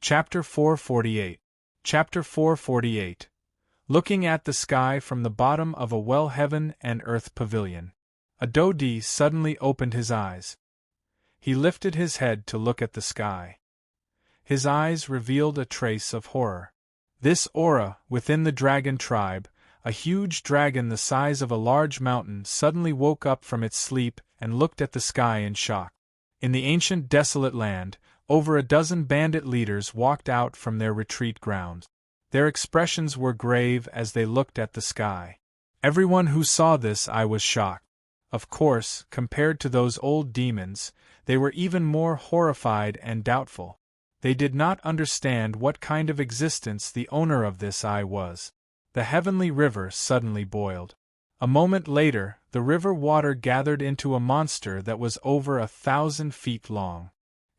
Chapter 448. Chapter 448. Looking at the sky from the bottom of a well-heaven and earth pavilion. Adodi suddenly opened his eyes. He lifted his head to look at the sky. His eyes revealed a trace of horror. This aura, within the dragon tribe, a huge dragon the size of a large mountain, suddenly woke up from its sleep and looked at the sky in shock. In the ancient desolate land, over a dozen bandit leaders walked out from their retreat grounds. Their expressions were grave as they looked at the sky. Everyone who saw this eye was shocked. Of course, compared to those old demons, they were even more horrified and doubtful. They did not understand what kind of existence the owner of this eye was. The heavenly river suddenly boiled. A moment later, the river water gathered into a monster that was over 1,000 feet long.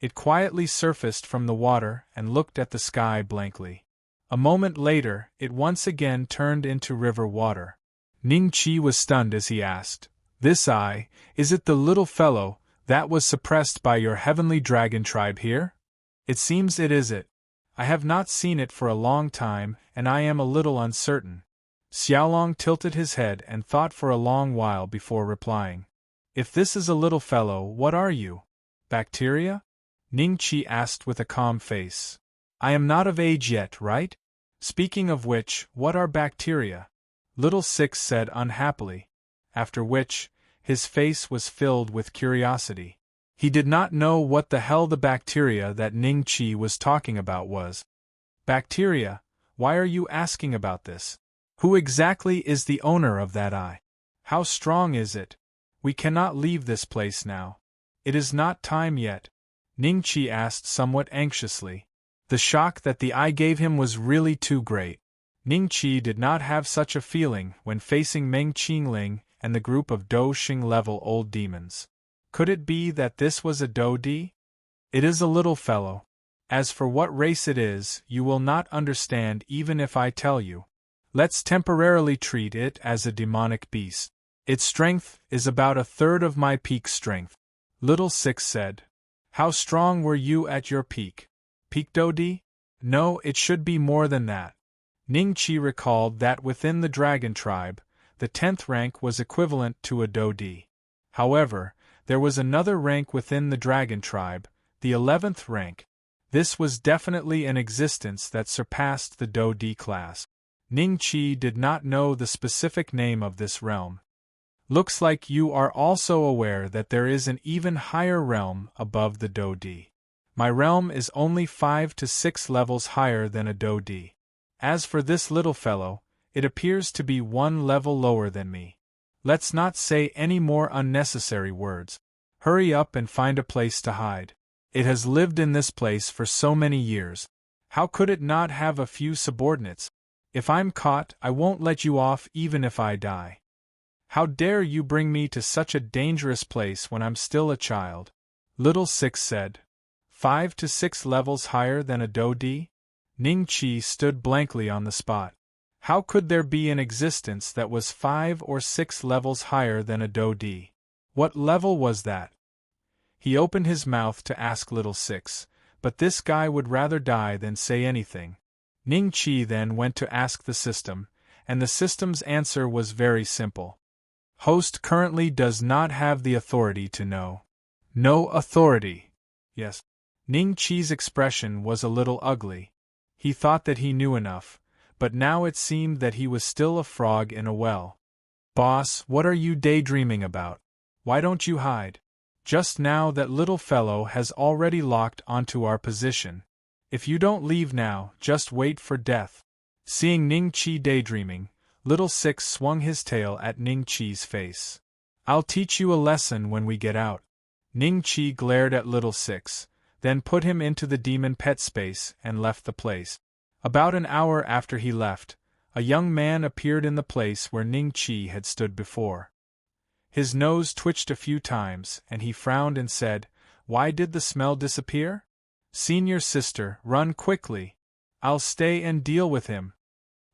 It quietly surfaced from the water and looked at the sky blankly. A moment later, it once again turned into river water. Ning Qi was stunned as he asked, "This eye, is it the little fellow that was suppressed by your heavenly dragon tribe here?" "It seems it is it. I have not seen it for a long time, and I am a little uncertain." Xiaolong tilted his head and thought for a long while before replying. "If this is a little fellow, what are you? Bacteria?" Ning Qi asked with a calm face. "I am not of age yet, right? Speaking of which, what are bacteria?" Little Six said unhappily. After which, his face was filled with curiosity. He did not know what the hell the bacteria that Ning Qi was talking about was. "Bacteria? Why are you asking about this? Who exactly is the owner of that eye? How strong is it? We cannot leave this place now. It is not time yet," Ning Qi asked somewhat anxiously. The shock that the eye gave him was really too great. Ning Qi did not have such a feeling when facing Meng Qingling and the group of Do Xing level old demons. Could it be that this was a Do Di? "It is a little fellow. As for what race it is, you will not understand even if I tell you. Let's temporarily treat it as a demonic beast. Its strength is about 1/3 of my peak strength," Little Six said. "How strong were you at your peak? Peak Do Di? No, it should be more than that." Ning Qi recalled that within the dragon tribe, the 10th rank was equivalent to a Do Di. However, there was another rank within the dragon tribe, the 11th rank. This was definitely an existence that surpassed the Do Di class. Ning Qi did not know the specific name of this realm. "Looks like you are also aware that there is an even higher realm above the Do Di. My realm is only 5 to 6 levels higher than a Do Di. As for this little fellow, it appears to be 1 level lower than me. Let's not say any more unnecessary words. Hurry up and find a place to hide. It has lived in this place for so many years. How could it not have a few subordinates? If I'm caught, I won't let you off even if I die. How dare you bring me to such a dangerous place when I'm still a child?" Little Six said. 5 to 6 levels higher than a Do Di? Ning Qi stood blankly on the spot. How could there be an existence that was 5 or 6 levels higher than a Do Di? What level was that? He opened his mouth to ask Little Six, but this guy would rather die than say anything. Ning Qi then went to ask the system, and the system's answer was very simple. "Host currently does not have the authority to know." "No authority?" "Yes." Ning Qi's expression was a little ugly. He thought that he knew enough, but now it seemed that he was still a frog in a well. "Boss, what are you daydreaming about? Why don't you hide? Just now that little fellow has already locked onto our position. If you don't leave now, just wait for death." Seeing Ning Qi daydreaming, Little Six swung his tail at Ning Qi's face. "I'll teach you a lesson when we get out." Ning Qi glared at Little Six, then put him into the demon pet space and left the place. About an hour after he left, a young man appeared in the place where Ning Qi had stood before. His nose twitched a few times, and he frowned and said, "Why did the smell disappear? Senior sister, run quickly. I'll stay and deal with him."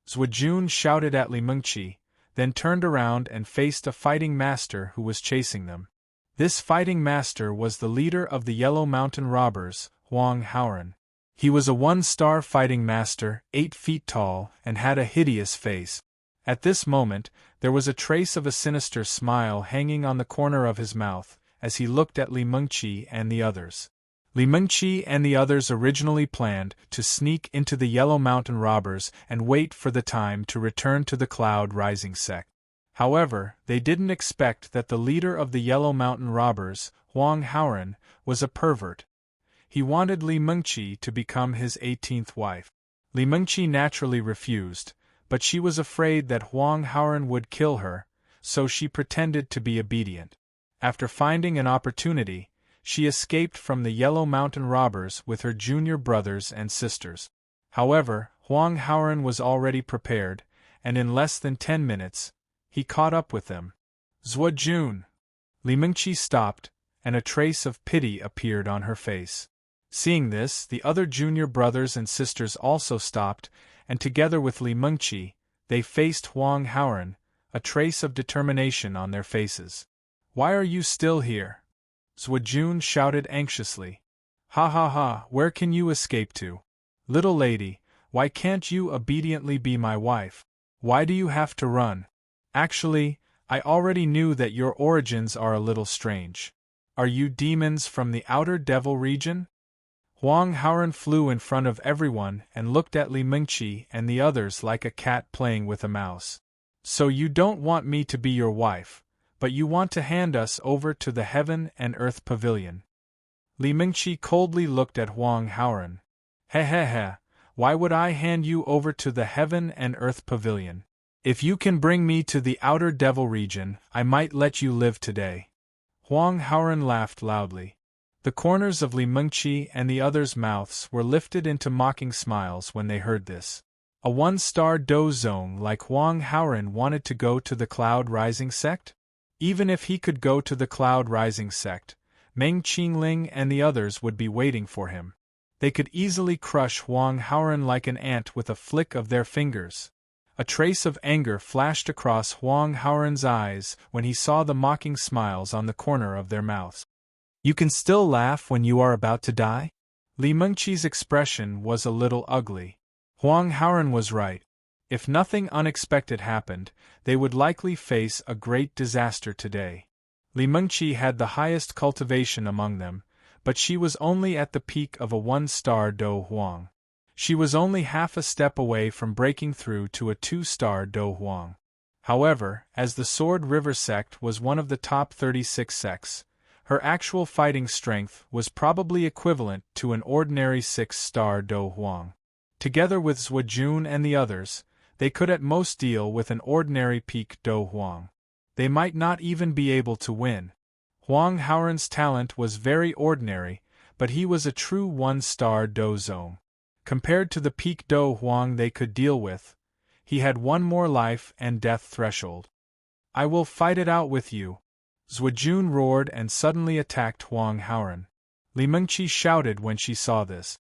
Zuojun shouted at Li Mengqi, then turned around and faced a fighting master who was chasing them. This fighting master was the leader of the Yellow Mountain robbers, Huang Haoran. He was a one-star fighting master, 8 feet tall, and had a hideous face. At this moment, there was a trace of a sinister smile hanging on the corner of his mouth, as he looked at Li Mengqi and the others. Li Mengqi and the others originally planned to sneak into the Yellow Mountain robbers and wait for the time to return to the Cloud Rising sect. However, they didn't expect that the leader of the Yellow Mountain robbers, Huang Haoran, was a pervert. He wanted Li Mengqi to become his 18th wife. Li Mengqi naturally refused, but she was afraid that Huang Haoran would kill her, so she pretended to be obedient. After finding an opportunity, she escaped from the Yellow Mountain robbers with her junior brothers and sisters. However, Huang Haoran was already prepared, and in less than 10 minutes, he caught up with them. Zuojun! Li Mengqi stopped, and a trace of pity appeared on her face. Seeing this, the other junior brothers and sisters also stopped, and together with Li Mengqi, they faced Huang Haoran, a trace of determination on their faces. "Why are you still here?" Zuojun shouted anxiously. "Ha ha ha, where can you escape to? Little lady, why can't you obediently be my wife? Why do you have to run? Actually, I already knew that your origins are a little strange. Are you demons from the outer devil region?" Huang Haoran flew in front of everyone and looked at Li Mengqi and the others like a cat playing with a mouse. "So you don't want me to be your wife, but you want to hand us over to the Heaven and Earth Pavilion." Li Mengqi coldly looked at Huang Haoran. "He he he, why would I hand you over to the Heaven and Earth Pavilion? If you can bring me to the outer devil region, I might let you live today." Huang Haoran laughed loudly. The corners of Li Mengqi and the others' mouths were lifted into mocking smiles when they heard this. A one-star dozong like Huang Haoran wanted to go to the Cloud Rising sect? Even if he could go to the Cloud Rising sect, Meng Qingling and the others would be waiting for him. They could easily crush Huang Haoran like an ant with a flick of their fingers. A trace of anger flashed across Huang Haoran's eyes when he saw the mocking smiles on the corner of their mouths. "You can still laugh when you are about to die?" Li Mengqi's expression was a little ugly. Huang Haoran was right. If nothing unexpected happened, they would likely face a great disaster today. Li Mengqi had the highest cultivation among them, but she was only at the peak of a one-star Do Huang. She was only half a step away from breaking through to a 2-star Do Huang. However, as the Sword River sect was one of the top 36 sects, her actual fighting strength was probably equivalent to an ordinary 6-star Do Huang. Together with Zuojun and the others, they could at most deal with an ordinary peak Do Huang. They might not even be able to win. Huang Haoran's talent was very ordinary, but he was a true 1-star Do Zong. Compared to the peak Do Huang they could deal with, he had one more life and death threshold. "I will fight it out with you!" Zuojun roared and suddenly attacked Huang Haoran. Li Mengqi shouted when she saw this.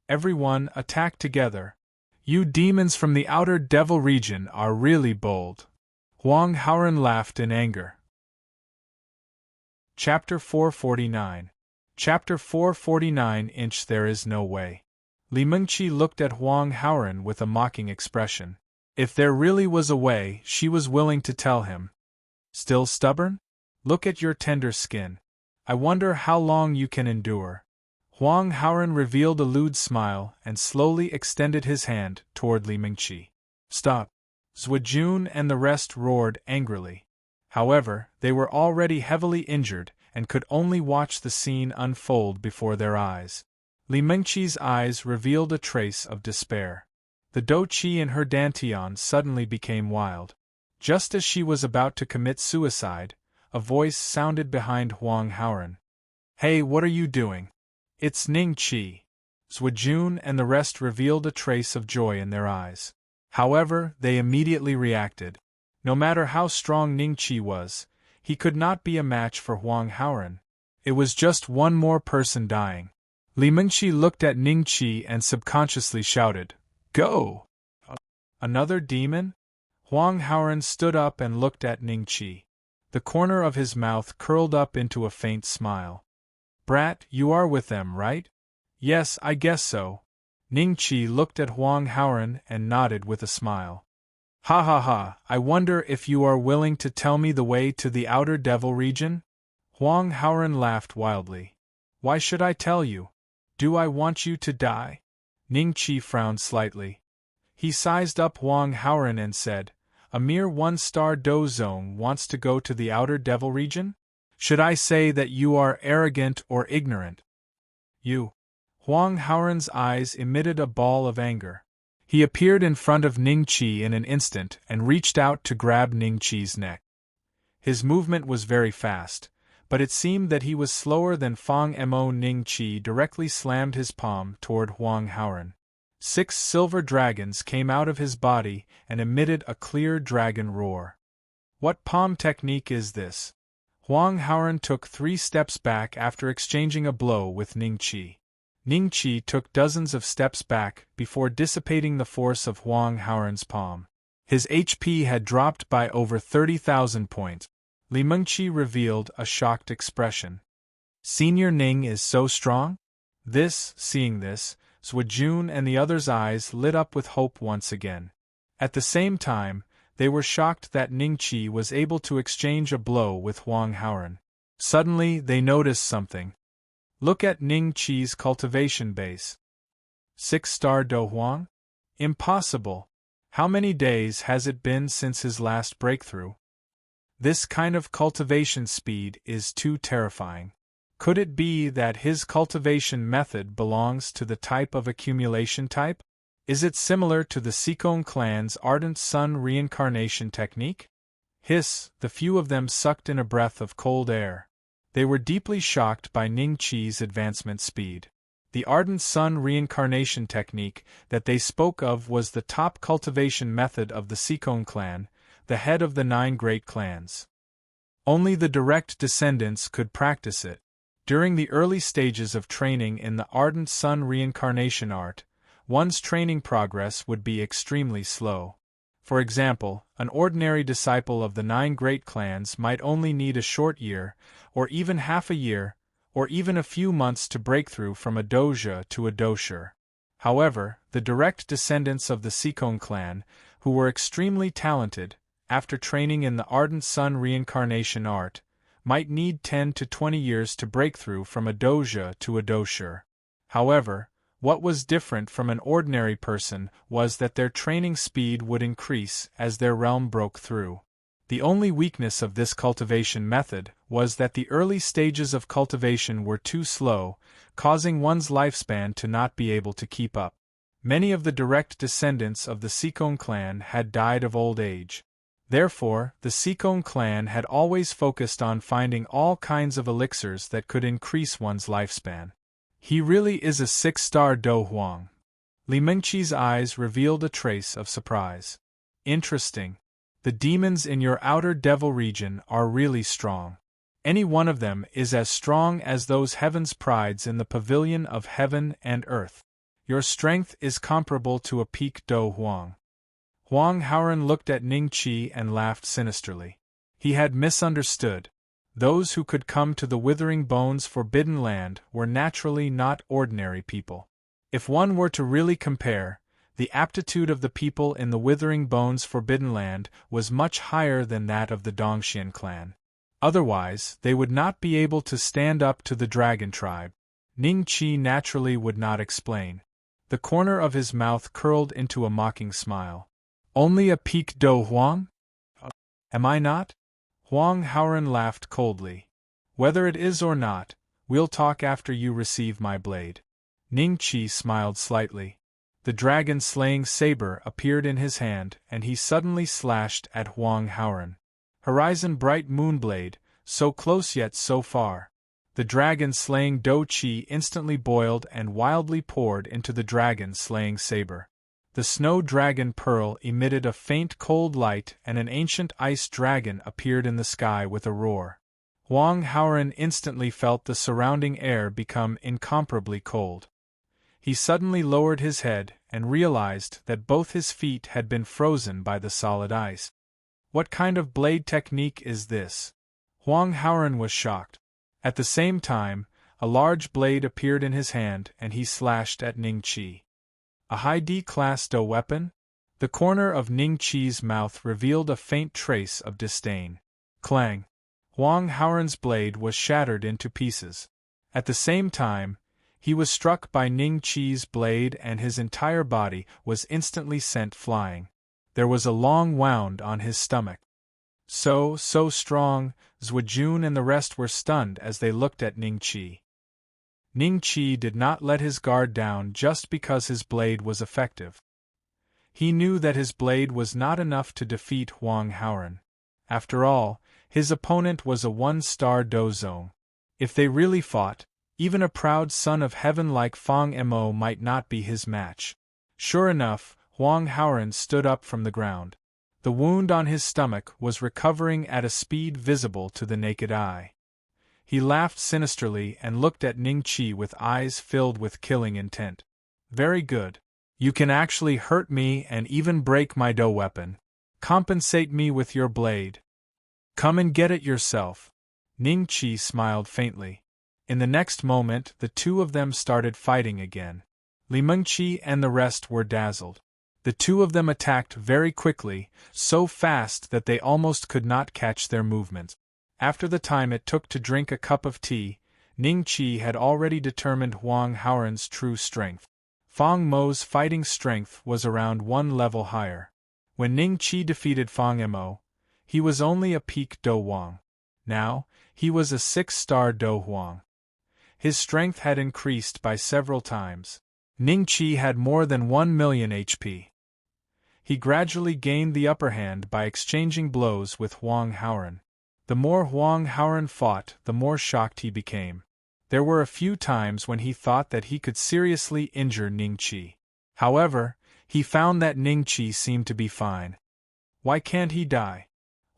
Everyone attacked together. "You demons from the outer devil region are really bold." Huang Haoran laughed in anger. Chapter 449. Chapter 449 Inch There is no way. Li Mengqi looked at Huang Haoran with a mocking expression. If there really was a way, she was willing to tell him. "Still stubborn? Look at your tender skin. I wonder how long you can endure." Huang Haoran revealed a lewd smile and slowly extended his hand toward Li Mengqi. "Stop!" Zuojun and the rest roared angrily. However, they were already heavily injured and could only watch the scene unfold before their eyes. Li Mengqi's eyes revealed a trace of despair. The Doqi in her dantian suddenly became wild. Just as she was about to commit suicide, a voice sounded behind Huang Haoran. "Hey, what are you doing?" "It's Ning Qi." Zuojun and the rest revealed a trace of joy in their eyes. However, they immediately reacted. No matter how strong Ning Qi was, he could not be a match for Huang Haoran. It was just one more person dying. Li Mengqi looked at Ning Qi and subconsciously shouted, "Go!" "Another demon?" Huang Haoran stood up and looked at Ning Qi. The corner of his mouth curled up into a faint smile. "Brat, you are with them, right?" "Yes, I guess so." Ningqi looked at Huang Haoran and nodded with a smile. Ha ha ha, I wonder if you are willing to tell me the way to the outer devil region? Huang Haoran laughed wildly. Why should I tell you? Do I want you to die? Ningqi frowned slightly. He sized up Huang Haoran and said, a mere one-star do zone wants to go to the outer devil region? Should I say that you are arrogant or ignorant? You. Huang Haoran's eyes emitted a ball of anger. He appeared in front of Ningqi in an instant and reached out to grab Ningqi's neck. His movement was very fast, but it seemed that he was slower than Fang Mo. Ningqi directly slammed his palm toward Huang Haoran. 6 silver dragons came out of his body and emitted a clear dragon roar. What palm technique is this? Huang Haoran took 3 steps back after exchanging a blow with Ningqi. Ningqi took dozens of steps back before dissipating the force of Huang Haoran's palm. His HP had dropped by over 30,000 points. Li Mengqi revealed a shocked expression. Senior Ning is so strong? Seeing this, Zhuojun and the others' eyes lit up with hope once again. At the same time, they were shocked that Ningqi was able to exchange a blow with Huang Haoran. Suddenly, they noticed something. Look at Ningqi's cultivation base. 6-star Do Huang? Impossible. How many days has it been since his last breakthrough? This kind of cultivation speed is too terrifying. Could it be that his cultivation method belongs to the type of accumulation type? Is it similar to the Sikong clan's ardent sun reincarnation technique? Hiss, the few of them sucked in a breath of cold air. They were deeply shocked by Ningqi's advancement speed. The ardent sun reincarnation technique that they spoke of was the top cultivation method of the Sikong clan, the head of the 9 great clans. Only the direct descendants could practice it. During the early stages of training in the ardent sun reincarnation art, one's training progress would be extremely slow. For example, an ordinary disciple of the 9 great clans might only need a short year, or even half a year, or even a few months to break through from a doja to a dosher. However, the direct descendants of the Sikong clan, who were extremely talented, after training in the ardent sun reincarnation art, might need 10 to 20 years to break through from a doja to a dosher. However, what was different from an ordinary person was that their training speed would increase as their realm broke through. The only weakness of this cultivation method was that the early stages of cultivation were too slow, causing one's lifespan to not be able to keep up. Many of the direct descendants of the Sikong clan had died of old age. Therefore, the Sikong clan had always focused on finding all kinds of elixirs that could increase one's lifespan. He really is a 6-star Do Huang. Li Mengqi's eyes revealed a trace of surprise. Interesting. The demons in your outer devil region are really strong. Any one of them is as strong as those heaven's prides in the pavilion of heaven and earth. Your strength is comparable to a peak Do Huang. Huang Haoran looked at Ningqi and laughed sinisterly. He had misunderstood. Those who could come to the Withering Bones Forbidden Land were naturally not ordinary people. If one were to really compare, the aptitude of the people in the Withering Bones Forbidden Land was much higher than that of the Dongxian clan. Otherwise, they would not be able to stand up to the dragon tribe. Ningqi naturally would not explain. The corner of his mouth curled into a mocking smile. Only a peak Do Huang? Am I not? Huang Haoran laughed coldly. Whether it is or not, we'll talk after you receive my blade. Ningqi smiled slightly. The dragon-slaying saber appeared in his hand, and he suddenly slashed at Huang Haoran. Horizon Bright Moonblade, so close yet so far. The dragon-slaying Do Qi instantly boiled and wildly poured into the dragon-slaying saber. The snow dragon pearl emitted a faint cold light and an ancient ice dragon appeared in the sky with a roar. Huang Haoran instantly felt the surrounding air become incomparably cold. He suddenly lowered his head and realized that both his feet had been frozen by the solid ice. What kind of blade technique is this? Huang Haoran was shocked. At the same time, a large blade appeared in his hand and he slashed at Ningqi. A high D-class DO weapon? The corner of Ning Qi's mouth revealed a faint trace of disdain. Clang! Huang Haoran's blade was shattered into pieces. At the same time, he was struck by Ning Qi's blade and his entire body was instantly sent flying. There was a long wound on his stomach. So strong, Zuojun and the rest were stunned as they looked at Ning Qi. Ning Qi did not let his guard down just because his blade was effective. He knew that his blade was not enough to defeat Huang Haoran. After all, his opponent was a one-star Do Zong. If they really fought, even a proud son of heaven like Fang Mo might not be his match. Sure enough, Huang Haoran stood up from the ground. The wound on his stomach was recovering at a speed visible to the naked eye. He laughed sinisterly and looked at Ning Qi with eyes filled with killing intent. Very good. You can actually hurt me and even break my Do weapon. Compensate me with your blade. Come and get it yourself. Ning Qi smiled faintly. In the next moment, the two of them started fighting again. Li Mengqi and the rest were dazzled. The two of them attacked very quickly, so fast that they almost could not catch their movements. After the time it took to drink a cup of tea, Ning Qi had already determined Huang Haoran's true strength. Fang Mo's fighting strength was around one level higher. When Ning Qi defeated Fang Mo, he was only a peak Do Huang. Now, he was a 6-star Do Huang. His strength had increased by several times. Ning Qi had more than 1 million HP. He gradually gained the upper hand by exchanging blows with Huang Haoran. The more Huang Haoran fought, the more shocked he became. There were a few times when he thought that he could seriously injure Ning Qi. However, he found that Ning Qi seemed to be fine. Why can't he die?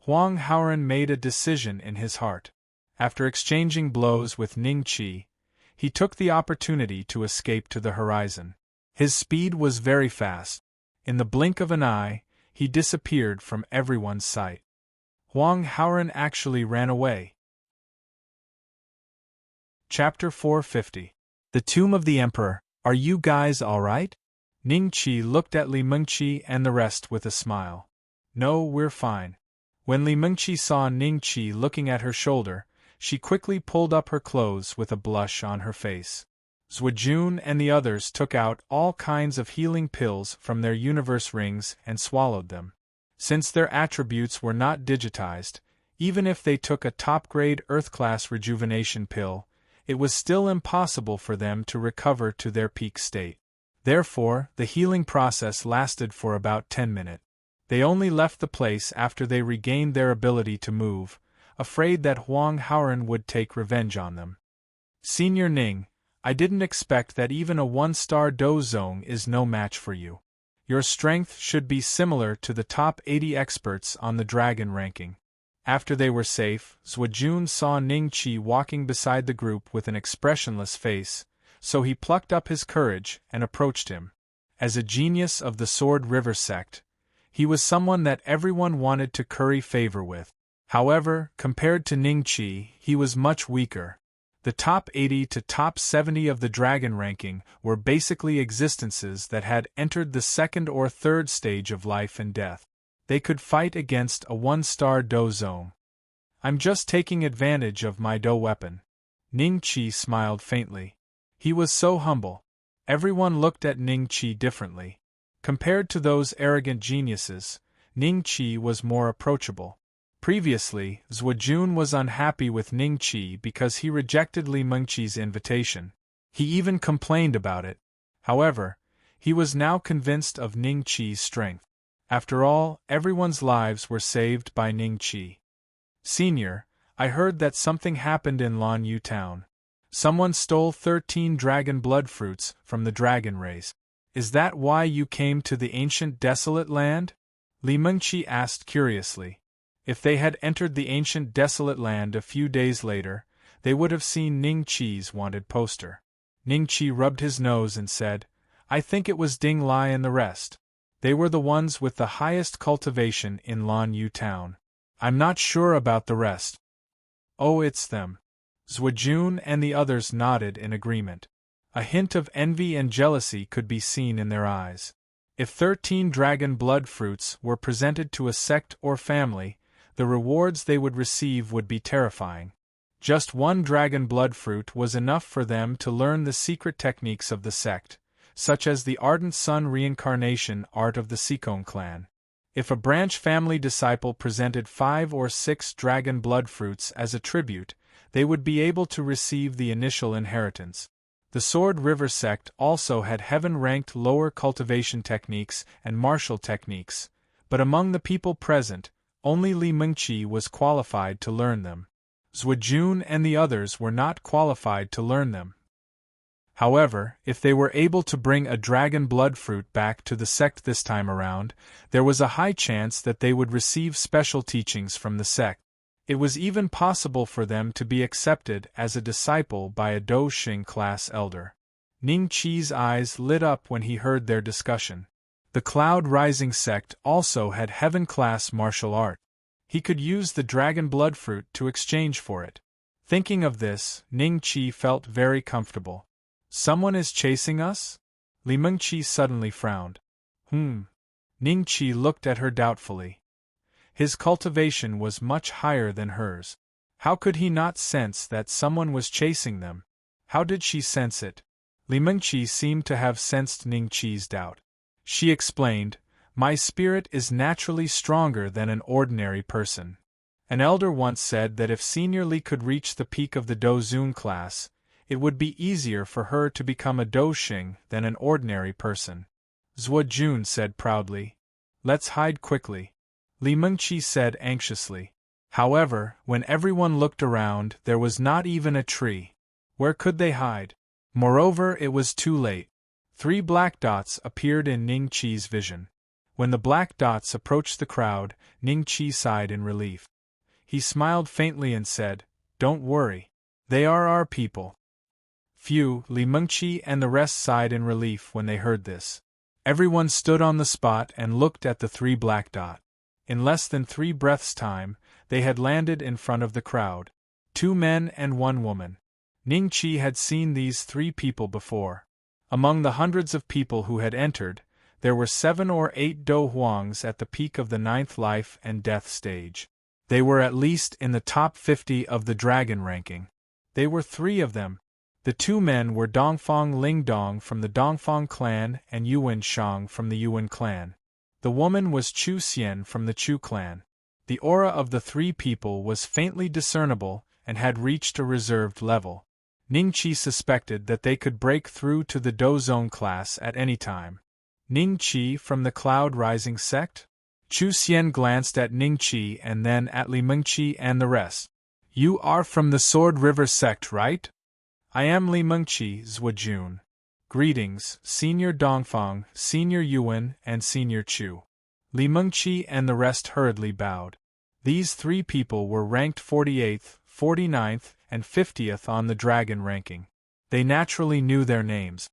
Huang Haoran made a decision in his heart. After exchanging blows with Ning Qi, he took the opportunity to escape to the horizon. His speed was very fast. In the blink of an eye, he disappeared from everyone's sight. Huang Haoran actually ran away. Chapter 450. The Tomb of the Emperor. Are you guys alright? Ning Qi looked at Li Mengqi and the rest with a smile. No, we're fine. When Li Mengqi saw Ning Qi looking at her shoulder, she quickly pulled up her clothes with a blush on her face. Zuojun and the others took out all kinds of healing pills from their universe rings and swallowed them. Since their attributes were not digitized, even if they took a top-grade Earth-class rejuvenation pill, it was still impossible for them to recover to their peak state. Therefore, the healing process lasted for about 10 minutes. They only left the place after they regained their ability to move, afraid that Huang Haoran would take revenge on them. Senior Ning, I didn't expect that even a 1-star Do Zong is no match for you. Your strength should be similar to the top 80 experts on the dragon ranking. After they were safe, Zuojun saw Ning Qi walking beside the group with an expressionless face, so he plucked up his courage and approached him. As a genius of the Sword River sect, he was someone that everyone wanted to curry favor with. However, compared to Ning Qi, he was much weaker. The top 80 to top 70 of the dragon ranking were basically existences that had entered the second or third stage of life and death. They could fight against a 1-star Do Zong. I'm just taking advantage of my Do weapon. Ning Qi smiled faintly. He was so humble. Everyone looked at Ning Qi differently. Compared to those arrogant geniuses, Ning Qi was more approachable. Previously, Zuojun was unhappy with Ning Qi because he rejected Li Mengqi's invitation. He even complained about it. However, he was now convinced of Ning Qi's strength. After all, everyone's lives were saved by Ning Qi. Senior, I heard that something happened in Lanyu town. Someone stole 13 dragon blood fruits from the dragon race. Is that why you came to the ancient desolate land? Li Mengqi asked curiously. If they had entered the ancient desolate land a few days later, they would have seen Ning Qi's wanted poster. Ning Qi rubbed his nose and said, I think it was Ding Lai and the rest. They were the ones with the highest cultivation in Lanyu town. I'm not sure about the rest. Oh, it's them. Zuojun and the others nodded in agreement. A hint of envy and jealousy could be seen in their eyes. If 13 dragon blood fruits were presented to a sect or family, the rewards they would receive would be terrifying. Just one dragon blood fruit was enough for them to learn the secret techniques of the sect, such as the Ardent Sun reincarnation art of the Sikong clan. If a branch family disciple presented 5 or 6 dragon blood fruits as a tribute, they would be able to receive the initial inheritance. The Sword River sect also had heaven-ranked lower cultivation techniques and martial techniques, but among the people present, only Li Mengqi was qualified to learn them. Zhuojun and the others were not qualified to learn them. However, if they were able to bring a dragon blood fruit back to the sect this time around, there was a high chance that they would receive special teachings from the sect. It was even possible for them to be accepted as a disciple by a Dou Xing class elder. Ning Qi's eyes lit up when he heard their discussion. The Cloud Rising sect also had heaven-class martial art. He could use the dragon blood fruit to exchange for it. Thinking of this, Ning Qi felt very comfortable. Someone is chasing us? Li Mengqi suddenly frowned. Ning Qi looked at her doubtfully. His cultivation was much higher than hers. How could he not sense that someone was chasing them? How did she sense it? Li Mengqi seemed to have sensed Ning Qi's doubt. She explained, "My spirit is naturally stronger than an ordinary person. An elder once said that if Senior Li could reach the peak of the Dou Zun class, it would be easier for her to become a Dou Xing than an ordinary person." Zhuojun said proudly, "Let's hide quickly." Li Mengqi said anxiously. However, when everyone looked around, there was not even a tree. Where could they hide? Moreover, it was too late. 3 black dots appeared in Ning Qi's vision. When the black dots approached the crowd, Ning Qi sighed in relief. He smiled faintly and said, "Don't worry. They are our people." Phew, Li Mengqi and the rest sighed in relief when they heard this. Everyone stood on the spot and looked at the 3 black dots. In less than 3 breaths' time, they had landed in front of the crowd. 2 men and 1 woman. Ning Qi had seen these 3 people before. Among the hundreds of people who had entered, there were 7 or 8 Dou Huangs at the peak of the 9th life and death stage. They were at least in the top 50 of the dragon ranking. They were 3 of them. The 2 men were Dongfang Lingdong from the Dongfang clan and Yuan Shang from the Yuan clan. The woman was Chu Xian from the Chu clan. The aura of the 3 people was faintly discernible and had reached a reserved level. Ning Qi suspected that they could break through to the Dou Zone class at any time. Ning Qi from the Cloud Rising sect? Chu Xian glanced at Ning Qi and then at Li Mengqi and the rest. "You are from the Sword River sect, right?" "I am Li Mengqi, Zhuojun. Greetings, Senior Dongfang, Senior Yuan, and Senior Chu." Li Mengqi and the rest hurriedly bowed. These 3 people were ranked 48th, 49th, and 50th on the dragon ranking. They naturally knew their names.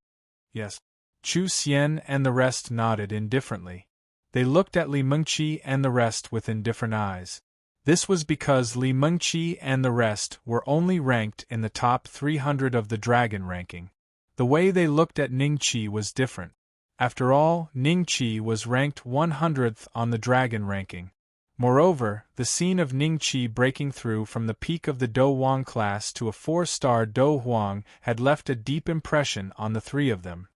Yes. Chu Xian and the rest nodded indifferently. They looked at Li Mengqi and the rest with indifferent eyes. This was because Li Mengqi and the rest were only ranked in the top 300 of the dragon ranking. The way they looked at Ning Qi was different. After all, Ning Qi was ranked 100th on the dragon ranking. Moreover, the scene of Ning Qi breaking through from the peak of the Dou Huang class to a 4-star Dou Huang had left a deep impression on the 3 of them.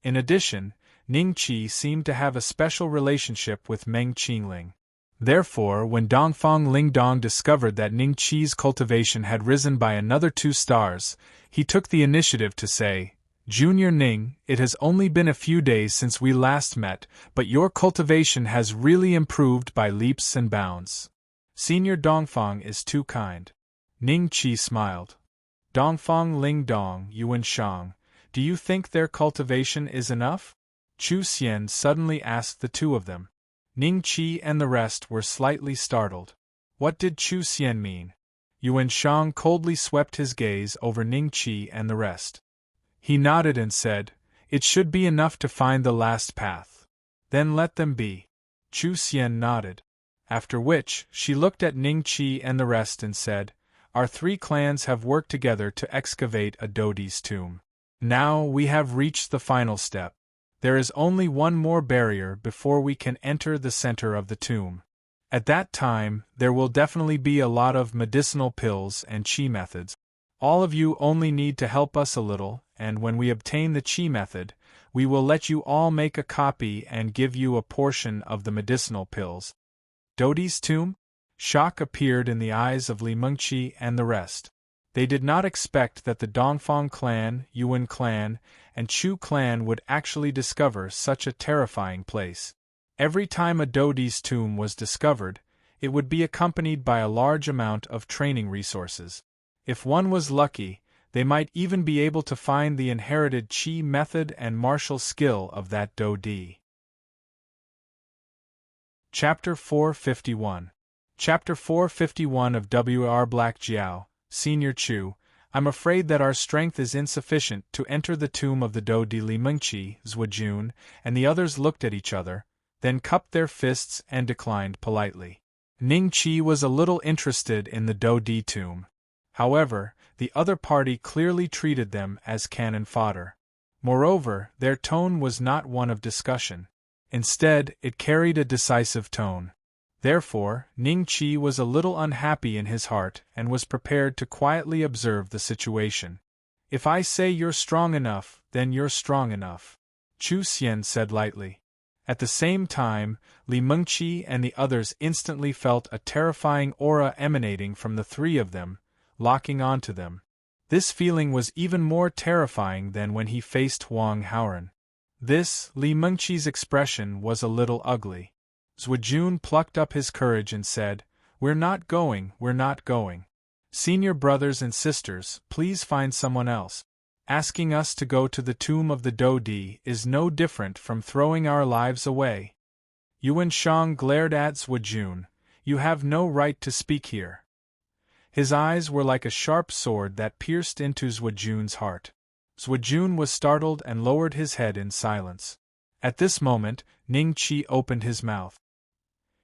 In addition, Ning Qi seemed to have a special relationship with Meng Qingling. Therefore, when Dongfang Lingdong discovered that Ning Qi's cultivation had risen by another 2 stars, he took the initiative to say, "Junior Ning, it has only been a few days since we last met, but your cultivation has really improved by leaps and bounds. Senior Dongfang is too kind." Ning Qi smiled. "Dongfang Lingdong, Yuan Shang, do you think their cultivation is enough?" Chu Xian suddenly asked the 2 of them. Ning Qi and the rest were slightly startled. What did Chu Xian mean? Yuan Shang coldly swept his gaze over Ning Qi and the rest. He nodded and said, "It should be enough to find the last path. Then let them be." Chu Xian nodded. After which, she looked at Ning Qi and the rest and said, Our 3 clans have worked together to excavate a Dodi's tomb. Now we have reached the final step. There is only one more barrier before we can enter the center of the tomb. At that time, there will definitely be a lot of medicinal pills and chi methods. All of you only need to help us a little, and when we obtain the chi method, we will let you all make a copy and give you a portion of the medicinal pills. Dodi's tomb? Shock appeared in the eyes of Li Mengqi and the rest. They did not expect that the Dongfang clan, Yuan clan, and Chu clan would actually discover such a terrifying place. Every time a Dodi's tomb was discovered, it would be accompanied by a large amount of training resources. If one was lucky, they might even be able to find the inherited chi method and martial skill of that Dodi. Chapter 451. Chapter 451 of W.R. Black Jiao, Senior Chu. I'm afraid that our strength is insufficient to enter the tomb of the Dodi. Li Mengqi, Zuojun, and the others looked at each other, then cupped their fists and declined politely. Ning Qi was a little interested in the Dodi tomb. However, the other party clearly treated them as cannon fodder. Moreover, their tone was not one of discussion. Instead, it carried a decisive tone. Therefore, Ning Qi was a little unhappy in his heart and was prepared to quietly observe the situation. If I say you're strong enough, then you're strong enough, Chu Xian said lightly. At the same time, Li Mengqi and the others instantly felt a terrifying aura emanating from the 3 of them, locking onto them. This feeling was even more terrifying than when he faced Huang Haoran. Li Mengqi's expression was a little ugly. Zuojun plucked up his courage and said, we're not going. Senior brothers and sisters, please find someone else. Asking us to go to the tomb of the Dodi is no different from throwing our lives away. Yuan Shang glared at Zuojun. You have no right to speak here. His eyes were like a sharp sword that pierced into Zuojun's heart. Zuojun was startled and lowered his head in silence. At this moment, Ning Qi opened his mouth.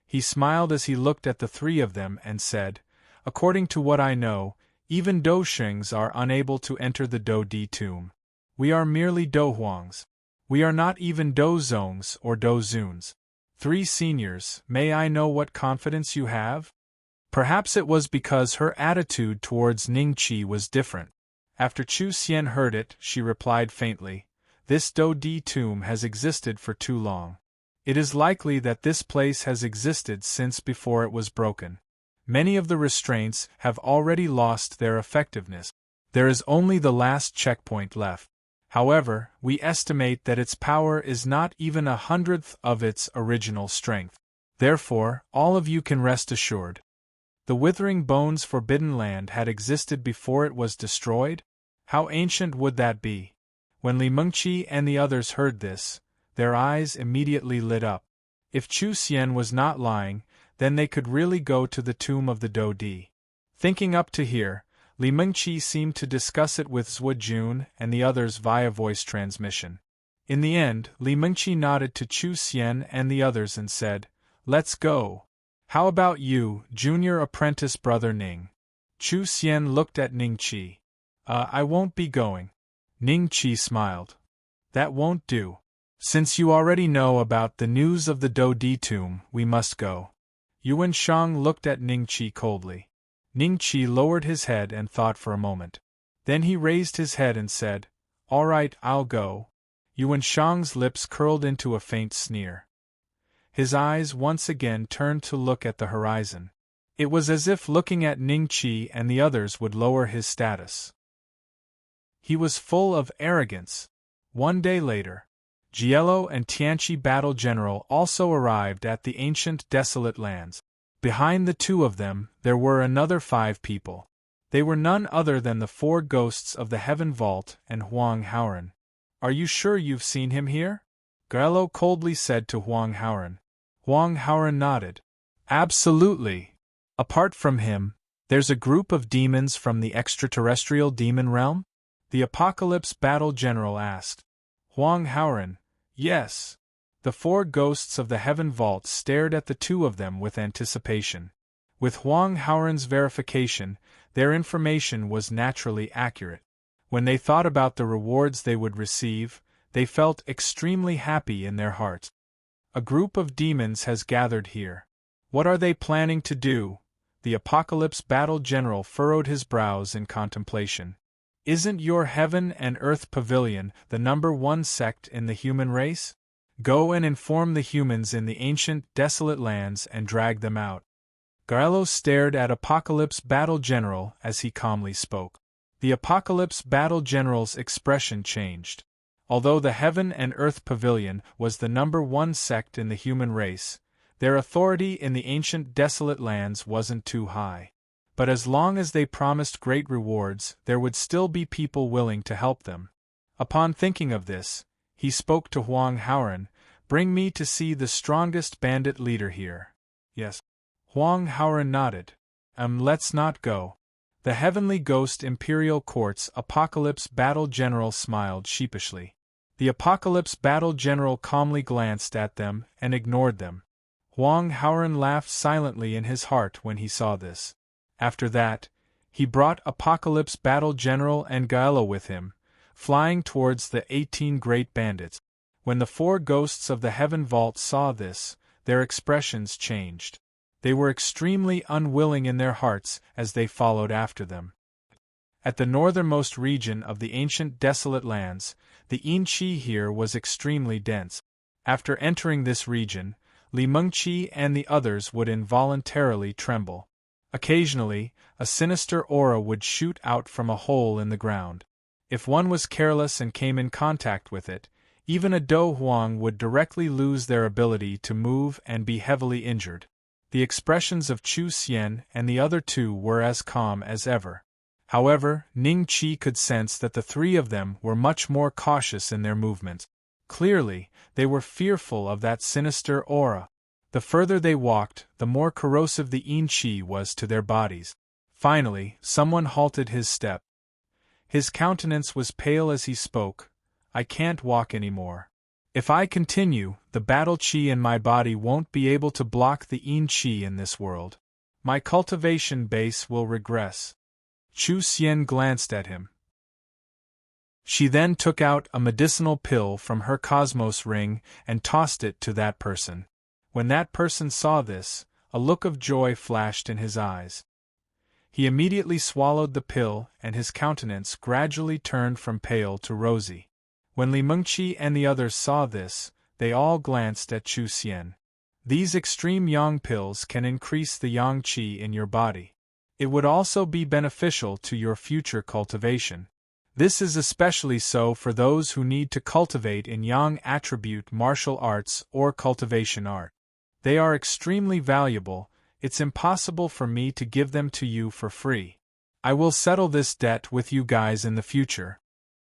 He smiled as he looked at the 3 of them and said, according to what I know, even Doshings are unable to enter the Dodi tomb. We are merely Dohuangs. We are not even Dozongs or Dozuns. 3 seniors, may I know what confidence you have? Perhaps it was because her attitude towards Ning Qi was different. After Chu Xian heard it, she replied faintly, this Dodi tomb has existed for too long. It is likely that this place has existed since before it was broken. Many of the restraints have already lost their effectiveness. There is only the last checkpoint left. However, we estimate that its power is not even 1/100th of its original strength. Therefore, all of you can rest assured. The Withering Bones Forbidden Land had existed before it was destroyed? How ancient would that be? When Li Mengqi and the others heard this, their eyes immediately lit up. If Chu Xian was not lying, then they could really go to the tomb of the Dodi. Thinking up to here, Li Mengqi seemed to discuss it with Zuojun and the others via voice transmission. In the end, Li Mengqi nodded to Chu Xian and the others and said, let's go. How about you, junior apprentice brother Ning? Chu Xian looked at Ning Qi. I won't be going. Ning Qi smiled. That won't do. Since you already know about the news of the Dodi tomb, we must go. Yuan Shang looked at Ning Qi coldly. Ning Qi lowered his head and thought for a moment. Then he raised his head and said, all right, I'll go. Yuan Shang's lips curled into a faint sneer. His eyes once again turned to look at the horizon. It was as if looking at Ning Qi and the others would lower his status. He was full of arrogance. One day later, Jielo and Tianqi Battle General also arrived at the ancient desolate lands. Behind the 2 of them, there were another 5 people. They were none other than the 4 ghosts of the Heaven Vault and Huang Haoran. Are you sure you've seen him here? Jielo coldly said to Huang Haoran. Huang Haoran nodded. Absolutely. Apart from him, there's a group of demons from the extraterrestrial demon realm? The Apocalypse Battle General asked. Huang Haoran. Yes. The 4 ghosts of the Heaven Vault stared at the 2 of them with anticipation. With Huang Haoran's verification, their information was naturally accurate. When they thought about the rewards they would receive, they felt extremely happy in their hearts. A group of demons has gathered here. What are they planning to do? The Apocalypse Battle General furrowed his brows in contemplation. Isn't your Heaven and Earth Pavilion the #1 sect in the human race? Go and inform the humans in the ancient, desolate lands and drag them out. Garello stared at Apocalypse Battle General as he calmly spoke. The Apocalypse Battle General's expression changed. Although the Heaven and Earth Pavilion was the #1 sect in the human race, their authority in the ancient desolate lands wasn't too high. But as long as they promised great rewards, there would still be people willing to help them. Upon thinking of this, he spoke to Huang Haoran, "Bring me to see the strongest bandit leader here." "Yes." Huang Haoran nodded. Let's not go." The Heavenly Ghost Imperial Court's Apocalypse Battle General smiled sheepishly. The Apocalypse Battle General calmly glanced at them and ignored them. Huang Haoran laughed silently in his heart when he saw this. After that, he brought Apocalypse Battle General and Gaello with him, flying towards the 18 great bandits. When the 4 ghosts of the Heaven Vault saw this, their expressions changed. They were extremely unwilling in their hearts as they followed after them. At the northernmost region of the ancient desolate lands, the Yin-Chi here was extremely dense. After entering this region, Li Mengqi and the others would involuntarily tremble. Occasionally, a sinister aura would shoot out from a hole in the ground. If one was careless and came in contact with it, even a Do Huang would directly lose their ability to move and be heavily injured. The expressions of Chu Xian and the other 2 were as calm as ever. However, Ning Qi could sense that the 3 of them were much more cautious in their movements. Clearly, they were fearful of that sinister aura. The further they walked, the more corrosive the Yin Qi was to their bodies. Finally, someone halted his step. His countenance was pale as he spoke. "I can't walk anymore. If I continue, the battle Qi in my body won't be able to block the Yin Qi in this world. My cultivation base will regress." Chu Xian glanced at him. She then took out a medicinal pill from her cosmos ring and tossed it to that person. When that person saw this, a look of joy flashed in his eyes. He immediately swallowed the pill and his countenance gradually turned from pale to rosy. When Li Mengqi and the others saw this, they all glanced at Chu Xian. These extreme yang pills can increase the yang qi in your body. It would also be beneficial to your future cultivation. This is especially so for those who need to cultivate in yang attribute martial arts or cultivation art. They are extremely valuable. It's impossible for me to give them to you for free. I will settle this debt with you guys in the future.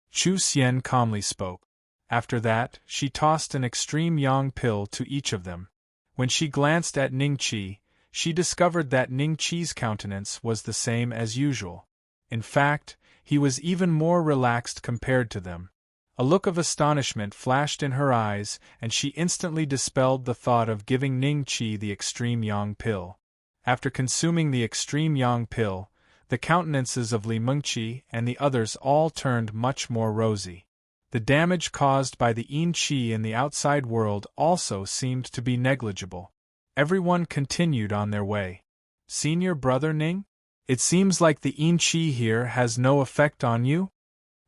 Chu Xian calmly spoke. After that, she tossed an extreme yang pill to each of them. When she glanced at Ning Qi, she discovered that Ning Qi's countenance was the same as usual. In fact, he was even more relaxed compared to them. A look of astonishment flashed in her eyes, and she instantly dispelled the thought of giving Ning Qi the extreme yang pill. After consuming the extreme yang pill, the countenances of Li Mengqi and the others all turned much more rosy. The damage caused by the Yin Qi in the outside world also seemed to be negligible. Everyone continued on their way. "Senior brother Ning? It seems like the Yin Qi here has no effect on you?"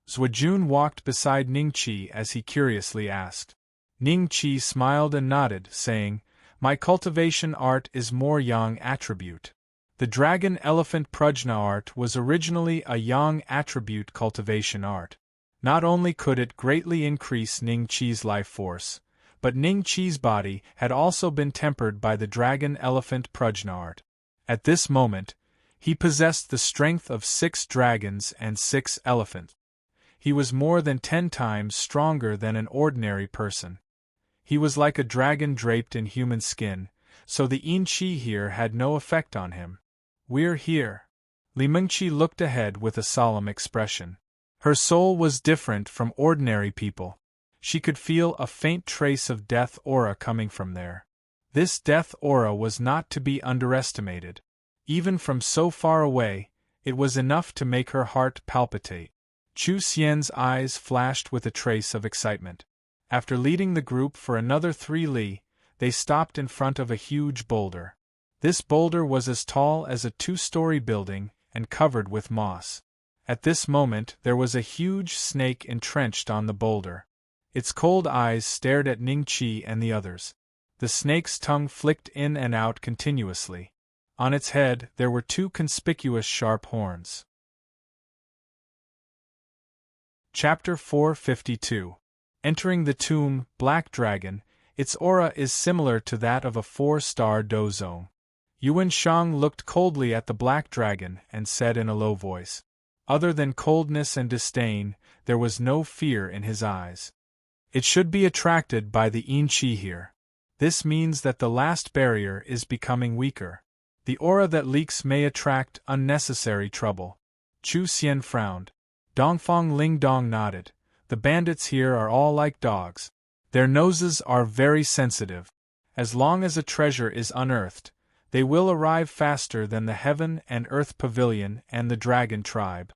Zuojun walked beside Ning Qi as he curiously asked. Ning Qi smiled and nodded, saying, "My cultivation art is more yang attribute. The dragon elephant prajna art was originally a yang attribute cultivation art. Not only could it greatly increase Ning Qi's life force, but Ning Qi's body had also been tempered by the dragon elephant prajna art. At this moment, he possessed the strength of 6 dragons and 6 elephants. He was more than 10 times stronger than an ordinary person. He was like a dragon draped in human skin, so the Yin Qi here had no effect on him. "We're here." Li Mengqi looked ahead with a solemn expression. Her soul was different from ordinary people. She could feel a faint trace of death aura coming from there. This death aura was not to be underestimated. Even from so far away, it was enough to make her heart palpitate. Chu Xian's eyes flashed with a trace of excitement. After leading the group for another 3 li, they stopped in front of a huge boulder. This boulder was as tall as a 2-story building and covered with moss. At this moment there was a huge snake entrenched on the boulder. Its cold eyes stared at Ningqi and the others. The snake's tongue flicked in and out continuously. On its head there were 2 conspicuous sharp horns. Chapter 452. Entering the tomb, Black Dragon. Its aura is similar to that of a 4-star dozong. Yuan Shang looked coldly at the Black Dragon and said in a low voice. Other than coldness and disdain, there was no fear in his eyes. It should be attracted by the Yin Qi here. This means that the last barrier is becoming weaker. The aura that leaks may attract unnecessary trouble. Chu Xian frowned. Dongfang Lingdong nodded. The bandits here are all like dogs. Their noses are very sensitive. As long as a treasure is unearthed, they will arrive faster than the Heaven and Earth Pavilion and the Dragon Tribe.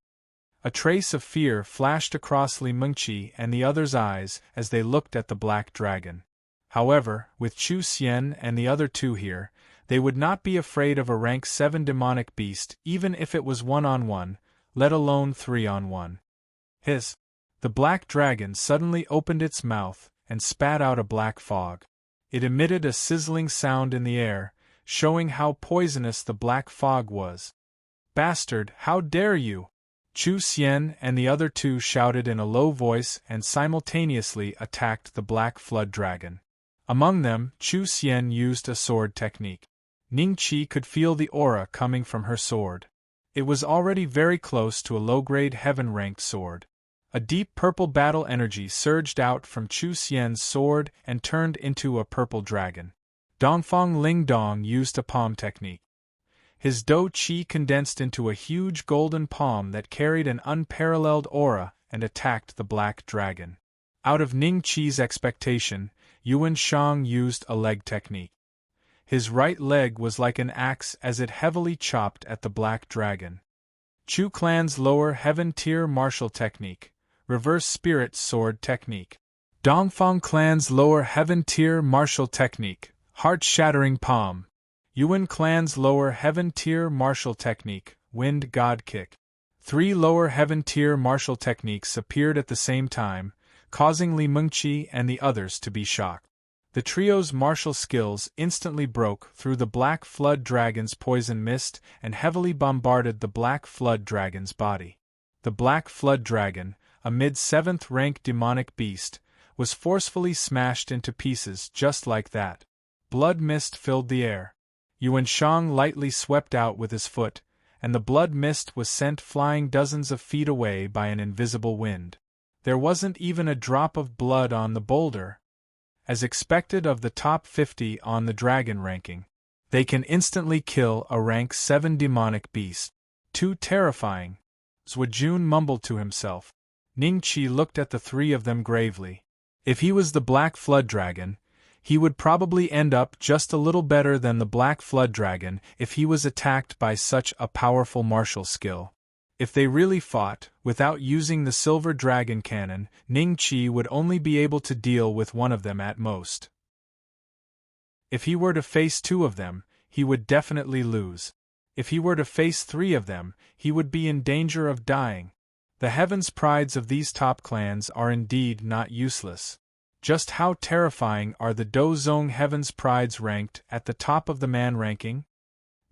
A trace of fear flashed across Li Mengqi and the others' eyes as they looked at the Black Dragon. However, with Chu Xian and the other 2 here, they would not be afraid of a rank 7 demonic beast even if it was 1-on-1, let alone 3-on-1. Hiss! The Black Dragon suddenly opened its mouth and spat out a black fog. It emitted a sizzling sound in the air, showing how poisonous the black fog was. Bastard, how dare you! Chu Xian and the other 2 shouted in a low voice and simultaneously attacked the Black Flood Dragon. Among them, Chu Xian used a sword technique. Ningqi could feel the aura coming from her sword. It was already very close to a low-grade heaven-ranked sword. A deep purple battle energy surged out from Chu Xian's sword and turned into a purple dragon. Dongfang Lingdong used a palm technique. His Do Qi condensed into a huge golden palm that carried an unparalleled aura and attacked the Black Dragon. Out of Ningqi's expectation, Yuan Shang used a leg technique. His right leg was like an axe as it heavily chopped at the Black Dragon. Chu Clan's lower heaven tier martial technique. Reverse Spirit Sword Technique. Dongfang Clan's lower heaven tier martial technique. Heart-shattering palm. Yuan Clan's lower heaven tier martial technique. Wind God Kick. 3 lower heaven tier martial techniques appeared at the same time, causing Li Mengqi and the others to be shocked. The trio's martial skills instantly broke through the Black Flood Dragon's poison mist and heavily bombarded the Black Flood Dragon's body. The Black Flood Dragon, a mid-7th rank demonic beast, was forcefully smashed into pieces just like that. Blood mist filled the air. Yuan Shang lightly swept out with his foot, and the blood mist was sent flying dozens of feet away by an invisible wind. There wasn't even a drop of blood on the boulder. As expected of the top 50 on the dragon ranking, they can instantly kill a rank 7 demonic beast. Too terrifying. Zhuajun mumbled to himself. Ningqi looked at the 3 of them gravely. If he was the Black Flood Dragon, he would probably end up just a little better than the Black Flood Dragon if he was attacked by such a powerful martial skill. If they really fought, without using the Silver Dragon Cannon, Ningqi would only be able to deal with one of them at most. If he were to face 2 of them, he would definitely lose. If he were to face 3 of them, he would be in danger of dying. The Heaven's Prides of these top clans are indeed not useless. Just how terrifying are the Dozong Heaven's Prides ranked at the top of the man ranking?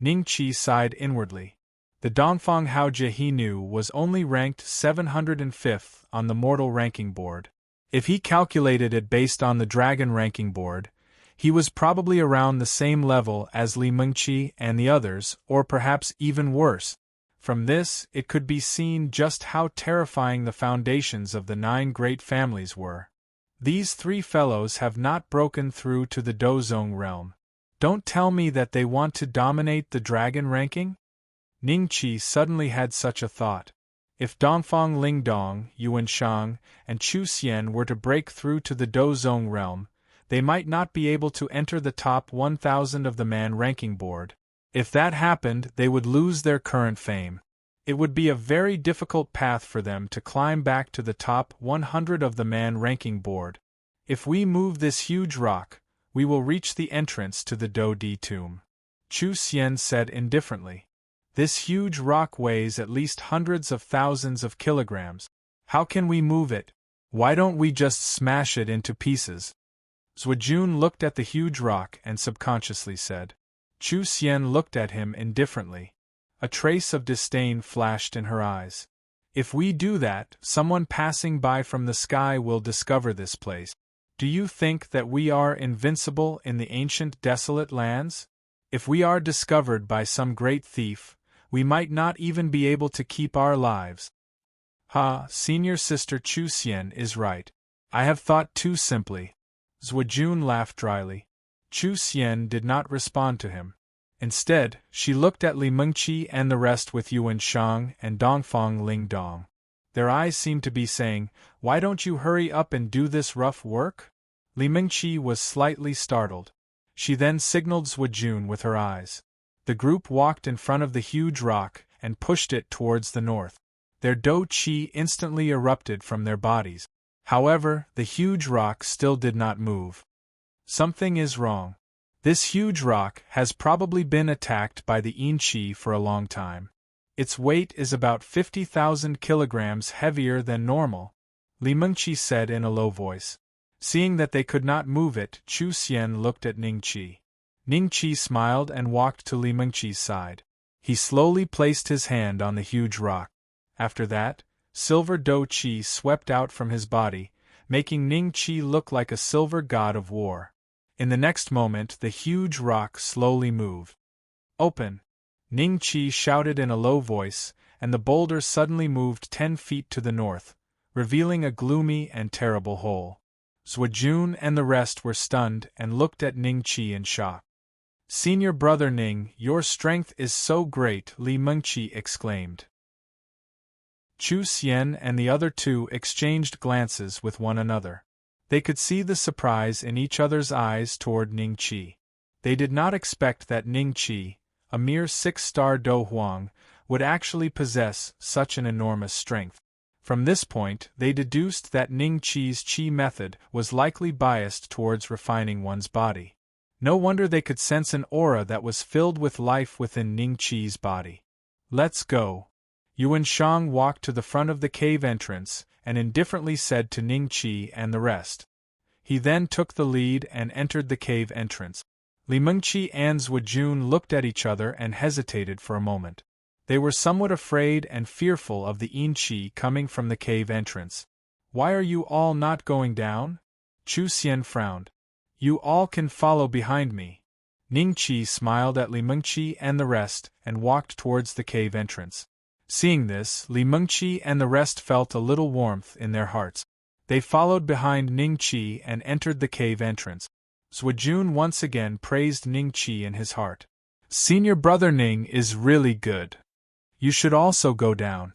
Ningqi sighed inwardly. The Dongfang Haojie he knew was only ranked 705th on the mortal ranking board. If he calculated it based on the dragon ranking board, he was probably around the same level as Li Mengqi and the others, or perhaps even worse. From this, it could be seen just how terrifying the foundations of the 9 great families were. These 3 fellows have not broken through to the Dozong realm. Don't tell me that they want to dominate the dragon ranking? Ningqi suddenly had such a thought. If Dongfang Lingdong, Yuan Shang, and Chu Xian were to break through to the Dozong realm, they might not be able to enter the top 1,000 of the man ranking board. If that happened, they would lose their current fame. It would be a very difficult path for them to climb back to the top 100 of the man ranking board. If we move this huge rock, we will reach the entrance to the Do-Di tomb. Chu Xian said indifferently. This huge rock weighs at least hundreds of thousands of kilograms. How can we move it? Why don't we just smash it into pieces? Zhuojun looked at the huge rock and subconsciously said. Chu Xian looked at him indifferently. A trace of disdain flashed in her eyes. If we do that, someone passing by from the sky will discover this place. Do you think that we are invincible in the ancient desolate lands? If we are discovered by some great thief, we might not even be able to keep our lives. Senior sister Chu Xian is right. I have thought too simply. Zhuojun laughed dryly. Chu Xian did not respond to him. Instead, she looked at Li Mengqi and the rest with Yuan Shang and Dongfang Lingdong. Their eyes seemed to be saying, "Why don't you hurry up and do this rough work?" Li Mengqi was slightly startled. She then signaled Zhuojun with her eyes. The group walked in front of the huge rock and pushed it towards the north. Their Do-Chi instantly erupted from their bodies. However, the huge rock still did not move. Something is wrong. This huge rock has probably been attacked by the Yin-Chi for a long time. Its weight is about 50,000 kilograms heavier than normal, Li Mengqi said in a low voice. Seeing that they could not move it, Chu Xian looked at Ningqi. Ningqi smiled and walked to Li Mengqi's side. He slowly placed his hand on the huge rock. After that, silver Do-Chi swept out from his body, making Ningqi look like a silver god of war. In the next moment, the huge rock slowly moved. Open! Ningqi shouted in a low voice, and the boulder suddenly moved 10 feet to the north, revealing a gloomy and terrible hole. Zhuojun and the rest were stunned and looked at Ningqi in shock. Senior brother Ning, your strength is so great, Li Mengqi exclaimed. Chu Xian and the other two exchanged glances with one another. They could see the surprise in each other's eyes toward Ningqi. They did not expect that Ningqi, a mere 6-star Do Huang, would actually possess such an enormous strength. From this point, they deduced that Ningqi's Qi method was likely biased towards refining one's body. No wonder they could sense an aura that was filled with life within Ningqi's body. Let's go. Yuan Shang walked to the front of the cave entrance and indifferently said to Ningqi and the rest. He then took the lead and entered the cave entrance. Li Mengqi and Zhuojun looked at each other and hesitated for a moment. They were somewhat afraid and fearful of the Yin-Chi coming from the cave entrance. Why are you all not going down? Chu Xian frowned. You all can follow behind me. Ningqi smiled at Li Mengqi and the rest and walked towards the cave entrance. Seeing this, Li Mengqi and the rest felt a little warmth in their hearts. They followed behind Ningqi and entered the cave entrance. Zhuojun once again praised Ningqi in his heart. Senior brother Ning is really good. You should also go down.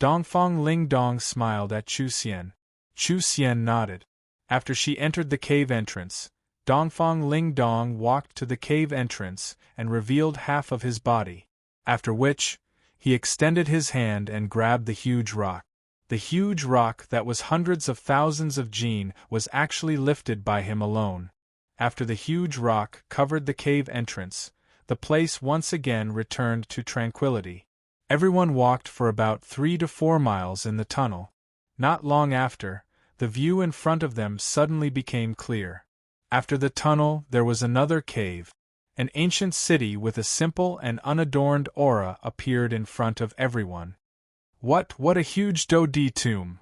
Dongfang Lingdong smiled at Chu Xian. Chu Xian nodded. After she entered the cave entrance, Dongfang Lingdong walked to the cave entrance and revealed half of his body, after which, he extended his hand and grabbed the huge rock. The huge rock that was hundreds of thousands of jin was actually lifted by him alone. After the huge rock covered the cave entrance, the place once again returned to tranquility. Everyone walked for about 3 to 4 miles in the tunnel. Not long after, the view in front of them suddenly became clear. After the tunnel, there was another cave. An ancient city with a simple and unadorned aura appeared in front of everyone. What a huge Do-Di tomb!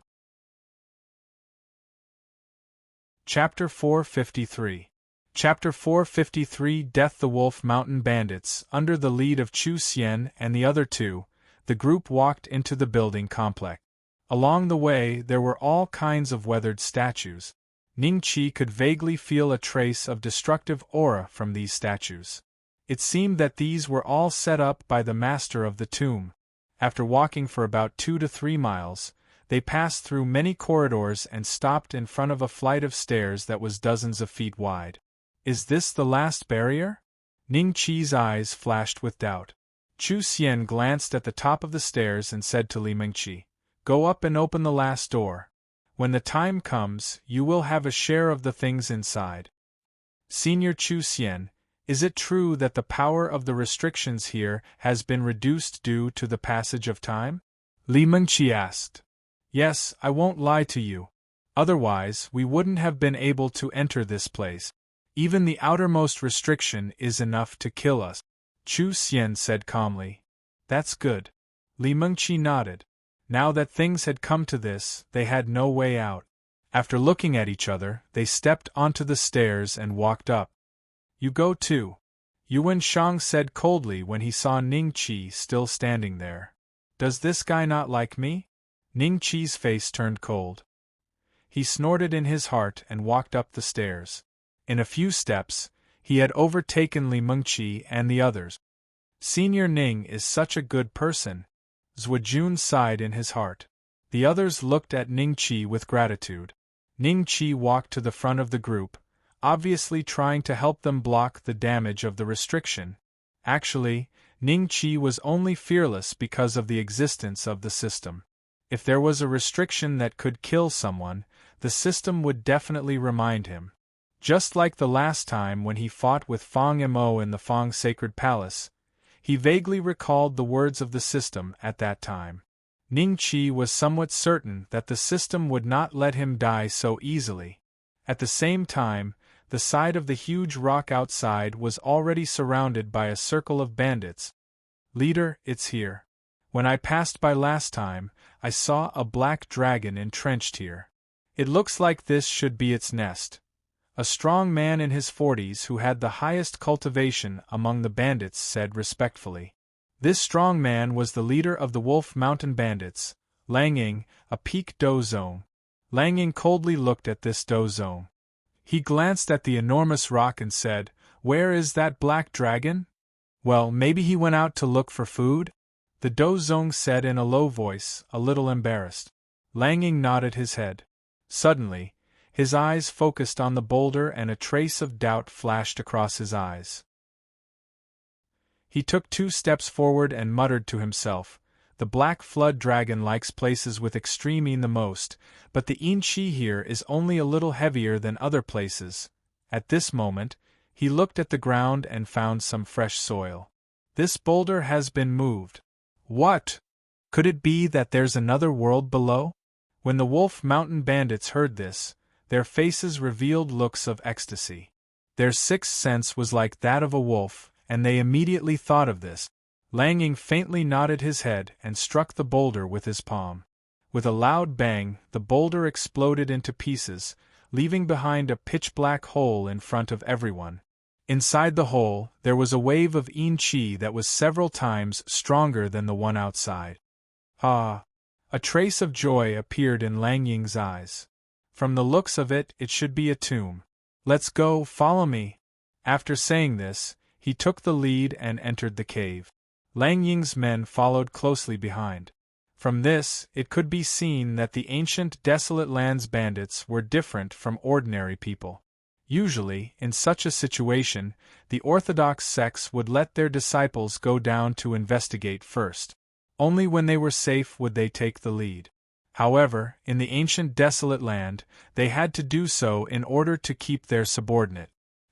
Chapter 453. Chapter 453 Death the Wolf Mountain Bandits. Under the lead of Chu Xian and the other two, the group walked into the building complex. Along the way, there were all kinds of weathered statues. Ningqi could vaguely feel a trace of destructive aura from these statues. It seemed that these were all set up by the master of the tomb. After walking for about 2 to 3 miles, they passed through many corridors and stopped in front of a flight of stairs that was dozens of feet wide. Is this the last barrier? Ning Qi's eyes flashed with doubt. Chu Xian glanced at the top of the stairs and said to Li Mengqi, "Go up and open the last door. When the time comes, you will have a share of the things inside." Senior Chu Xian, is it true that the power of the restrictions here has been reduced due to the passage of time? Li Mengqi asked. Yes, I won't lie to you. Otherwise, we wouldn't have been able to enter this place. Even the outermost restriction is enough to kill us. Chu Xian said calmly. That's good. Li Mengqi nodded. Now that things had come to this, they had no way out. After looking at each other, they stepped onto the stairs and walked up. You go too, Yuan Shang said coldly when he saw Ning Qi still standing there. Does this guy not like me? Ning Qi's face turned cold. He snorted in his heart and walked up the stairs. In a few steps, he had overtaken Li Mengqi and the others. Senior Ning is such a good person, Zhuajun sighed in his heart. The others looked at Ning Qi with gratitude. Ning Qi walked to the front of the group, obviously trying to help them block the damage of the restriction. Actually, Ning Qi was only fearless because of the existence of the system. If there was a restriction that could kill someone, the system would definitely remind him. Just like the last time when he fought with Fang Mo in the Fang Sacred Palace, he vaguely recalled the words of the system at that time. Ning Qi was somewhat certain that the system would not let him die so easily. At the same time, the side of the huge rock outside was already surrounded by a circle of bandits. Leader, it's here. When I passed by last time, I saw a black dragon entrenched here. It looks like this should be its nest. A strong man in his 40s who had the highest cultivation among the bandits said respectfully. This strong man was the leader of the Wolf Mountain Bandits, Lang Ying, a peak dozong. Lang Ying coldly looked at this dozong. He glanced at the enormous rock and said, "Where is that black dragon?" "Well, maybe he went out to look for food?" the dozong said in a low voice, a little embarrassed. Lang Ying nodded his head. Suddenly, his eyes focused on the boulder and a trace of doubt flashed across his eyes. He took 2 steps forward and muttered to himself, "The black flood dragon likes places with extreme yin the most, but the yin qi here is only a little heavier than other places." At this moment, he looked at the ground and found some fresh soil. This boulder has been moved. What? Could it be that there's another world below? When the Wolf Mountain Bandits heard this, their faces revealed looks of ecstasy. Their sixth sense was like that of a wolf, and they immediately thought of this. Lang Ying faintly nodded his head and struck the boulder with his palm. With a loud bang, the boulder exploded into pieces, leaving behind a pitch-black hole in front of everyone. Inside the hole, there was a wave of yin qi that was several times stronger than the one outside. Ah! A trace of joy appeared in Lang Ying's eyes. From the looks of it, it should be a tomb. "Let's go, follow me." After saying this, he took the lead and entered the cave. Lang Ying's men followed closely behind. From this, it could be seen that the ancient Desolate Lands bandits were different from ordinary people. Usually, in such a situation, the orthodox sects would let their disciples go down to investigate first. Only when they were safe would they take the lead. However, in the ancient Desolate Land, they had to do so in order to keep their subordinate.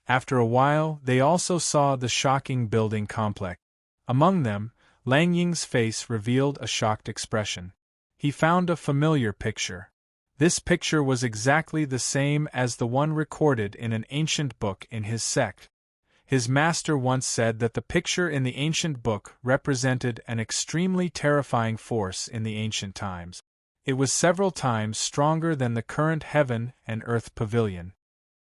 After a while, they also saw the shocking building complex. Among them, Lang Ying's face revealed a shocked expression. He found a familiar picture. This picture was exactly the same as the one recorded in an ancient book in his sect. His master once said that the picture in the ancient book represented an extremely terrifying force in the ancient times. It was several times stronger than the current heaven and earth pavilion.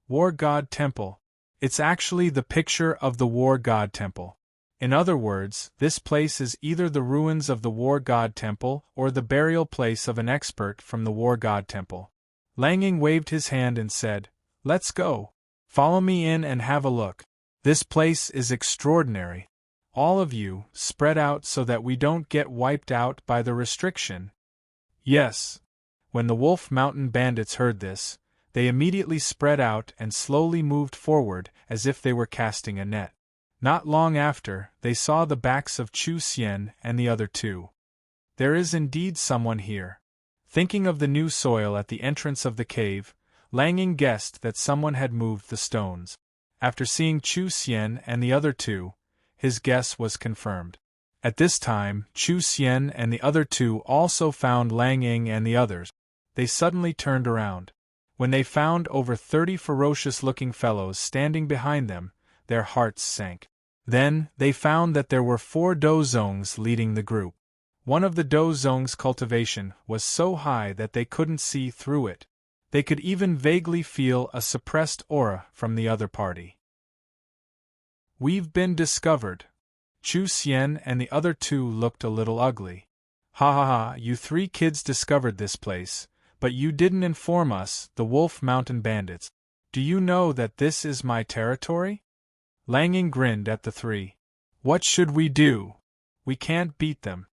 War God Temple. It's actually the picture of the War God Temple. In other words, this place is either the ruins of the War God Temple or the burial place of an expert from the War God Temple. Lang Ying waved his hand and said, "Let's go. Follow me in and have a look. This place is extraordinary. All of you, spread out so that we don't get wiped out by the restriction." Yes. When the Wolf Mountain Bandits heard this, they immediately spread out and slowly moved forward as if they were casting a net. Not long after, they saw the backs of Chu Xian and the other two. There is indeed someone here. Thinking of the new soil at the entrance of the cave, Lang Ying guessed that someone had moved the stones. After seeing Chu Xian and the other two, his guess was confirmed. At this time, Chu Xian and the other two also found Lang Ying and the others. They suddenly turned around. When they found over 30 ferocious-looking fellows standing behind them, their hearts sank. Then, they found that there were 4 dozongs leading the group. One of the dozongs' cultivation was so high that they couldn't see through it. They could even vaguely feel a suppressed aura from the other party. "We've been discovered." Chu Xian and the other two looked a little ugly. "Ha ha ha, you 3 kids discovered this place, but you didn't inform us, the Wolf Mountain Bandits. Do you know that this is my territory?" Lang Ying grinned at the 3. "What should we do? We can't beat them."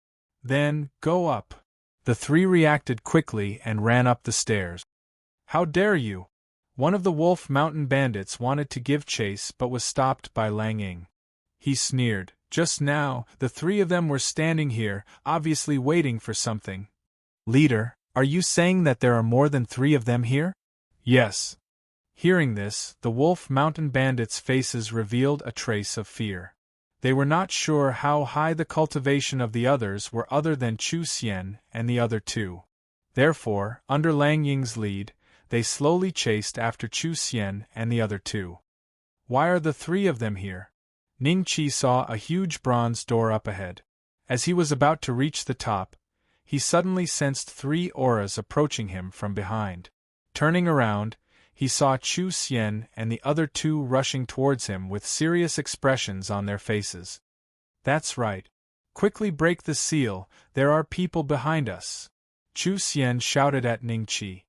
"Then, go up." The 3 reacted quickly and ran up the stairs. "How dare you!" One of the Wolf Mountain Bandits wanted to give chase but was stopped by Lang Ying. He sneered. "Just now, the 3 of them were standing here, obviously waiting for something." "Leader, are you saying that there are more than 3 of them here?" "Yes." Hearing this, the Wolf Mountain Bandits' faces revealed a trace of fear. They were not sure how high the cultivation of the others were other than Chu Xian and the other two. Therefore, under Lang Ying's lead, they slowly chased after Chu Xian and the other two. "Why are the 3 of them here?" Ning Qi saw a huge bronze door up ahead. As he was about to reach the top, he suddenly sensed 3 auras approaching him from behind. Turning around, he saw Chu Xian and the other 2 rushing towards him with serious expressions on their faces. "That's right. Quickly break the seal, there are people behind us," Chu Xian shouted at Ning Qi.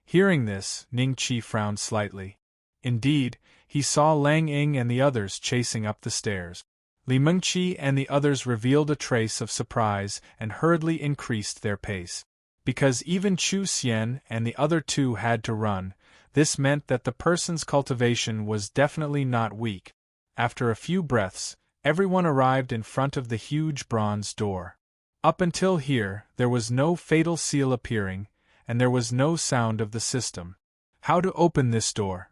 Hearing this, Ning Qi frowned slightly. Indeed, he saw Lang Ying and the others chasing up the stairs. Li Mengqi and the others revealed a trace of surprise and hurriedly increased their pace. Because even Chu Xian and the other 2 had to run, this meant that the person's cultivation was definitely not weak. After a few breaths, everyone arrived in front of the huge bronze door. Up until here, there was no fatal seal appearing, and there was no sound of the system. How to open this door?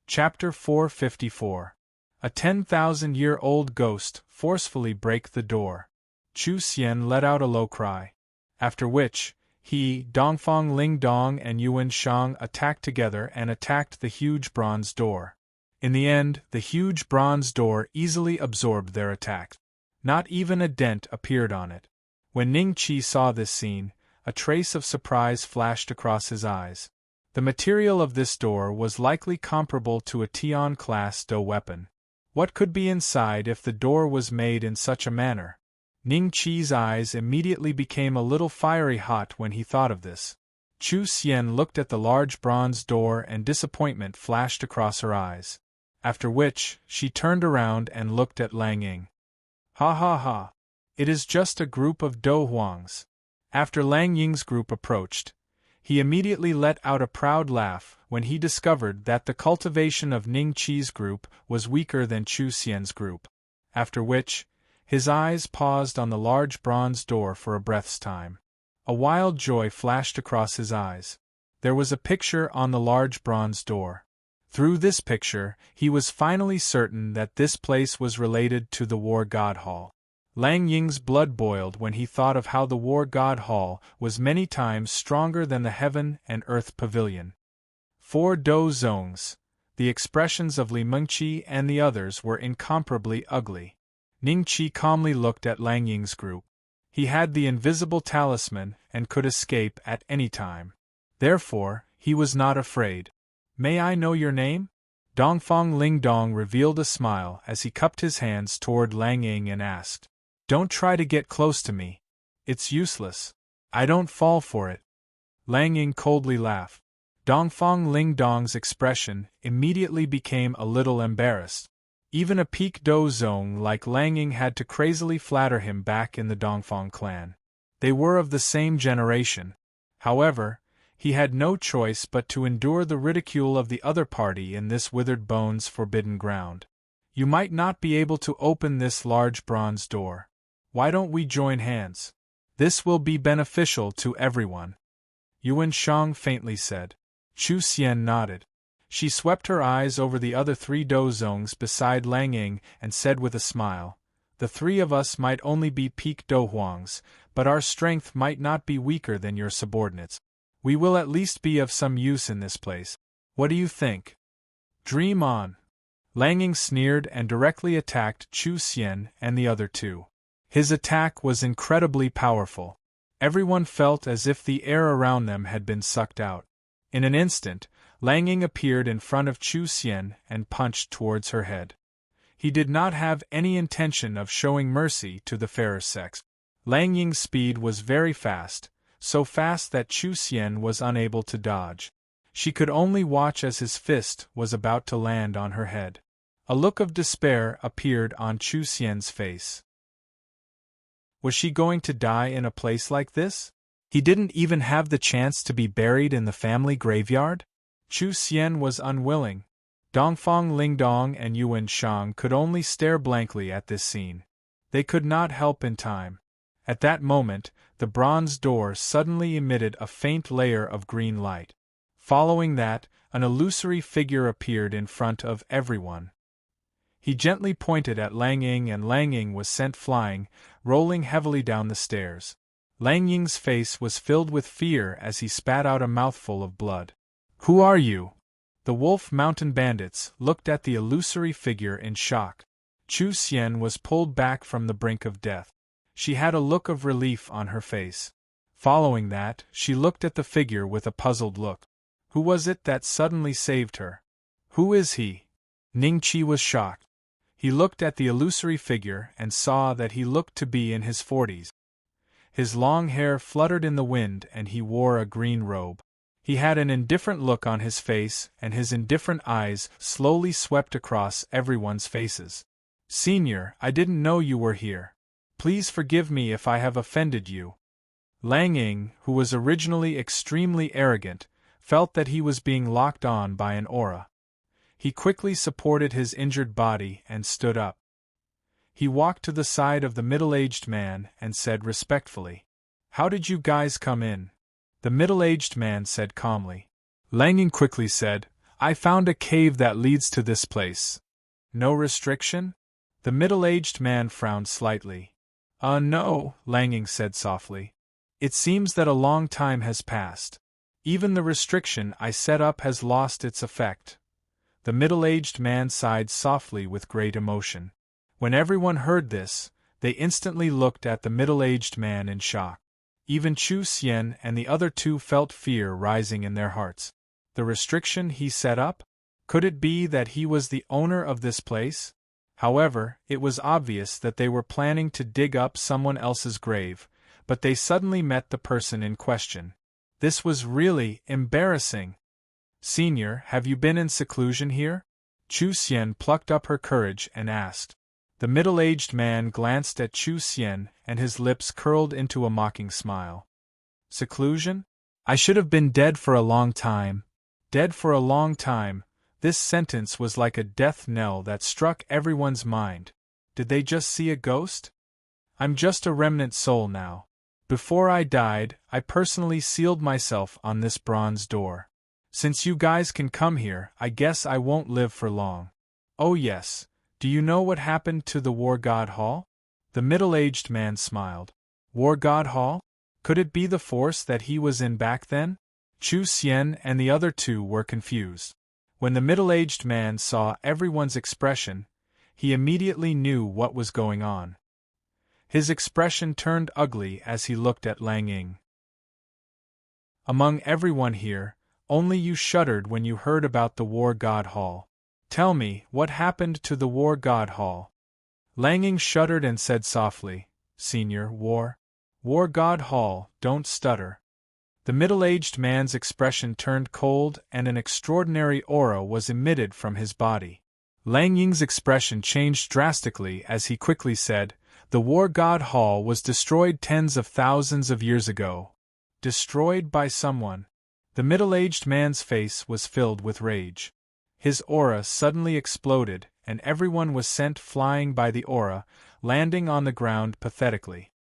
Chapter 454. A 10,000-year-old ghost forcefully break the door. Chu Xian let out a low cry. After which, he, Dongfang Lingdong and Yuan Shang attacked together and attacked the huge bronze door. In the end, the huge bronze door easily absorbed their attack. Not even a dent appeared on it. When Ning Qi saw this scene, a trace of surprise flashed across his eyes. The material of this door was likely comparable to a Tian-class DO weapon. What could be inside if the door was made in such a manner? Ning Qi's eyes immediately became a little fiery hot when he thought of this. Chu Xian looked at the large bronze door and disappointment flashed across her eyes. After which, she turned around and looked at Lang Ying. "Ha ha ha! It is just a group of Do Huangs." After Lang Ying's group approached, he immediately let out a proud laugh when he discovered that the cultivation of Ning Qi's group was weaker than Chu Xian's group. After which, his eyes paused on the large bronze door for a breath's time. A wild joy flashed across his eyes. There was a picture on the large bronze door. Through this picture, he was finally certain that this place was related to the War God Hall. Lang Ying's blood boiled when he thought of how the War God Hall was many times stronger than the Heaven and Earth Pavilion. 4 Do Zongs. The expressions of Li Mengqi and the others were incomparably ugly. Ning Qi calmly looked at Lang Ying's group. He had the invisible talisman and could escape at any time. Therefore, he was not afraid. "May I know your name?" Dongfang Lingdong revealed a smile as he cupped his hands toward Lang Ying and asked. "Don't try to get close to me. It's useless. I don't fall for it." Lang Ying coldly laughed. Dongfang Lingdong's expression immediately became a little embarrassed. Even a peak Do Zong like Lang Ying had to crazily flatter him back in the Dongfang clan. They were of the same generation. However, He had no choice but to endure the ridicule of the other party in this withered bones forbidden ground. You might not be able to open this large bronze door. Why don't we join hands? This will be beneficial to everyone. Yuan Shang faintly said. Chu Xian nodded. She swept her eyes over the other 3 dozongs beside Lang Ying and said with a smile, the 3 of us might only be peak dohuangs, but our strength might not be weaker than your subordinates. We will at least be of some use in this place. What do you think? Dream on. Lang Ying sneered and directly attacked Chu Xian and the other 2. His attack was incredibly powerful. Everyone felt as if the air around them had been sucked out. In an instant, Lang Ying appeared in front of Chu Xian and punched towards her head. He did not have any intention of showing mercy to the fairer sex. Lang Ying's speed was very fast, so fast that Chu Xian was unable to dodge. She could only watch as his fist was about to land on her head. A look of despair appeared on Chu Xian's face. Was she going to die in a place like this? He didn't even have the chance to be buried in the family graveyard? Chu Xian was unwilling. Dongfang Lingdong and Yuan Shang could only stare blankly at this scene. They could not help in time. At that moment, the bronze door suddenly emitted a faint layer of green light. Following that, an illusory figure appeared in front of everyone. He gently pointed at Lang Ying and Lang Ying was sent flying, rolling heavily down the stairs. Lang Ying's face was filled with fear as he spat out a mouthful of blood. Who are you? The Wolf Mountain bandits looked at the illusory figure in shock. Chu Xian was pulled back from the brink of death. She had a look of relief on her face. Following that, she looked at the figure with a puzzled look. Who was it that suddenly saved her? Who is he? Ning Qi was shocked. He looked at the illusory figure and saw that he looked to be in his 40s. His long hair fluttered in the wind and he wore a green robe. He had an indifferent look on his face and his indifferent eyes slowly swept across everyone's faces. Senior, I didn't know you were here. Please forgive me if I have offended you. Lang Ying, who was originally extremely arrogant, felt that he was being locked on by an aura. He quickly supported his injured body and stood up. He walked to the side of the middle-aged man and said respectfully, How did you guys come in? The middle-aged man said calmly. Lang Ying quickly said, I found a cave that leads to this place. No restriction? The middle-aged man frowned slightly. No, Lang Ying said softly. It seems that a long time has passed. Even the restriction I set up has lost its effect. The middle-aged man sighed softly with great emotion. When everyone heard this, they instantly looked at the middle-aged man in shock. Even Chu Xian and the other 2 felt fear rising in their hearts. The restriction he set up? Could it be that he was the owner of this place? However, it was obvious that they were planning to dig up someone else's grave, but they suddenly met the person in question. This was really embarrassing. Senior, have you been in seclusion here? Chu Xian plucked up her courage and asked. The middle-aged man glanced at Chu Xian and his lips curled into a mocking smile. Seclusion? I should have been dead for a long time. Dead for a long time. This sentence was like a death knell that struck everyone's mind. Did they just see a ghost? I'm just a remnant soul now. Before I died, I personally sealed myself on this bronze door. Since you guys can come here, I guess I won't live for long. Oh yes, do you know what happened to the War God Hall? The middle-aged man smiled. War God Hall? Could it be the force that he was in back then? Chu Xian and the other 2 were confused. When the middle-aged man saw everyone's expression, he immediately knew what was going on. His expression turned ugly as he looked at Lang Ying. Among everyone here, only you shuddered when you heard about the War God Hall. Tell me, what happened to the War God Hall? Lang Ying shuddered and said softly, Senior, War God Hall, don't stutter. The middle-aged man's expression turned cold and an extraordinary aura was emitted from his body. Lang Ying's expression changed drastically as he quickly said, The War God Hall was destroyed tens of thousands of years ago. Destroyed by someone. The middle-aged man's face was filled with rage. His aura suddenly exploded, and everyone was sent flying by the aura, landing on the ground pathetically.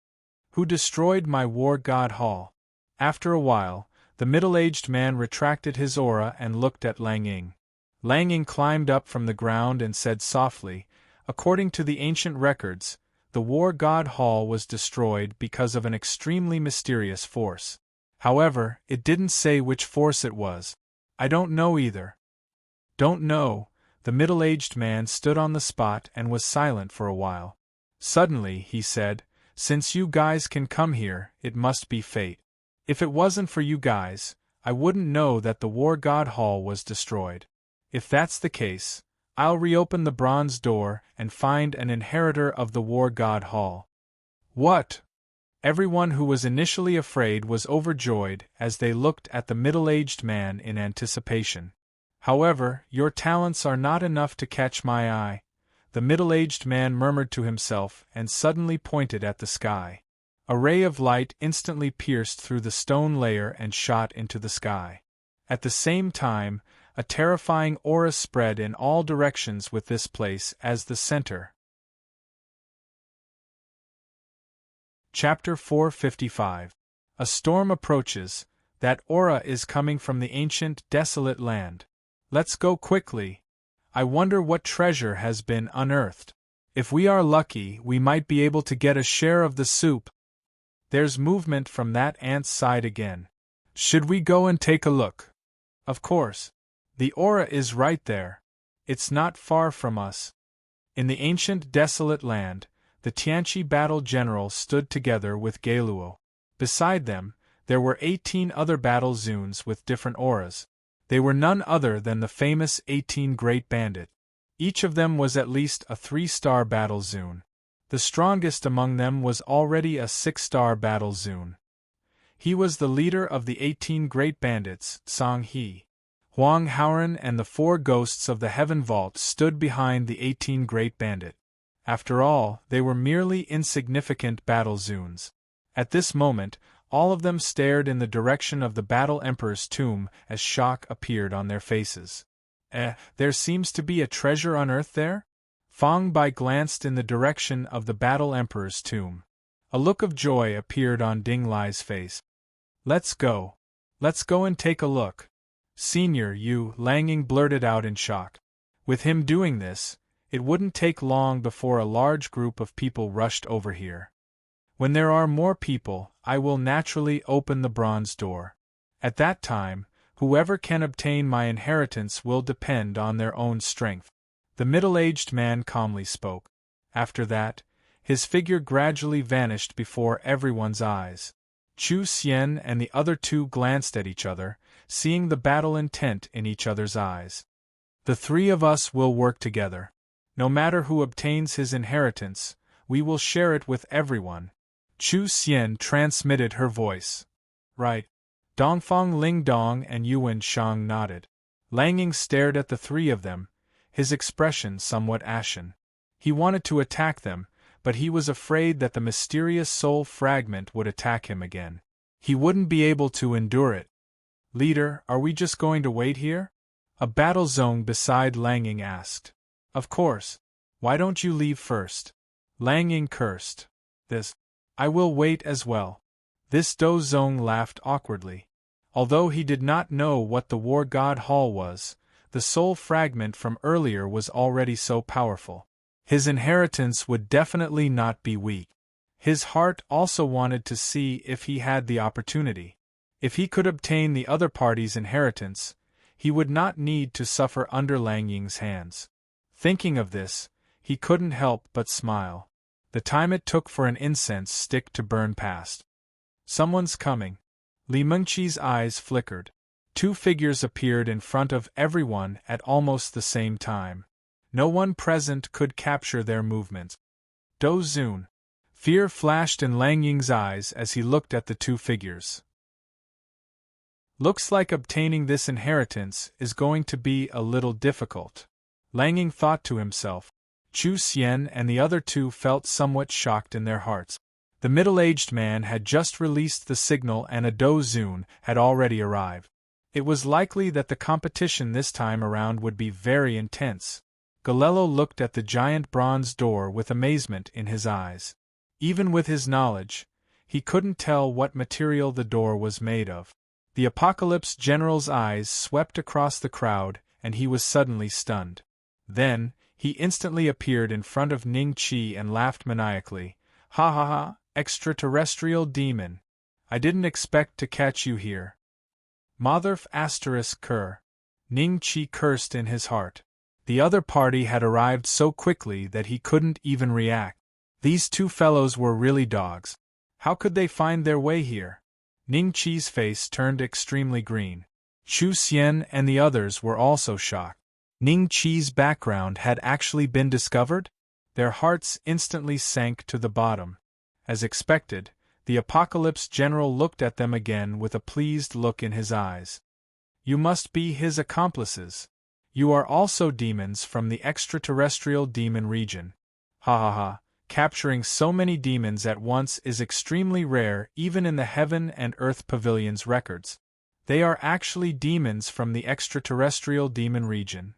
Who destroyed my war god hall? After a while, the middle-aged man retracted his aura and looked at Lang Ying. Lang Ying climbed up from the ground and said softly, "According to the ancient records, the war god hall was destroyed because of an extremely mysterious force. However, it didn't say which force it was. I don't know either." "Don't know?" The middle-aged man stood on the spot and was silent for a while. Suddenly, he said, "Since you guys can come here, it must be fate. If it wasn't for you guys, I wouldn't know that the War God Hall was destroyed. If that's the case, I'll reopen the bronze door and find an inheritor of the War God Hall." "What?" Everyone who was initially afraid was overjoyed as they looked at the middle-aged man in anticipation. "However, your talents are not enough to catch my eye," the middle-aged man murmured to himself and suddenly pointed at the sky. A ray of light instantly pierced through the stone layer and shot into the sky. At the same time, a terrifying aura spread in all directions with this place as the center. Chapter 455. A storm approaches. That aura is coming from the ancient, desolate land. Let's go quickly. I wonder what treasure has been unearthed. If we are lucky, we might be able to get a share of the soup. There's movement from that ant's side again. Should we go and take a look? Of course. The aura is right there. It's not far from us. In the ancient, desolate land, the Tianqi battle generals stood together with Gailuo. Beside them, there were 18 other battle zoons with different auras. They were none other than the famous 18 Great Bandit. Each of them was at least a 3-star battle zoon. The strongest among them was already a 6-star battle zoon. He was the leader of the 18 Great Bandits, Song He. Huang Haoren and the 4 ghosts of the Heaven Vault stood behind the 18 Great Bandit. After all, they were merely insignificant battle zoons. At this moment, all of them stared in the direction of the Battle Emperor's tomb as shock appeared on their faces. There seems to be a treasure unearthed there? Fang Bai glanced in the direction of the Battle Emperor's tomb. A look of joy appeared on Ding Lai's face. Let's go. Let's go and take a look. Senior Yu, Lang Ying blurted out in shock. With him doing this, it wouldn't take long before a large group of people rushed over here. When there are more people, I will naturally open the bronze door. At that time, whoever can obtain my inheritance will depend on their own strength. The middle-aged man calmly spoke. After that, his figure gradually vanished before everyone's eyes. Chu Xian and the other 2 glanced at each other, seeing the battle intent in each other's eyes. The 3 of us will work together. No matter who obtains his inheritance, we will share it with everyone. Chu Xian transmitted her voice. Right. Dongfang Ling Dong and Yuan Shang nodded. Lang Ying stared at the 3 of them, his expression somewhat ashen. He wanted to attack them, but he was afraid that the mysterious soul fragment would attack him again. He wouldn't be able to endure it. Leader, are we just going to wait here? A battle zone beside Lang Ying asked. Of course. Why don't you leave first? Lang Ying cursed. I will wait as well. This Do Zong laughed awkwardly. Although he did not know what the War God Hall was, the soul fragment from earlier was already so powerful. His inheritance would definitely not be weak. His heart also wanted to see if he had the opportunity. If he could obtain the other party's inheritance, he would not need to suffer under Lang Ying's hands. Thinking of this, he couldn't help but smile. The time it took for an incense stick to burn passed. Someone's coming. Li Mengqi's eyes flickered. 2 figures appeared in front of everyone at almost the same time. No one present could capture their movements. Do Zun. Fear flashed in Lang Ying's eyes as he looked at the 2 figures. Looks like obtaining this inheritance is going to be a little difficult. Lang Ying thought to himself. Chu Xian and the other 2 felt somewhat shocked in their hearts. The middle-aged man had just released the signal and a Do Zun had already arrived. It was likely that the competition this time around would be very intense. Galello looked at the giant bronze door with amazement in his eyes. Even with his knowledge, he couldn't tell what material the door was made of. The Apocalypse General's eyes swept across the crowd, and he was suddenly stunned. Then, he instantly appeared in front of Ning Qi and laughed maniacally. Ha ha ha, extraterrestrial demon. I didn't expect to catch you here. Motherf ****. Ning Qi cursed in his heart. The other party had arrived so quickly that he couldn't even react. These two fellows were really dogs. How could they find their way here? Ning Qi's face turned extremely green. Chu Xian and the others were also shocked. Ning Qi's background had actually been discovered? Their hearts instantly sank to the bottom. As expected, the Apocalypse General looked at them again with a pleased look in his eyes. You must be his accomplices. You are also demons from the extraterrestrial demon region. Ha ha ha, capturing so many demons at once is extremely rare even in the Heaven and Earth Pavilion's records. They are actually demons from the extraterrestrial demon region.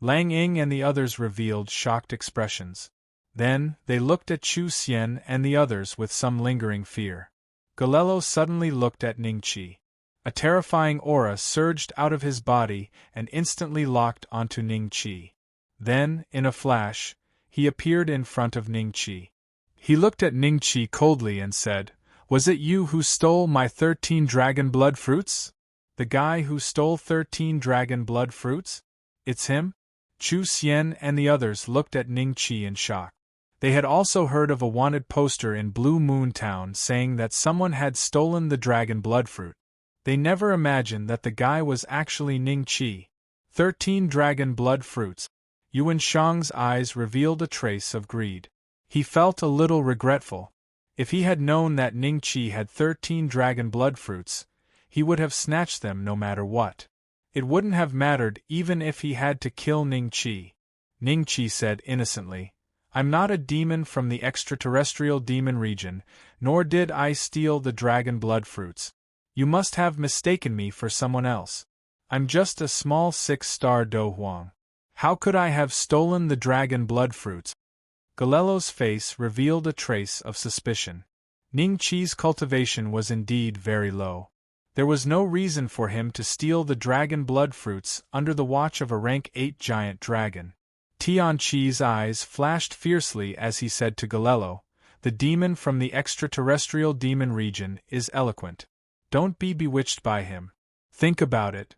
Lang Ying and the others revealed shocked expressions. Then, they looked at Chu Xian and the others with some lingering fear. Galello suddenly looked at Ning Qi. A terrifying aura surged out of his body and instantly locked onto Ning Qi. Then, in a flash, he appeared in front of Ning Qi. He looked at Ning Qi coldly and said, "Was it you who stole my 13 dragon blood fruits? The guy who stole 13 dragon blood fruits? It's him?" Chu Xian and the others looked at Ning Qi in shock. They had also heard of a wanted poster in Blue Moon Town saying that someone had stolen the dragon blood fruit. They never imagined that the guy was actually Ning Qi. 13 dragon blood fruits. Yuan Shang's eyes revealed a trace of greed. He felt a little regretful. If he had known that Ning Qi had 13 dragon blood fruits, he would have snatched them no matter what. It wouldn't have mattered even if he had to kill Ning Qi. Ning Qi said innocently, "I'm not a demon from the extraterrestrial demon region, nor did I steal the dragon blood fruits. You must have mistaken me for someone else. I'm just a small 6-star Do Huang. How could I have stolen the dragon blood fruits?" Galello's face revealed a trace of suspicion. Ning Qi's cultivation was indeed very low. There was no reason for him to steal the dragon blood fruits under the watch of a rank 8 giant dragon. Tianqi's eyes flashed fiercely as he said to Galello, "The demon from the extraterrestrial demon region is eloquent. Don't be bewitched by him. Think about it.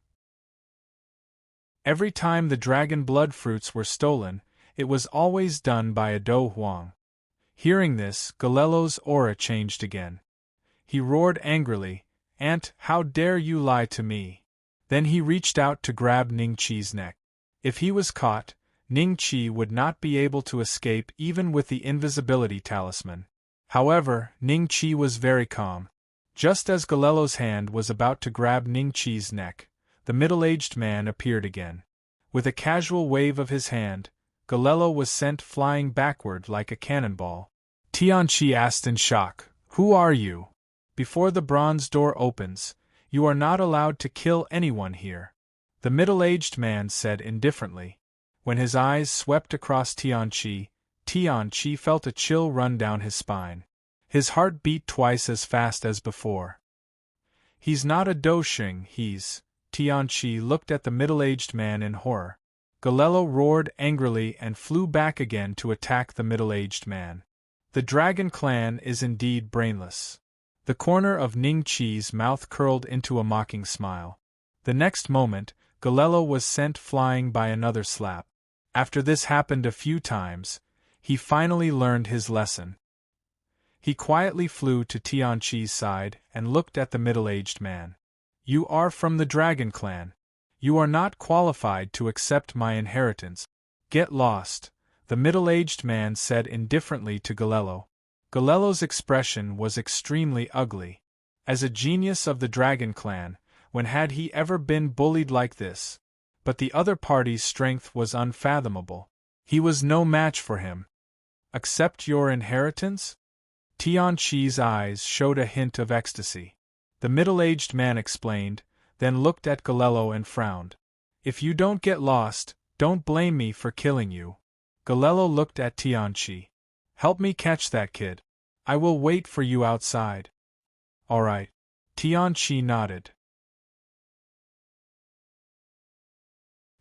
Every time the dragon blood fruits were stolen, it was always done by a Do Huang." Hearing this, Galello's aura changed again. He roared angrily, "Ant, how dare you lie to me?" Then he reached out to grab Ning Qi's neck. If he was caught, Ning Qi would not be able to escape even with the invisibility talisman. However, Ning Qi was very calm. Just as Galello's hand was about to grab Ning Qi's neck, the middle-aged man appeared again. With a casual wave of his hand, Galello was sent flying backward like a cannonball. Tianqi asked in shock, "Who are you? Before the bronze door opens, you are not allowed to kill anyone here." The middle-aged man said indifferently. When his eyes swept across Tianqi felt a chill run down his spine. His heart beat twice as fast as before. "He's not a Doshing, he's..." Tianqi looked at the middle-aged man in horror. Galello roared angrily and flew back again to attack the middle-aged man. The dragon clan is indeed brainless. The corner of Ning Qi's mouth curled into a mocking smile. The next moment, Galello was sent flying by another slap. After this happened a few times, he finally learned his lesson. He quietly flew to Tianqi's side and looked at the middle-aged man. "You are from the Dragon Clan. You are not qualified to accept my inheritance. Get lost," the middle-aged man said indifferently to Galello. Galello's expression was extremely ugly. As a genius of the Dragon Clan, when had he ever been bullied like this? But the other party's strength was unfathomable. He was no match for him. "Accept your inheritance?" Tianqi's eyes showed a hint of ecstasy. The middle-aged man explained, then looked at Galello and frowned. If you don't get lost, don't blame me for killing you. Galello looked at Tianqi. Help me catch that kid. I will wait for you outside. All right. Tianqi nodded.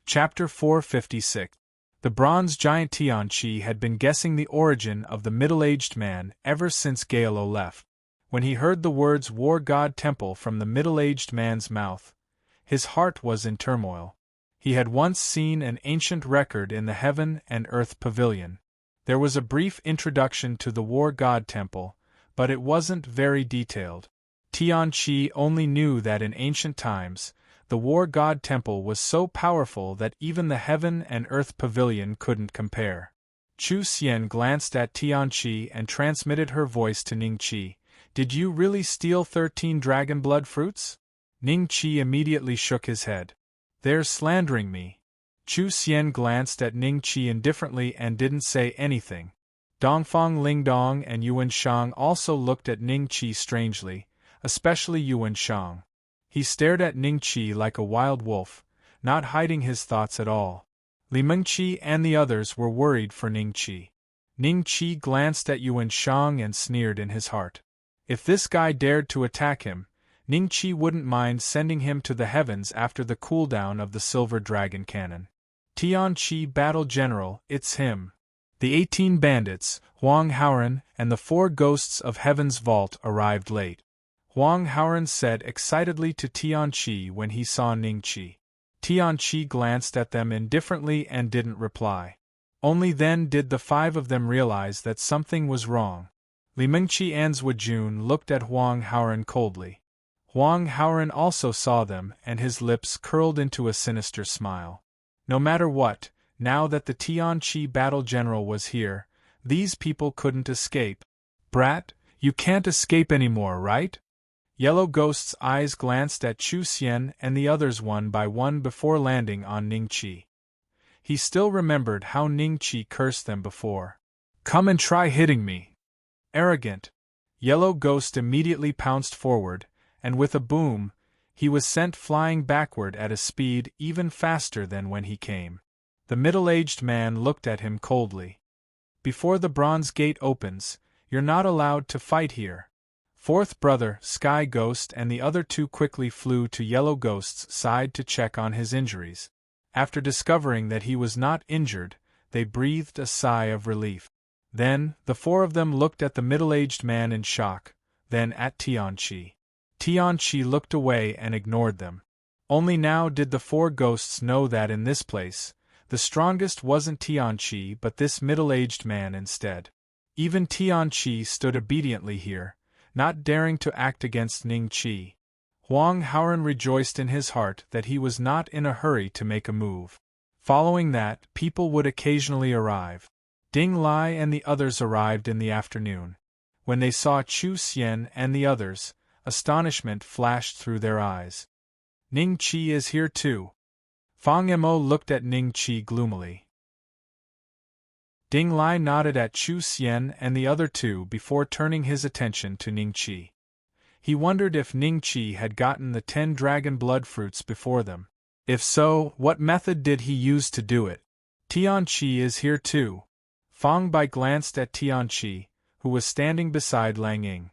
Chapter 456. The bronze giant Tianqi had been guessing the origin of the middle-aged man ever since Galello left. When he heard the words War God Temple from the middle-aged man's mouth, his heart was in turmoil. He had once seen an ancient record in the Heaven and Earth Pavilion. There was a brief introduction to the War God Temple, but it wasn't very detailed. Tianqi only knew that in ancient times, the War God Temple was so powerful that even the Heaven and Earth Pavilion couldn't compare. Chu Xian glanced at Tianqi and transmitted her voice to Ningqi. Did you really steal 13 dragon blood fruits? Ningqi immediately shook his head. They're slandering me. Chu Xian glanced at Ningqi indifferently and didn't say anything. Dongfang Lingdong and Yuan Shang also looked at Ningqi strangely, especially Yuan Shang. He stared at Ningqi like a wild wolf, not hiding his thoughts at all. Li Mengqi and the others were worried for Ningqi. Ningqi glanced at Yuan Shang and sneered in his heart. If this guy dared to attack him, Ningqi wouldn't mind sending him to the heavens after the cooldown of the Silver Dragon Cannon. Tianqi Battle General, it's him. The 18 bandits, Huang Haoran, and the 4 ghosts of Heaven's Vault arrived late. Huang Haoran said excitedly to Tianqi when he saw Ningqi. Tianqi glanced at them indifferently and didn't reply. Only then did the 5 of them realize that something was wrong. Li Mengqi and Zhou Jun looked at Huang Haoran coldly. Huang Haoran also saw them and his lips curled into a sinister smile. No matter what, now that the Tianqi battle general was here, these people couldn't escape. Brat, you can't escape anymore, right? Yellow Ghost's eyes glanced at Chu Xian and the others one by one before landing on Ningqi. He still remembered how Ningqi cursed them before. Come and try hitting me. Arrogant. Yellow Ghost immediately pounced forward, and with a boom, he was sent flying backward at a speed even faster than when he came. The middle-aged man looked at him coldly. Before the Bronze Gate opens, you're not allowed to fight here. Fourth brother, Sky Ghost, and the other 2 quickly flew to Yellow Ghost's side to check on his injuries. After discovering that he was not injured, they breathed a sigh of relief. Then, the 4 of them looked at the middle-aged man in shock, then at Tianqi. Tianqi looked away and ignored them. Only now did the 4 ghosts know that in this place, the strongest wasn't Tianqi but this middle-aged man instead. Even Tianqi stood obediently here, not daring to act against Ningqi. Huang Haoran rejoiced in his heart that he was not in a hurry to make a move. Following that, people would occasionally arrive. Ding Lai and the others arrived in the afternoon. When they saw Chu Xian and the others, astonishment flashed through their eyes. Ningqi is here too. Fang Mo looked at Ningqi gloomily. Ding Lai nodded at Chu Xian and the other 2 before turning his attention to Ningqi. He wondered if Ningqi had gotten the 10 dragon blood fruits before them. If so, what method did he use to do it? Tianqi is here too. Fang Bai glanced at Tianqi, who was standing beside Lang Ying.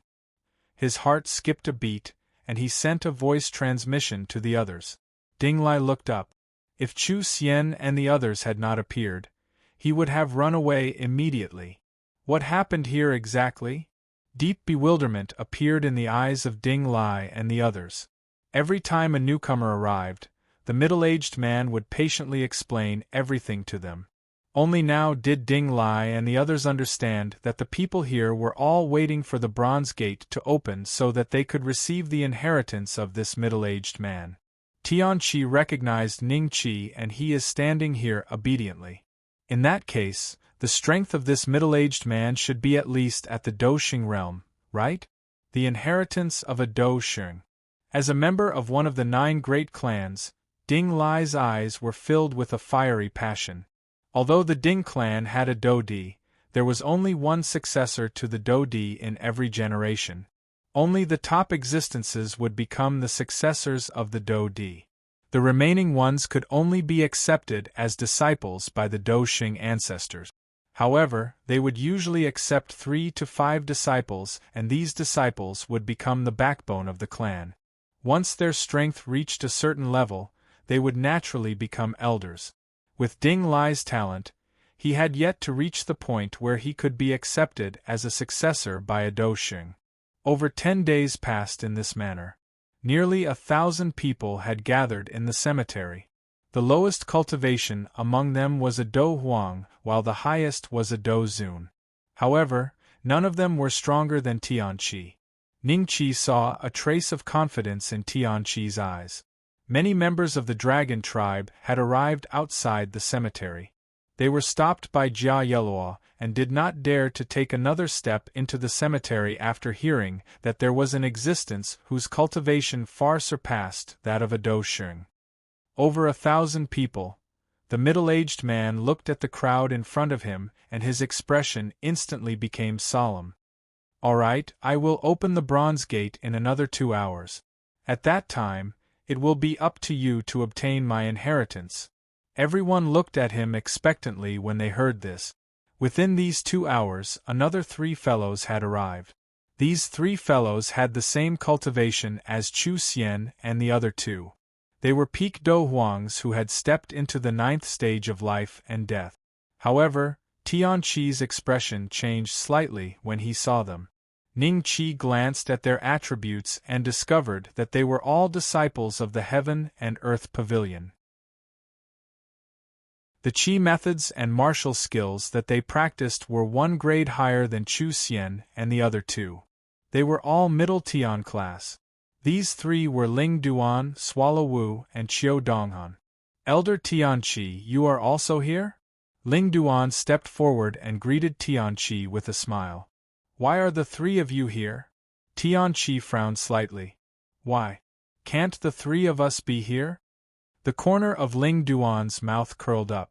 His heart skipped a beat, and he sent a voice transmission to the others. Ding Lai looked up. If Chu Xian and the others had not appeared, he would have run away immediately. What happened here exactly? Deep bewilderment appeared in the eyes of Ding Lai and the others. Every time a newcomer arrived, the middle-aged man would patiently explain everything to them. Only now did Ding Lai and the others understand that the people here were all waiting for the Bronze Gate to open so that they could receive the inheritance of this middle-aged man. Tianqi recognized Ningqi and he is standing here obediently. In that case, the strength of this middle-aged man should be at least at the Dosheng realm, right? The inheritance of a Dosheng. As a member of one of the 9 great clans, Ding Lai's eyes were filled with a fiery passion. Although the Ding clan had a Dodi, there was only one successor to the Dodi in every generation. Only the top existences would become the successors of the Do Di. The remaining ones could only be accepted as disciples by the Do Xing ancestors. However, they would usually accept 3 to 5 disciples, and these disciples would become the backbone of the clan. Once their strength reached a certain level, they would naturally become elders. With Ding Lai's talent, he had yet to reach the point where he could be accepted as a successor by a Do Xing. Over 10 days passed in this manner. Nearly 1,000 people had gathered in the cemetery. The lowest cultivation among them was a Do Huang, while the highest was a Do Zun. However, none of them were stronger than Tianqi. Ningqi saw a trace of confidence in Tianqi's eyes. Many members of the dragon tribe had arrived outside the cemetery. They were stopped by Jia Yeluo and did not dare to take another step into the cemetery after hearing that there was an existence whose cultivation far surpassed that of a Do Xing. Over 1,000 people. The middle-aged man looked at the crowd in front of him, and his expression instantly became solemn. "All right, I will open the bronze gate in another 2 hours. At that time, it will be up to you to obtain my inheritance." Everyone looked at him expectantly when they heard this. Within these 2 hours, another 3 fellows had arrived. These 3 fellows had the same cultivation as Chu Xian and the other 2. They were peak Do Huangs who had stepped into the 9th stage of life and death. However, Tianqi's expression changed slightly when he saw them. Ningqi glanced at their attributes and discovered that they were all disciples of the Heaven and Earth Pavilion. The Qi methods and martial skills that they practiced were 1 grade higher than Chu Xian and the other 2. They were all middle Tian class. These 3 were Ling Duan, Swallow Wu, and Qiu Donghan. "Elder Tianqi, you are also here?" Ling Duan stepped forward and greeted Tianqi with a smile. "Why are the 3 of you here?" Tianqi frowned slightly. "Why? Can't the 3 of us be here?" The corner of Ling Duan's mouth curled up.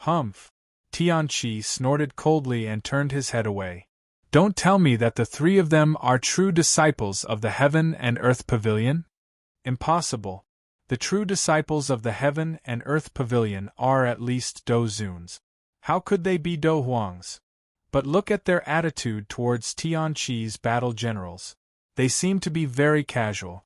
"Humph!" Tianqi snorted coldly and turned his head away. "Don't tell me that the 3 of them are true disciples of the Heaven and Earth Pavilion?" "Impossible. The true disciples of the Heaven and Earth Pavilion are at least Do Zuns. How could they be Do Huangs? But look at their attitude towards Tianqi's battle generals. They seem to be very casual.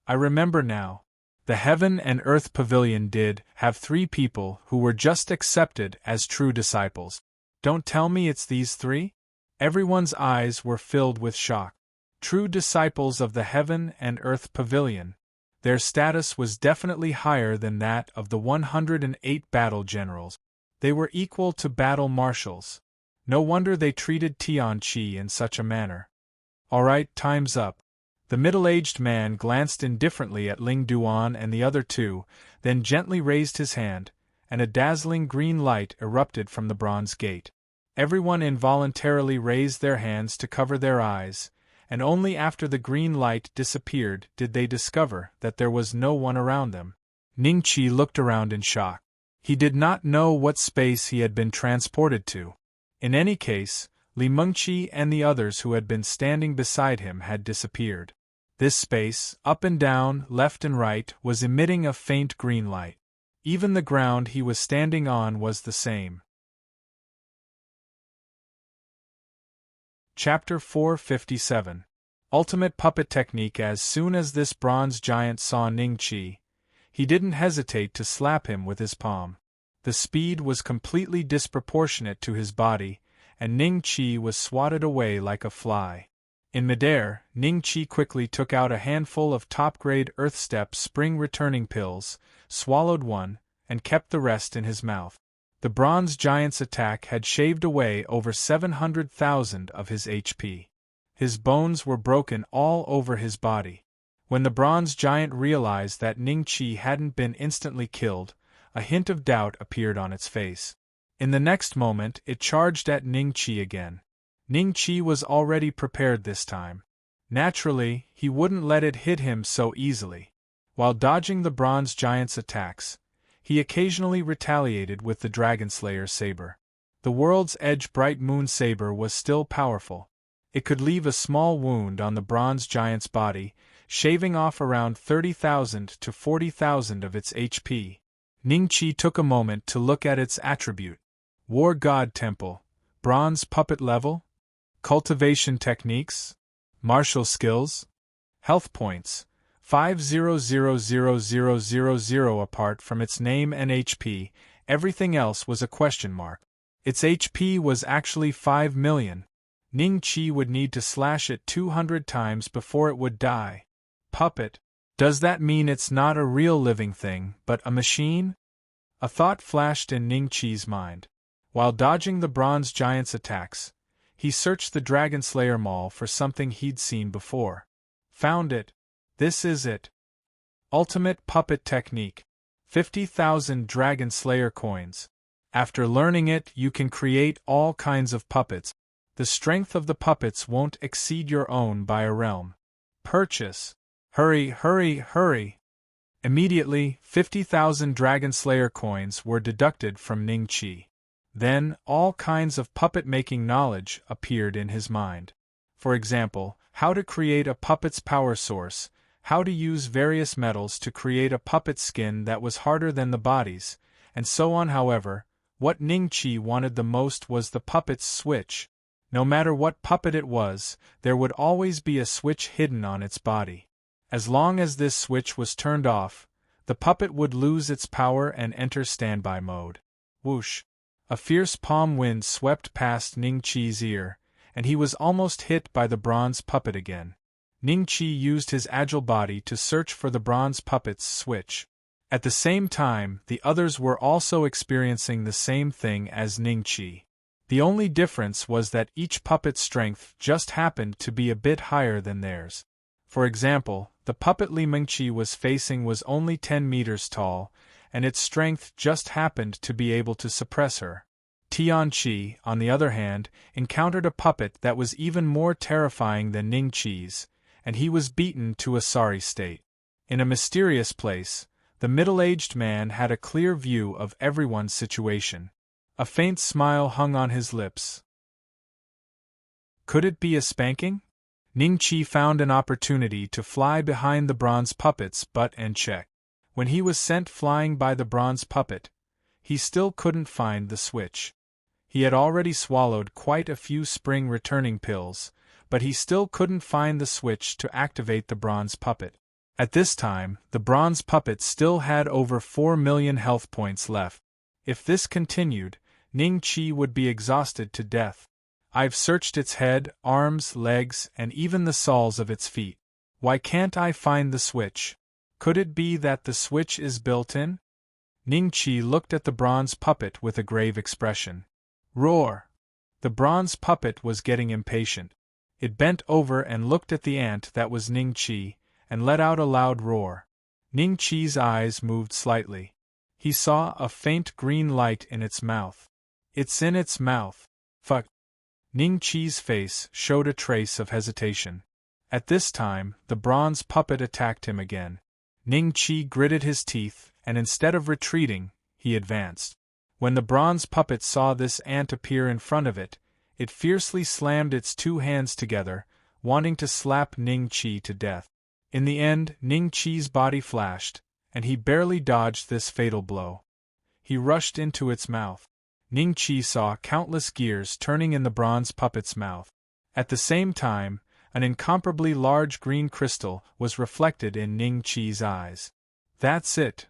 I remember now. The Heaven and Earth Pavilion did have 3 people who were just accepted as true disciples. Don't tell me it's these 3? Everyone's eyes were filled with shock. True disciples of the Heaven and Earth Pavilion. Their status was definitely higher than that of the 108 battle generals. They were equal to battle marshals. No wonder they treated Tianqi in such a manner. "All right, time's up." The middle-aged man glanced indifferently at Ling Duan and the other 2, then gently raised his hand, and a dazzling green light erupted from the bronze gate. Everyone involuntarily raised their hands to cover their eyes, and only after the green light disappeared did they discover that there was no one around them. Ningqi looked around in shock. He did not know what space he had been transported to. In any case, Li Mengqi and the others who had been standing beside him had disappeared. This space, up and down, left and right, was emitting a faint green light. Even the ground he was standing on was the same. Chapter 457. Ultimate Puppet Technique. As soon as this bronze giant saw Ningqi, he didn't hesitate to slap him with his palm. The speed was completely disproportionate to his body, and Ningqi was swatted away like a fly. In midair, Ningqi quickly took out a handful of top-grade Earthstep spring returning pills, swallowed one, and kept the rest in his mouth. The bronze giant's attack had shaved away over 700,000 of his HP. His bones were broken all over his body. When the bronze giant realized that Ningqi hadn't been instantly killed, a hint of doubt appeared on its face. In the next moment it charged at Ningqi again. Ningqi was already prepared this time. Naturally, he wouldn't let it hit him so easily. While dodging the bronze giant's attacks, he occasionally retaliated with the Dragonslayer saber. The World's Edge Bright Moon Saber was still powerful. It could leave a small wound on the bronze giant's body, shaving off around 30,000 to 40,000 of its HP. Ningqi took a moment to look at its attribute. War God Temple. Bronze puppet level? Cultivation techniques? Martial skills? Health points. 5000000. Apart from its name and HP, everything else was a question mark. Its HP was actually 5 million. Ningqi would need to slash it 200 times before it would die. Puppet. Does that mean it's not a real living thing, but a machine? A thought flashed in Ningqi's mind. While dodging the bronze giant's attacks, he searched the Dragon Slayer Mall for something he'd seen before. Found it. This is it. Ultimate Puppet Technique. 50,000 Dragon Slayer coins. After learning it, you can create all kinds of puppets. The strength of the puppets won't exceed your own by a realm. Purchase. Hurry, hurry, hurry. Immediately, 50,000 Dragon Slayer coins were deducted from Ningqi. Then, all kinds of puppet-making knowledge appeared in his mind. For example, how to create a puppet's power source, how to use various metals to create a puppet's skin that was harder than the body's, and so on. However, what Ningqi wanted the most was the puppet's switch. No matter what puppet it was, there would always be a switch hidden on its body. As long as this switch was turned off, the puppet would lose its power and enter standby mode. Whoosh! A fierce palm wind swept past Ningqi's ear, and he was almost hit by the bronze puppet again. Ningqi used his agile body to search for the bronze puppet's switch. At the same time, the others were also experiencing the same thing as Ningqi. The only difference was that each puppet's strength just happened to be a bit higher than theirs. For example, the puppet Li Mingqi was facing was only 10 meters tall, and its strength just happened to be able to suppress her. Tianqi, on the other hand, encountered a puppet that was even more terrifying than Ningqi's, and he was beaten to a sorry state. In a mysterious place, the middle-aged man had a clear view of everyone's situation. A faint smile hung on his lips. Could it be a spanking? Ningqi found an opportunity to fly behind the bronze puppet's butt and check. When he was sent flying by the bronze puppet, he still couldn't find the switch. He had already swallowed quite a few spring returning pills, but he still couldn't find the switch to activate the bronze puppet. At this time, the bronze puppet still had over 4 million health points left. If this continued, Ningqi would be exhausted to death. I've searched its head, arms, legs, and even the soles of its feet. Why can't I find the switch? Could it be that the switch is built in? Ningqi looked at the bronze puppet with a grave expression. Roar! The bronze puppet was getting impatient. It bent over and looked at the ant that was Ningqi, and let out a loud roar. Ningqi's eyes moved slightly. He saw a faint green light in its mouth. It's in its mouth. Fuck. Ningqi's face showed a trace of hesitation. At this time, the bronze puppet attacked him again. Ningqi gritted his teeth, and instead of retreating, he advanced. When the bronze puppet saw this ant appear in front of it, it fiercely slammed its two hands together, wanting to slap Ningqi to death. In the end, Ningqi's body flashed, and he barely dodged this fatal blow. He rushed into its mouth. Ningqi saw countless gears turning in the bronze puppet's mouth. At the same time, an incomparably large green crystal was reflected in Ningqi's eyes. That's it.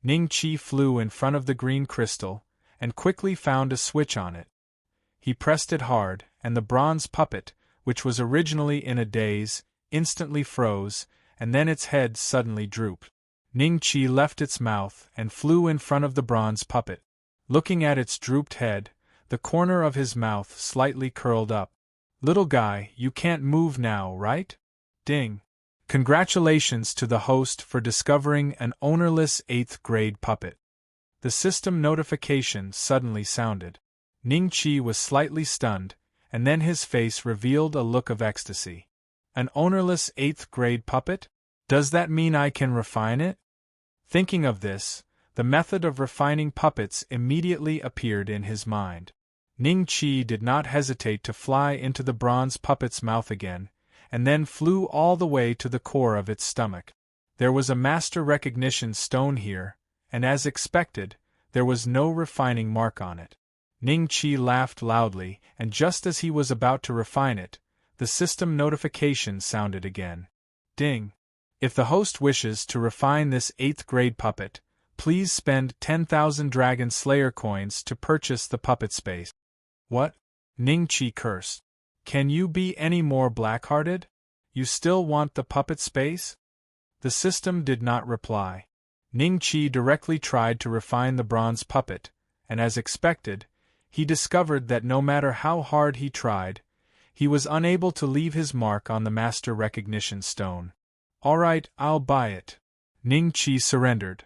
Ningqi flew in front of the green crystal, and quickly found a switch on it. He pressed it hard, and the bronze puppet, which was originally in a daze, instantly froze, and then its head suddenly drooped. Ningqi left its mouth and flew in front of the bronze puppet. Looking at its drooped head, the corner of his mouth slightly curled up. Little guy, you can't move now, right? Ding. Congratulations to the host for discovering an ownerless 8th grade puppet. The system notification suddenly sounded. Ningqi was slightly stunned, and then his face revealed a look of ecstasy. An ownerless 8th grade puppet? Does that mean I can refine it? Thinking of this, the method of refining puppets immediately appeared in his mind. Ning Qi did not hesitate to fly into the bronze puppet's mouth again, and then flew all the way to the core of its stomach. There was a master recognition stone here, and as expected, there was no refining mark on it. Ning Qi laughed loudly, and just as he was about to refine it, the system notification sounded again. Ding! If the host wishes to refine this 8th grade puppet, please spend 10,000 Dragon Slayer coins to purchase the puppet space. What? Ning Qi cursed. Can you be any more black-hearted? You still want the puppet space? The system did not reply. Ning Qi directly tried to refine the bronze puppet, and as expected, he discovered that no matter how hard he tried, he was unable to leave his mark on the master recognition stone. All right, I'll buy it. Ning Qi surrendered.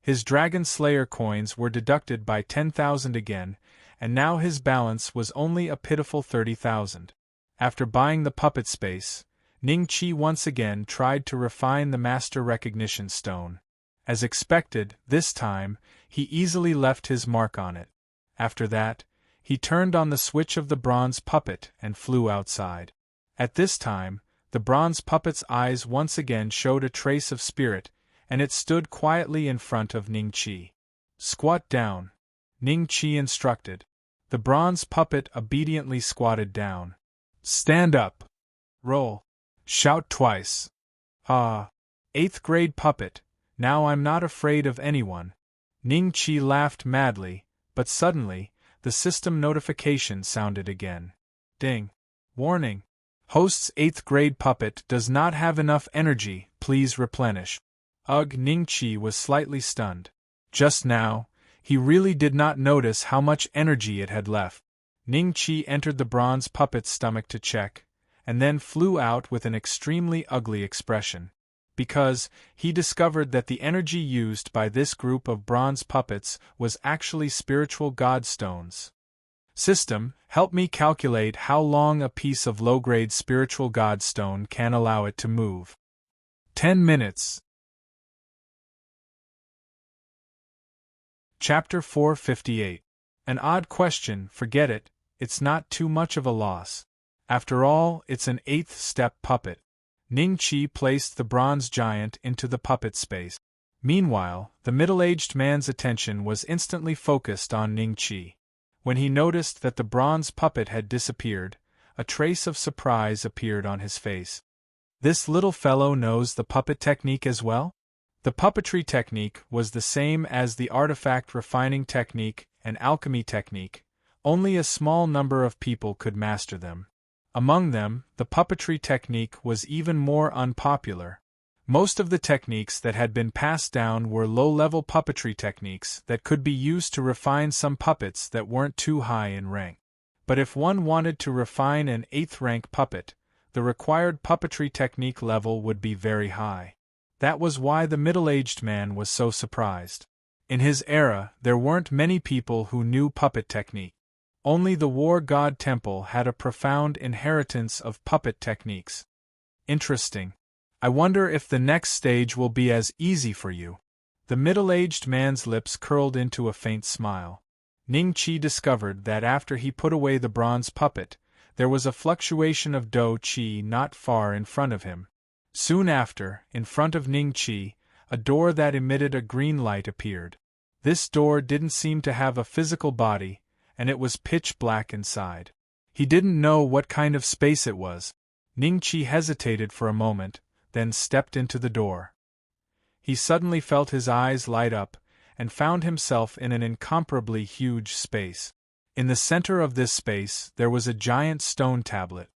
His Dragon Slayer coins were deducted by 10,000 again, and now his balance was only a pitiful 30,000. After buying the puppet space, Ning Qi once again tried to refine the master recognition stone. As expected, this time, he easily left his mark on it. After that, he turned on the switch of the bronze puppet and flew outside. At this time, the bronze puppet's eyes once again showed a trace of spirit, and it stood quietly in front of Ning Qi. Squat down, Ning Qi instructed. The bronze puppet obediently squatted down. Stand up. Roll. Shout twice. Ah. 8th grade puppet, now I'm not afraid of anyone. Ning Qi laughed madly, but suddenly, the system notification sounded again. Ding. Warning. Host's 8th grade puppet does not have enough energy, please replenish. Ugh, Ning Qi was slightly stunned. Just now, he really did not notice how much energy it had left. Ning Qi entered the bronze puppet's stomach to check, and then flew out with an extremely ugly expression. Because, he discovered that the energy used by this group of bronze puppets was actually spiritual god stones. System, help me calculate how long a piece of low-grade spiritual god stone can allow it to move. 10 minutes. Chapter 458. An odd question, forget it, it's not too much of a loss. After all, it's an 8th step puppet. Ning Qi placed the bronze giant into the puppet space. Meanwhile, the middle-aged man's attention was instantly focused on Ning Qi. When he noticed that the bronze puppet had disappeared, a trace of surprise appeared on his face. This little fellow knows the puppet technique as well? The puppetry technique was the same as the artifact refining technique and alchemy technique, only a small number of people could master them. Among them, the puppetry technique was even more unpopular. Most of the techniques that had been passed down were low-level puppetry techniques that could be used to refine some puppets that weren't too high in rank. But if one wanted to refine an 8th-rank puppet, the required puppetry technique level would be very high. That was why the middle-aged man was so surprised. In his era, there weren't many people who knew puppet technique. Only the War God Temple had a profound inheritance of puppet techniques. Interesting. I wonder if the next stage will be as easy for you. The middle-aged man's lips curled into a faint smile. Ning Qi discovered that after he put away the bronze puppet, there was a fluctuation of Do Qi not far in front of him. Soon after, in front of Ning Qi, a door that emitted a green light appeared. This door didn't seem to have a physical body, and it was pitch black inside. He didn't know what kind of space it was. Ning Qi hesitated for a moment, then stepped into the door. He suddenly felt his eyes light up, and found himself in an incomparably huge space. In the center of this space there was a giant stone tablet.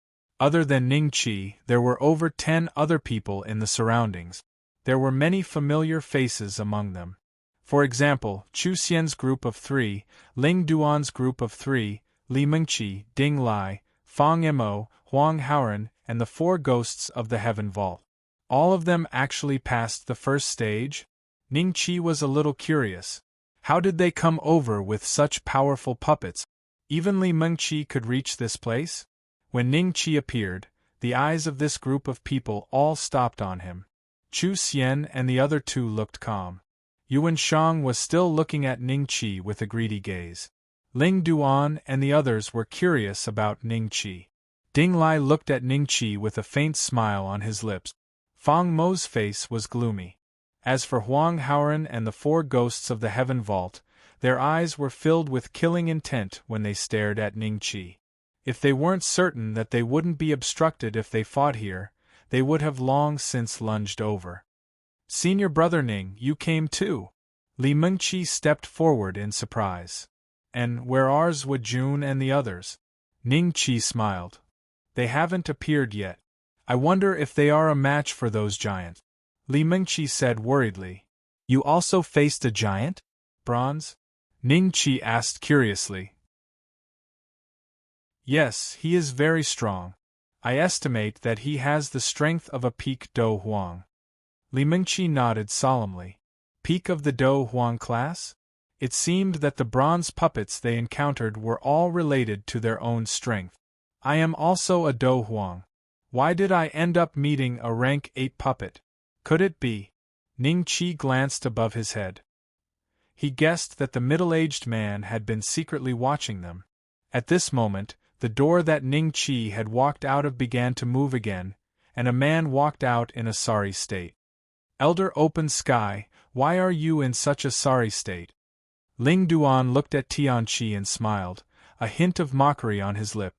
Other than Ning Qi, there were over 10 other people in the surroundings. There were many familiar faces among them. For example, Chu Xian's group of 3, Ling Duan's group of 3, Li Mengqi, Ding Lai, Fang Mo, Huang Haoren, and the 4 ghosts of the Heaven Vault. All of them actually passed the first stage? Ning Qi was a little curious. How did they come over with such powerful puppets? Even Li Mengqi could reach this place? When Ning Qi appeared, the eyes of this group of people all stopped on him. Chu Xian and the other 2 looked calm. Yuan Shang was still looking at Ning Qi with a greedy gaze. Ling Duan and the others were curious about Ning Qi. Ding Lai looked at Ning Qi with a faint smile on his lips. Fang Mo's face was gloomy. As for Huang Haoran and the 4 ghosts of the Heaven Vault, their eyes were filled with killing intent when they stared at Ning Qi. If they weren't certain that they wouldn't be obstructed if they fought here, they would have long since lunged over. Senior brother Ning, you came too. Li Mengqi stepped forward in surprise. And where are Zhou Jun and the others? Ning Qi smiled. They haven't appeared yet. I wonder if they are a match for those giants. Li Mengqi said worriedly. You also faced a giant? Bronze? Ning Qi asked curiously. Yes, he is very strong. I estimate that he has the strength of a peak Do Huang. Li Mengqi nodded solemnly. Peak of the Do Huang class? It seemed that the bronze puppets they encountered were all related to their own strength. I am also a Do Huang. Why did I end up meeting a rank 8 puppet? Could it be? Ning Qi glanced above his head. He guessed that the middle-aged man had been secretly watching them. At this moment, the door that Ning Qi had walked out of began to move again, and a man walked out in a sorry state. Elder Open Sky, why are you in such a sorry state? Ling Duan looked at Tianqi and smiled, a hint of mockery on his lip.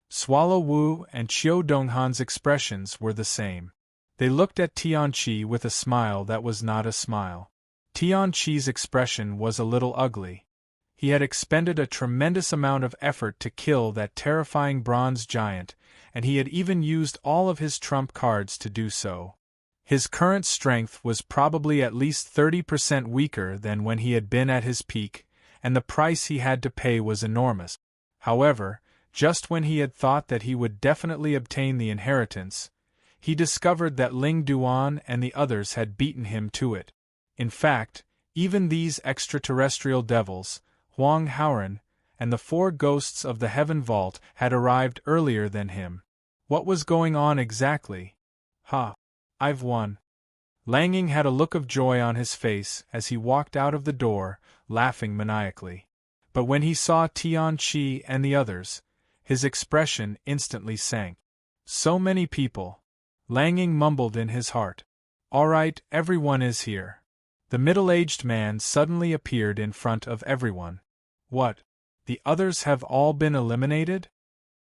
Swallow Wu and Qiu Donghan's expressions were the same. They looked at Tianqi with a smile that was not a smile. Tianqi's expression was a little ugly. He had expended a tremendous amount of effort to kill that terrifying bronze giant, and he had even used all of his trump cards to do so. His current strength was probably at least 30% weaker than when he had been at his peak, and the price he had to pay was enormous. However, just when he had thought that he would definitely obtain the inheritance, he discovered that Ling Duan and the others had beaten him to it. In fact, even these extraterrestrial devils, Huang Haoran, and the 4 ghosts of the Heaven Vault had arrived earlier than him. What was going on exactly? Ha! I've won. Lang Ying had a look of joy on his face as he walked out of the door, laughing maniacally. But when he saw Tianqi and the others, his expression instantly sank. So many people. Lang Ying mumbled in his heart. All right, everyone is here. The middle-aged man suddenly appeared in front of everyone. What? The others have all been eliminated?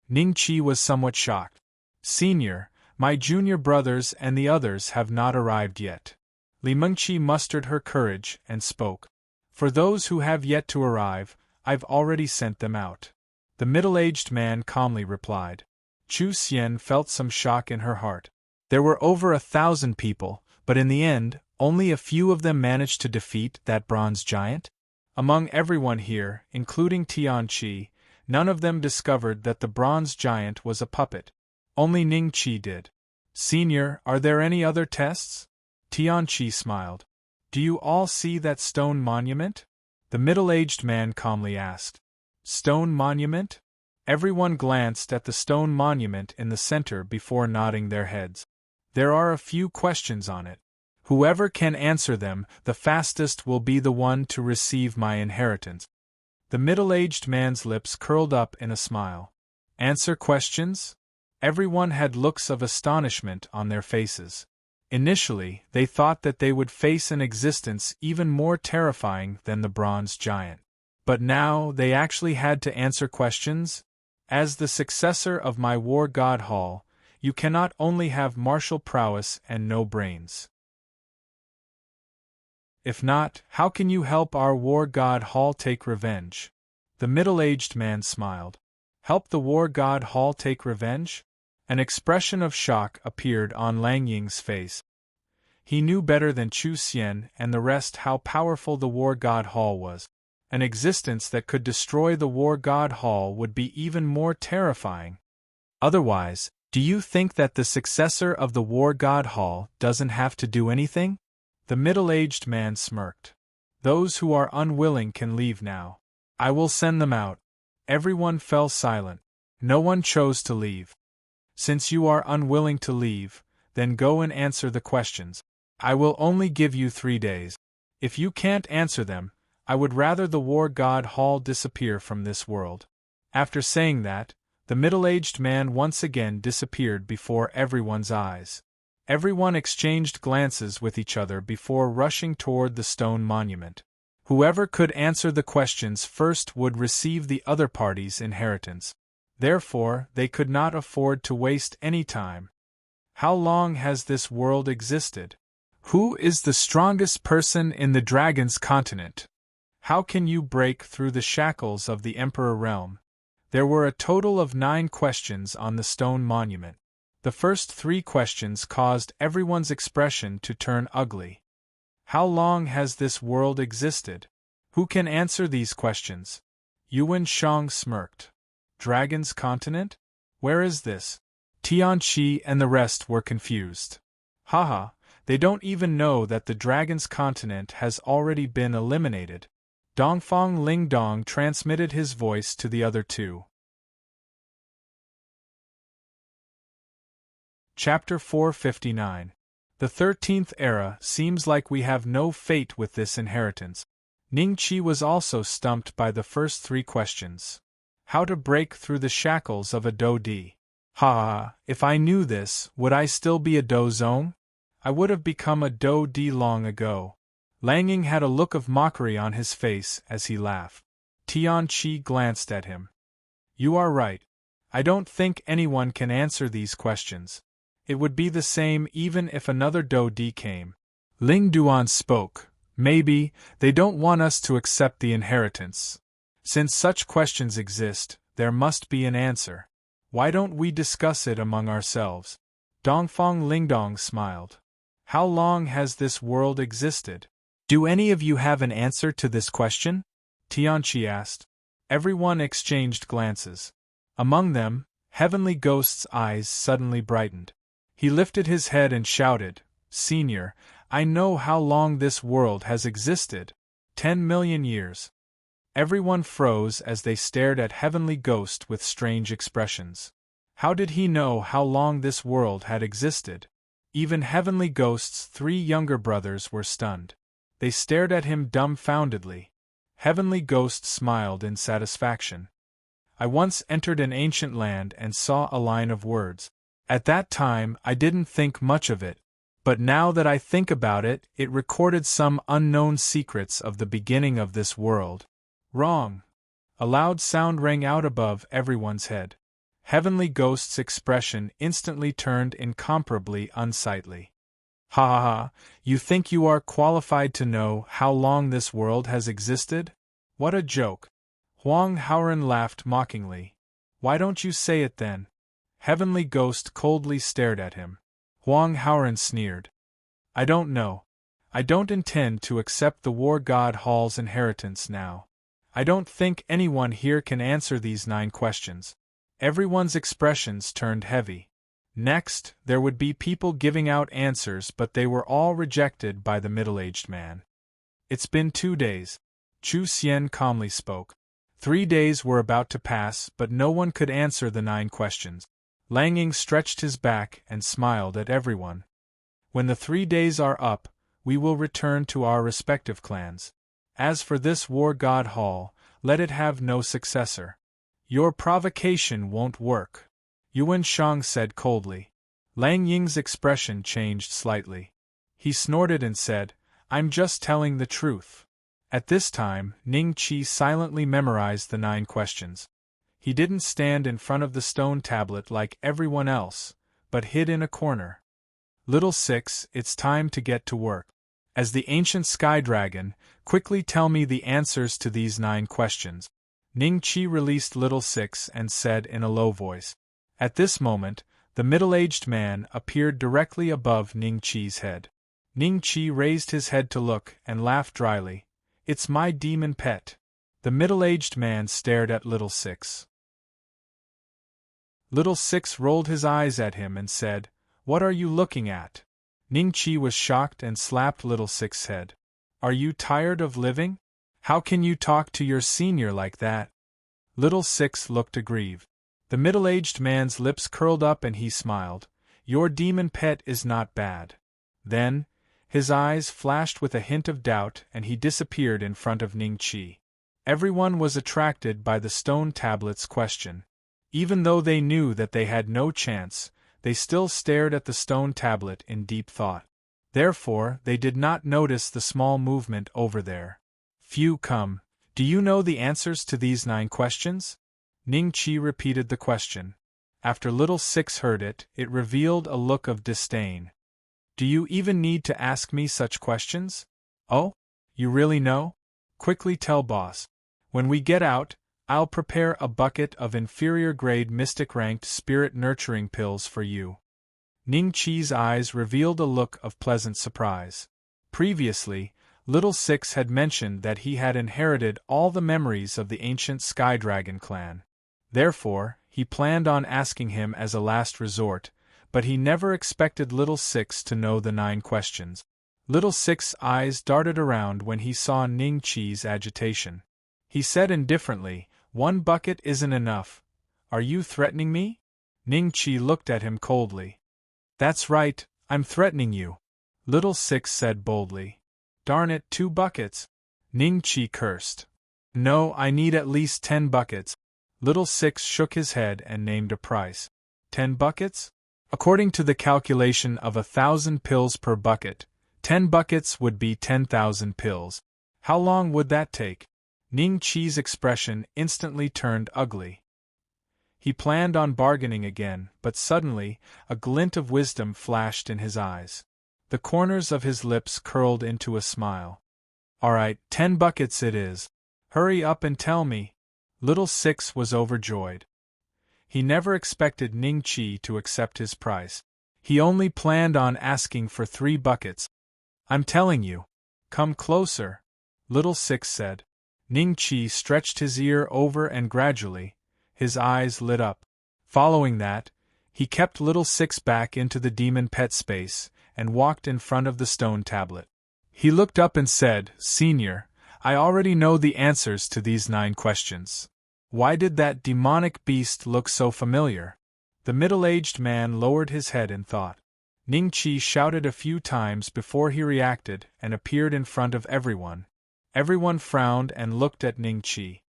Ning Qi was somewhat shocked. Senior, my junior brothers and the others have not arrived yet. Li Mengqi mustered her courage and spoke. For those who have yet to arrive, I've already sent them out. The middle-aged man calmly replied. Chu Xian felt some shock in her heart. There were over 1,000 people, but in the end, only a few of them managed to defeat that bronze giant? Among everyone here, including Tianqi, none of them discovered that the bronze giant was a puppet. Only Ning Qi did. Senior, are there any other tests? Tianqi smiled. Do you all see that stone monument? The middle-aged man calmly asked. Stone monument? Everyone glanced at the stone monument in the center before nodding their heads. There are a few questions on it. Whoever can answer them, the fastest will be the one to receive my inheritance. The middle-aged man's lips curled up in a smile. Answer questions? Everyone had looks of astonishment on their faces. Initially, they thought that they would face an existence even more terrifying than the bronze giant. But now they actually had to answer questions? As the successor of my war god Hall, you cannot only have martial prowess and no brains. If not, how can you help our war god Hall take revenge? The middle-aged man smiled. Help the war god Hall take revenge? An expression of shock appeared on Lang Ying's face. He knew better than Chu Xian and the rest how powerful the war god Hall was. An existence that could destroy the war god Hall would be even more terrifying. Otherwise, do you think that the successor of the war god Hall doesn't have to do anything? The middle-aged man smirked. Those who are unwilling can leave now. I will send them out. Everyone fell silent. No one chose to leave. Since you are unwilling to leave, then go and answer the questions. I will only give you 3 days. If you can't answer them, I would rather the war god Hall disappear from this world. After saying that, the middle-aged man once again disappeared before everyone's eyes. Everyone exchanged glances with each other before rushing toward the stone monument. Whoever could answer the questions first would receive the other party's inheritance. Therefore, they could not afford to waste any time. How long has this world existed? Who is the strongest person in the dragon's continent? How can you break through the shackles of the Emperor realm? There were a total of 9 questions on the stone monument. The first 3 questions caused everyone's expression to turn ugly. How long has this world existed? Who can answer these questions? Yuan Shang smirked. Dragon's continent? Where is this? Tianqi and the rest were confused. Haha, they don't even know that the dragon's continent has already been eliminated. Dongfang Lingdong transmitted his voice to the other 2. Chapter 459. The 13th era. Seems like we have no fate with this inheritance. Ningqi was also stumped by the first 3 questions. How to break through the shackles of a Do-Di. Ha! If I knew this, would I still be a Do-Zong? I would have become a Do-Di long ago. Lang Ying had a look of mockery on his face as he laughed. Tianqi glanced at him. You are right. I don't think anyone can answer these questions. It would be the same even if another Do-Di came. Ling Duan spoke. Maybe they don't want us to accept the inheritance. Since such questions exist, there must be an answer. Why don't we discuss it among ourselves? Dongfang Lingdong smiled. How long has this world existed? Do any of you have an answer to this question? Tianqi asked. Everyone exchanged glances. Among them, Heavenly Ghost's eyes suddenly brightened. He lifted his head and shouted, Senior, I know how long this world has existed. 10 million years. Everyone froze as they stared at Heavenly Ghost with strange expressions. How did he know how long this world had existed? Even Heavenly Ghost's 3 younger brothers were stunned. They stared at him dumbfoundedly. Heavenly Ghost smiled in satisfaction. I once entered an ancient land and saw a line of words. At that time I didn't think much of it, but now that I think about it, it recorded some unknown secrets of the beginning of this world. Wrong. A loud sound rang out above everyone's head. Heavenly Ghost's expression instantly turned incomparably unsightly. Ha ha ha, you think you are qualified to know how long this world has existed? What a joke. Huang Haoren laughed mockingly. Why don't you say it then? Heavenly Ghost coldly stared at him. Huang Haoren sneered. I don't know. I don't intend to accept the war god Hall's inheritance now. I don't think anyone here can answer these 9 questions. Everyone's expressions turned heavy. Next, there would be people giving out answers, but they were all rejected by the middle-aged man. It's been 2 days. Chu Xian calmly spoke. 3 days were about to pass, but no one could answer the 9 questions. Lang Ying stretched his back and smiled at everyone. When the 3 days are up, we will return to our respective clans. As for this war god Hall, let it have no successor. Your provocation won't work, Yuan Shang said coldly. Lang Ying's expression changed slightly. He snorted and said, I'm just telling the truth. At this time, Ningqi silently memorized the 9 questions. He didn't stand in front of the stone tablet like everyone else, but hid in a corner. Little 6, it's time to get to work. As the ancient sky dragon, quickly tell me the answers to these 9 questions. Ningqi released Little 6 and said in a low voice. At this moment, the middle-aged man appeared directly above Ningqi's head. Ningqi raised his head to look and laughed dryly. It's my demon pet. The middle-aged man stared at Little 6. Little 6 rolled his eyes at him and said, What are you looking at? Ningqi was shocked and slapped Little 6's head. Are you tired of living? How can you talk to your senior like that? Little 6 looked aggrieved. The middle-aged man's lips curled up and he smiled. Your demon pet is not bad. Then, His eyes flashed with a hint of doubt and he disappeared in front of Ning Qi. Everyone was attracted by the stone tablet's question. Even though they knew that they had no chance, they still stared at the stone tablet in deep thought. Therefore, they did not notice the small movement over there. Few come. Do you know the answers to these 9 questions? Ning Qi repeated the question. After little Six heard it, it revealed a look of disdain. Do you even need to ask me such questions? Oh? You really know? Quickly tell boss. When we get out, I'll prepare a bucket of inferior-grade mystic-ranked spirit-nurturing pills for you. Ning Qi's eyes revealed a look of pleasant surprise. Previously, Little Six had mentioned that he had inherited all the memories of the ancient Sky Dragon clan. Therefore, he planned on asking him as a last resort, but he never expected Little Six to know the 9 questions. Little Six's eyes darted around when he saw Ning Qi's agitation. He said indifferently, "1 bucket isn't enough. Are you threatening me?" Ning Qi looked at him coldly. "That's right, I'm threatening you," Little Six said boldly. "Darn it, 2 buckets!" Ning Qi cursed. "No, I need at least 10 buckets. Little Six shook his head and named a price. 10 buckets? According to the calculation of 1,000 pills per bucket, 10 buckets would be 10,000 pills. How long would that take? Ning Qi's expression instantly turned ugly. He planned on bargaining again, but suddenly, a glint of wisdom flashed in his eyes. The corners of his lips curled into a smile. "All right, 10 buckets it is. Hurry up and tell me." Little Six was overjoyed. He never expected Ning Qi to accept his price. He only planned on asking for 3 buckets. "I'm telling you. Come closer," Little Six said. Ning Qi stretched his ear over and gradually, his eyes lit up. Following that, he kept Little Six back into the demon pet space and walked in front of the stone tablet. He looked up and said, "Senior, I already know the answers to these 9 questions. Why did that demonic beast look so familiar?" The middle-aged man lowered his head in thought. Ning Qi shouted a few times before he reacted and appeared in front of everyone. Everyone frowned and looked at Ning Qi.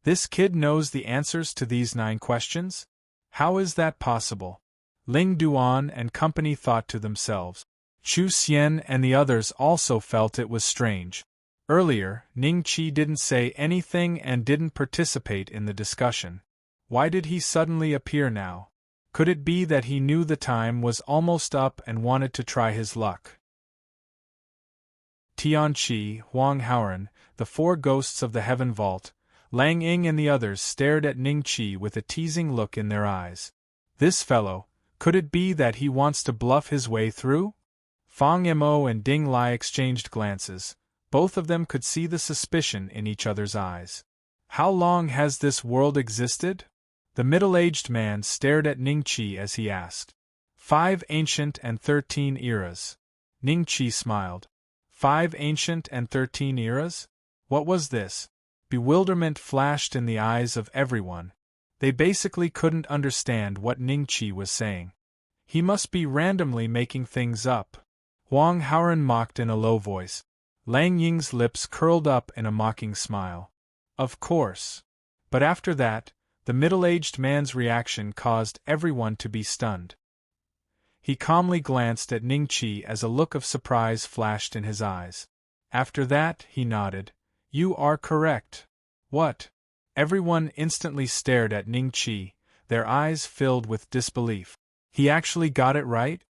This kid knows the answers to these 9 questions? How is that possible? Ling Duan and company thought to themselves. Chu Xian and the others also felt it was strange. Earlier, Ning Qi didn't say anything and didn't participate in the discussion. Why did he suddenly appear now? Could it be that he knew the time was almost up and wanted to try his luck? Tianqi, Huang Haoran, the 4 ghosts of the Heaven Vault, Lang Ying and the others stared at Ning Qi with a teasing look in their eyes. This fellow, could it be that he wants to bluff his way through? Fang Mo and Ding Lai exchanged glances. Both of them could see the suspicion in each other's eyes. How long has this world existed? The middle-aged man stared at Ning Qi as he asked. 5 ancient and 13 eras. Ning Qi smiled. 5 ancient and 13 eras? What was this? Bewilderment flashed in the eyes of everyone. They basically couldn't understand what Ning Qi was saying. He must be randomly making things up. Huang Haoran mocked in a low voice. Lang Ying's lips curled up in a mocking smile. Of course. But after that, the middle-aged man's reaction caused everyone to be stunned. He calmly glanced at Ning Qi as a look of surprise flashed in his eyes. After that, he nodded. "You are correct." "What?" Everyone instantly stared at Ning Qi, their eyes filled with disbelief. He actually got it right?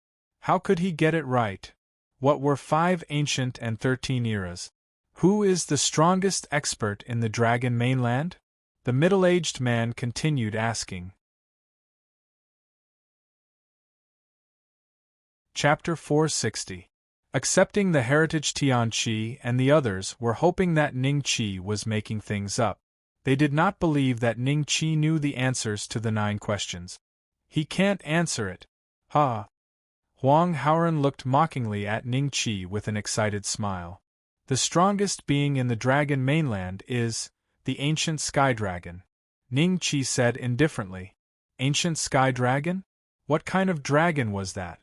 How could he get it right? What were 5 ancient and 13 eras? Who is the strongest expert in the Dragon mainland? The middle-aged man continued asking. Chapter 460. Accepting the heritage. Tianqi and the others were hoping that Ning Qi was making things up. They did not believe that Ning Qi knew the answers to the 9 questions. He can't answer it. Ha! Huang Haoran looked mockingly at Ning Qi with an excited smile. The strongest being in the Dragon mainland is the ancient Sky Dragon. Ning Qi said indifferently. Ancient Sky Dragon? What kind of dragon was that?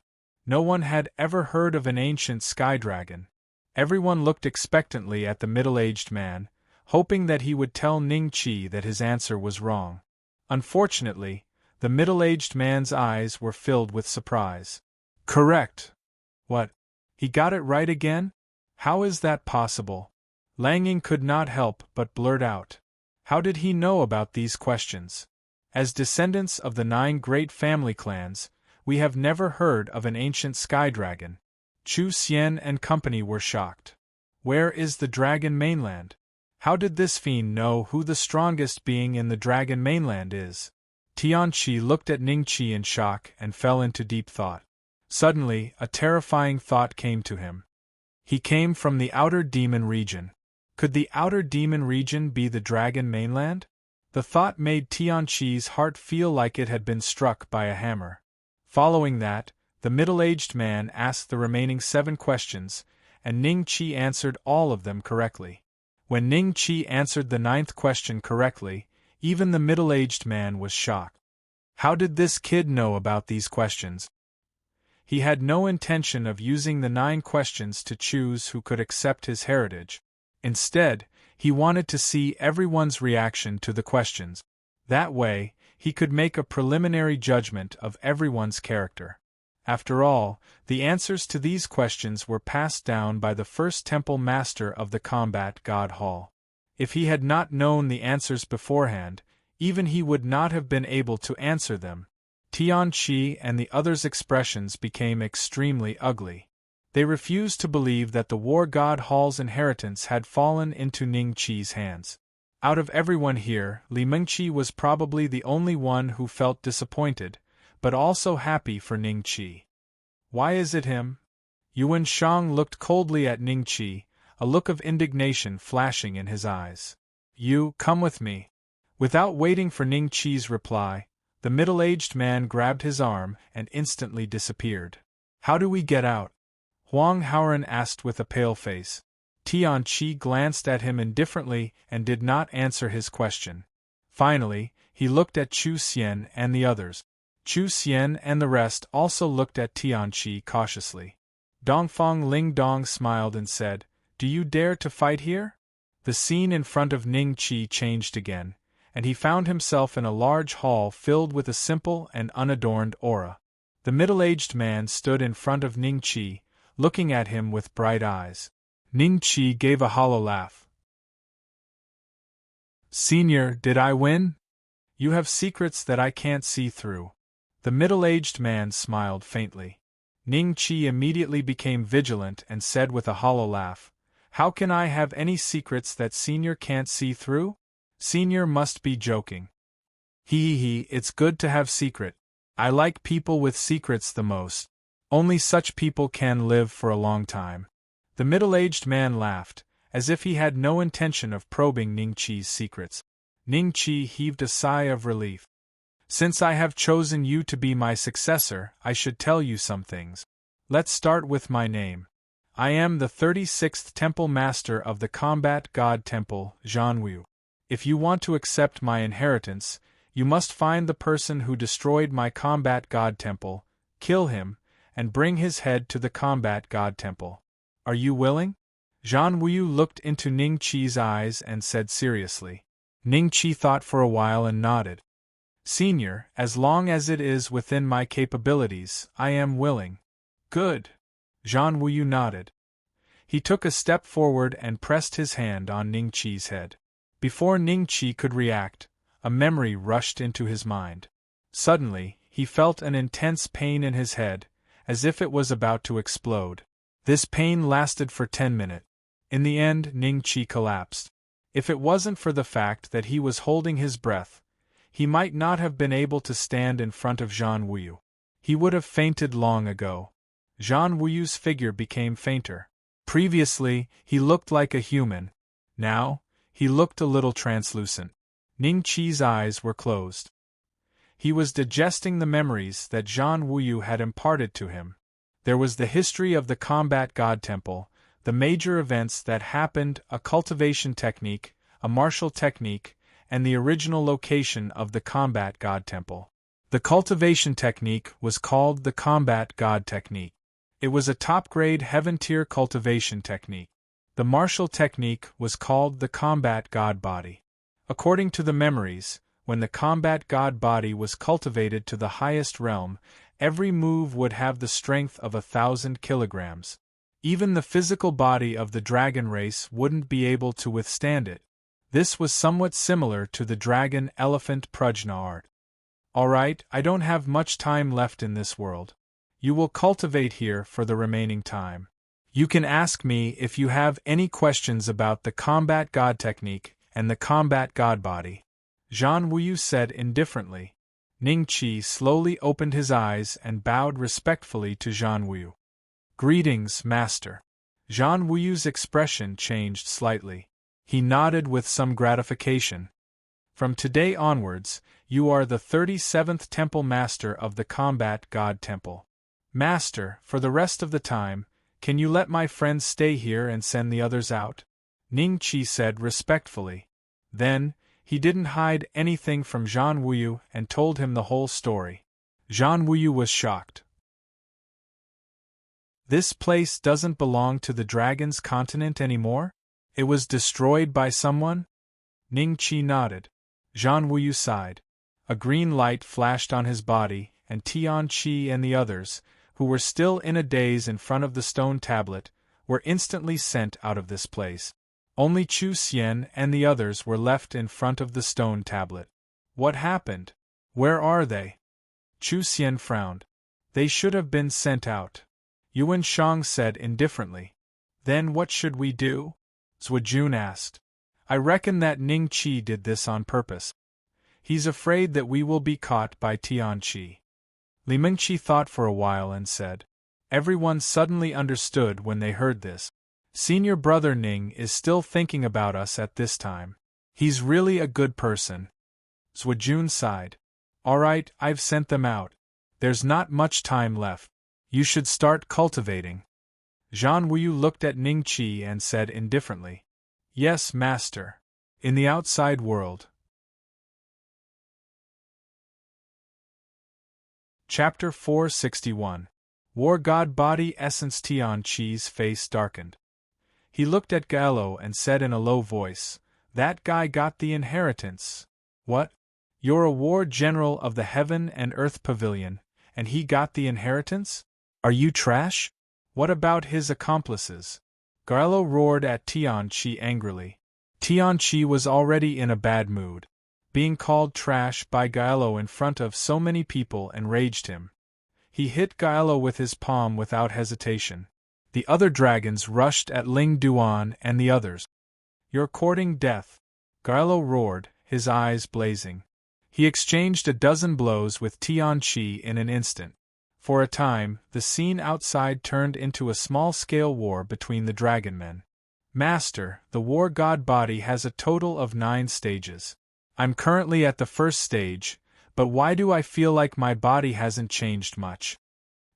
No one had ever heard of an ancient sky dragon. Everyone looked expectantly at the middle-aged man, hoping that he would tell Ning-Chi that his answer was wrong. Unfortunately, the middle-aged man's eyes were filled with surprise. Correct. What? He got it right again? How is that possible? Lang Ying could not help but blurt out. How did he know about these questions? As descendants of the 9 great family clans, we have never heard of an ancient sky dragon. Chu Xian and company were shocked. Where is the dragon mainland? How did this fiend know who the strongest being in the dragon mainland is? Tianqi looked at Ning-Chi in shock and fell into deep thought. Suddenly, a terrifying thought came to him. He came from the outer demon region. Could the outer demon region be the dragon mainland? The thought made Tianqi's heart feel like it had been struck by a hammer. Following that, the middle-aged man asked the remaining 7 questions, and Ning-Chi answered all of them correctly. When Ning-Chi answered the 9th question correctly, even the middle-aged man was shocked. How did this kid know about these questions? He had no intention of using the 9 questions to choose who could accept his heritage. Instead, he wanted to see everyone's reaction to the questions. That way, he could make a preliminary judgment of everyone's character. After all, the answers to these questions were passed down by the first temple master of the combat god hall. If he had not known the answers beforehand, even he would not have been able to answer them. Tianqi and the others' expressions became extremely ugly. They refused to believe that the war god hall's inheritance had fallen into Ning-Chi's hands. Out of everyone here, Li Mingqi was probably the only one who felt disappointed, but also happy for Ning-Chi. Why is it him? Yuan Shang looked coldly at Ning-Chi, a look of indignation flashing in his eyes. You, come with me. Without waiting for Ning-Chi's reply, the middle-aged man grabbed his arm and instantly disappeared. How do we get out? Huang Haoran asked with a pale face. Tianqi glanced at him indifferently and did not answer his question. Finally, he looked at Chu Xian and the others. Chu Xian and the rest also looked at Tianqi cautiously. Dongfang Lingdong smiled and said, "Do you dare to fight here?" The scene in front of Ning-Chi changed again, and he found himself in a large hall filled with a simple and unadorned aura. The middle-aged man stood in front of Ning-Chi, looking at him with bright eyes. Ning-Chi gave a hollow laugh. "Senior, did I win? You have secrets that I can't see through." The middle-aged man smiled faintly. Ning-Chi immediately became vigilant and said with a hollow laugh, "How can I have any secrets that Senior can't see through? Senior must be joking." Hee, it's good to have secret. I like people with secrets the most. Only such people can live for a long time. The middle-aged man laughed, as if he had no intention of probing Ning-Chi's secrets. Ning-Chi heaved a sigh of relief. "Since I have chosen you to be my successor, I should tell you some things. Let's start with my name. I am the 36th Temple Master of the Combat God Temple, Zhanwu. If you want to accept my inheritance, you must find the person who destroyed my Combat God Temple, kill him, and bring his head to the Combat God Temple. Are you willing?" Zhanwu looked into Ning-Chi's eyes and said seriously. Ning-Chi thought for a while and nodded. "Senior, as long as it is within my capabilities, I am willing." "Good." Zhanwu nodded. He took a step forward and pressed his hand on Ning-Chi's head. Before Ning-Chi could react, a memory rushed into his mind. Suddenly, he felt an intense pain in his head, as if it was about to explode. This pain lasted for 10 minutes. In the end, Ning-Chi collapsed. If it wasn't for the fact that he was holding his breath, he might not have been able to stand in front of Zhanwu. He would have fainted long ago. Zhanwu's figure became fainter. Previously, he looked like a human. Now, he looked a little translucent. Ning-Chi's eyes were closed. He was digesting the memories that Zhanwu had imparted to him. There was the history of the Combat God Temple, the major events that happened, a cultivation technique, a martial technique, and the original location of the Combat God Temple. The cultivation technique was called the Combat God Technique. It was a top-grade heaven-tier cultivation technique. The martial technique was called the combat god body. According to the memories, when the combat god body was cultivated to the highest realm, every move would have the strength of 1,000 kilograms. Even the physical body of the dragon race wouldn't be able to withstand it. This was somewhat similar to the dragon-elephant prajna art. Alright, I don't have much time left in this world. You will cultivate here for the remaining time. You can ask me if you have any questions about the combat god technique and the combat god body. Zhan Wuyu said indifferently. Ning Qi slowly opened his eyes and bowed respectfully to Zhan Wuyu. Greetings, Master. Zhan Wuyu's expression changed slightly. He nodded with some gratification. From today onwards, you are the 37th Temple Master of the Combat God Temple. Master, for the rest of the time, can you let my friends stay here and send the others out? Ning Qi said respectfully. Then, he didn't hide anything from Zhan Wuyu and told him the whole story. Zhan Wuyu was shocked. This place doesn't belong to the Dragon's continent anymore? It was destroyed by someone? Ning Qi nodded. Zhan Wuyu sighed. A green light flashed on his body, and Tian Qi and the others, who were still in a daze in front of the stone tablet, were instantly sent out of this place. Only Chu Xian and the others were left in front of the stone tablet. What happened? Where are they? Chu Xian frowned. They should have been sent out. Yuan Shang said indifferently. Then what should we do? Zhuojun asked. I reckon that Ning Qi did this on purpose. He's afraid that we will be caught by Tian Qi. Li Mingqi thought for a while and said. Everyone suddenly understood when they heard this. Senior brother Ning is still thinking about us at this time. He's really a good person. Zhuojun sighed. Alright, I've sent them out. There's not much time left. You should start cultivating. Zhan Wuyu looked at Ning Qi and said indifferently. Yes, Master. In the outside world. Chapter 461. War God Body Essence. Tian Qi's face darkened. He looked at Gallo and said in a low voice, That guy got the inheritance. What? You're a war general of the Heaven and Earth Pavilion, and he got the inheritance? Are you trash? What about his accomplices? Gallo roared at Tian Qi angrily. Tian Qi was already in a bad mood. Being called trash by Gallo in front of so many people enraged him. He hit Gallo with his palm without hesitation. The other dragons rushed at Ling Duan and the others. You're courting death, Gallo roared, his eyes blazing. He exchanged a dozen blows with Tian Qi in an instant. For a time, the scene outside turned into a small-scale war between the dragonmen. Master, the war god body has a total of 9 stages. I'm currently at the first stage, but why do I feel like my body hasn't changed much?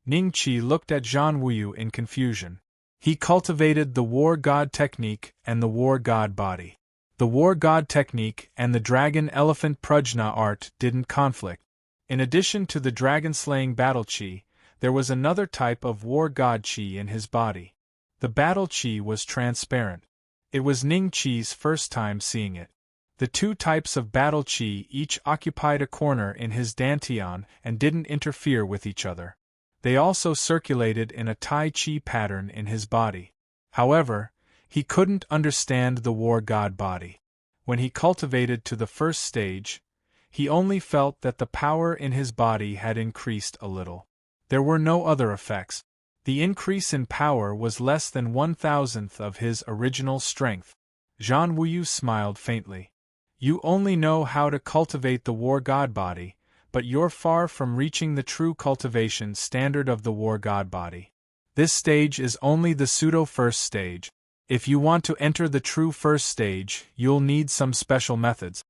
Ning Qi looked at Zhan Wuyu in confusion. He cultivated the war god technique and the war god body. The war god technique and the dragon-elephant prajna art didn't conflict. In addition to the dragon-slaying battle chi, there was another type of war god chi in his body. The battle chi was transparent. It was Ning Qi's first time seeing it. The 2 types of battle chi each occupied a corner in his dantian and didn't interfere with each other. They also circulated in a Tai Chi pattern in his body. However, he couldn't understand the war god body. When he cultivated to the first stage, he only felt that the power in his body had increased a little. There were no other effects. The increase in power was less than 1,000th of his original strength. Zhan Wuyu smiled faintly. You only know how to cultivate the war god body, but you're far from reaching the true cultivation standard of the war god body. This stage is only the pseudo-first stage. If you want to enter the true first stage, you'll need some special methods.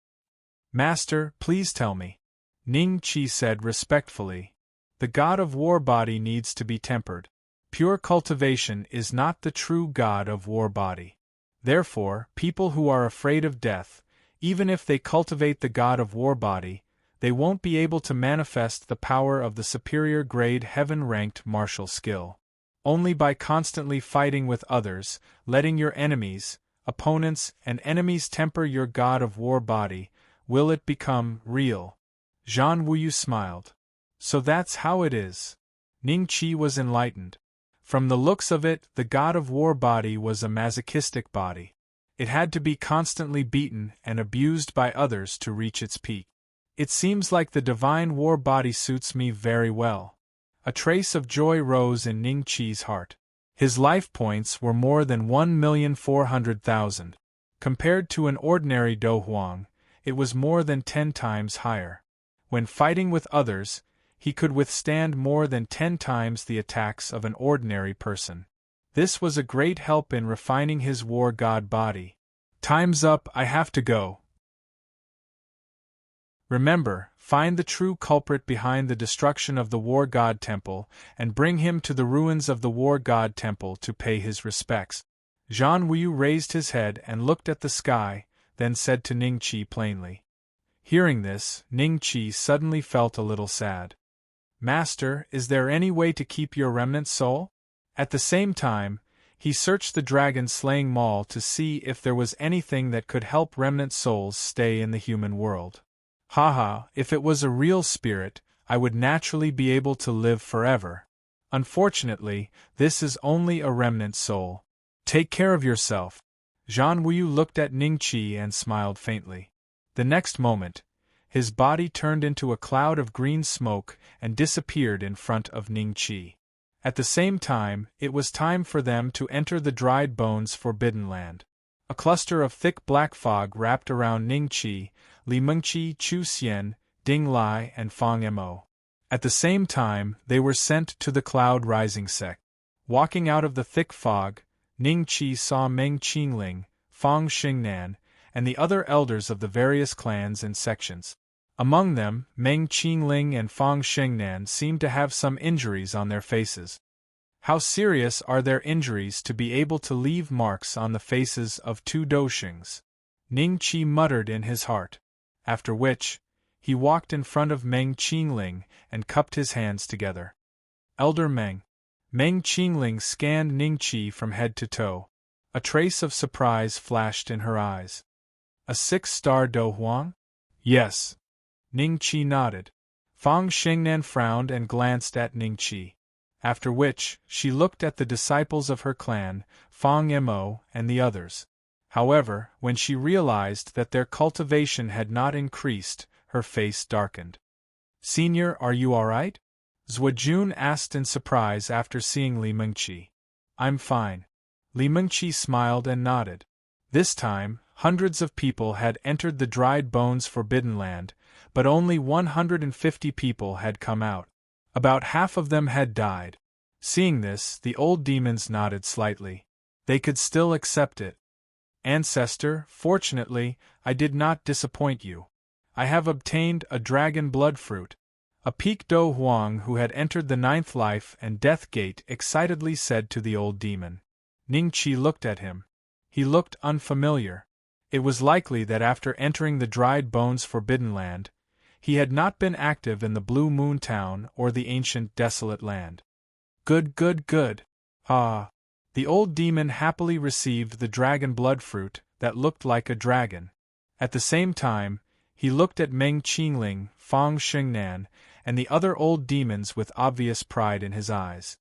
Master, please tell me. Ning Qi said respectfully. The god of war body needs to be tempered. Pure cultivation is not the true god of war body. Therefore, people who are afraid of death, even if they cultivate the god of war body, they won't be able to manifest the power of the superior grade heaven-ranked martial skill. Only by constantly fighting with others, letting your enemies, opponents, and enemies temper your god of war body, will it become real. Zhan Wuyu smiled. So that's how it is. Ning Qi was enlightened. From the looks of it, the god of war body was a masochistic body. It had to be constantly beaten and abused by others to reach its peak. It seems like the divine war body suits me very well. A trace of joy rose in Ning Qi's heart. His life points were more than 1,400,000. Compared to an ordinary Do Huang, it was more than 10 times higher. When fighting with others, he could withstand more than 10 times the attacks of an ordinary person. This was a great help in refining his war god body. Time's up, I have to go. Remember, find the true culprit behind the destruction of the war god temple, and bring him to the ruins of the war god temple to pay his respects. Zhan Wuyu raised his head and looked at the sky, then said to Ning Qi plainly. Hearing this, Ning Qi suddenly felt a little sad. Master, is there any way to keep your remnant soul? At the same time, he searched the dragon-slaying maul to see if there was anything that could help remnant souls stay in the human world. Haha, if it was a real spirit, I would naturally be able to live forever. Unfortunately, this is only a remnant soul. Take care of yourself. Zhan Wuyu looked at Ning Qi and smiled faintly. The next moment, his body turned into a cloud of green smoke and disappeared in front of Ning Qi. At the same time, it was time for them to enter the dried bones forbidden land. A cluster of thick black fog wrapped around Ning Qi, Li Mengqi, Chu Xian, Ding Lai, and Fang Mo. At the same time, they were sent to the cloud-rising sect. Walking out of the thick fog, Ning Qi saw Meng Qingling, Fang Xingnan, and the other elders of the various clans and sections. Among them, Meng Qingling and Fang Xingnan seemed to have some injuries on their faces. How serious are their injuries to be able to leave marks on the faces of 2 Doshings? Ning Qi muttered in his heart. After which, he walked in front of Meng Qingling and cupped his hands together. Elder Meng. Meng Qingling scanned Ning Qi from head to toe. A trace of surprise flashed in her eyes. A 6-star Do Huang? Yes. Ning Qi nodded. Fang Xingnan frowned and glanced at Ning Qi. After which, she looked at the disciples of her clan, Fang Mo, and the others. However, when she realized that their cultivation had not increased, her face darkened. Senior, are you all right? Zhuajun asked in surprise after seeing Li Mengqi. I'm fine. Li Mengqi smiled and nodded. This time, hundreds of people had entered the dried bones forbidden land, but only 150 people had come out. About half of them had died. Seeing this, the old demons nodded slightly. They could still accept it. Ancestor, fortunately, I did not disappoint you. I have obtained a dragon blood fruit. A peak Do Huang who had entered the 9th life and death gate excitedly said to the old demon. Ning Qi looked at him. He looked unfamiliar. It was likely that after entering the dried bones forbidden land, he had not been active in the Blue Moon Town or the ancient desolate land. Good, good, good. Ah. The old demon happily received the dragon blood fruit that looked like a dragon. At the same time, he looked at Meng Qingling, Fang Xingnan, and the other old demons with obvious pride in his eyes.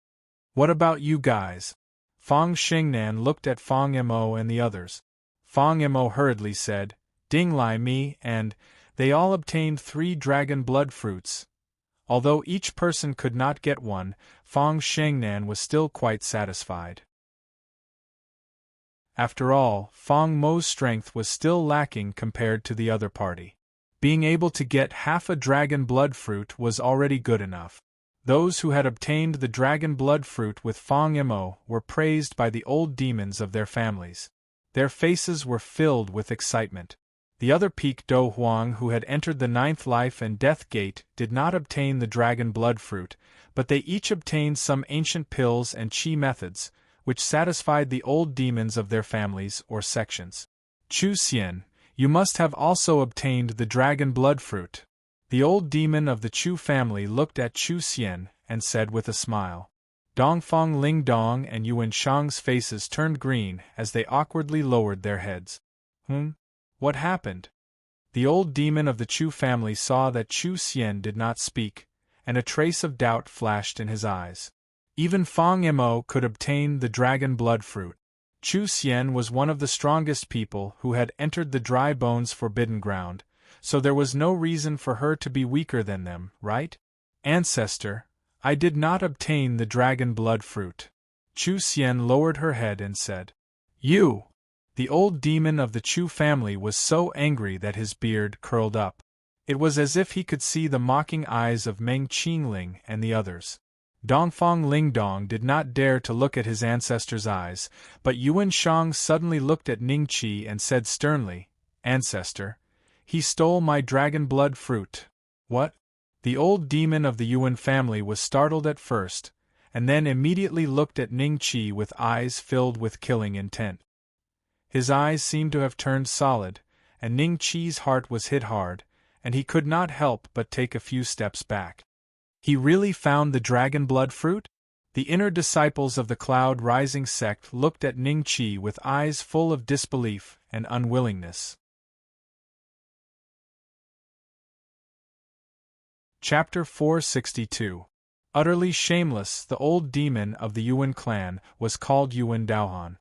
What about you guys? Fang Xingnan looked at Fang Mo and the others. Fang Mo hurriedly said, Ding Lai me, and they all obtained 3 dragon blood fruits. Although each person could not get one, Fang Xingnan was still quite satisfied. After all, Fang Mo's strength was still lacking compared to the other party. Being able to get half a dragon blood fruit was already good enough. Those who had obtained the dragon blood fruit with Fang Mo were praised by the old demons of their families. Their faces were filled with excitement. The other peak Do Huang who had entered the 9th life and death gate did not obtain the dragon blood fruit, but they each obtained some ancient pills and qi methods, which satisfied the old demons of their families or sections. Chu Xian, you must have also obtained the dragon blood fruit. The old demon of the Chu family looked at Chu Xian and said with a smile. Dongfang Lingdong and Yuan Shang's faces turned green as they awkwardly lowered their heads. What happened? The old demon of the Chu family saw that Chu Xian did not speak, and a trace of doubt flashed in his eyes. Even Fang Mo could obtain the dragon blood fruit. Chu Xian was one of the strongest people who had entered the dry bones forbidden ground, so there was no reason for her to be weaker than them, right? Ancestor, I did not obtain the dragon blood fruit. Chu Xian lowered her head and said, You! The old demon of the Chu family was so angry that his beard curled up. It was as if he could see the mocking eyes of Meng Qingling and the others. Dongfang Lingdong did not dare to look at his ancestor's eyes, but Yuan Shang suddenly looked at Ningqi and said sternly, Ancestor, he stole my dragon blood fruit. What? The old demon of the Yuan family was startled at first, and then immediately looked at Ningqi with eyes filled with killing intent. His eyes seemed to have turned solid, and Ningqi's heart was hit hard, and he could not help but take a few steps back. He really found the dragon blood fruit? The inner disciples of the Cloud Rising sect looked at Ningqi with eyes full of disbelief and unwillingness. Chapter 462. Utterly shameless, the old demon of the Yuan clan was called Yuan Daohan.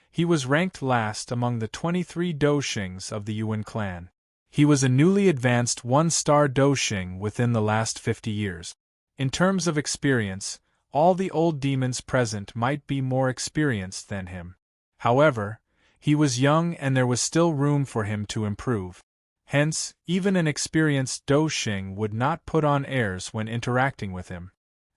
He was ranked last among the 23 Doshings of the Yuan clan. He was a newly advanced one-star Doshing within the last 50 years. In terms of experience, all the old demons present might be more experienced than him. However, he was young and there was still room for him to improve. Hence, even an experienced Doshing would not put on airs when interacting with him.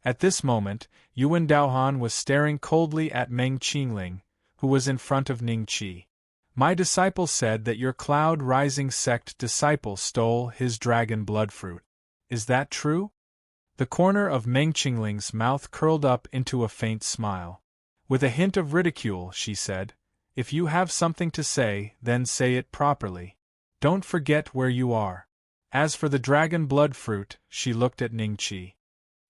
At this moment, Yuan Daohan was staring coldly at Meng Qingling, who was in front of Ningqi. My disciple said that your Cloud Rising sect disciple stole his dragon blood fruit. Is that true? The corner of Meng Qingling's mouth curled up into a faint smile. With a hint of ridicule, she said, If you have something to say, then say it properly. Don't forget where you are. As for the dragon blood fruit, she looked at Ningqi.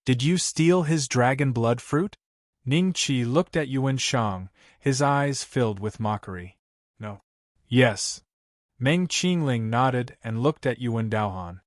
Did you steal his dragon blood fruit? Ningqi looked at Yuan Shang, his eyes filled with mockery. No. Yes. Meng Qingling nodded and looked at Yuan Daohan.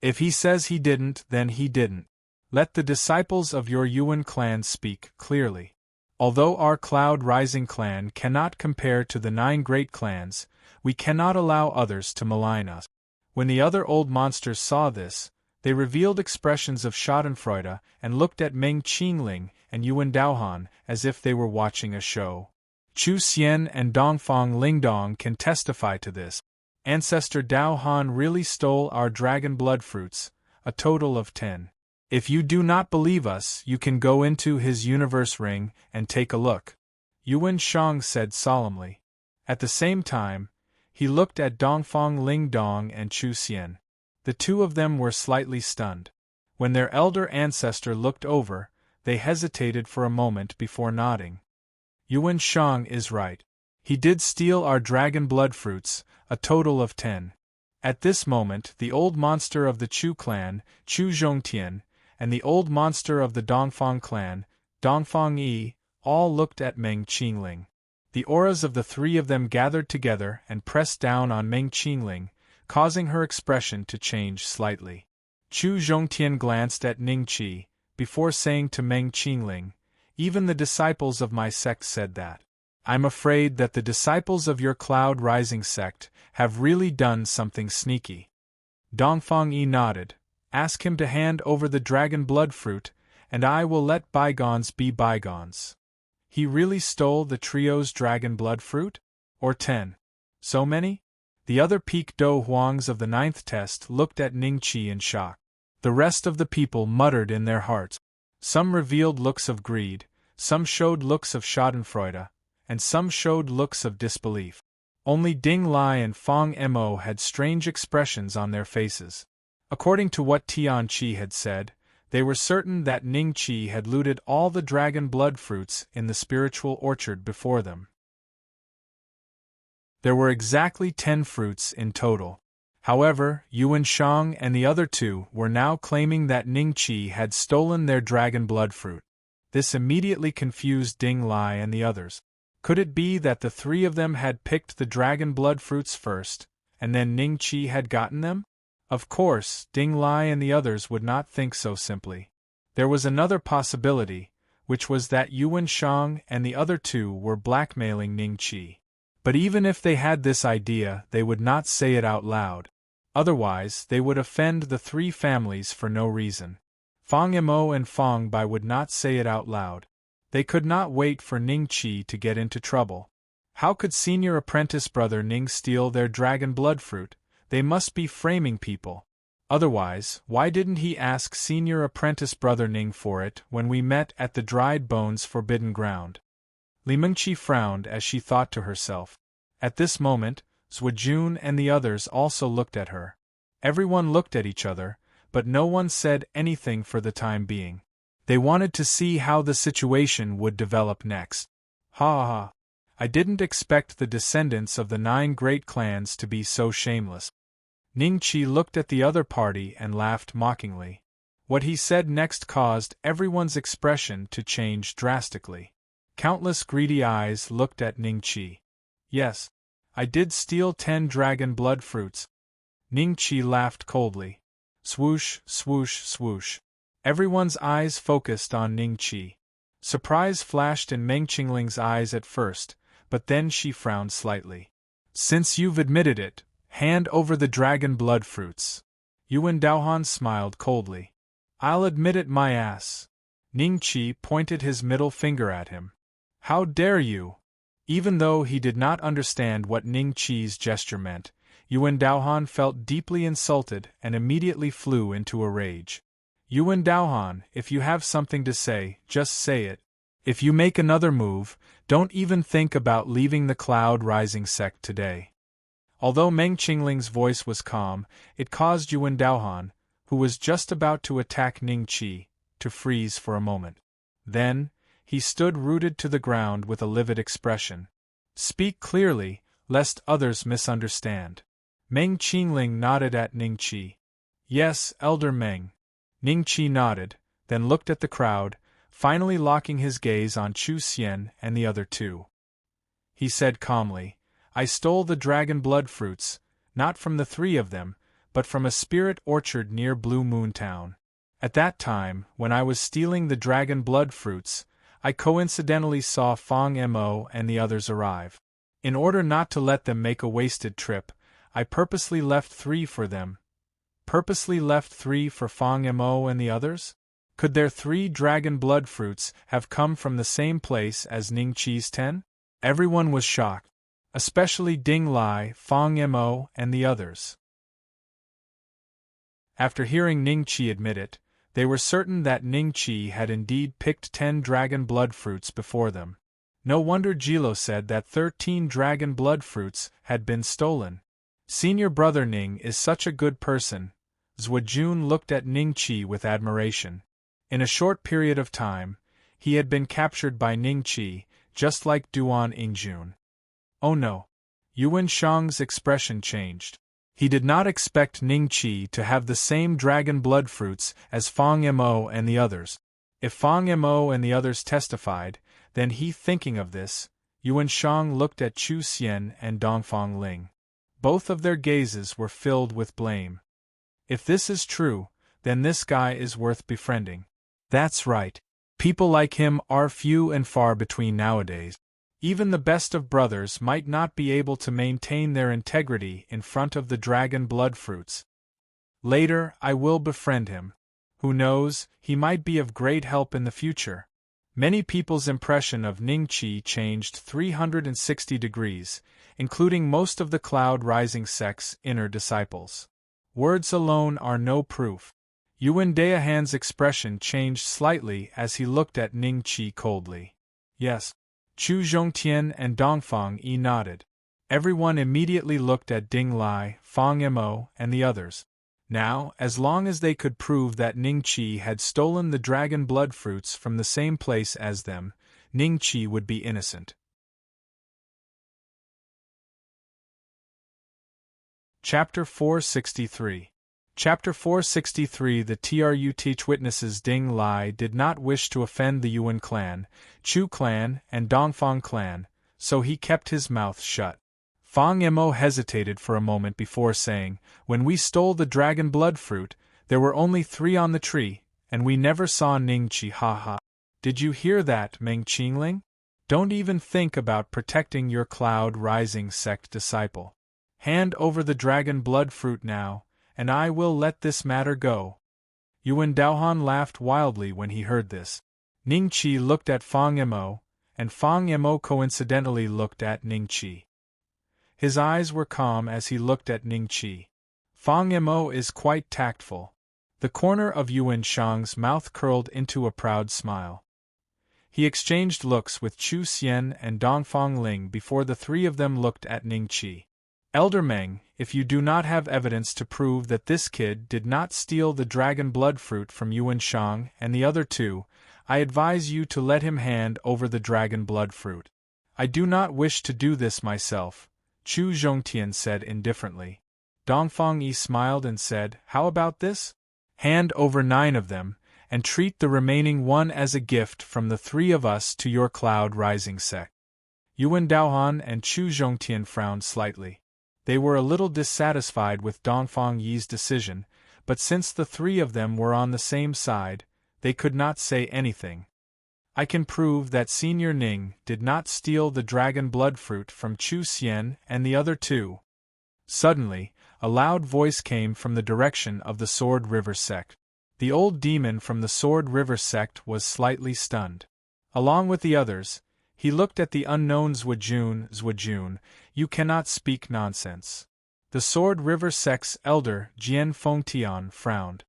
If he says he didn't, then he didn't. Let the disciples of your Yuan clan speak clearly. Although our Cloud Rising clan cannot compare to the 9 great clans, we cannot allow others to malign us. When the other old monsters saw this, they revealed expressions of schadenfreude and looked at Meng Qingling and Yuan Daohan as if they were watching a show. Chu Xian and Dongfang Lingdong can testify to this. Ancestor Daohan really stole our dragon blood fruits, a total of 10. If you do not believe us, you can go into his universe ring and take a look, Yuan Shang said solemnly. At the same time, he looked at Dongfang Lingdong and Chu Xian. The two of them were slightly stunned. When their elder ancestor looked over, they hesitated for a moment before nodding. Yuan Shang is right. He did steal our dragon blood fruits, a total of 10. At this moment, the old monster of the Chu clan, Chu Zhongtian, and the old monster of the Dongfang clan, Dongfang Yi, all looked at Meng Qingling. The auras of the 3 of them gathered together and pressed down on Meng Qingling, causing her expression to change slightly. Chu Zhongtian glanced at Ningqi, before saying to Meng Qingling, Even the disciples of my sect said that. I'm afraid that the disciples of your Cloud Rising sect have really done something sneaky. Dongfang Yi nodded. Ask him to hand over the dragon blood fruit, and I will let bygones be bygones. He really stole the trio's dragon blood fruit? Or 10? So many? The other Peak Do Huangs of the 9th test looked at Ningqi in shock. The rest of the people muttered in their hearts. Some revealed looks of greed, some showed looks of schadenfreude, and some showed looks of disbelief. Only Ding Lai and Fang Mo had strange expressions on their faces. According to what Tian Qi had said, they were certain that Ningqi had looted all the dragon blood fruits in the spiritual orchard before them. There were exactly 10 fruits in total. However, Yuan Shang and the other 2 were now claiming that Ningqi had stolen their dragon blood fruit. This immediately confused Ding Lai and the others. Could it be that the three of them had picked the dragon blood fruits first, and then Ning Qi had gotten them? Of course, Ding Lai and the others would not think so simply. There was another possibility, which was that Yuan Shang and the other two were blackmailing Ning Qi. But even if they had this idea, they would not say it out loud. Otherwise, they would offend the three families for no reason. Fang Mo and Fang Bai would not say it out loud. They could not wait for Ning Qi to get into trouble. How could senior apprentice brother Ning steal their dragon blood fruit? They must be framing people. Otherwise, why didn't he ask senior apprentice brother Ning for it when we met at the dried bones forbidden ground? Li Mengqi frowned as she thought to herself. At this moment, Zhuojun and the others also looked at her. Everyone looked at each other, but no one said anything for the time being. They wanted to see how the situation would develop next. Ha ha! I didn't expect the descendants of the 9 great clans to be so shameless. Ning Qi looked at the other party and laughed mockingly. What he said next caused everyone's expression to change drastically. Countless greedy eyes looked at Ning Qi. Yes, I did steal 10 dragon blood fruits. Ning Qi laughed coldly. Swoosh, swoosh, swoosh. Everyone's eyes focused on Ning Qi. Surprise flashed in Meng Qingling's eyes at first, but then she frowned slightly. Since you've admitted it, hand over the dragon blood fruits. Yuan Daohan smiled coldly. I'll admit it, my ass. Ning Qi pointed his middle finger at him. How dare you? Even though he did not understand what Ning Qi's gesture meant, Yuan Daohan felt deeply insulted and immediately flew into a rage. Yuan Daohan, if you have something to say, just say it. If you make another move, don't even think about leaving the Cloud Rising sect today. Although Meng Qingling's voice was calm, it caused Yuan Daohan, who was just about to attack Ning Qi, to freeze for a moment. Then, he stood rooted to the ground with a livid expression. Speak clearly, lest others misunderstand. Meng Qingling nodded at Ning Qi. Yes, Elder Meng. Ning Qi nodded, then looked at the crowd, finally locking his gaze on Chu Xian and the other two. He said calmly, I stole the dragon blood fruits, not from the 3 of them, but from a spirit orchard near Blue Moon Town. At that time, when I was stealing the dragon blood fruits, I coincidentally saw Fang Mo and the others arrive. In order not to let them make a wasted trip, I purposely left 3 for them. Purposely left 3 for Fang Mo and the others? Could their 3 dragon blood fruits have come from the same place as Ning Qi's 10? Everyone was shocked, especially Ding Lai, Fang Mo, and the others. After hearing Ning Qi admit it, they were certain that Ning Qi had indeed picked 10 dragon blood fruits before them. No wonder Jilo said that 13 dragon blood fruits had been stolen. Senior brother Ning is such a good person. Zhuojun looked at Ning Qi with admiration. In a short period of time, he had been captured by Ning Qi, just like Duan Yingjun. Oh no! Yuan Shang's expression changed. He did not expect Ning Qi to have the same dragon blood fruits as Fang Mo and the others. If Fang Mo and the others testified, then he thinking of this, Yuan Shang looked at Chu Xian and Dongfang Ling. Both of their gazes were filled with blame. If this is true, then this guy is worth befriending. That's right. People like him are few and far between nowadays. Even the best of brothers might not be able to maintain their integrity in front of the dragon blood fruits. Later, I will befriend him. Who knows, he might be of great help in the future. Many people's impression of Ning Qi changed 360 degrees, including most of the Cloud Rising sect's inner disciples. Words alone are no proof. Yuan Daohan's expression changed slightly as he looked at Ning Qi coldly. Yes. Chu Zhongtian and Dongfang Yi nodded. Everyone immediately looked at Ding Lai, Fang Mo, and the others. Now, as long as they could prove that Ning Qi had stolen the dragon blood fruits from the same place as them, Ning Qi would be innocent. Chapter 463. Chapter 463 The Tru Teach Witnesses Ding Lai did not wish to offend the Yuan clan, Chu clan, and Dongfang clan, so he kept his mouth shut. Fang Mo hesitated for a moment before saying, "When we stole the dragon blood fruit, there were only 3 on the tree, and we never saw Ning Qi ha. Did you hear that, Meng Qingling? Don't even think about protecting your Cloud Rising sect disciple. Hand over the dragon blood fruit now, and I will let this matter go." Yuan Daohan laughed wildly when he heard this. Ning Qi looked at Fang Mo, and Fang Mo coincidentally looked at Ning Qi. His eyes were calm as he looked at Ning Qi. Fang Mo is quite tactful. The corner of Yuan Shang's mouth curled into a proud smile. He exchanged looks with Chu Xian and Dongfang Ling before the 3 of them looked at Ning Qi. "Elder Meng, if you do not have evidence to prove that this kid did not steal the dragon blood fruit from Yuan Shang and the other 2, I advise you to let him hand over the dragon blood fruit." "I do not wish to do this myself," Chu Zhongtian said indifferently. Dongfang Yi smiled and said, "How about this? Hand over 9 of them, and treat the remaining 1 as a gift from the 3 of us to your Cloud Rising sect." Yuan Daohan and Chu Zhongtian frowned slightly. They were a little dissatisfied with Dongfang Yi's decision, but since the 3 of them were on the same side, they could not say anything. "I can prove that Senior Ning did not steal the dragon blood fruit from Chu Xian and the other 2. Suddenly, a loud voice came from the direction of the Sword River sect. The old demon from the Sword River sect was slightly stunned. Along with the others, he looked at the unknown Zhuojun, "You cannot speak nonsense." The Sword River sect's elder, Jian Fengtian, frowned.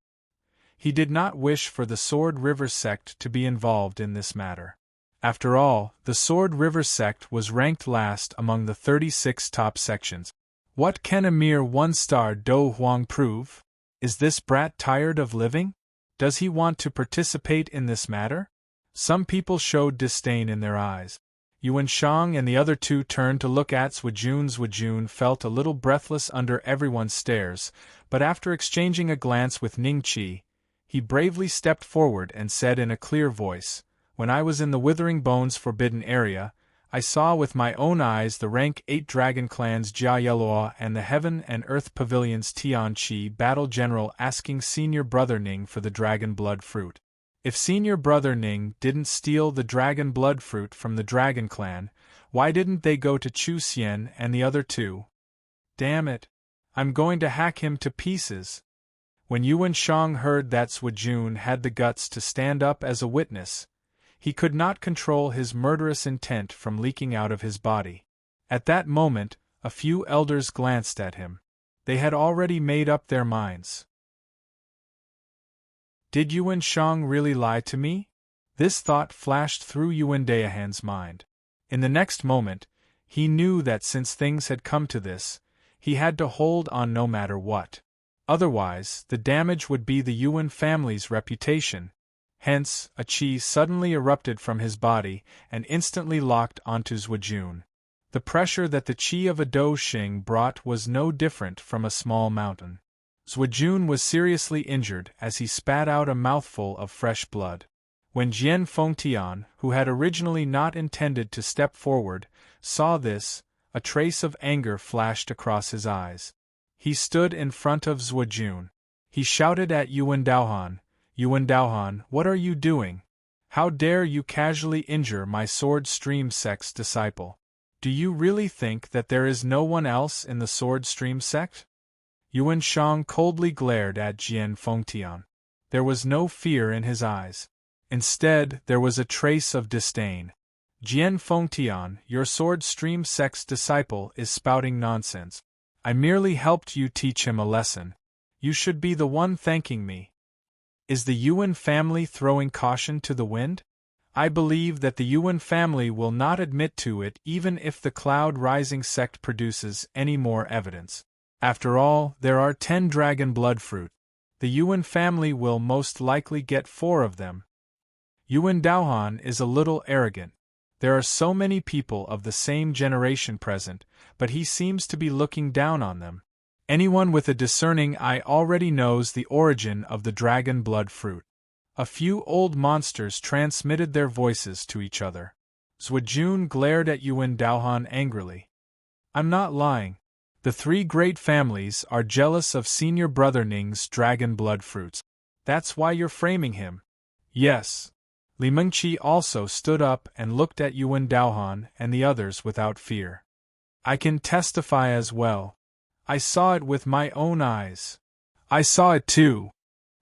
He did not wish for the Sword River sect to be involved in this matter. After all, the Sword River sect was ranked last among the 36 top sections. What can a mere 1-star Do Huang prove? Is this brat tired of living? Does he want to participate in this matter? Some people showed disdain in their eyes. Yuan Shang and the other 2 turned to look at Zhuojun. Zhuojun felt a little breathless under everyone's stares, but after exchanging a glance with Ning Qi, he bravely stepped forward and said in a clear voice, "When I was in the Withering Bones Forbidden Area, I saw with my own eyes the rank 8 dragon clans Jia Yeluo and the Heaven and Earth Pavilions Tian Qi battle general asking Senior Brother Ning for the dragon blood fruit. If Senior Brother Ning didn't steal the dragon blood fruit from the dragon clan, why didn't they go to Chu Xian and the other 2? Damn it! I'm going to hack him to pieces." When Yuan Shang heard that Zhuojun had the guts to stand up as a witness, he could not control his murderous intent from leaking out of his body. At that moment, a few elders glanced at him. They had already made up their minds. Did Yuan Shang really lie to me? This thought flashed through Yuan Daohan's mind. In the next moment, he knew that since things had come to this, he had to hold on no matter what. Otherwise, the damage would be the Yuan family's reputation. Hence, a qi suddenly erupted from his body and instantly locked onto Zhuojun. The pressure that the qi of a Do Xing brought was no different from a small mountain. Zhuojun was seriously injured as he spat out a mouthful of fresh blood. When Jian Fengtian, who had originally not intended to step forward, saw this, a trace of anger flashed across his eyes. He stood in front of Zhuojun. He shouted at Yuan Daohan, "Yuan Daohan, what are you doing? How dare you casually injure my Sword Stream sect's disciple? Do you really think that there is no one else in the Sword Stream sect?" Yuan Shang coldly glared at Jian Fengtian. There was no fear in his eyes. Instead, there was a trace of disdain. "Jian Fengtian, your Sword Stream sect's disciple is spouting nonsense. I merely helped you teach him a lesson. You should be the one thanking me. Is the Yuan family throwing caution to the wind? I believe that the Yuan family will not admit to it even if the Cloud Rising sect produces any more evidence. After all, there are 10 dragon blood fruit. The Yuan family will most likely get 4 of them. Yuan Daohan is a little arrogant. There are so many people of the same generation present, but he seems to be looking down on them. Anyone with a discerning eye already knows the origin of the dragon blood fruit. A few old monsters transmitted their voices to each other. Zwajun glared at Yuan Daohan angrily. I'm not lying. The three great families are jealous of senior brother Ning's dragon blood fruits. That's why you're framing him. Yes. Li Mengqi also stood up and looked at Yuan Daohan and the others without fear. I can testify as well. I saw it with my own eyes. I saw it too.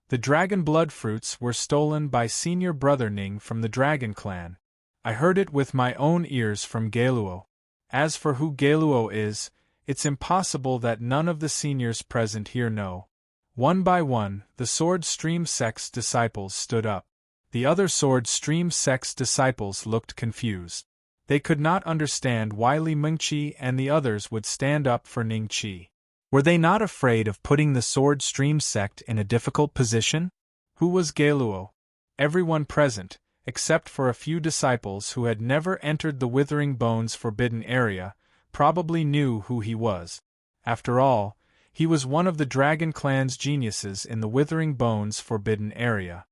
The dragon blood fruits were stolen by senior brother Ning from the dragon clan. I heard it with my own ears from Gaeluo. As for who Gaeluo is, it's impossible that none of the seniors present here know. One by one, the Sword Stream sect's disciples stood up. The other Sword Stream sect's disciples looked confused. They could not understand why Li Mengqi and the others would stand up for Ning Qi. Were they not afraid of putting the Sword Stream sect in a difficult position? Who was Gaeluo? Everyone present, except for a few disciples who had never entered the Withering Bones forbidden area, probably knew who he was. After all, he was one of the Dragon Clan's geniuses in the Withering Bones forbidden area.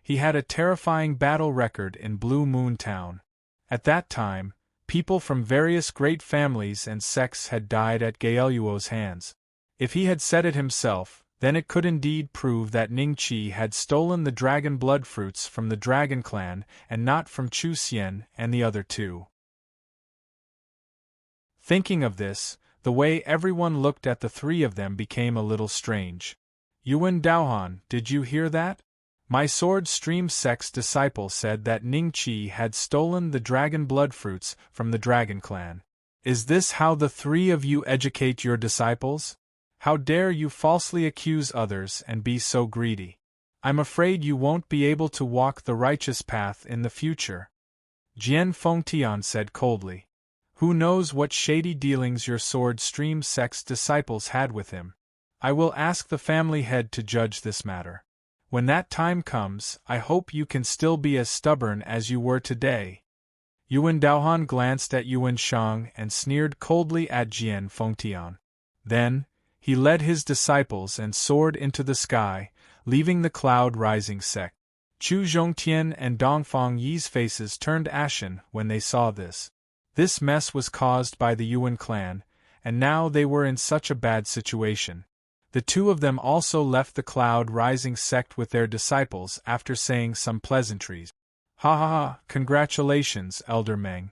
He had a terrifying battle record in Blue Moon Town. At that time, people from various great families and sects had died at Gaeluo's hands. If he had said it himself, then it could indeed prove that Ning Qi had stolen the dragon blood fruits from the Dragon Clan and not from Chu Xian and the other two. Thinking of this, the way everyone looked at the three of them became a little strange. Yuan Daohan, did you hear that? My Sword Stream sect's disciple said that Ning Qi had stolen the dragon blood fruits from the Dragon Clan. Is this how the three of you educate your disciples? How dare you falsely accuse others and be so greedy? I'm afraid you won't be able to walk the righteous path in the future. Jian Fengtian said coldly. Who knows what shady dealings your Sword Stream sect's disciples had with him? I will ask the family head to judge this matter. When that time comes, I hope you can still be as stubborn as you were today. Yuan Daohan glanced at Yuan Shang and sneered coldly at Jian Fengtian. Then, he led his disciples and soared into the sky, leaving the cloud-rising sect. Chu Zhongtian and Dongfang Yi's faces turned ashen when they saw this. This mess was caused by the Yuan clan, and now they were in such a bad situation. The two of them also left the cloud-rising sect with their disciples after saying some pleasantries. Ha ha ha, congratulations, Elder Meng.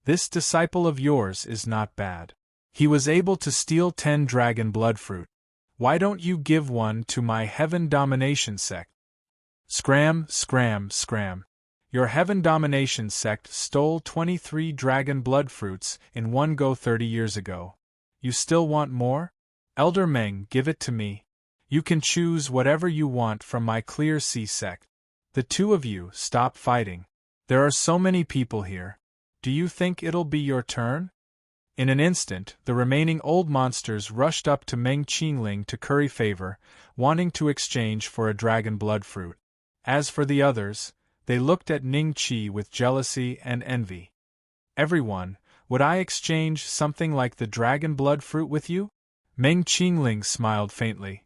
This disciple of yours is not bad. He was able to steal 10 dragon blood fruit. Why don't you give one to my Heaven Domination sect? Scram, scram, scram. Your Heaven Domination sect stole 23 dragon blood fruits in one go 30 years ago. You still want more? Elder Meng, give it to me. You can choose whatever you want from my Clear Sea sect. The two of you, stop fighting. There are so many people here. Do you think it'll be your turn? In an instant, the remaining old monsters rushed up to Meng Qingling to curry favor, wanting to exchange for a dragon blood fruit. As for the others, they looked at Ning Qi with jealousy and envy. Everyone, would I exchange something like the dragon blood fruit with you? Meng Qingling smiled faintly.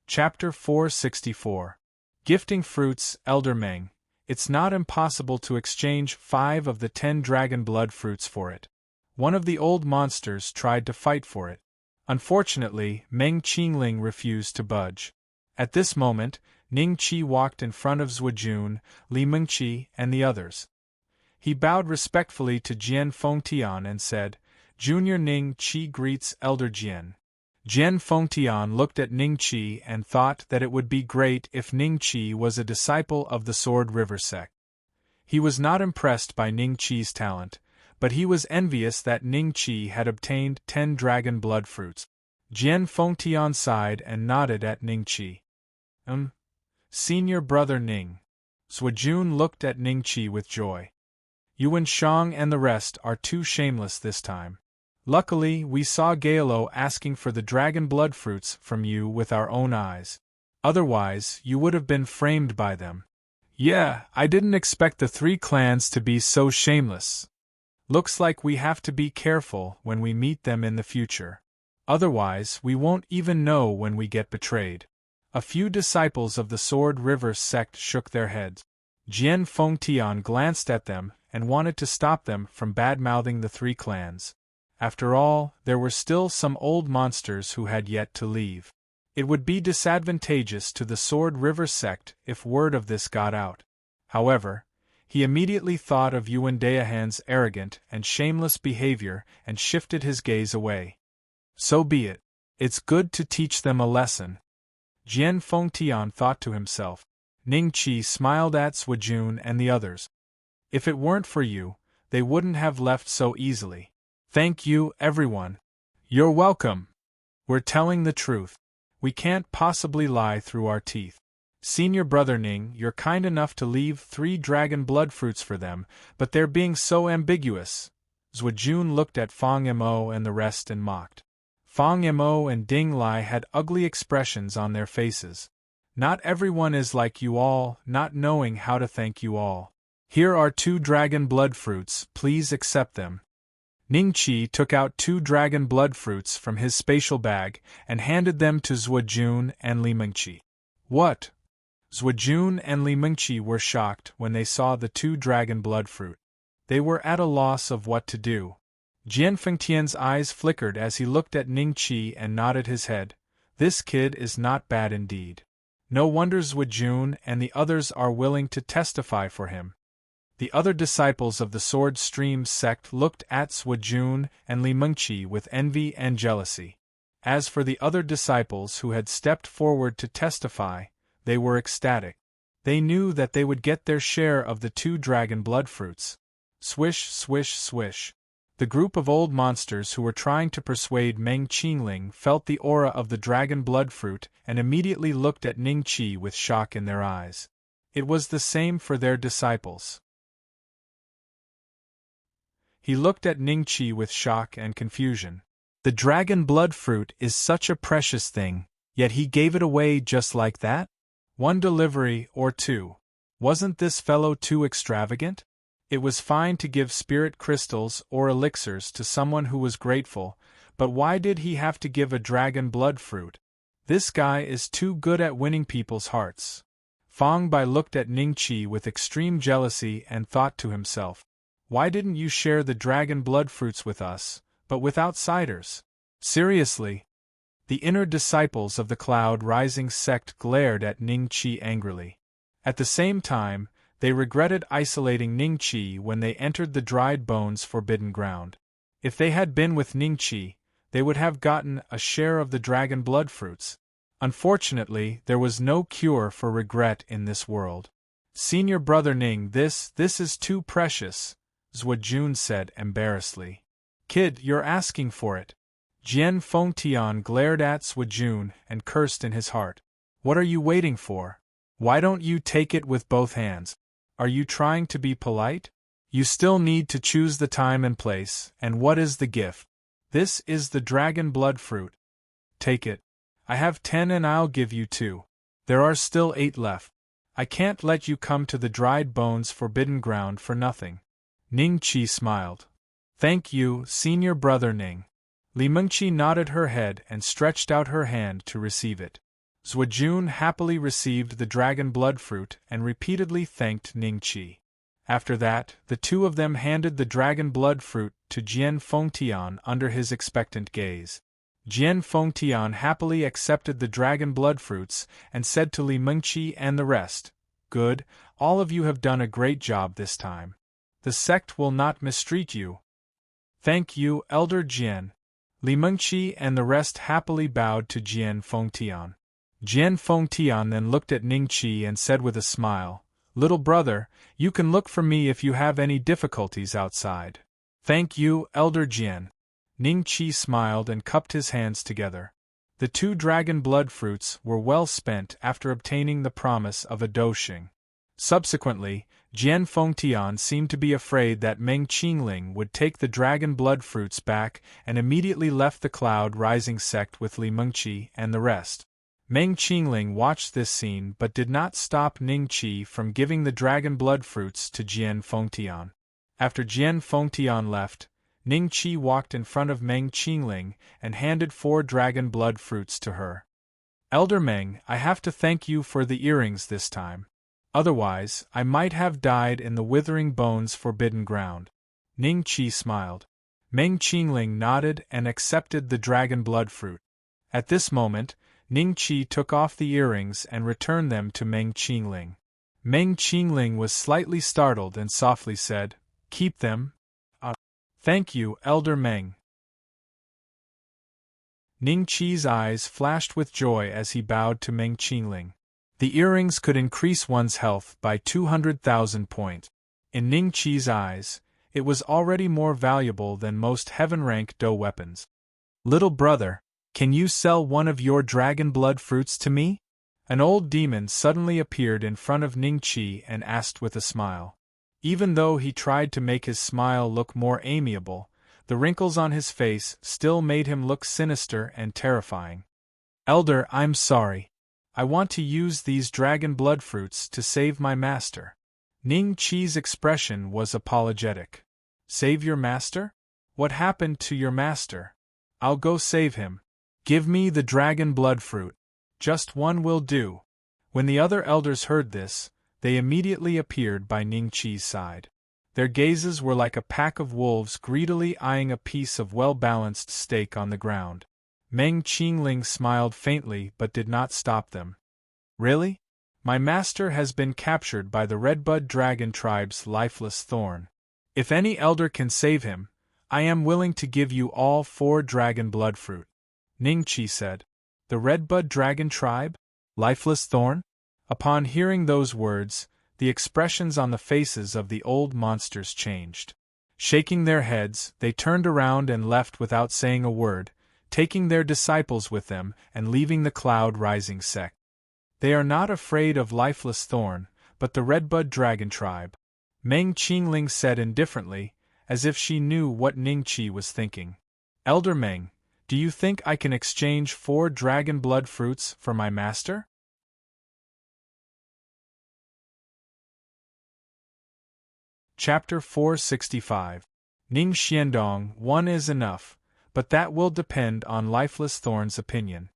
Chapter 464. Gifting Fruits, Elder Meng. It's not impossible to exchange 5 of the 10 dragon blood fruits for it. One of the old monsters tried to fight for it. Unfortunately, Meng Qingling refused to budge. At this moment, Ning Qi walked in front of Zwajun, Li Mengqi, and the others. He bowed respectfully to Jian Fengtian and said, Junior Ning Qi greets Elder Jian. Jian Fengtian looked at Ning Qi and thought that it would be great if Ning Qi was a disciple of the Sword River sect. He was not impressed by Ning Qi's talent, but he was envious that Ning Qi had obtained 10 dragon blood fruits. Jian Fengtian sighed and nodded at Ning Qi. Senior brother Ning. Zwajun looked at Ning Qi with joy. Yuan Shang and the rest are too shameless this time. Luckily, we saw Gaelo asking for the dragon blood fruits from you with our own eyes. Otherwise, you would have been framed by them. Yeah, I didn't expect the 3 clans to be so shameless. Looks like we have to be careful when we meet them in the future. Otherwise, we won't even know when we get betrayed. A few disciples of the Sword River sect shook their heads. Jian Fengtian glanced at them and wanted to stop them from bad-mouthing the three clans. After all, there were still some old monsters who had yet to leave. It would be disadvantageous to the Sword River sect if word of this got out. However, he immediately thought of Yuan Daohan's arrogant and shameless behavior and shifted his gaze away. So be it. It's good to teach them a lesson. Jian Fengtian thought to himself. Ning Qi smiled at Suojun and the others. If it weren't for you, they wouldn't have left so easily. Thank you, everyone. You're welcome. We're telling the truth. We can't possibly lie through our teeth. Senior brother Ning, you're kind enough to leave 3 dragon blood fruits for them, but they're being so ambiguous. Suojun looked at Fang Mo and the rest and mocked. Fang Mo and Ding Lai had ugly expressions on their faces. Not everyone is like you all, not knowing how to thank you all. Here are 2 dragon blood fruits, please accept them. Ning Qi took out 2 dragon blood fruits from his spatial bag and handed them to Suojun and Li Mengqi. What? Suojun and Li Mengqi were shocked when they saw the 2 dragon blood fruit. They were at a loss of what to do. Jian Fengtian's eyes flickered as he looked at Ning Qi and nodded his head. This kid is not bad indeed. No wonder Suojun and the others are willing to testify for him. The other disciples of the Sword Stream sect looked at Suojun and Li Mengqi with envy and jealousy. As for the other disciples who had stepped forward to testify, they were ecstatic. They knew that they would get their share of the 2 dragon blood fruits. Swish, swish, swish. The group of old monsters who were trying to persuade Meng Qingling felt the aura of the dragon blood fruit and immediately looked at Ning Qi with shock in their eyes. It was the same for their disciples. He looked at Ning Qi with shock and confusion. The dragon blood fruit is such a precious thing, yet he gave it away just like that? 1 delivery or 2. Wasn't this fellow too extravagant? It was fine to give spirit crystals or elixirs to someone who was grateful, but why did he have to give a dragon blood fruit? This guy is too good at winning people's hearts. Fang Bai looked at Ning Qi with extreme jealousy and thought to himself, why didn't you share the dragon blood fruits with us, but with outsiders? Seriously? The inner disciples of the Cloud Rising sect glared at Ning Qi angrily. At the same time, they regretted isolating Ning Qi when they entered the Dried Bones Forbidden Ground. If they had been with Ning Qi, they would have gotten a share of the dragon blood fruits. Unfortunately, there was no cure for regret in this world. Senior brother Ning, this is too precious, Suojun said embarrassedly. Kid, you're asking for it. Jian Fengtian glared at Suojun and cursed in his heart. What are you waiting for? Why don't you take it with both hands? Are you trying to be polite? You still need to choose the time and place, and what is the gift? This is the dragon blood fruit. Take it. I have 10 and I'll give you 2. There are still 8 left. I can't let you come to the Dried Bones Forbidden Ground for nothing. Ning Qi smiled. Thank you, senior brother Ning. Li Mengqi nodded her head and stretched out her hand to receive it. Suojun happily received the dragon blood fruit and repeatedly thanked Ning Qi. After that, the 2 of them handed the dragon blood fruit to Jian Fengtian under his expectant gaze. Jian Fengtian happily accepted the dragon blood fruits and said to Li Mengqi and the rest, Good, all of you have done a great job this time. The sect will not mistreat you. Thank you, Elder Jian. Li Mengqi and the rest happily bowed to Jian Fengtian. Jian Fengtian then looked at Ning Qi and said with a smile, Little brother, you can look for me if you have any difficulties outside. Thank you, Elder Jian. Ning Qi smiled and cupped his hands together. The 2 dragon blood fruits were well spent after obtaining the promise of a Doshing. Subsequently, Jian Fengtian seemed to be afraid that Meng Qingling would take the dragon blood fruits back and immediately left the Cloud Rising sect with Li Mengqi and the rest. Meng Qingling watched this scene but did not stop Ning Qi from giving the dragon blood fruits to Jian Fengtian. After Jian Fengtian left, Ning Qi walked in front of Meng Qingling and handed 4 dragon blood fruits to her. Elder Meng, I have to thank you for the earrings this time. Otherwise, I might have died in the withering bones forbidden ground. Ning Qi smiled. Meng Qingling nodded and accepted the dragon blood fruit. At this moment, Ning Qi took off the earrings and returned them to Meng Qingling. Meng Qingling was slightly startled and softly said, "Keep them?" Thank you, Elder Meng." Ning Qi's eyes flashed with joy as he bowed to Meng Qingling. The earrings could increase one's health by 200,000 points. In Ning Qi's eyes, it was already more valuable than most heaven-rank Do weapons. "Little brother, can you sell one of your dragon blood fruits to me?" An old demon suddenly appeared in front of Ning Qi and asked with a smile. Even though he tried to make his smile look more amiable, the wrinkles on his face still made him look sinister and terrifying. "Elder, I'm sorry. I want to use these dragon blood fruits to save my master." Ning Qi's expression was apologetic. "Save your master? What happened to your master? I'll go save him. Give me the dragon blood fruit. Just one will do." When the other elders heard this, they immediately appeared by Ning Qi's side. Their gazes were like a pack of wolves greedily eyeing a piece of well-balanced steak on the ground. Meng Qingling smiled faintly but did not stop them. "Really? My master has been captured by the Redbud Dragon tribe's lifeless thorn. If any elder can save him, I am willing to give you all 4 dragon blood fruit." Ning Qi said. "The Redbud Dragon tribe? Lifeless thorn?" Upon hearing those words, the expressions on the faces of the old monsters changed. Shaking their heads, they turned around and left without saying a word, taking their disciples with them and leaving the Cloud Rising sect. "They are not afraid of Lifeless Thorn, but the Redbud Dragon tribe," Meng Qingling said indifferently, as if she knew what Ning Qi was thinking. "Elder Meng, do you think I can exchange 4 dragon blood fruits for my master?" Chapter 465. Ning Xiandong, 1 is enough, but that will depend on Lifeless Thorn's opinion,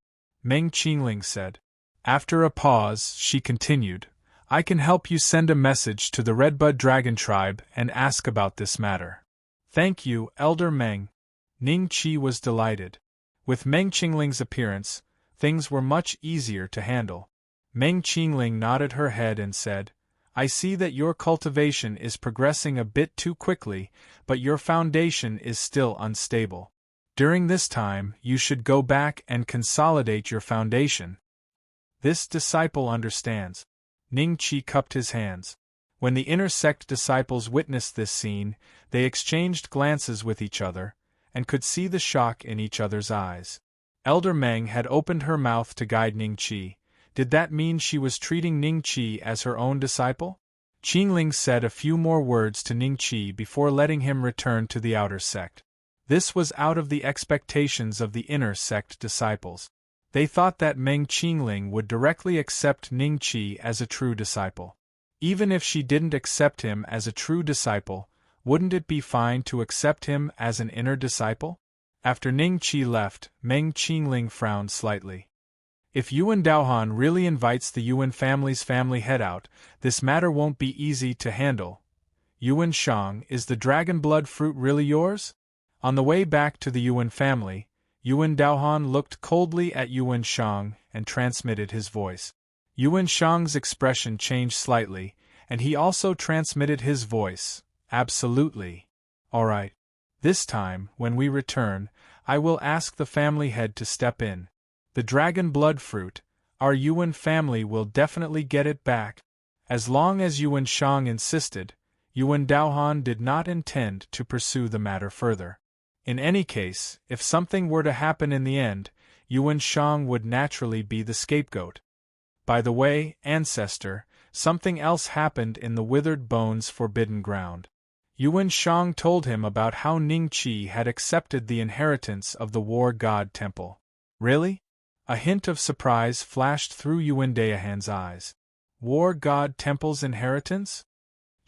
Meng Qingling said. After a pause, she continued, "I can help you send a message to the Redbud Dragon tribe and ask about this matter." "Thank you, Elder Meng." Ning Qi was delighted. With Meng Qingling's appearance, things were much easier to handle. Meng Qingling nodded her head and said, "I see that your cultivation is progressing a bit too quickly, but your foundation is still unstable. During this time, you should go back and consolidate your foundation." "This disciple understands." Ning Qi cupped his hands. When the inner sect disciples witnessed this scene, they exchanged glances with each other, and could see the shock in each other's eyes. Elder Meng had opened her mouth to guide Ning Qi. Did that mean she was treating Ning Qi as her own disciple? Qingling said a few more words to Ning Qi before letting him return to the outer sect. This was out of the expectations of the inner sect disciples. They thought that Meng Qingling would directly accept Ning Qi as a true disciple. Even if she didn't accept him as a true disciple, wouldn't it be fine to accept him as an inner disciple? After Ning Qi left, Meng Qingling frowned slightly. If Yuan Daohan really invites the Yuan family's family head out, this matter won't be easy to handle. "Yuan Shang, is the dragon blood fruit really yours?" On the way back to the Yuan family, Yuan Daohan looked coldly at Yuan Shang and transmitted his voice. Yuan Shang's expression changed slightly, and he also transmitted his voice. "Absolutely. All right. This time, when we return, I will ask the family head to step in. The dragon blood fruit, our Yuan family will definitely get it back." As long as Yuan Shang insisted, Yuan Daohan did not intend to pursue the matter further. In any case, if something were to happen in the end, Yuan Shang would naturally be the scapegoat. By the way, ancestor, something else happened in the withered bones forbidden ground. Yuan Shang told him about how Ning Qi had accepted the inheritance of the War God Temple. "Really?" A hint of surprise flashed through Yuan Daohan's eyes. "War God Temple's inheritance?"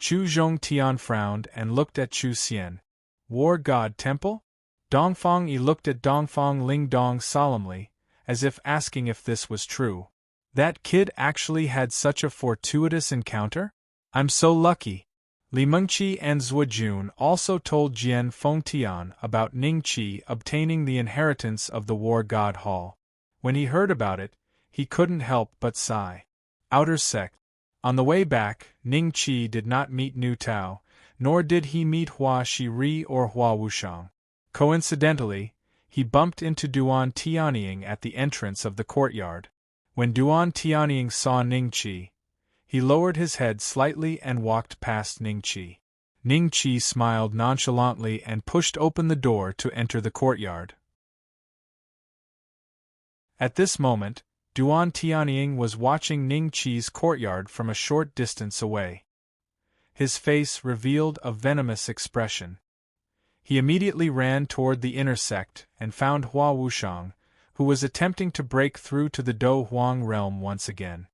Chu Zhongtian frowned and looked at Chu Xian. War God Temple? Dongfang Yi looked at Dongfang Ling Dong solemnly, as if asking if this was true. That kid actually had such a fortuitous encounter? I'm so lucky. Li Mengqi and Zuojun also told Jian Fengtian about Ningqi obtaining the inheritance of the War God Hall. When he heard about it, he couldn't help but sigh. Outer sect. On the way back, Ningqi did not meet Nu Tao, nor did he meet Hua Shiri or Hua Wushang. Coincidentally, he bumped into Duan Tianying at the entrance of the courtyard. When Duan Tianying saw Ningqi, he lowered his head slightly and walked past Ningqi. Ningqi smiled nonchalantly and pushed open the door to enter the courtyard. At this moment, Duan Tianying was watching Ningqi's courtyard from a short distance away. His face revealed a venomous expression. He immediately ran toward the inner sect and found Hua Wushang, who was attempting to break through to the Do Huang realm once again.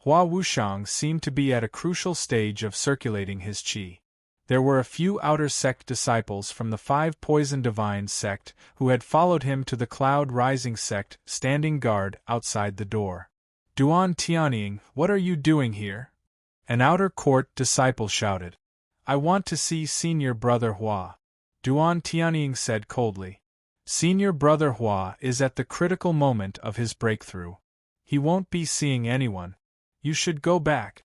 Hua Wushang seemed to be at a crucial stage of circulating his qi. There were a few outer sect disciples from the Five Poison Divine sect who had followed him to the Cloud Rising sect standing guard outside the door. Duan Tianying, what are you doing here? An outer court disciple shouted. I want to see Senior Brother Hua. Duan Tianying said coldly. Senior Brother Hua is at the critical moment of his breakthrough. He won't be seeing anyone. You should go back.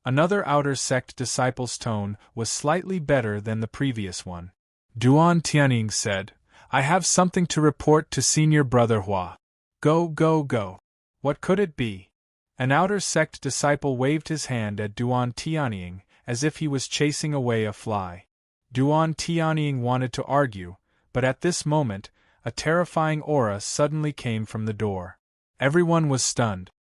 Another outer sect disciple's tone was slightly better than the previous one. Duan Tianying said, I have something to report to Senior Brother Hua. Go, go, go. What could it be? An outer sect disciple waved his hand at Duan Tianying as if he was chasing away a fly. Duan Tianying wanted to argue, but at this moment, a terrifying aura suddenly came from the door. Everyone was stunned.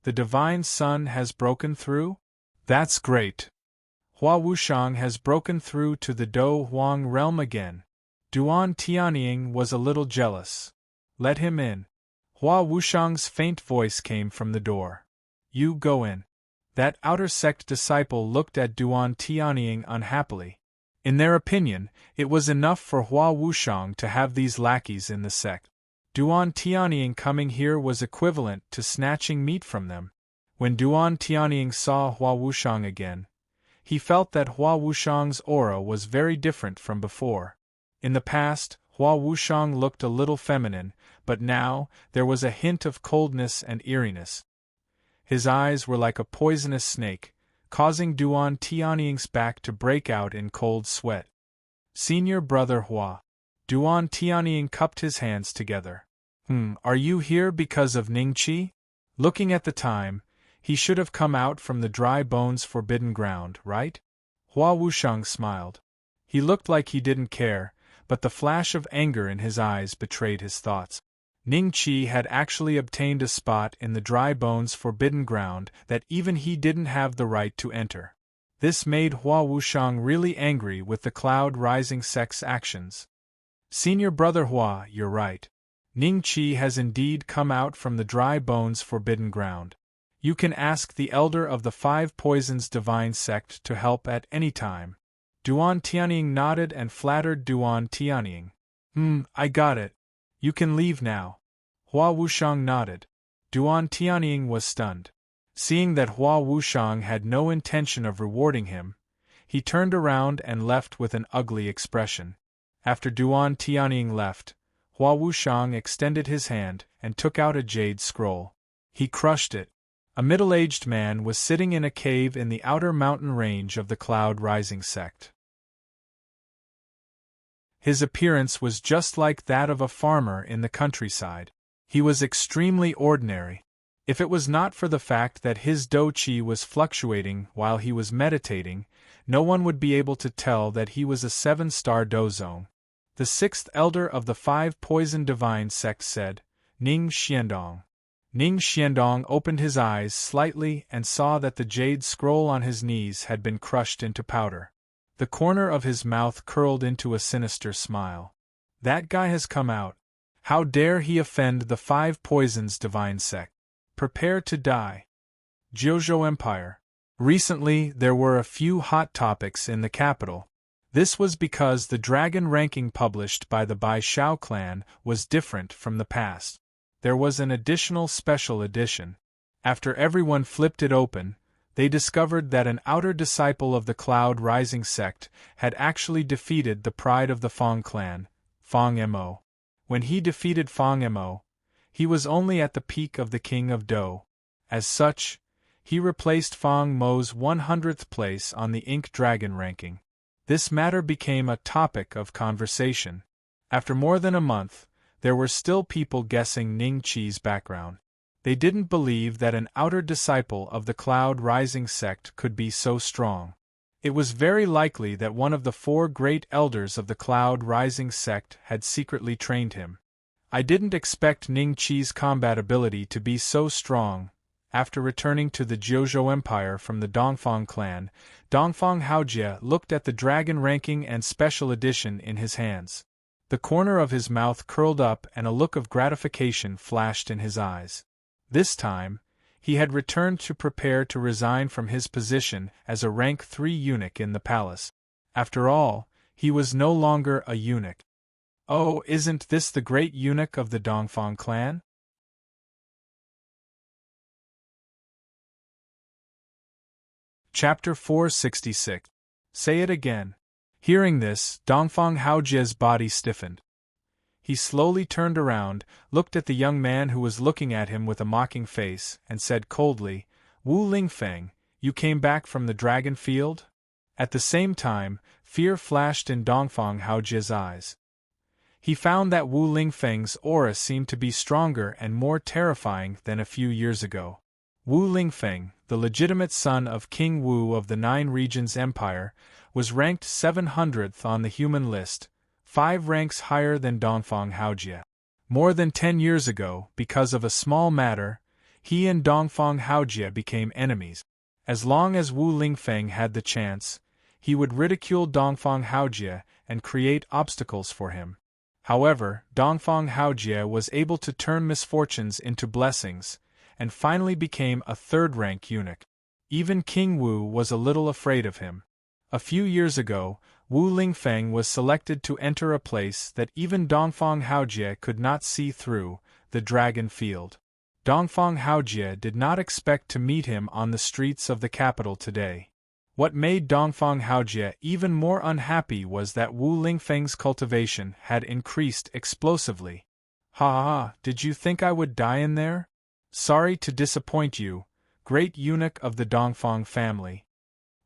The Divine Sun has broken through? That's great. Hua Wushang has broken through to the Do Huang realm again. Duan Tianying was a little jealous. Let him in. Hua Wushang's faint voice came from the door. You go in. That outer sect disciple looked at Duan Tianying unhappily. In their opinion, it was enough for Hua Wushang to have these lackeys in the sect. Duan Tianying coming here was equivalent to snatching meat from them. When Duan Tianying saw Hua Wushang again, he felt that Hua Wushang's aura was very different from before. In the past, Hua Wushang looked a little feminine, but now, there was a hint of coldness and eeriness. His eyes were like a poisonous snake, causing Duan Tianying's back to break out in cold sweat. Senior Brother Hua. Duan Tianying cupped his hands together. Are you here because of Ningqi? Looking at the time, he should have come out from the dry bones forbidden ground, right? Hua Wushang smiled. He looked like he didn't care, but the flash of anger in his eyes betrayed his thoughts. Ningqi had actually obtained a spot in the dry bones forbidden ground that even he didn't have the right to enter. This made Hua Wushang really angry with the Cloud Rising sect's actions. Senior Brother Hua, you're right. Ningqi has indeed come out from the dry bones forbidden ground. You can ask the elder of the Five Poisons Divine sect to help at any time. Duan Tianying nodded and flattered Duan Tianying. I got it. You can leave now. Hua Wushang nodded. Duan Tianying was stunned. Seeing that Hua Wushang had no intention of rewarding him, he turned around and left with an ugly expression. After Duan Tianying left, Hua Wushang extended his hand and took out a jade scroll. He crushed it. A middle-aged man was sitting in a cave in the outer mountain range of the Cloud Rising sect. His appearance was just like that of a farmer in the countryside. He was extremely ordinary. If it was not for the fact that his do-chi was fluctuating while he was meditating, no one would be able to tell that he was a 7-star dozong. The sixth elder of the Five Poison Divine sect said, Ning Xiandong. Ning Xiandong opened his eyes slightly and saw that the jade scroll on his knees had been crushed into powder. The corner of his mouth curled into a sinister smile. That guy has come out. How dare he offend the Five Poisons Divine sect? Prepare to die. Jiuzhou Empire. Recently, there were a few hot topics in the capital. This was because the dragon ranking published by the Bai Shao clan was different from the past. There was an additional special edition. After everyone flipped it open, they discovered that an outer disciple of the Cloud Rising sect had actually defeated the pride of the Fong clan, Fong Mo. When he defeated Fong Mo, he was only at the peak of the King of Do. As such, he replaced Fong Mo's 100th place on the Ink Dragon ranking. This matter became a topic of conversation. After more than a month, there were still people guessing Ning Qi's background. They didn't believe that an outer disciple of the Cloud Rising sect could be so strong. It was very likely that one of the 4 great elders of the Cloud Rising sect had secretly trained him. I didn't expect Ning Qi's combat ability to be so strong. After returning to the Jiuzhou Empire from the Dongfang clan, Dongfang Haojie looked at the dragon ranking and special edition in his hands. The corner of his mouth curled up and a look of gratification flashed in his eyes. This time, he had returned to prepare to resign from his position as a rank 3 eunuch in the palace. After all, he was no longer a eunuch. Oh, isn't this the great eunuch of the Dongfang clan? Chapter 466. Say it again. Hearing this, Dongfang Haojie's body stiffened. He slowly turned around, looked at the young man who was looking at him with a mocking face, and said coldly, "Wu Lingfeng, you came back from the dragon field?" At the same time, fear flashed in Dongfang Haojie's eyes. He found that Wu Lingfeng's aura seemed to be stronger and more terrifying than a few years ago. Wu Lingfeng, the legitimate son of King Wu of the 9 Regions Empire, was ranked 700th on the human list, 5 ranks higher than Dongfang Haojie. More than 10 years ago, because of a small matter, he and Dongfang Haojie became enemies. As long as Wu Lingfeng had the chance, he would ridicule Dongfang Haojie and create obstacles for him. However, Dongfang Haojie was able to turn misfortunes into blessings, and finally became a 3rd-rank eunuch. Even King Wu was a little afraid of him. A few years ago, Wu Lingfeng was selected to enter a place that even Dongfang Haojie could not see through, the Dragon Field. Dongfang Haojie did not expect to meet him on the streets of the capital today. What made Dongfang Haojie even more unhappy was that Wu Lingfeng's cultivation had increased explosively. "Ha ha, did you think I would die in there? Sorry to disappoint you, great eunuch of the Dongfang family."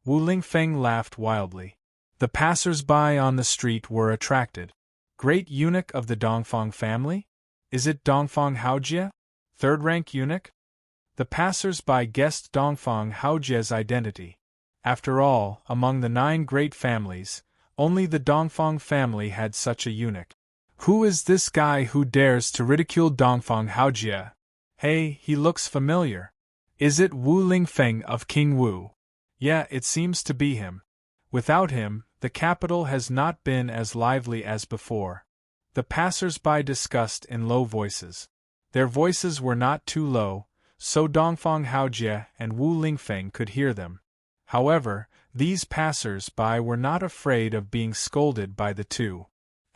Wu Lingfeng laughed wildly. The passers-by on the street were attracted. "Great eunuch of the Dongfang family? Is it Dongfang Haojie? 3rd-rank eunuch?" The passers-by guessed Dongfang Haojie's identity. After all, among the 9 great families, only the Dongfang family had such a eunuch. Who is this guy who dares to ridicule Dongfang Haojie? Hey, he looks familiar. Is it Wu Lingfeng of King Wu? Yeah, it seems to be him. Without him, the capital has not been as lively as before. The passers-by discussed in low voices. Their voices were not too low, so Dongfang Haojie and Wu Lingfeng could hear them. However, these passers-by were not afraid of being scolded by the two.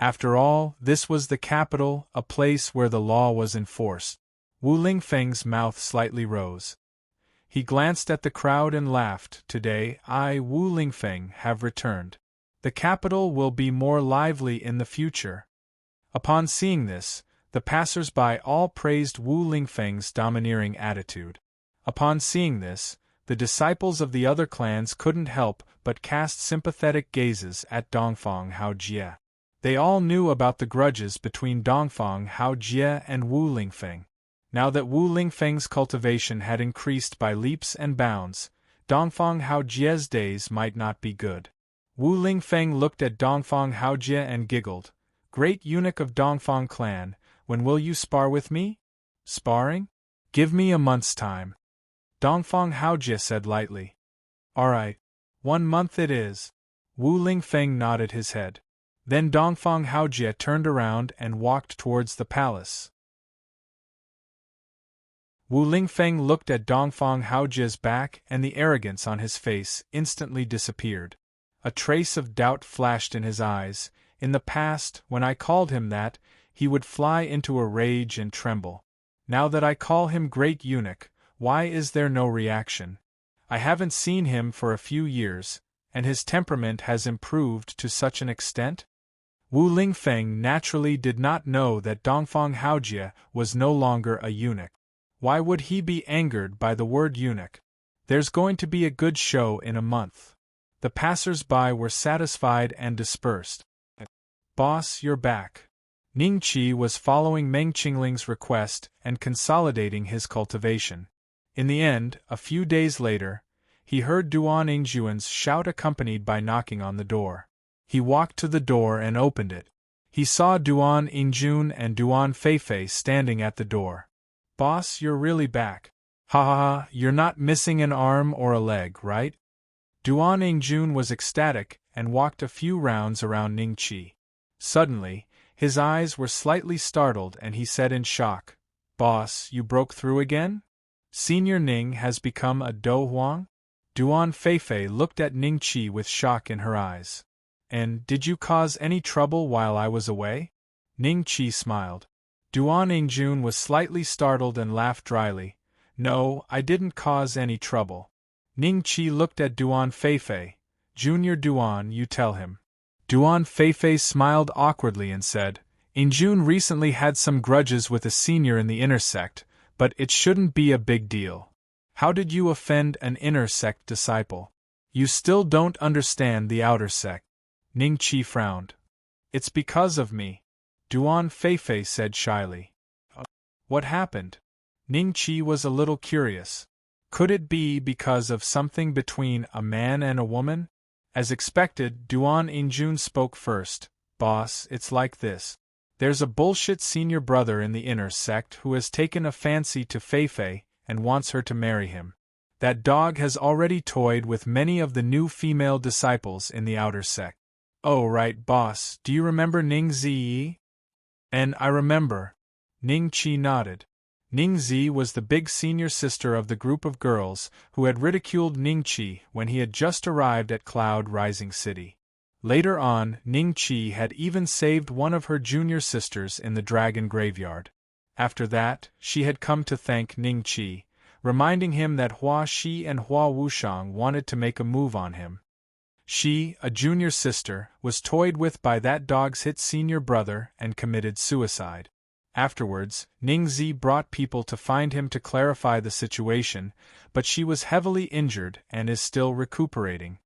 After all, this was the capital, a place where the law was enforced. Wu Lingfeng's mouth slightly rose. He glanced at the crowd and laughed. "Today, I, Wu Lingfeng, have returned. The capital will be more lively in the future." Upon seeing this, the passers-by all praised Wu Lingfeng's domineering attitude. Upon seeing this, the disciples of the other clans couldn't help but cast sympathetic gazes at Dongfang Haojie. They all knew about the grudges between Dongfang Haojie and Wu Lingfeng. Now that Wu Lingfeng's cultivation had increased by leaps and bounds, Dongfang Haojie's days might not be good. Wu Lingfeng looked at Dongfang Haojie and giggled. "Great eunuch of Dongfang clan, when will you spar with me?" "Sparring? Give me a month's time." Dongfang Haojie said lightly. "All right. 1 month it is." Wu Lingfeng nodded his head. Then Dongfang Haojie turned around and walked towards the palace. Wu Lingfeng looked at Dongfang Haojia's back and the arrogance on his face instantly disappeared. A trace of doubt flashed in his eyes. In the past, when I called him that, he would fly into a rage and tremble. Now that I call him Great Eunuch, why is there no reaction? I haven't seen him for a few years, and his temperament has improved to such an extent? Wu Lingfeng naturally did not know that Dongfang Haojia was no longer a eunuch. Why would he be angered by the word eunuch? There's going to be a good show in a month. The passers-by were satisfied and dispersed. Boss, you're back. Ning Qi was following Meng Qingling's request and consolidating his cultivation. In the end, a few days later, he heard Duan Yingjuan's shout accompanied by knocking on the door. He walked to the door and opened it. He saw Duan Yingjun and Duan Feifei standing at the door. Boss, you're really back. Ha ha ha, you're not missing an arm or a leg, right? Duan Yingjun was ecstatic and walked a few rounds around Ning Qi. Suddenly, his eyes were slightly startled and he said in shock, Boss, you broke through again? Senior Ning has become a Do Huang? Duan Feifei looked at Ning Qi with shock in her eyes. And did you cause any trouble while I was away? Ning Qi smiled. Duan Yingjun was slightly startled and laughed dryly. No, I didn't cause any trouble. Ning Qi looked at Duan Feifei. Junior Duan, you tell him. Duan Feifei smiled awkwardly and said, Yingjun recently had some grudges with a senior in the inner sect, but it shouldn't be a big deal. How did you offend an inner sect disciple? You still don't understand the outer sect. Ning Qi frowned. It's because of me. Duan Feifei said shyly. What happened? Ning Qi was a little curious. Could it be because of something between a man and a woman? As expected, Duan Yingjun spoke first. Boss, it's like this. There's a bullshit senior brother in the inner sect who has taken a fancy to Feifei and wants her to marry him. That dog has already toyed with many of the new female disciples in the outer sect. Oh right, boss, do you remember Ning Ziyi? And I remember. Ning Qi nodded. Ning Zi was the big senior sister of the group of girls who had ridiculed Ning Qi when he had just arrived at Cloud Rising City. Later on, Ning Qi had even saved one of her junior sisters in the dragon graveyard. After that, she had come to thank Ning Qi, reminding him that Hua Shi and Hua Wushang wanted to make a move on him. She, a junior sister, was toyed with by that dog's hit senior brother and committed suicide. Afterwards, Ning Zi brought people to find him to clarify the situation, but she was heavily injured and is still recuperating.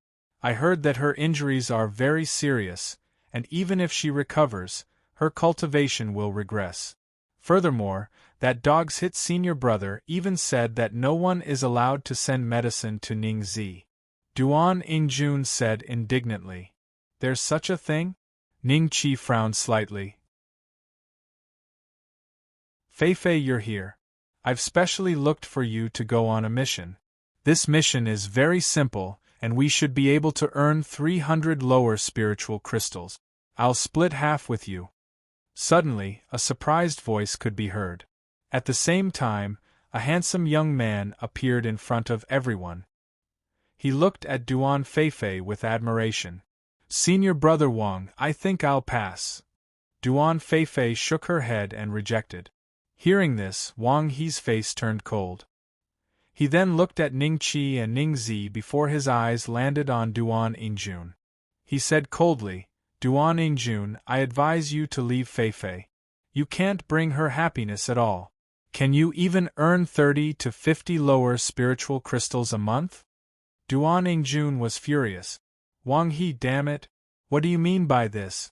I heard that her injuries are very serious, and even if she recovers, her cultivation will regress. Furthermore, that dog's hit senior brother even said that no one is allowed to send medicine to Ning Zi. Duan Yingjun said indignantly. There's such a thing? Ning Qi frowned slightly. Feifei, you're here. I've specially looked for you to go on a mission. This mission is very simple, and we should be able to earn 300 lower spiritual crystals. I'll split half with you. Suddenly, a surprised voice could be heard. At the same time, a handsome young man appeared in front of everyone. He looked at Duan Feifei with admiration. Senior Brother Wang, I think I'll pass. Duan Feifei shook her head and rejected. Hearing this, Wang He's face turned cold. He then looked at Ning Qi and Ning Zi before his eyes landed on Duan Yingjun. He said coldly, Duan Yingjun, I advise you to leave Feifei. You can't bring her happiness at all. Can you even earn 30 to 50 lower spiritual crystals a month? Duan Yingjun was furious. Wang He, damn it! What do you mean by this?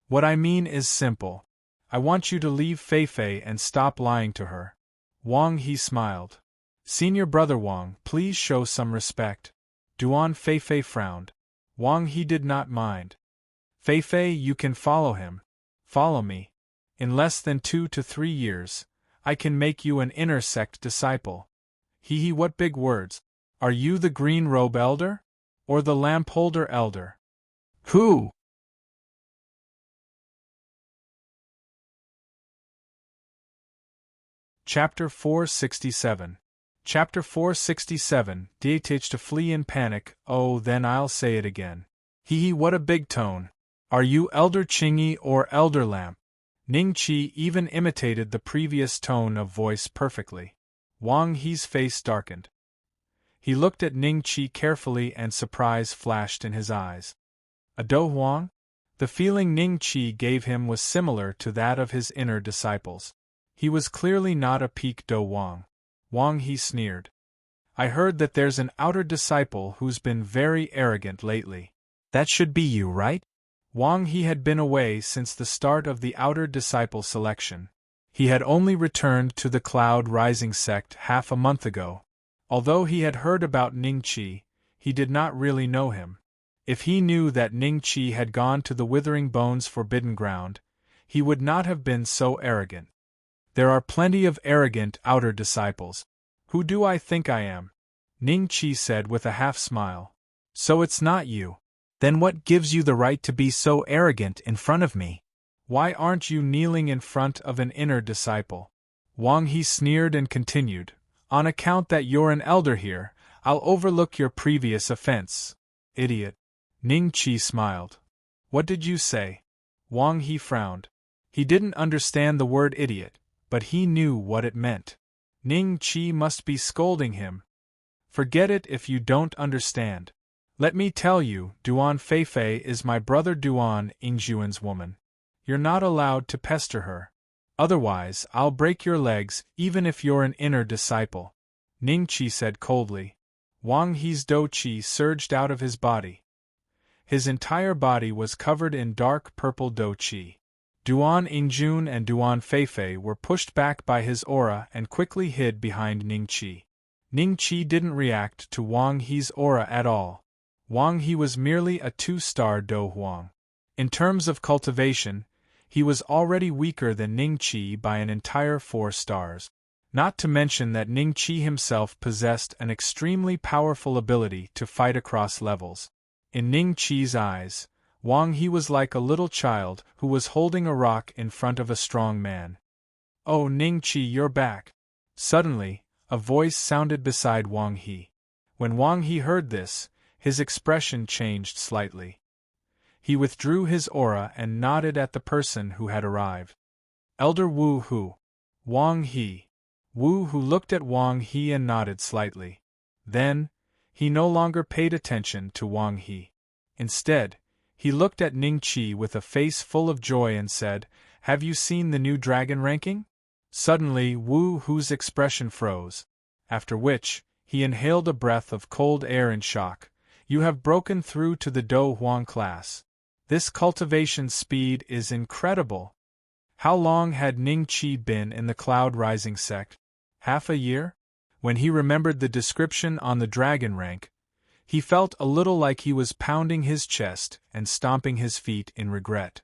What I mean is simple. I want you to leave Feifei and stop lying to her. Wang He smiled. Senior Brother Wang, please show some respect. Duan Feifei frowned. Wang He did not mind. Feifei, you can follow him. Follow me. In less than 2 to 3 years, I can make you an inner sect disciple. He, what big words. Are you the green robe elder? Or the lampholder elder? Who? Chapter 467. Chapter 467, DH to flee in panic. Oh, then I'll say it again. Hee, what a big tone. Are you Elder Chingy or Elder Lamp? Ning Chi even imitated the previous tone of voice perfectly. Wang He's face darkened. He looked at Ning Chi carefully and surprise flashed in his eyes. A Do Huang? The feeling Ning Chi gave him was similar to that of his inner disciples. He was clearly not a peak Do Huang. Wang He sneered. I heard that there's an outer disciple who's been very arrogant lately. That should be you, right? Wang He had been away since the start of the outer disciple selection. He had only returned to the Cloud Rising sect half a month ago. Although he had heard about Ning Chi, he did not really know him. If he knew that Ning Chi had gone to the Withering Bones Forbidden Ground, he would not have been so arrogant. There are plenty of arrogant outer disciples. Who do I think I am? Ning Chi said with a half-smile. So it's not you. Then what gives you the right to be so arrogant in front of me? Why aren't you kneeling in front of an inner disciple? Wang He sneered and continued. On account that you're an elder here, I'll overlook your previous offense. Idiot. Ning Chi smiled. What did you say? Wang He frowned. He didn't understand the word idiot, but he knew what it meant. Ning Chi must be scolding him. Forget it if you don't understand. Let me tell you, Duan Feifei is my brother Duan Ingjuan's woman. You're not allowed to pester her. Otherwise, I'll break your legs, even if you're an inner disciple. Ning Chi said coldly. Wang He's Do Chi surged out of his body. His entire body was covered in dark purple Do Chi. Duan Ingjun and Duan Feifei were pushed back by his aura and quickly hid behind Ning Chi. Ning Chi didn't react to Wang He's aura at all. Wang He was merely a 2-star Do Huang. In terms of cultivation, he was already weaker than Ning Chi by an entire 4 stars. Not to mention that Ning Chi himself possessed an extremely powerful ability to fight across levels. In Ning Chi's eyes, Wang He was like a little child who was holding a rock in front of a strong man. Oh, Ning Chi, you're back. Suddenly, a voice sounded beside Wang He. When Wang He heard this, his expression changed slightly. He withdrew his aura and nodded at the person who had arrived. Elder Wu Hu. Wang He. Wu Hu looked at Wang He and nodded slightly. Then, he no longer paid attention to Wang He. Instead, he looked at Ning Chi with a face full of joy and said, Have you seen the new dragon ranking? Suddenly, Wu Hu's expression froze. After which, he inhaled a breath of cold air in shock. You have broken through to the Do Huang class. This cultivation speed is incredible. How long had Ning Chi been in the Cloud Rising sect? Half a year? When he remembered the description on the dragon rank, he felt a little like he was pounding his chest and stomping his feet in regret.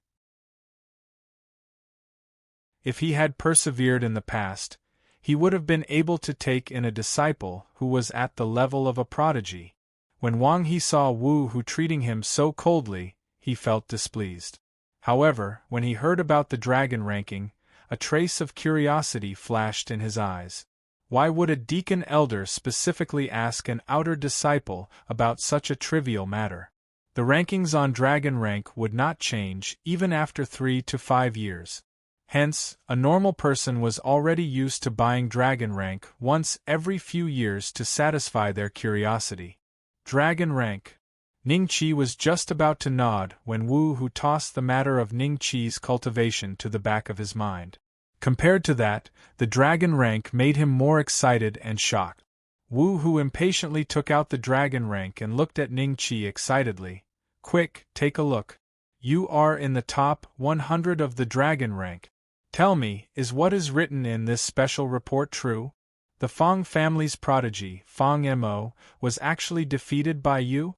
If he had persevered in the past, he would have been able to take in a disciple who was at the level of a prodigy. When Wang He saw Wu Hu treating him so coldly, he felt displeased. However, when he heard about the dragon ranking, a trace of curiosity flashed in his eyes. Why would a deacon elder specifically ask an outer disciple about such a trivial matter? The rankings on dragon rank would not change even after 3 to 5 years. Hence, a normal person was already used to buying dragon rank once every few years to satisfy their curiosity. Dragon rank. Ning Chi was just about to nod when Wu Hu tossed the matter of Ning Chi's cultivation to the back of his mind. Compared to that, the dragon rank made him more excited and shocked. Wu Hu impatiently took out the dragon rank and looked at Ning Chi excitedly. Quick, take a look. You are in the top 100 of the dragon rank. Tell me, is what is written in this special report true? The Fang family's prodigy, Fang Mo, was actually defeated by you?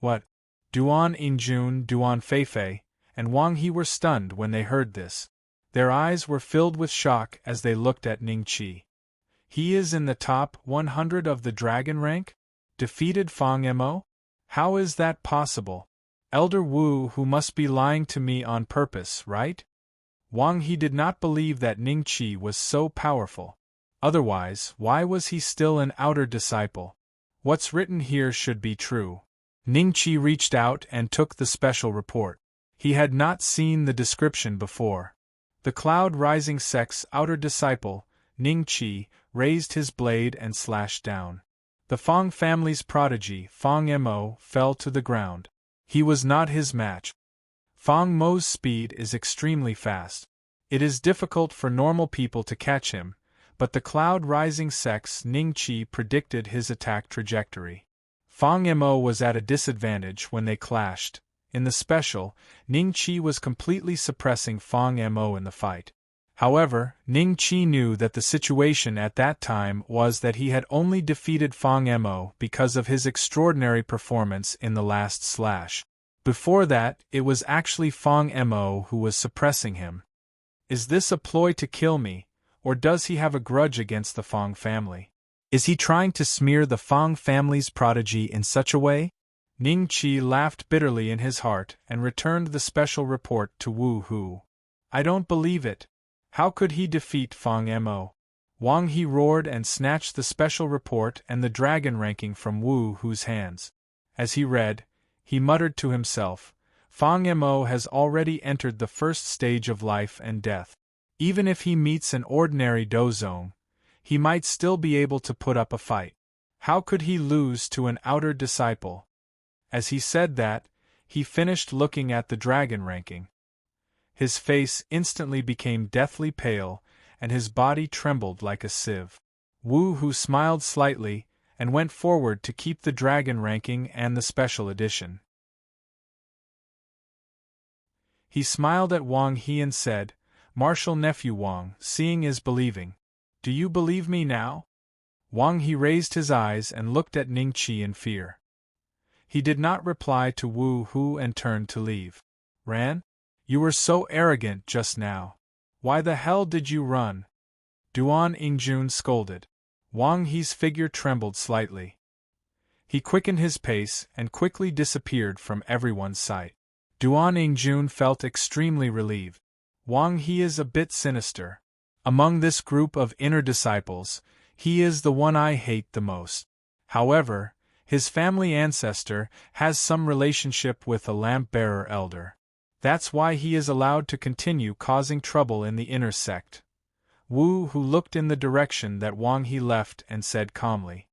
What? Duan Ingjun, Duan Feifei, and Wang He were stunned when they heard this. Their eyes were filled with shock as they looked at Ning Chi. He is in the top 100 of the dragon rank? Defeated Fang Mo? How is that possible? Elder Wu Hu must be lying to me on purpose, right? Wang He did not believe that Ning Chi was so powerful. Otherwise, why was he still an outer disciple? What's written here should be true. Ningqi reached out and took the special report. He had not seen the description before. The Cloud Rising sect's outer disciple, Ningqi, raised his blade and slashed down. The Fang family's prodigy, Fang Mo, fell to the ground. He was not his match. Fang Mo's speed is extremely fast. It is difficult for normal people to catch him, but the Cloud Rising sect's Ningqi predicted his attack trajectory. Fang Mo was at a disadvantage when they clashed. In the special, Ningqi was completely suppressing Fang Mo in the fight. However, Ningqi knew that the situation at that time was that he had only defeated Fang Mo because of his extraordinary performance in the last slash. Before that, it was actually Fang Mo who was suppressing him. Is this a ploy to kill me, or does he have a grudge against the Fang family? Is he trying to smear the Fang family's prodigy in such a way? Ningqi laughed bitterly in his heart and returned the special report to Wu Hu. I don't believe it. How could he defeat Fang Mo? Wang He roared and snatched the special report and the dragon ranking from Wu Hu's hands. As he read, he muttered to himself, Fang Mo has already entered the first stage of life and death. Even if he meets an ordinary dozong, he might still be able to put up a fight. How could he lose to an outer disciple? As he said that, he finished looking at the dragon ranking. His face instantly became deathly pale, and his body trembled like a sieve. Wu Hu smiled slightly, and went forward to keep the dragon ranking and the special edition. He smiled at Wang He and said, Martial nephew Wang, seeing is believing. Do you believe me now? Wang He raised his eyes and looked at Ningqi in fear. He did not reply to Wu Hu and turned to leave. Ran? You were so arrogant just now. Why the hell did you run? Duan Yingjun scolded. Wang He's figure trembled slightly. He quickened his pace and quickly disappeared from everyone's sight. Duan Yingjun felt extremely relieved. Wang He is a bit sinister. Among this group of inner disciples, he is the one I hate the most. However, his family ancestor has some relationship with the lamp-bearer elder. That's why he is allowed to continue causing trouble in the inner sect. Wu Hu looked in the direction that Wang He left and said calmly.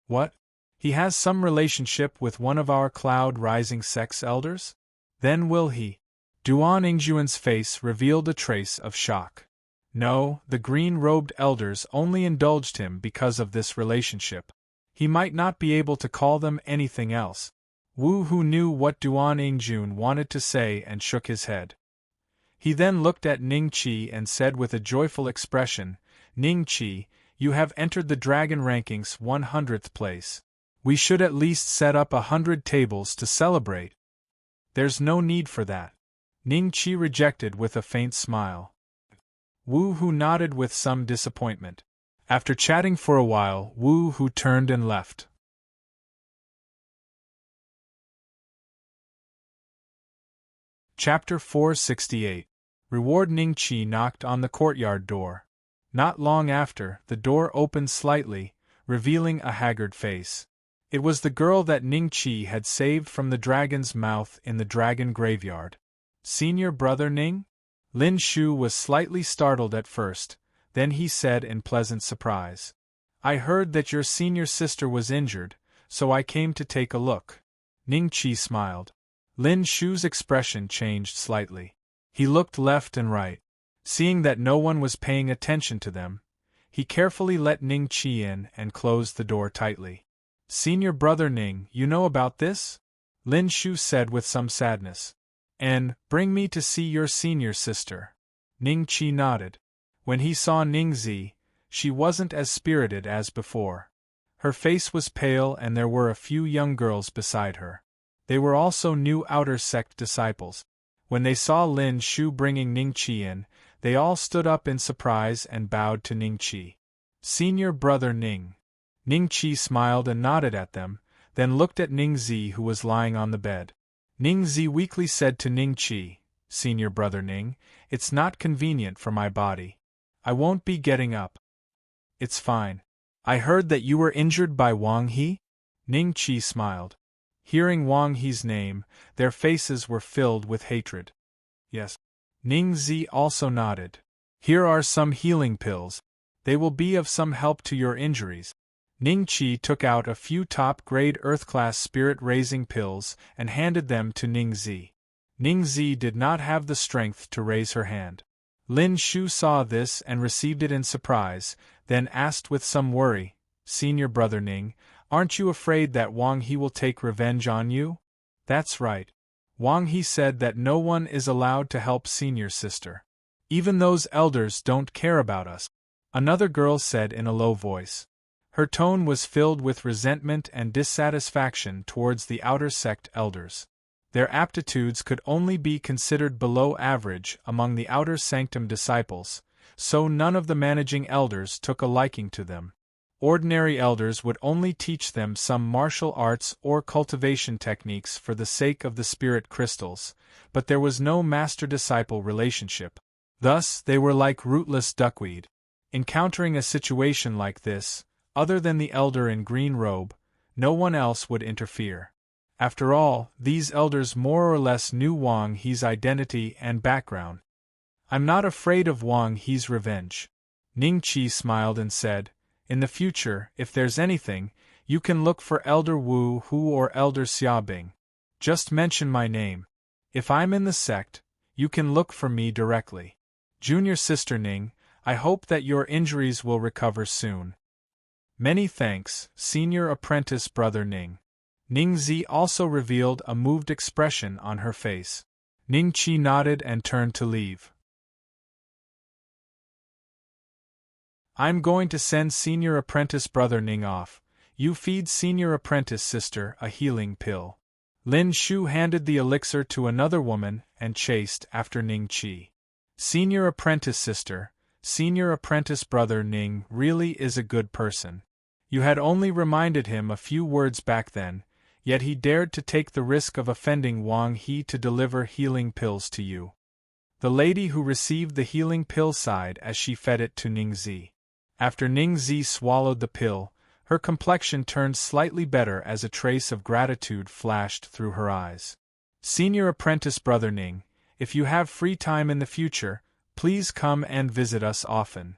What? He has some relationship with one of our Cloud Rising sect's elders? Then will he? Duan Yingjun's face revealed a trace of shock. No, the green-robed elders only indulged him because of this relationship. He might not be able to call them anything else. Wu Hu knew what Duan Yingjun wanted to say and shook his head. He then looked at Ningqi and said with a joyful expression, Ningqi, you have entered the dragon rankings 100th place. We should at least set up 100 tables to celebrate. There's no need for that. Ningqi rejected with a faint smile. Wu Hu nodded with some disappointment. After chatting for a while, Wu Hu turned and left. Chapter 468. Reward. Ningqi knocked on the courtyard door. Not long after, the door opened slightly, revealing a haggard face. It was the girl that Ningqi had saved from the dragon's mouth in the dragon graveyard. Senior brother Ning? Lin Shu was slightly startled at first, then he said in pleasant surprise. I heard that your senior sister was injured, so I came to take a look. Ningqi smiled. Lin Shu's expression changed slightly. He looked left and right. Seeing that no one was paying attention to them, he carefully let Ningqi in and closed the door tightly. Senior brother Ning, you know about this? Lin Shu said with some sadness. And, bring me to see your senior sister. Ningqi nodded. When he saw Ningzi, she wasn't as spirited as before. Her face was pale and there were a few young girls beside her. They were also new outer sect disciples. When they saw Lin Shu bringing Ningqi in, they all stood up in surprise and bowed to Ningqi. Senior brother Ning. Ningqi smiled and nodded at them, then looked at Ningzi who was lying on the bed. Ningzi weakly said to Ningqi, Senior brother Ning, it's not convenient for my body. I won't be getting up. It's fine. I heard that you were injured by Wang He? Ning Qi smiled. Hearing Wang He's name, their faces were filled with hatred. Yes. Ning Zi also nodded. Here are some healing pills. They will be of some help to your injuries. Ning Qi took out a few top-grade Earth-class spirit-raising pills and handed them to Ning Zi. Ning Zi did not have the strength to raise her hand. Lin Shu saw this and received it in surprise, then asked with some worry, Senior Brother Ning, aren't you afraid that Wang He will take revenge on you? That's right. Wang He said that no one is allowed to help Senior Sister. Even those elders don't care about us. Another girl said in a low voice. Her tone was filled with resentment and dissatisfaction towards the outer sect elders. Their aptitudes could only be considered below average among the outer sanctum disciples, so none of the managing elders took a liking to them. Ordinary elders would only teach them some martial arts or cultivation techniques for the sake of the spirit crystals, but there was no master-disciple relationship. Thus, they were like rootless duckweed. Encountering a situation like this, other than the elder in green robe, no one else would interfere. After all, these elders more or less knew Wang He's identity and background. I'm not afraid of Wang He's revenge. Ning Qi smiled and said, in the future, if there's anything, you can look for Elder Wu Hu or Elder Xiaobing. Just mention my name. If I'm in the sect, you can look for me directly. Junior Sister Ning, I hope that your injuries will recover soon. Many thanks, Senior Apprentice Brother Ning. Ning Zi also revealed a moved expression on her face. Ning Qi nodded and turned to leave. I'm going to send Senior Apprentice Brother Ning off. You feed Senior Apprentice Sister a healing pill. Lin Shu handed the elixir to another woman and chased after Ning Qi. Senior Apprentice Sister, Senior Apprentice Brother Ning really is a good person. You had only reminded him a few words back then, yet he dared to take the risk of offending Wang He to deliver healing pills to you. The lady who received the healing pill sighed as she fed it to Ning Zi. After Ning Zi swallowed the pill, her complexion turned slightly better as a trace of gratitude flashed through her eyes. Senior Apprentice Brother Ning, if you have free time in the future, please come and visit us often.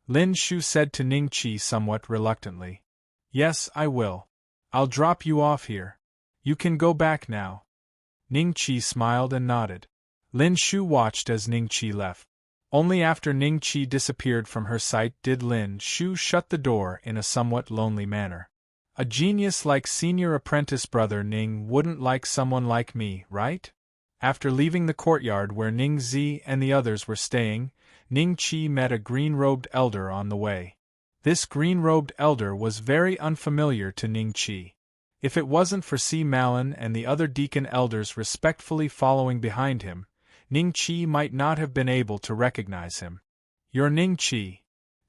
Lin Shu said to Ning Qi somewhat reluctantly. Yes, I will. I'll drop you off here. You can go back now. Ning Qi smiled and nodded. Lin Shu watched as Ning Qi left. Only after Ning Qi disappeared from her sight did Lin Shu shut the door in a somewhat lonely manner. A genius like Senior Apprentice Brother Ning wouldn't like someone like me, right? After leaving the courtyard where Ning Zi and the others were staying, Ning Qi met a green-robed elder on the way. This green-robed elder was very unfamiliar to Ning Qi. If it wasn't for Si Malin and the other deacon elders respectfully following behind him, Ning Qi might not have been able to recognize him. You're Ning Qi.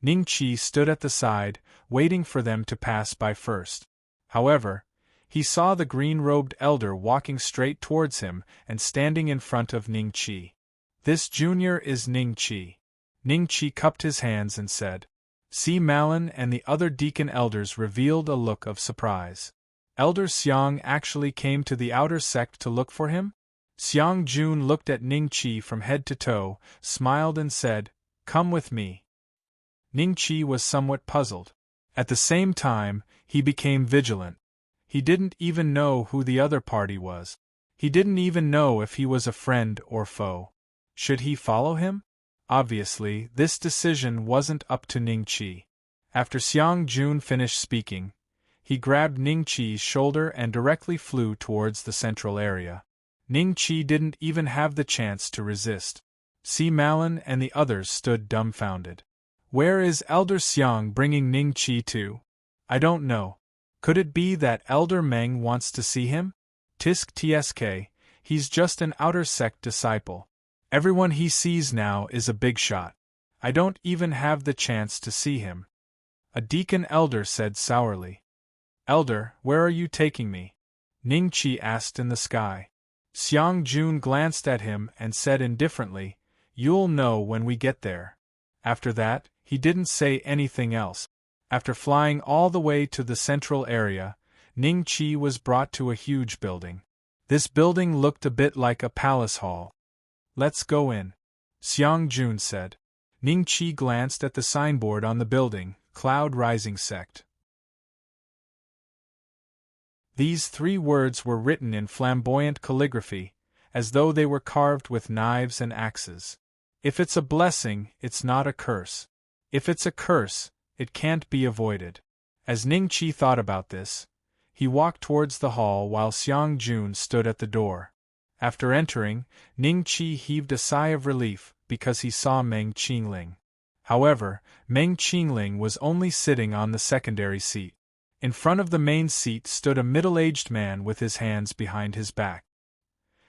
Ning Qi stood at the side, waiting for them to pass by first. However, he saw the green-robed elder walking straight towards him and standing in front of Ning Qi. This junior is Ning Qi. Ning Qi cupped his hands and said. Si Malin and the other deacon elders revealed a look of surprise. Elder Xiang actually came to the outer sect to look for him? Xiang Jun looked at Ning Qi from head to toe, smiled and said, Come with me. Ning Qi was somewhat puzzled. At the same time, he became vigilant. He didn't even know who the other party was. He didn't even know if he was a friend or foe. Should he follow him? Obviously, this decision wasn't up to Ning Qi. After Xiang Jun finished speaking, he grabbed Ning Qi's shoulder and directly flew towards the central area. Ning Qi didn't even have the chance to resist. Si Malin and the others stood dumbfounded. Where is Elder Xiang bringing Ning Qi to? I don't know. Could it be that Elder Meng wants to see him? Tisk tsk, he's just an outer sect disciple. Everyone he sees now is a big shot. I don't even have the chance to see him. A deacon elder said sourly. Elder, where are you taking me? Ning Qi asked in the sky. Xiang Jun glanced at him and said indifferently, You'll know when we get there. After that, he didn't say anything else. After flying all the way to the central area, Ning Qi was brought to a huge building. This building looked a bit like a palace hall. "Let's go in," Xiang Jun said. Ning Qi glanced at the signboard on the building, Cloud Rising Sect. These 3 words were written in flamboyant calligraphy, as though they were carved with knives and axes. If it's a blessing, it's not a curse. If it's a curse, it can't be avoided. As Ning Qi thought about this, he walked towards the hall while Xiang Jun stood at the door. After entering, Ning Qi heaved a sigh of relief because he saw Meng Qingling. However, Meng Qingling was only sitting on the secondary seat. In front of the main seat stood a middle-aged man with his hands behind his back.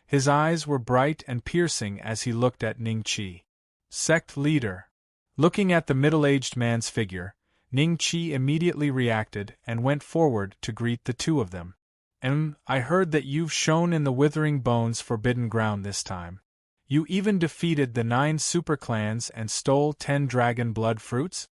His eyes were bright and piercing as he looked at Ning Qi. Sect leader. Looking at the middle-aged man's figure, Ning Qi immediately reacted and went forward to greet the 2 of them. I heard that you've shown in the Withering Bones Forbidden Ground this time. You even defeated the 9 superclans and stole 10 dragon blood fruits?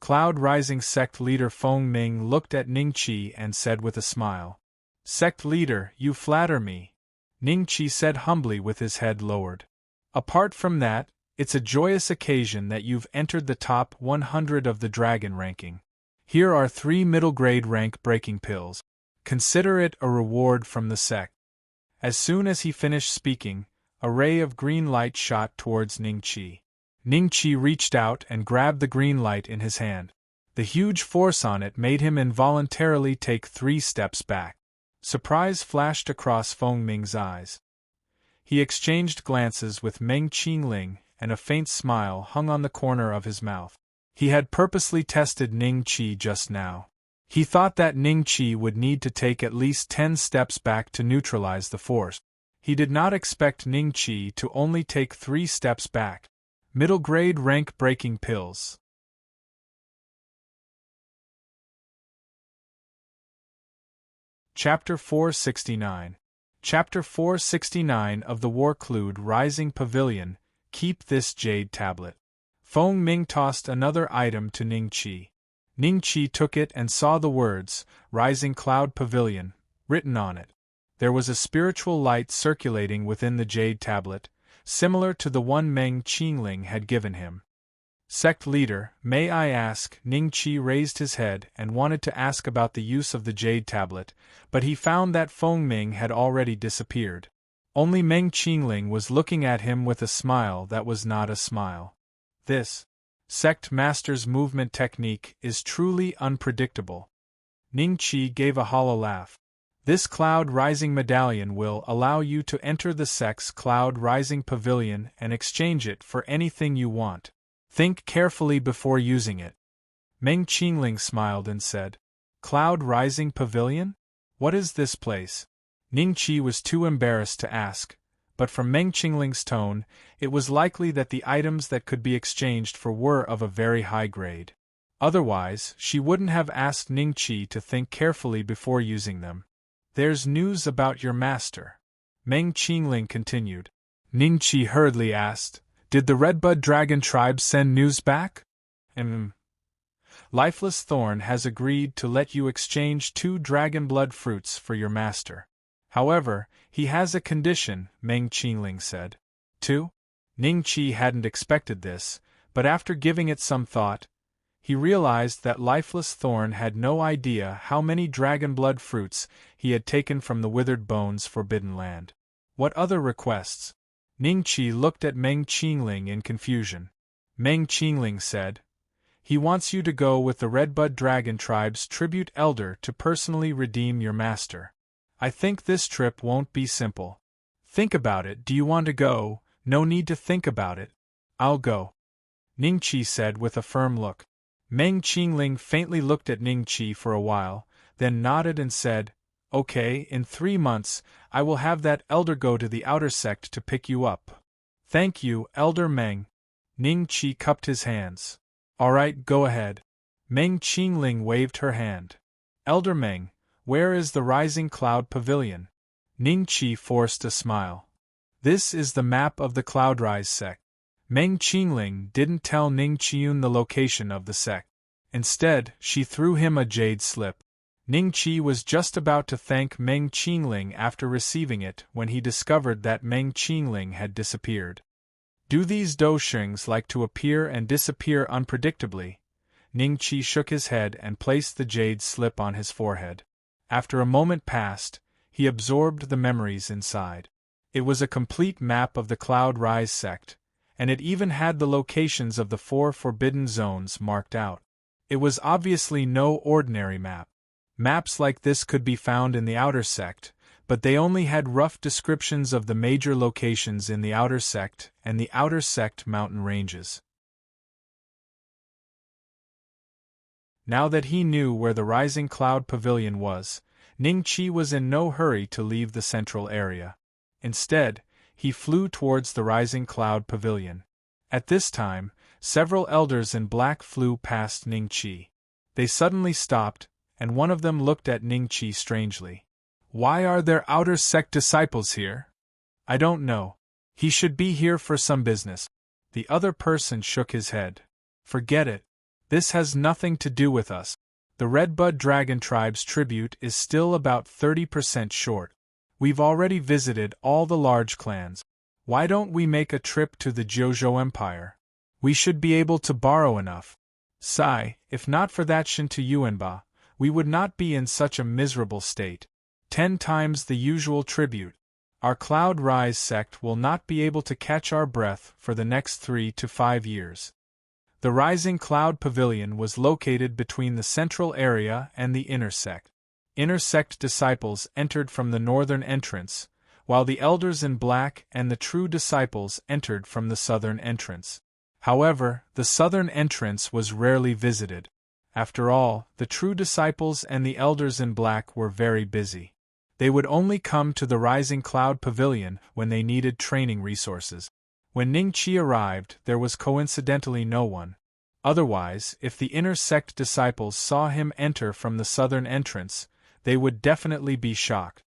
Cloud Rising Sect leader Feng Ming looked at Ning Qi and said with a smile. Sect leader, you flatter me, Ning Qi said humbly with his head lowered. Apart from that, it's a joyous occasion that you've entered the top 100 of the dragon ranking. Here are 3 middle-grade rank-breaking pills. Consider it a reward from the sect. As soon as he finished speaking, a ray of green light shot towards Ning Qi. Ning Qi reached out and grabbed the green light in his hand. The huge force on it made him involuntarily take 3 steps back. Surprise flashed across Feng Ming's eyes. He exchanged glances with Meng Qingling, and a faint smile hung on the corner of his mouth. He had purposely tested Ning Qi just now. He thought that Ning Qi would need to take at least 10 steps back to neutralize the force. He did not expect Ning Qi to only take 3 steps back. Middle-grade rank-breaking pills. Chapter 469. Chapter 469 of the War-Clued Rising Pavilion. Keep this jade tablet. Feng Ming tossed another item to Ning Qi. Ning Qi took it and saw the words, Rising Cloud Pavilion, written on it. There was a spiritual light circulating within the jade tablet, similar to the one Meng Qingling had given him. Sect leader, may I ask? Ning Qi raised his head and wanted to ask about the use of the jade tablet, but he found that Feng Ming had already disappeared. Only Meng Qingling was looking at him with a smile that was not a smile. This sect master's movement technique is truly unpredictable. Ning Qi gave a hollow laugh. This Cloud Rising medallion will allow you to enter the sect's Cloud Rising Pavilion and exchange it for anything you want. Think carefully before using it. Meng Qingling smiled and said, Cloud Rising Pavilion? What is this place? Ning Qi was too embarrassed to ask, but from Meng Qingling's tone, it was likely that the items that could be exchanged for were of a very high grade. Otherwise, she wouldn't have asked Ning Qi to think carefully before using them. There's news about your master, Meng Qingling continued. Ning Qi hurriedly asked, Did the Redbud Dragon tribe send news back? Lifeless Thorn has agreed to let you exchange 2 dragon blood fruits for your master. However, he has a condition, Meng Qingling said. 2? Ning Qi hadn't expected this, but after giving it some thought, he realized that Lifeless Thorn had no idea how many dragon blood fruits he had taken from the Withered Bones Forbidden Land. What other requests? Ning Qi looked at Meng Qingling in confusion. Meng Qingling said, He wants you to go with the Redbud Dragon tribe's tribute elder to personally redeem your master. I think this trip won't be simple. Think about it. Do you want to go? No need to think about it. I'll go, Ning Qi said with a firm look. Meng Qingling faintly looked at Ning Qi for a while, then nodded and said, Okay, in 3 months, I will have that elder go to the outer sect to pick you up. Thank you, Elder Meng. Ning Qi cupped his hands. All right, go ahead. Meng Qingling waved her hand. Elder Meng, where is the Rising Cloud Pavilion? Ning Qi forced a smile. This is the map of the Cloudrise sect. Meng Qingling didn't tell Ning Qiun the location of the sect. Instead, she threw him a jade slip. Ningqi was just about to thank Meng Qingling after receiving it when he discovered that Meng Qingling had disappeared. Do these doushings like to appear and disappear unpredictably? Ningqi shook his head and placed the jade slip on his forehead. After a moment passed, he absorbed the memories inside. It was a complete map of the Cloud Rise sect, and it even had the locations of the 4 forbidden zones marked out. It was obviously no ordinary map. Maps like this could be found in the Outer Sect, but they only had rough descriptions of the major locations in the Outer Sect and the Outer Sect mountain ranges. Now that he knew where the Rising Cloud Pavilion was, Ningqi was in no hurry to leave the central area. Instead, he flew towards the Rising Cloud Pavilion. At this time, several elders in black flew past Ningqi. They suddenly stopped, and one of them looked at Ningqi strangely. "Why are there Outer Sect disciples here?" "I don't know. He should be here for some business." The other person shook his head. "Forget it. This has nothing to do with us. The Redbud Dragon Tribe's tribute is still about 30% short. We've already visited all the large clans. Why don't we make a trip to the Jiuzhou Empire? We should be able to borrow enough. Sigh, if not for that Shinto Yuanba, we would not be in such a miserable state. 10 times the usual tribute. Our Cloud Rise sect will not be able to catch our breath for the next 3 to 5 years. The Rising Cloud Pavilion was located between the central area and the inner sect. Inner sect disciples entered from the northern entrance, while the elders in black and the true disciples entered from the southern entrance. However, the southern entrance was rarely visited. After all, the true disciples and the elders in black were very busy. They would only come to the Rising Cloud Pavilion when they needed training resources. When Ningqi arrived, there was coincidentally no one. Otherwise, if the inner sect disciples saw him enter from the southern entrance, they would definitely be shocked.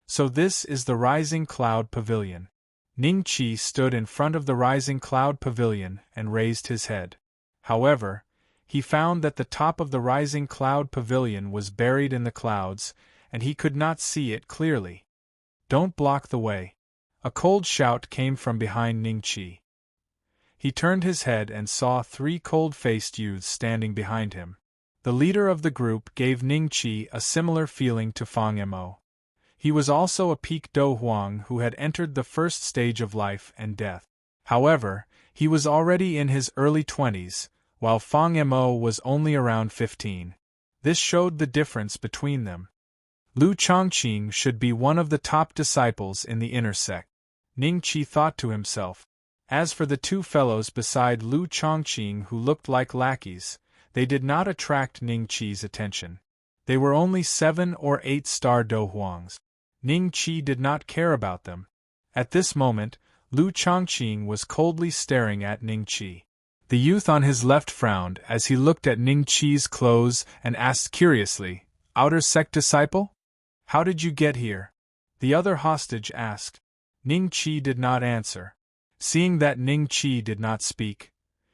So this is the Rising Cloud Pavilion. Ningqi stood in front of the Rising Cloud Pavilion and raised his head. However, he found that the top of the Rising Cloud Pavilion was buried in the clouds, and he could not see it clearly. "Don't block the way." A cold shout came from behind Ningqi. He turned his head and saw 3 cold-faced youths standing behind him. The leader of the group gave Ningqi a similar feeling to Fang Mo. He was also a peak Do Huang who had entered the first stage of life and death. However, he was already in his early 20s, while Fang Mo was only around 15. This showed the difference between them. Lu Chongqing should be one of the top disciples in the inner sect. Ningqi thought to himself. As for the 2 fellows beside Lu Chongqing who looked like lackeys, they did not attract Ningqi's attention. They were only 7 or 8-star Do Huangs. Ningqi did not care about them. At this moment, Lu Chongqing was coldly staring at Ningqi. The youth on his left frowned as he looked at Ningqi's clothes and asked curiously, "Outer sect disciple? How did you get here?" The other hostage asked. Ningqi did not answer. Seeing that Ningqi did not speak,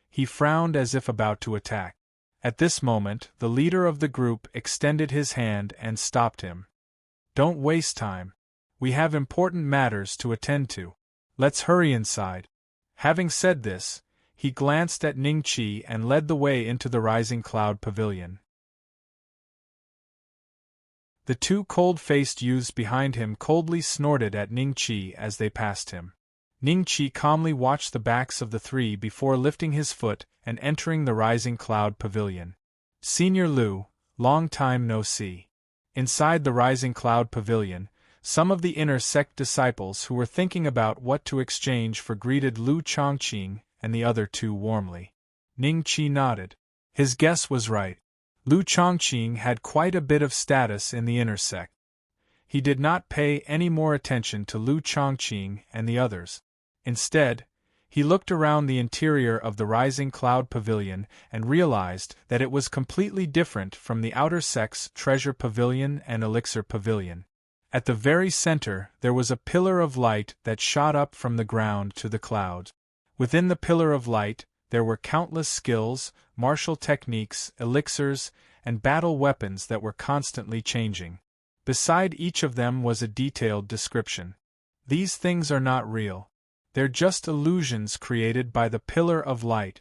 he frowned as if about to attack. At this moment, the leader of the group extended his hand and stopped him. "Don't waste time. We have important matters to attend to. Let's hurry inside." Having said this, he glanced at Ningqi and led the way into the Rising Cloud Pavilion. The 2 cold-faced youths behind him coldly snorted at Ningqi as they passed him. Ningqi calmly watched the backs of the 3 before lifting his foot and entering the Rising Cloud Pavilion. "Senior Lu, long time no see." Inside the Rising Cloud Pavilion, some of the inner sect disciples who were thinking about what to exchange for greeted Lu Chongqing and the other 2 warmly. Ningqi nodded. His guess was right. Lu Chongqing had quite a bit of status in the inner sect. He did not pay any more attention to Lu Chongqing and the others. Instead, he looked around the interior of the Rising Cloud Pavilion and realized that it was completely different from the Outer Sect's Treasure Pavilion and Elixir Pavilion. At the very center, there was a pillar of light that shot up from the ground to the clouds. Within the pillar of light, There were countless skills, martial techniques, elixirs, and battle weapons that were constantly changing. Beside each of them was a detailed description. These things are not real. They're just illusions created by the pillar of light.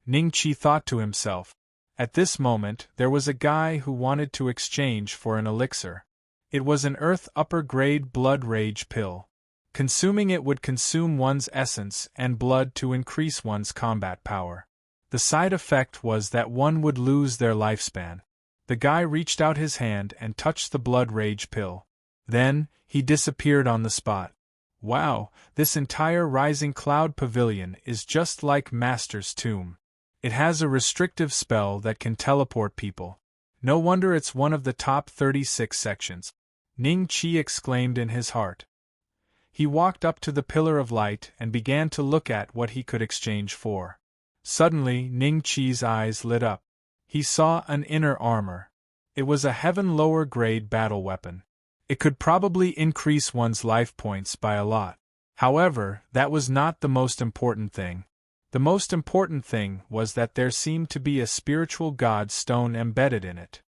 Ningqi thought to himself. At this moment, there was a guy who wanted to exchange for an elixir. It was an earth upper-grade blood rage pill. Consuming it would consume one's essence and blood to increase one's combat power. The side effect was that one would lose their lifespan. The guy reached out his hand and touched the blood rage pill. Then, he disappeared on the spot. Wow, this entire rising cloud pavilion is just like Master's tomb. It has a restrictive spell that can teleport people. No wonder it's one of the top 36 sections. Ningqi exclaimed in his heart. He walked up to the pillar of light and began to look at what he could exchange for. Suddenly, Ningqi's eyes lit up. He saw an inner armor. It was a heaven lower grade battle weapon. It could probably increase one's life points by a lot. However, that was not the most important thing. The most important thing was that there seemed to be a spiritual god stone embedded in it.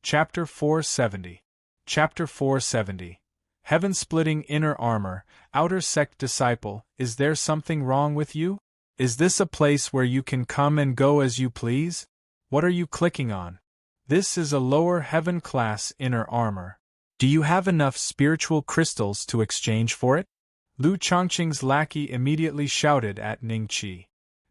Chapter 470. Chapter 470. Heaven-splitting inner armor, outer sect disciple, is there something wrong with you? Is this a place where you can come and go as you please? What are you clicking on? This is a lower heaven class inner armor. Do you have enough spiritual crystals to exchange for it? Lu Chongqing's lackey immediately shouted at Ningqi.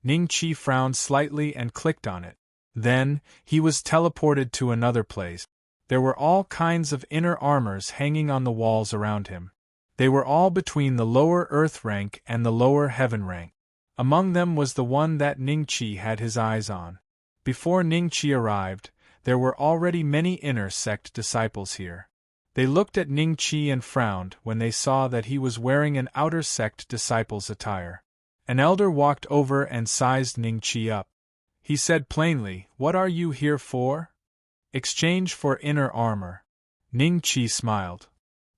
Ningqi frowned slightly and clicked on it. Then, he was teleported to another place. There were all kinds of inner armors hanging on the walls around him. They were all between the lower earth rank and the lower heaven rank. Among them was the one that Ningqi had his eyes on. Before Ningqi arrived, there were already many inner sect disciples here. They looked at Ningqi and frowned when they saw that he was wearing an outer sect disciple's attire. An elder walked over and sized Ningqi up. He said plainly, "What are you here for?" "Exchange for inner armor." Ningqi smiled.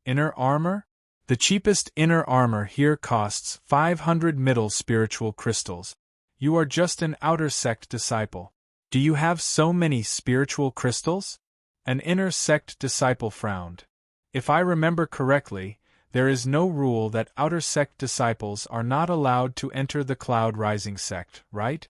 "Inner armor?" "The cheapest inner armor here costs 500 middle spiritual crystals. You are just an outer sect disciple. Do you have so many spiritual crystals?" An inner sect disciple frowned. "If I remember correctly, there is no rule that outer sect disciples are not allowed to enter the Cloud Rising sect, right?"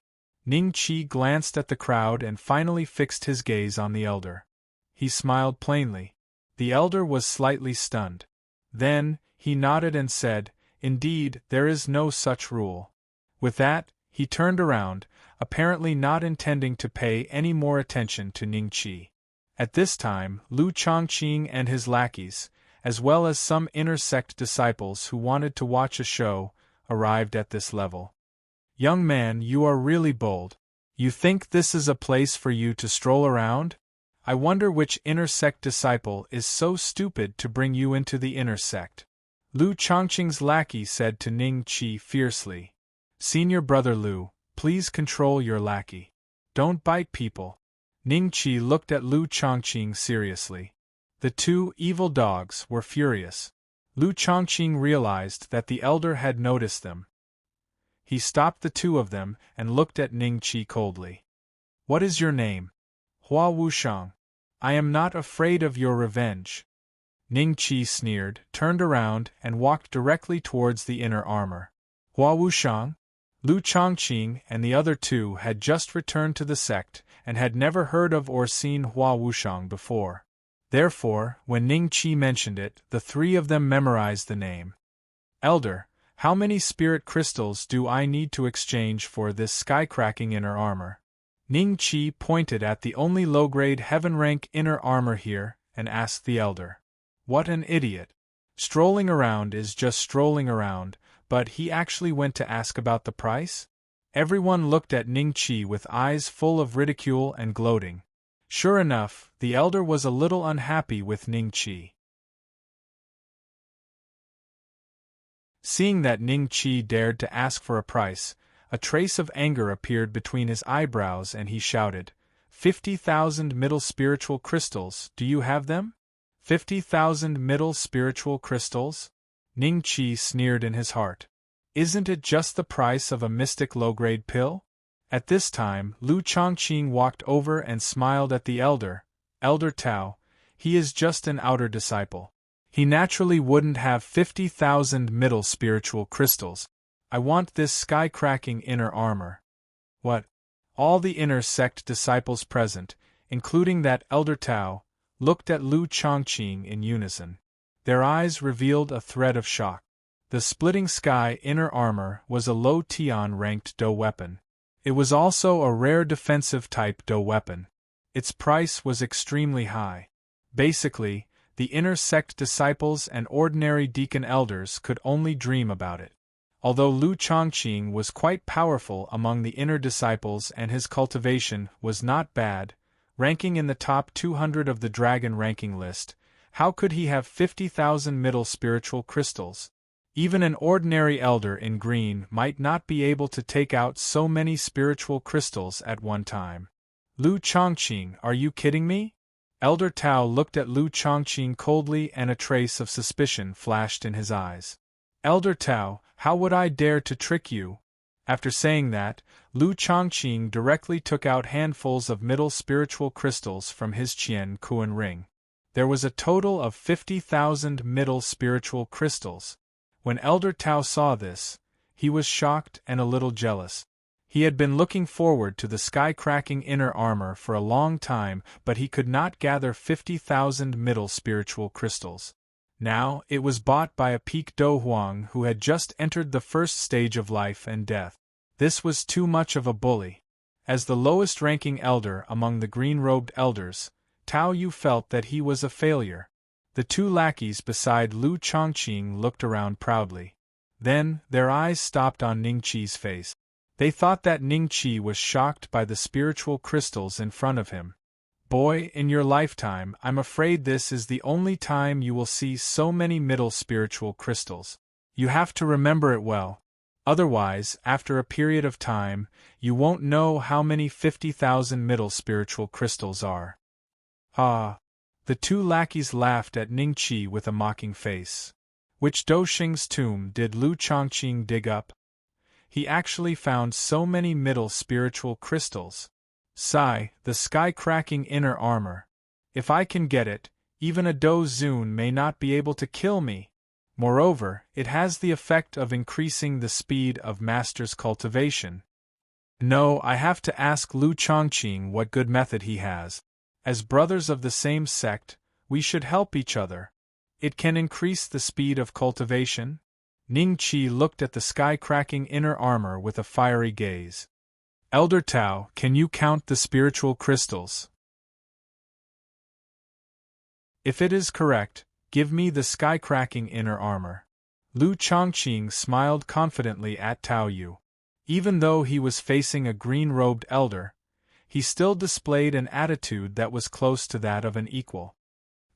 Ningqi glanced at the crowd and finally fixed his gaze on the elder. He smiled plainly. The elder was slightly stunned. Then, he nodded and said, "Indeed, there is no such rule." With that, he turned around, apparently not intending to pay any more attention to Ningqi. At this time, Lu Chongqing and his lackeys, as well as some inner sect disciples who wanted to watch a show, arrived at this level. "Young man, you are really bold. You think this is a place for you to stroll around? I wonder which inner sect disciple is so stupid to bring you into the inner sect." Lu Chongqing's lackey said to Ningqi fiercely. "Senior brother Lu, please control your lackey. Don't bite people." Ningqi looked at Lu Chongqing seriously. The two evil dogs were furious. Lu Chongqing realized that the elder had noticed them. He stopped the two of them and looked at Ningqi coldly. "What is your name?" "Hua Wushang. I am not afraid of your revenge." Ningqi sneered, turned around, and walked directly towards the inner armor. "Hua Wushang?" Lu Chongqing and the other two had just returned to the sect and had never heard of or seen Hua Wushang before. Therefore, when Ningqi mentioned it, the three of them memorized the name. "Elder, how many spirit crystals do I need to exchange for this sky-cracking inner armor?" Ningqi pointed at the only low-grade heaven-rank inner armor here and asked the elder. What an idiot. Strolling around is just strolling around, but he actually went to ask about the price? Everyone looked at Ningqi with eyes full of ridicule and gloating. Sure enough, the elder was a little unhappy with Ningqi. Seeing that Ningqi dared to ask for a price, a trace of anger appeared between his eyebrows and he shouted, 50,000 middle spiritual crystals, do you have them? 50,000 middle spiritual crystals? Ning Qi sneered in his heart. Isn't it just the price of a mystic low-grade pill? At this time, Lu Chongqing walked over and smiled at the elder. Elder Tao, he is just an outer disciple. He naturally wouldn't have 50,000 middle spiritual crystals. I want this sky-cracking inner armor. What? All the inner sect disciples present, including that elder Tao, looked at Lu Chongqing in unison. Their eyes revealed a thread of shock. The splitting sky inner armor was a low Tian-ranked Do weapon. It was also a rare defensive type Do weapon. Its price was extremely high. Basically, the inner sect disciples and ordinary deacon elders could only dream about it. Although Lu Chongqing was quite powerful among the inner disciples and his cultivation was not bad, ranking in the top 200 of the dragon ranking list, how could he have 50,000 middle spiritual crystals? Even an ordinary elder in green might not be able to take out so many spiritual crystals at one time. Lu Chongqing, are you kidding me? Elder Tao looked at Lu Chongqing coldly and a trace of suspicion flashed in his eyes. Elder Tao, how would I dare to trick you? After saying that, Lu Chongqing directly took out handfuls of middle spiritual crystals from his Qian Kuan ring. There was a total of 50,000 middle spiritual crystals. When Elder Tao saw this, he was shocked and a little jealous. He had been looking forward to the sky-cracking inner armor for a long time, but he could not gather 50,000 middle spiritual crystals. Now, it was bought by a peak Do Huang who had just entered the first stage of life and death. This was too much of a bully. As the lowest-ranking elder among the green-robed elders, Tao Yu felt that he was a failure. The two lackeys beside Lu Chongqing looked around proudly. Then, their eyes stopped on Ning Qi's face. They thought that Ning Qi was shocked by the spiritual crystals in front of him. Boy, in your lifetime, I'm afraid this is the only time you will see so many middle spiritual crystals. You have to remember it well. Otherwise, after a period of time, you won't know how many 50,000 middle spiritual crystals are. Ah! The two lackeys laughed at Ning Qi with a mocking face. Which Doxing's tomb did Lu Chongqing dig up? He actually found so many middle spiritual crystals. Sigh, the sky-cracking inner armor. If I can get it, even a Do Zun may not be able to kill me. Moreover, it has the effect of increasing the speed of master's cultivation. No, I have to ask Lu Chongqing what good method he has. As brothers of the same sect, we should help each other. It can increase the speed of cultivation? Ning Qi looked at the sky-cracking inner armor with a fiery gaze. Elder Tao, can you count the spiritual crystals? If it is correct, give me the sky-cracking inner armor. Lu Chongqing smiled confidently at Tao Yu. Even though he was facing a green-robed elder, he still displayed an attitude that was close to that of an equal.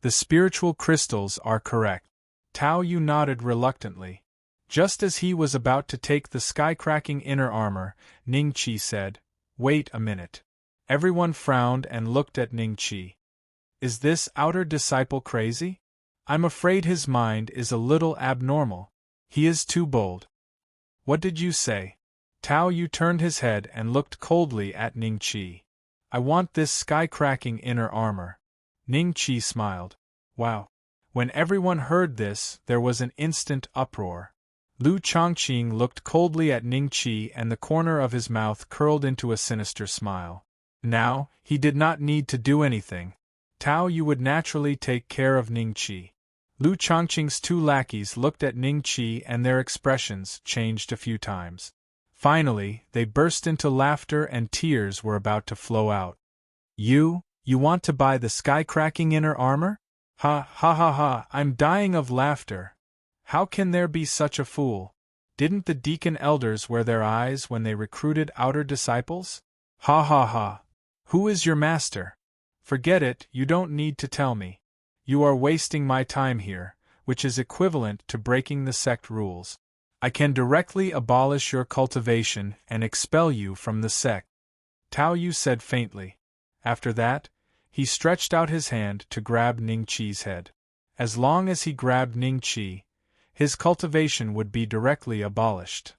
The spiritual crystals are correct. Tao Yu nodded reluctantly. Just as he was about to take the sky-cracking inner armor, Ning Qi said, "Wait a minute." Everyone frowned and looked at Ning Qi. Is this outer disciple crazy? I'm afraid his mind is a little abnormal. He is too bold. What did you say? Tao Yu turned his head and looked coldly at Ning Qi. I want this sky-cracking inner armor. Ning Qi smiled. Wow. When everyone heard this, there was an instant uproar. Lu Chongqing looked coldly at Ning Qi and the corner of his mouth curled into a sinister smile. Now, he did not need to do anything. Tao Yu would naturally take care of Ning Qi. Lu Chongqing's two lackeys looked at Ning Qi and their expressions changed a few times. Finally, they burst into laughter and tears were about to flow out. You want to buy the sky-cracking inner armor? Ha ha ha ha, I'm dying of laughter. How can there be such a fool? Didn't the deacon elders wear their eyes when they recruited outer disciples? Ha ha ha. Who is your master? Forget it, you don't need to tell me. You are wasting my time here, which is equivalent to breaking the sect rules. I can directly abolish your cultivation and expel you from the sect. Tao Yu said faintly. After that, he stretched out his hand to grab Ning Qi's head. As long as he grabbed Ning Qi, his cultivation would be directly abolished.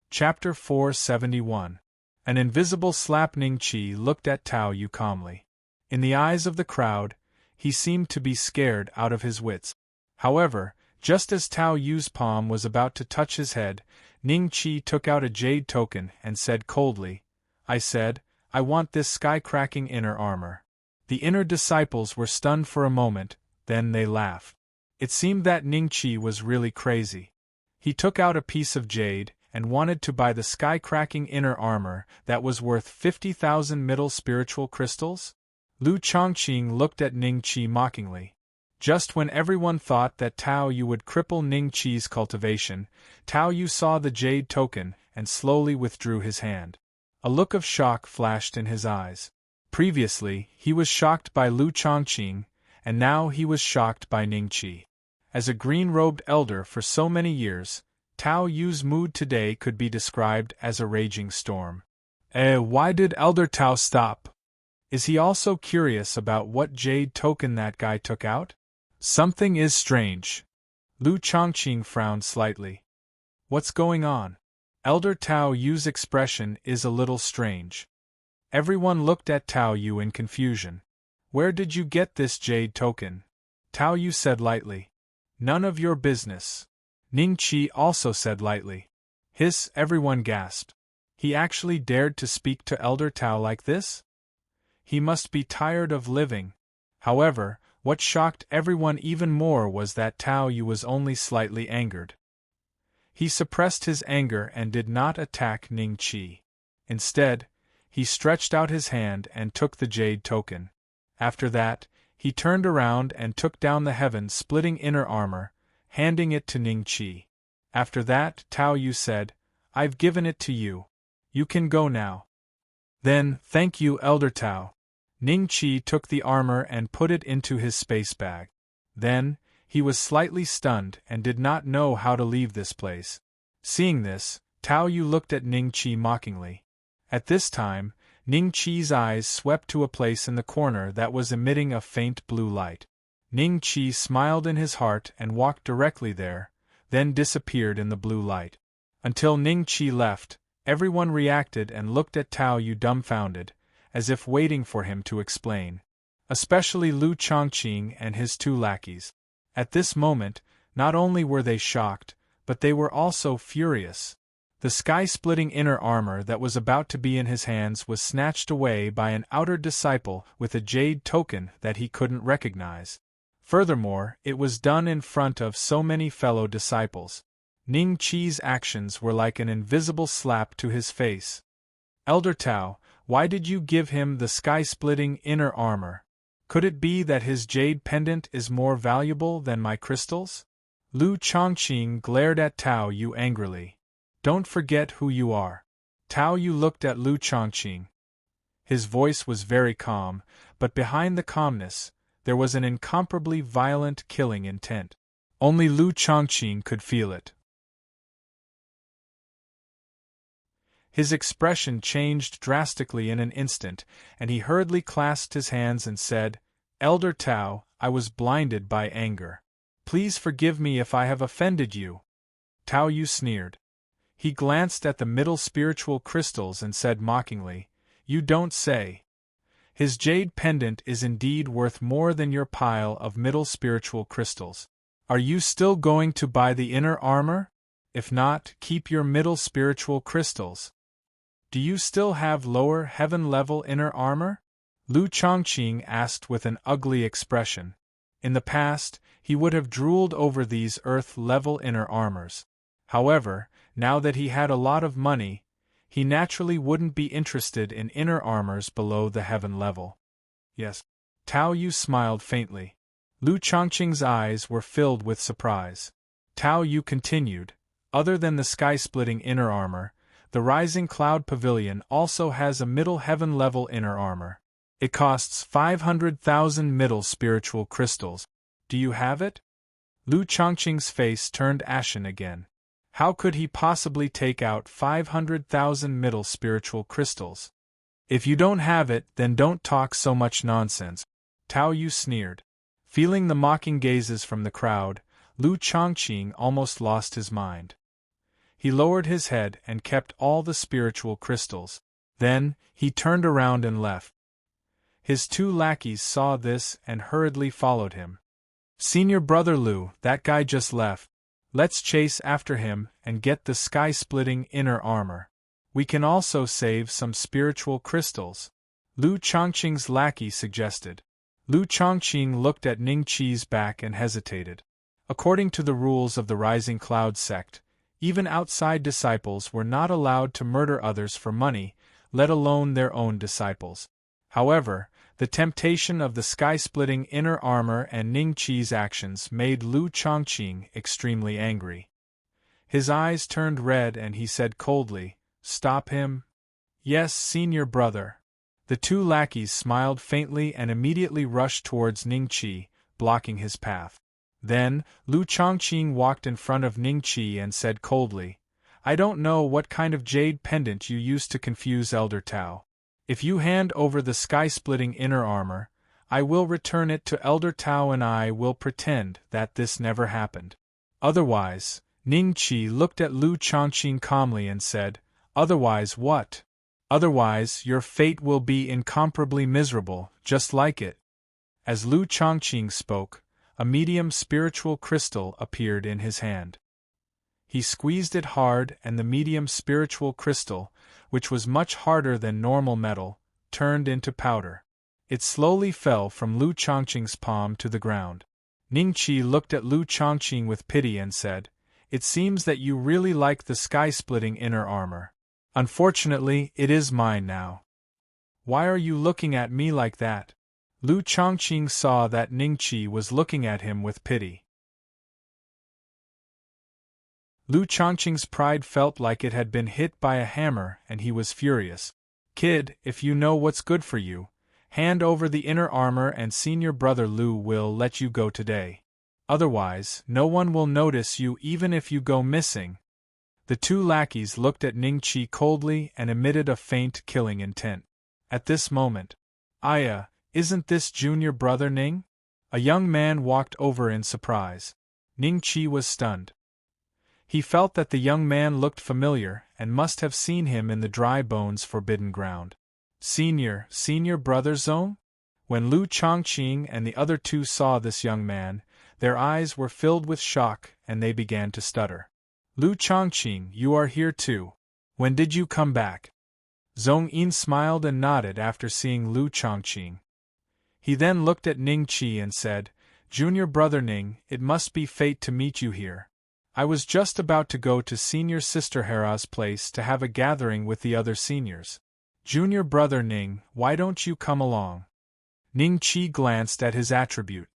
Chapter 471. An invisible slap. Ning Qi looked at Tao Yu calmly. In the eyes of the crowd, he seemed to be scared out of his wits. However, just as Tao Yu's palm was about to touch his head, Ning Qi took out a jade token and said coldly, "I said, I want this sky-cracking inner armor." The inner disciples were stunned for a moment, then they laughed. It seemed that Ning Qi was really crazy. He took out a piece of jade and wanted to buy the sky-cracking inner armor that was worth 50,000 middle spiritual crystals? Lu Chongqing looked at Ning Qi mockingly. Just when everyone thought that Tao Yu would cripple Ning Qi's cultivation, Tao Yu saw the jade token and slowly withdrew his hand. A look of shock flashed in his eyes. Previously, he was shocked by Lu Chongqing, and now he was shocked by Ning Qi. As a green-robed elder for so many years, Tao Yu's mood today could be described as a raging storm. Why did Elder Tao stop? Is he also curious about what jade token that guy took out? Something is strange. Lu Chongqing frowned slightly. What's going on? Elder Tao Yu's expression is a little strange. Everyone looked at Tao Yu in confusion. Where did you get this jade token? Tao Yu said lightly. None of your business. Ning Qi also said lightly. Hiss, everyone gasped. He actually dared to speak to Elder Tao like this? He must be tired of living. However, what shocked everyone even more was that Tao Yu was only slightly angered. He suppressed his anger and did not attack Ning Qi. Instead, he stretched out his hand and took the jade token. After that, he turned around and took down the heaven-splitting inner armor, handing it to Ning Qi. After that, Tao Yu said, I've given it to you. You can go now. Then, thank you, Elder Tao. Ning Qi took the armor and put it into his space bag. Then, he was slightly stunned and did not know how to leave this place. Seeing this, Tao Yu looked at Ning Qi mockingly. At this time, Ning Qi's eyes swept to a place in the corner that was emitting a faint blue light. Ning Qi smiled in his heart and walked directly there, then disappeared in the blue light. Until Ning Qi left, everyone reacted and looked at Tao Yu dumbfounded, as if waiting for him to explain. Especially Lu Chongqing and his two lackeys. At this moment, not only were they shocked, but they were also furious. The sky-splitting inner armor that was about to be in his hands was snatched away by an outer disciple with a jade token that he couldn't recognize. Furthermore, it was done in front of so many fellow disciples. Ning Qi's actions were like an invisible slap to his face. Elder Tao, why did you give him the sky-splitting inner armor? Could it be that his jade pendant is more valuable than my crystals? Lu Chongqing glared at Tao Yu angrily. Don't forget who you are. Tao Yu looked at Lu Chongqing. His voice was very calm, but behind the calmness, there was an incomparably violent killing intent. Only Lu Chongqing could feel it. His expression changed drastically in an instant, and he hurriedly clasped his hands and said, Elder Tao, I was blinded by anger. Please forgive me if I have offended you. Tao Yu sneered. He glanced at the middle spiritual crystals and said mockingly, You don't say. His jade pendant is indeed worth more than your pile of middle spiritual crystals. Are you still going to buy the inner armor? If not, keep your middle spiritual crystals. Do you still have lower heaven-level inner armor? Lu Chongqing asked with an ugly expression. In the past, he would have drooled over these earth-level inner armors. However, now that he had a lot of money, he naturally wouldn't be interested in inner armors below the heaven level. Yes. Tao Yu smiled faintly. Lu Chongqing's eyes were filled with surprise. Tao Yu continued, Other than the sky-splitting inner armor, the Rising Cloud Pavilion also has a middle heaven-level inner armor. It costs 500,000 middle spiritual crystals. Do you have it? Lu Chongqing's face turned ashen again. How could he possibly take out 500,000 middle spiritual crystals? If you don't have it, then don't talk so much nonsense. Tao Yu sneered. Feeling the mocking gazes from the crowd, Lu Chongqing almost lost his mind. He lowered his head and kept all the spiritual crystals. Then, he turned around and left. His two lackeys saw this and hurriedly followed him. Senior brother Lu, that guy just left. Let's chase after him and get the sky-splitting inner armor. We can also save some spiritual crystals, Lu Chongqing's lackey suggested. Lu Chongqing looked at Ning Qi's back and hesitated. According to the rules of the Rising Cloud sect, even outside disciples were not allowed to murder others for money, let alone their own disciples. However, the temptation of the sky-splitting inner armor and Ning Qi's actions made Lu Chongqing extremely angry. His eyes turned red and he said coldly, "Stop him?" "Yes, senior brother." The two lackeys smiled faintly and immediately rushed towards Ning Qi, blocking his path. Then, Lu Chongqing walked in front of Ning Qi and said coldly, "I don't know what kind of jade pendant you used to confuse Elder Tao. If you hand over the sky-splitting inner armor, I will return it to Elder Tao and I will pretend that this never happened. Otherwise," Ning Qi looked at Lu Chongqing calmly and said, "Otherwise what?" "Otherwise, your fate will be incomparably miserable, just like it." As Lu Chongqing spoke, a medium spiritual crystal appeared in his hand. He squeezed it hard and the medium spiritual crystal, which was much harder than normal metal, turned into powder. It slowly fell from Lu Chongqing's palm to the ground. Ning Qi looked at Lu Chongqing with pity and said, "It seems that you really like the sky-splitting inner armor. Unfortunately, it is mine now." "Why are you looking at me like that?" Lu Chongqing saw that Ning Qi was looking at him with pity. Lu Chongqing's pride felt like it had been hit by a hammer and he was furious. "Kid, if you know what's good for you, hand over the inner armor and senior brother Lu will let you go today. Otherwise, no one will notice you even if you go missing." The two lackeys looked at Ning Qi coldly and emitted a faint killing intent. At this moment, "Aya, isn't this junior brother Ning?" A young man walked over in surprise. Ning Qi was stunned. He felt that the young man looked familiar and must have seen him in the Dry Bones Forbidden Ground. Senior brother Zong?" When Lu Chongqing and the other two saw this young man, their eyes were filled with shock and they began to stutter. "Lu Chongqing, you are here too. When did you come back?" Zong Yin smiled and nodded after seeing Lu Chongqing. He then looked at Ning Qi and said, "Junior brother Ning, it must be fate to meet you here. I was just about to go to senior sister Hera's place to have a gathering with the other seniors. Junior brother Ning, why don't you come along?" Ning Qi glanced at his attribute.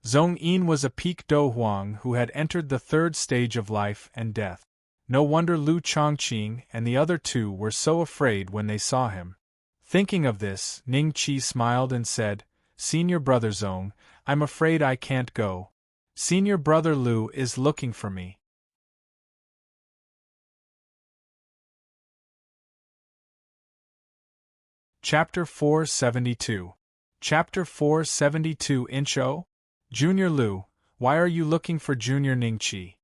Zong Yin was a peak Do Huang who had entered the third stage of life and death. No wonder Lu Chongqing and the other two were so afraid when they saw him. Thinking of this, Ning Qi smiled and said, "Senior brother Zong, I'm afraid I can't go. Senior brother Lu is looking for me." Chapter 472. Chapter 472 Incho? Junior Lu, why are you looking for Junior Ning Qi?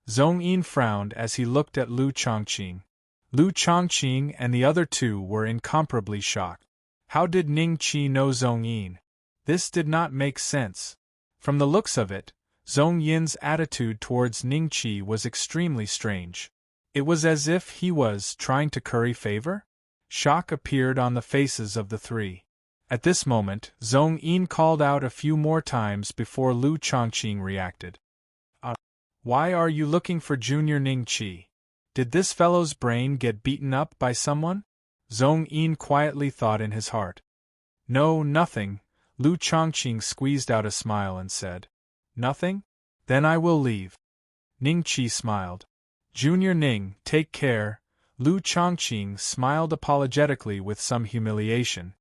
Zong Yin frowned as he looked at Lu Chongqing. Lu Chongqing and the other two were incomparably shocked. How did Ning Qi know Zong Yin? This did not make sense. From the looks of it, Zong Yin's attitude towards Ning Qi was extremely strange. It was as if he was trying to curry favor? Shock appeared on the faces of the three. At this moment, Zong Yin called out a few more times before Lu Chongqing reacted. Why are you looking for Junior Ning Qi? Did this fellow's brain get beaten up by someone?" Zong Yin quietly thought in his heart. "No, nothing." Lu Chongqing squeezed out a smile and said, "Nothing? Then I will leave." Ning Qi smiled. "Junior Ning, take care." Lu Chongqing smiled apologetically with some humiliation.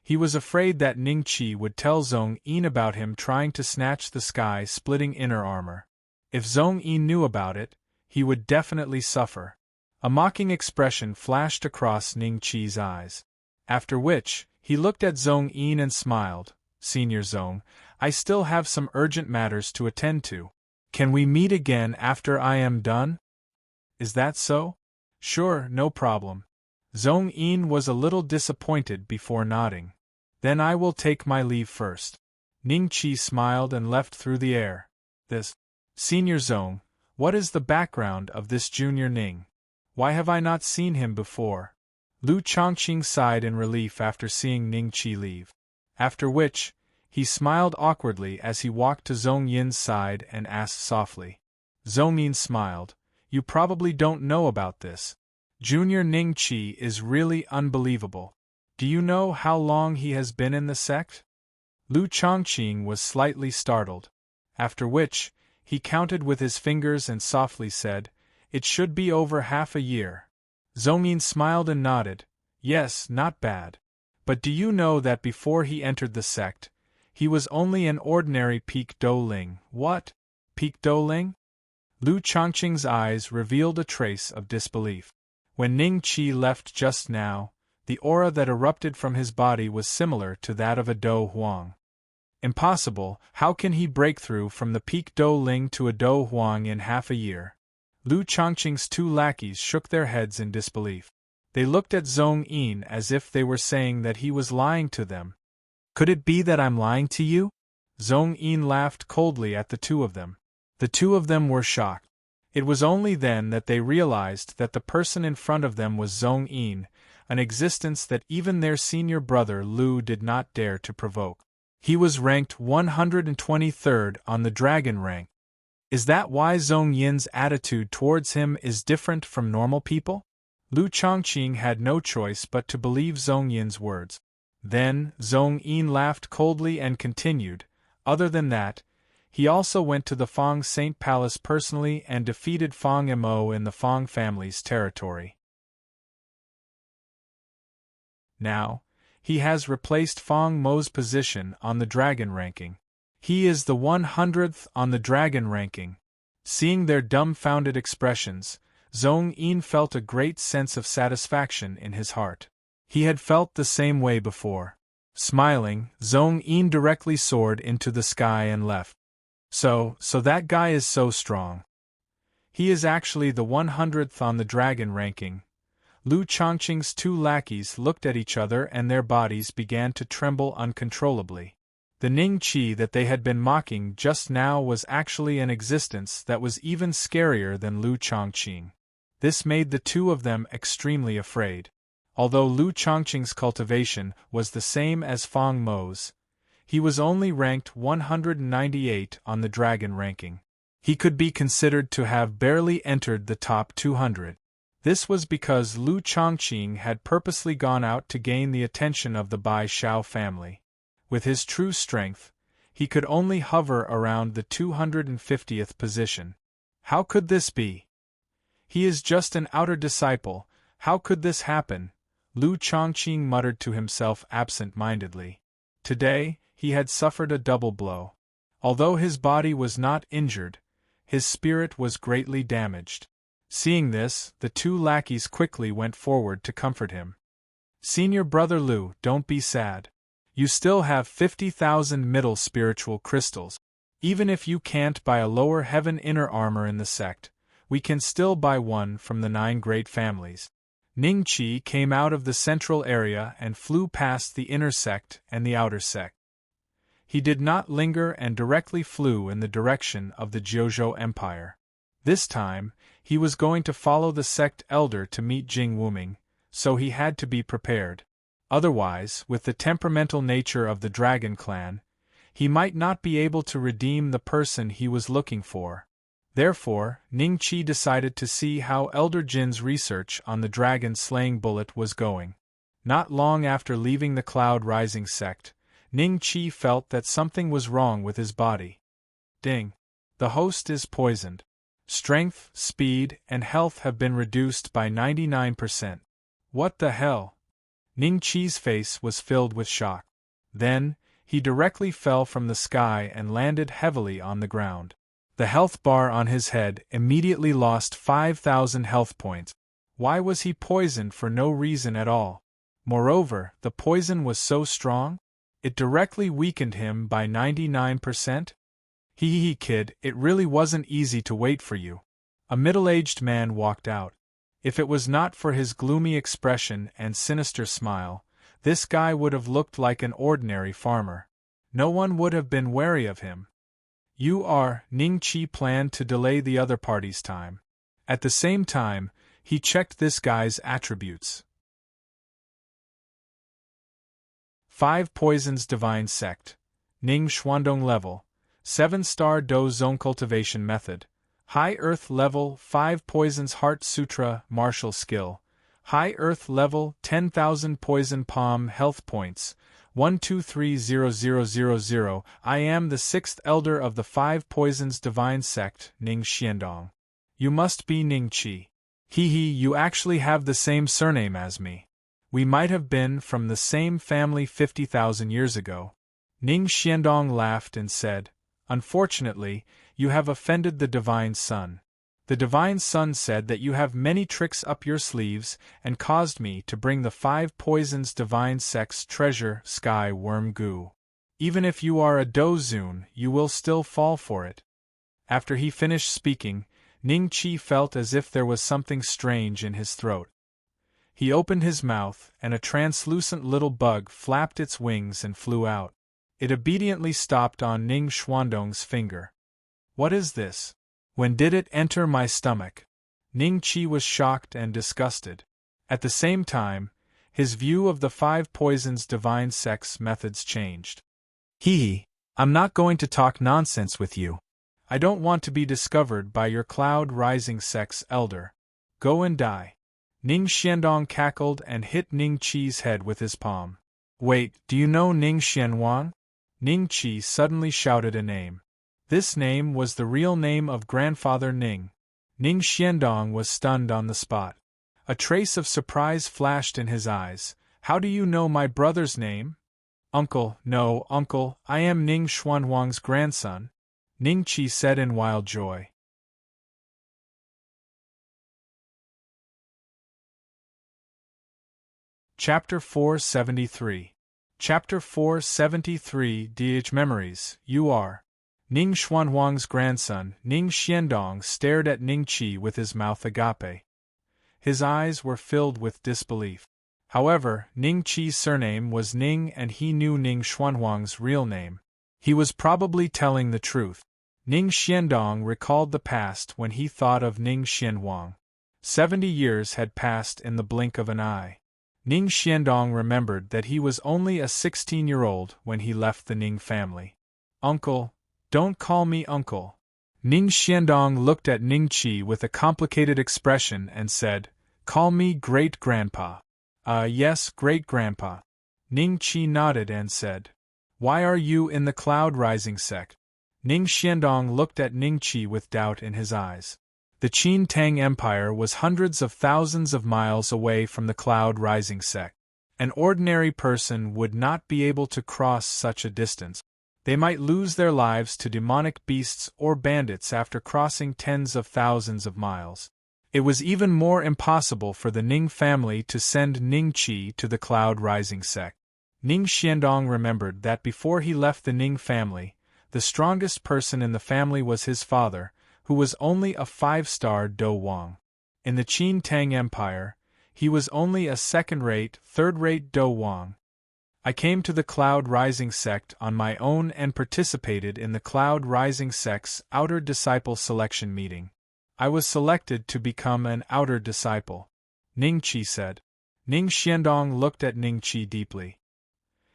He was afraid that Ning Qi would tell Zong Yin about him trying to snatch the sky-splitting inner armor. If Zong Yin knew about it, he would definitely suffer. A mocking expression flashed across Ning Qi's eyes. After which, he looked at Zong Yin and smiled. Senior Zong. I still have some urgent matters to attend to. Can we meet again after I am done? Is that so? Sure, no problem. Zong Yin was a little disappointed before nodding. Then I will take my leave first. Ning Qi smiled and left through the air. This. Senior Zong, what is the background of this Junior Ning? Why have I not seen him before? Lu Chongqing sighed in relief after seeing Ning Qi leave. After which, he smiled awkwardly as he walked to Zong Yin's side and asked softly. Zong Yin smiled. You probably don't know about this. Junior Ning Qi is really unbelievable. Do you know how long he has been in the sect? Lu Chongqing was slightly startled. After which, he counted with his fingers and softly said, It should be over half a year. Zong Yin smiled and nodded. Yes, not bad. But do you know that before he entered the sect, he was only an ordinary Peak Douling? What? Peak Douling? Lu Chongqing's eyes revealed a trace of disbelief. When Ning Qi left just now, the aura that erupted from his body was similar to that of a Do Huang. Impossible, how can he break through from the Peak Douling to a Do Huang in half a year? Lu Chongqing's two lackeys shook their heads in disbelief. They looked at Zong Yin as if they were saying that he was lying to them. Could it be that I'm lying to you? Zong Yin laughed coldly at the two of them. The two of them were shocked. It was only then that they realized that the person in front of them was Zong Yin, an existence that even their senior brother Lu did not dare to provoke. He was ranked 123rd on the dragon rank. Is that why Zong Yin's attitude towards him is different from normal people? Lu Chongqing had no choice but to believe Zong Yin's words. Then, Zong Yin laughed coldly and continued, Other than that, he also went to the Fong Saint Palace personally and defeated Fong Mo in the Fong family's territory. Now, he has replaced Fong Mo's position on the dragon ranking. He is the 100th on the dragon ranking. Seeing their dumbfounded expressions, Zong Yin felt a great sense of satisfaction in his heart. He had felt the same way before. Smiling, Zong Yin directly soared into the sky and left. So that guy is so strong. He is actually the 100th on the dragon ranking. Lu Chongqing's two lackeys looked at each other and their bodies began to tremble uncontrollably. The Ning Qi that they had been mocking just now was actually an existence that was even scarier than Lu Chongqing. This made the two of them extremely afraid. Although Lu Chongqing's cultivation was the same as Fong Mo's, he was only ranked 198 on the dragon ranking. He could be considered to have barely entered the top 200. This was because Lu Chongqing had purposely gone out to gain the attention of the Bai Xiao family. With his true strength, he could only hover around the 250th position. How could this be? He is just an outer disciple, how could this happen? Lu Chongqing muttered to himself absent-mindedly. Today, he had suffered a double blow. Although his body was not injured, his spirit was greatly damaged. Seeing this, the two lackeys quickly went forward to comfort him. Senior brother Lu, don't be sad. You still have 50,000 middle spiritual crystals. Even if you can't buy a lower heaven inner armor in the sect, we can still buy one from the 9 great families. Ning Qi came out of the central area and flew past the inner sect and the outer sect. He did not linger and directly flew in the direction of the Jiuzhou Empire. This time, he was going to follow the sect elder to meet Jing Wuming, so he had to be prepared. Otherwise, with the temperamental nature of the Dragon Clan, he might not be able to redeem the person he was looking for. Therefore, Ning Qi decided to see how Elder Jin's research on the dragon-slaying bullet was going. Not long after leaving the Cloud Rising sect, Ning Qi felt that something was wrong with his body. Ding! The host is poisoned. Strength, speed, and health have been reduced by 99%. What the hell? Ning Qi's face was filled with shock. Then, he directly fell from the sky and landed heavily on the ground. The health bar on his head immediately lost 5,000 health points. Why was he poisoned for no reason at all? Moreover, the poison was so strong? It directly weakened him by 99%? Hee kid, it really wasn't easy to wait for you. A middle-aged man walked out. If it was not for his gloomy expression and sinister smile, this guy would have looked like an ordinary farmer. No one would have been wary of him. Ning Chi planned to delay the other party's time. At the same time, he checked this guy's attributes. 5 Poisons Divine Sect. Ning Xuandong Level. 7-star Do Zone Cultivation Method. High Earth Level 5 Poisons Heart Sutra Martial Skill. High Earth Level 10,000 Poison Palm Health Points. 1230000. I am the 6th Elder of the 5 Poisons Divine Sect, Ning Xiandong. You must be Ning Chi. You actually have the same surname as me. We might have been from the same family 50,000 years ago. Ning Xiandong laughed and said, Unfortunately, you have offended the Divine Sun. The Divine Sun said that you have many tricks up your sleeves and caused me to bring the 5 Poisons Divine Sect's treasure, Sky Worm Goo. Even if you are a Dozun, you will still fall for it. After he finished speaking, Ning Chi felt as if there was something strange in his throat. He opened his mouth, and a translucent little bug flapped its wings and flew out. It obediently stopped on Ning Xuandong's finger. What is this? When did it enter my stomach? Ning Chi was shocked and disgusted. At the same time, his view of the 5 Poisons Divine Sect's methods changed. I'm not going to talk nonsense with you. I don't want to be discovered by your Cloud Rising Sect's elder. Go and die. Ning Xiandong cackled and hit Ning Chi's head with his palm. Wait, do you know Ning Xianwang? Ning Chi suddenly shouted a name. This name was the real name of Grandfather Ning. Ning Xiandong was stunned on the spot. A trace of surprise flashed in his eyes. How do you know my brother's name? Uncle, I am Ning Xuanwang's grandson, Ning Chi said in wild joy. Chapter 473. Chapter 473 DH Memories, you are. Ning Xuanwang's grandson, Ning Xiandong stared at Ning Chi with his mouth agape. His eyes were filled with disbelief. However, Ning Chi's surname was Ning and he knew Ning Xuanwang's real name. He was probably telling the truth. Ning Xiandong recalled the past when he thought of Ning Xianwang. 70 years had passed in the blink of an eye. Ning Xiandong remembered that he was only a 16-year-old when he left the Ning family. Uncle, don't call me uncle. Ning Xiandong looked at Ning Chi with a complicated expression and said, Call me great-grandpa. Yes, great-grandpa. Ning Chi nodded and said, Why are you in the Cloud Rising sect? Ning Xiandong looked at Ning Chi with doubt in his eyes. The Qin Tang Empire was hundreds of thousands of miles away from the Cloud Rising sect. An ordinary person would not be able to cross such a distance. They might lose their lives to demonic beasts or bandits after crossing tens of thousands of miles. It was even more impossible for the Ning family to send Ning Chi to the Cloud Rising sect. Ning Xiandong remembered that before he left the Ning family, the strongest person in the family was his father, who was only a 5-star Do Wang. In the Qin Tang Empire, he was only a second-rate, third-rate Do Wang. I came to the Cloud Rising sect on my own and participated in the Cloud Rising sect's Outer Disciple Selection meeting. I was selected to become an Outer Disciple, Ning Chi said. Ning Xiandong looked at Ning Chi deeply.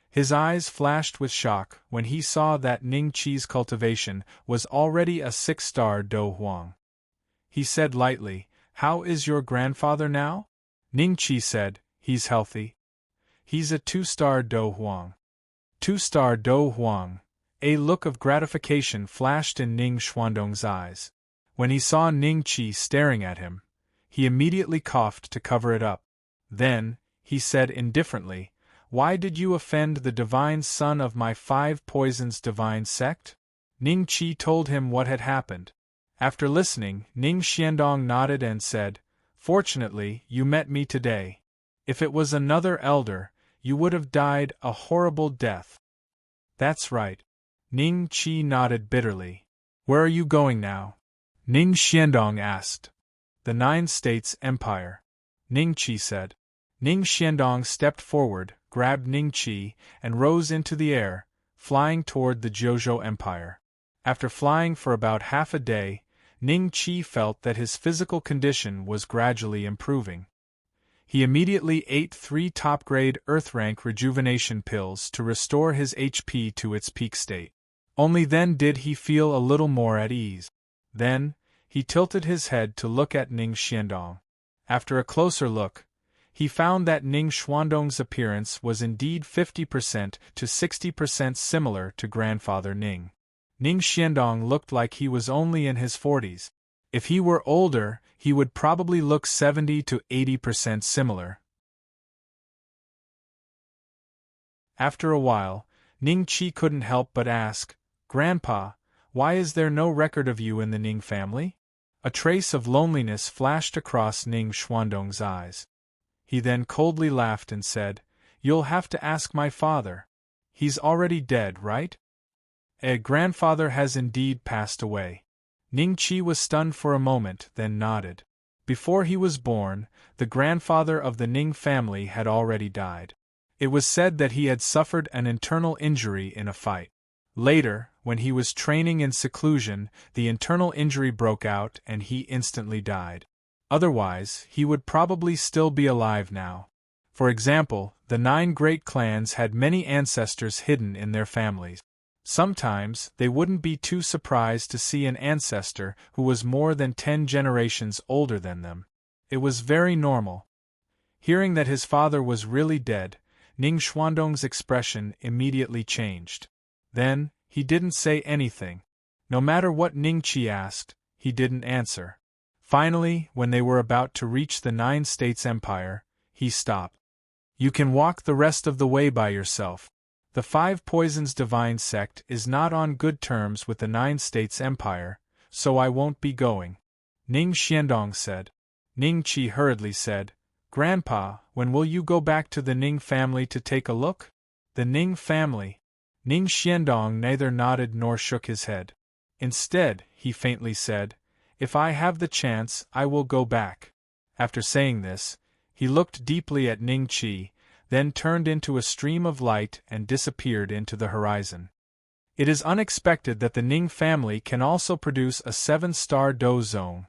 His eyes flashed with shock when he saw that Ning Chi's cultivation was already a 6-star Do Huang. He said lightly, How is your grandfather now? Ning Chi said, He's healthy. He's a 2-star Do Huang. 2-star Do Huang. A look of gratification flashed in Ning Xuandong's eyes. When he saw Ning Chi staring at him, he immediately coughed to cover it up. Then, he said indifferently, Why did you offend the divine son of my 5 Poisons Divine Sect? Ning Chi told him what had happened. After listening, Ning Xiandong nodded and said, Fortunately, you met me today. If it was another elder, you would have died a horrible death. That's right. Ning Qi nodded bitterly. Where are you going now? Ning Xiandong asked. The 9 States Empire. Ning Qi said. Ning Xiandong stepped forward, grabbed Ning Qi, and rose into the air, flying toward the Jiuzhou Empire. After flying for about half a day, Ning Qi felt that his physical condition was gradually improving. He immediately ate 3 top-grade Earth-rank rejuvenation pills to restore his HP to its peak state. Only then did he feel a little more at ease. Then, he tilted his head to look at Ning Xiandong. After a closer look, he found that Ning Xuandong's appearance was indeed 50% to 60% similar to grandfather Ning. Ning Xiandong looked like he was only in his 40s. If he were older, he would probably look 70 to 80% similar. After a while, Ning Qi couldn't help but ask, "Grandpa, why is there no record of you in the Ning family?" A trace of loneliness flashed across Ning Xuandong's eyes. He then coldly laughed and said, "You'll have to ask my father. He's already dead, right?" Grandfather has indeed passed away. Ning Qi was stunned for a moment, then nodded. Before he was born, the grandfather of the Ning family had already died. It was said that he had suffered an internal injury in a fight. Later, when he was training in seclusion, the internal injury broke out and he instantly died. Otherwise, he would probably still be alive now. For example, the 9 great clans had many ancestors hidden in their families. Sometimes, they wouldn't be too surprised to see an ancestor who was more than 10 generations older than them. It was very normal. Hearing that his father was really dead, Ning Xuandong's expression immediately changed. Then, he didn't say anything. No matter what Ning Qi asked, he didn't answer. Finally, when they were about to reach the 9 States Empire, he stopped. "You can walk the rest of the way by yourself. The 5 Poisons Divine Sect is not on good terms with the 9 States Empire, so I won't be going," Ning Xiandong said. Ning Qi hurriedly said, "Grandpa, when will you go back to the Ning family to take a look?" "The Ning family?" Ning Xiandong neither nodded nor shook his head. Instead, he faintly said, "If I have the chance, I will go back." After saying this, he looked deeply at Ning Qi, then turned into a stream of light and disappeared into the horizon. It is unexpected that the Ning family can also produce a 7-star Do zone.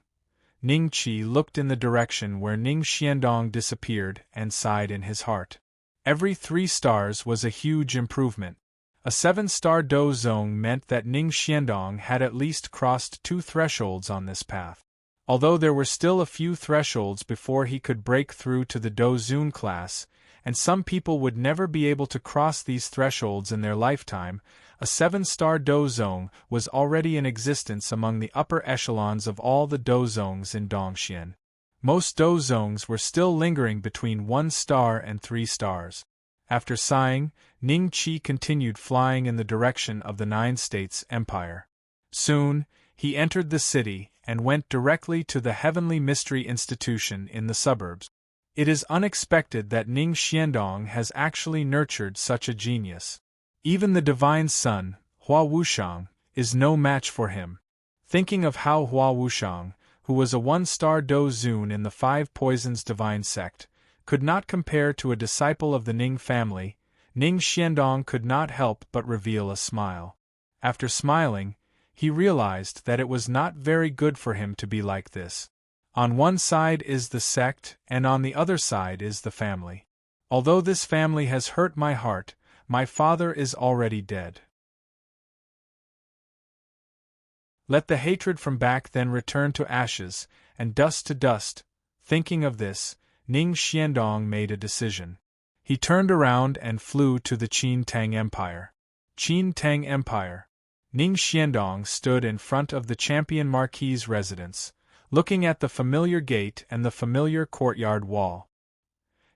Ning Qi looked in the direction where Ning Xiandong disappeared and sighed in his heart. Every 3 stars was a huge improvement. A 7-star Do zone meant that Ning Xiandong had at least crossed 2 thresholds on this path. Although there were still a few thresholds before he could break through to the Do zone class, and some people would never be able to cross these thresholds in their lifetime, a 7-star Do zone was already in existence among the upper echelons of all the Do zones in Dongxian. Most Do zones were still lingering between 1 star and 3 stars. After sighing, Ning Qi continued flying in the direction of the 9 States Empire. Soon, he entered the city and went directly to the Heavenly Mystery Institution in the suburbs. It is unexpected that Ning Xiandong has actually nurtured such a genius. Even the divine son, Hua Wushang, is no match for him. Thinking of how Hua Wushang, who was a 1-star Do zone in the 5 Poisons Divine Sect, could not compare to a disciple of the Ning family, Ning Xiandong could not help but reveal a smile. After smiling, he realized that it was not very good for him to be like this. On one side is the sect, and on the other side is the family. Although this family has hurt my heart, my father is already dead. Let the hatred from back then return to ashes, and dust to dust. Thinking of this, Ning Xiandong made a decision. He turned around and flew to the Qin Tang Empire. Qin Tang Empire. Ning Xiandong stood in front of the Champion Marquis's residence, looking at the familiar gate and the familiar courtyard wall.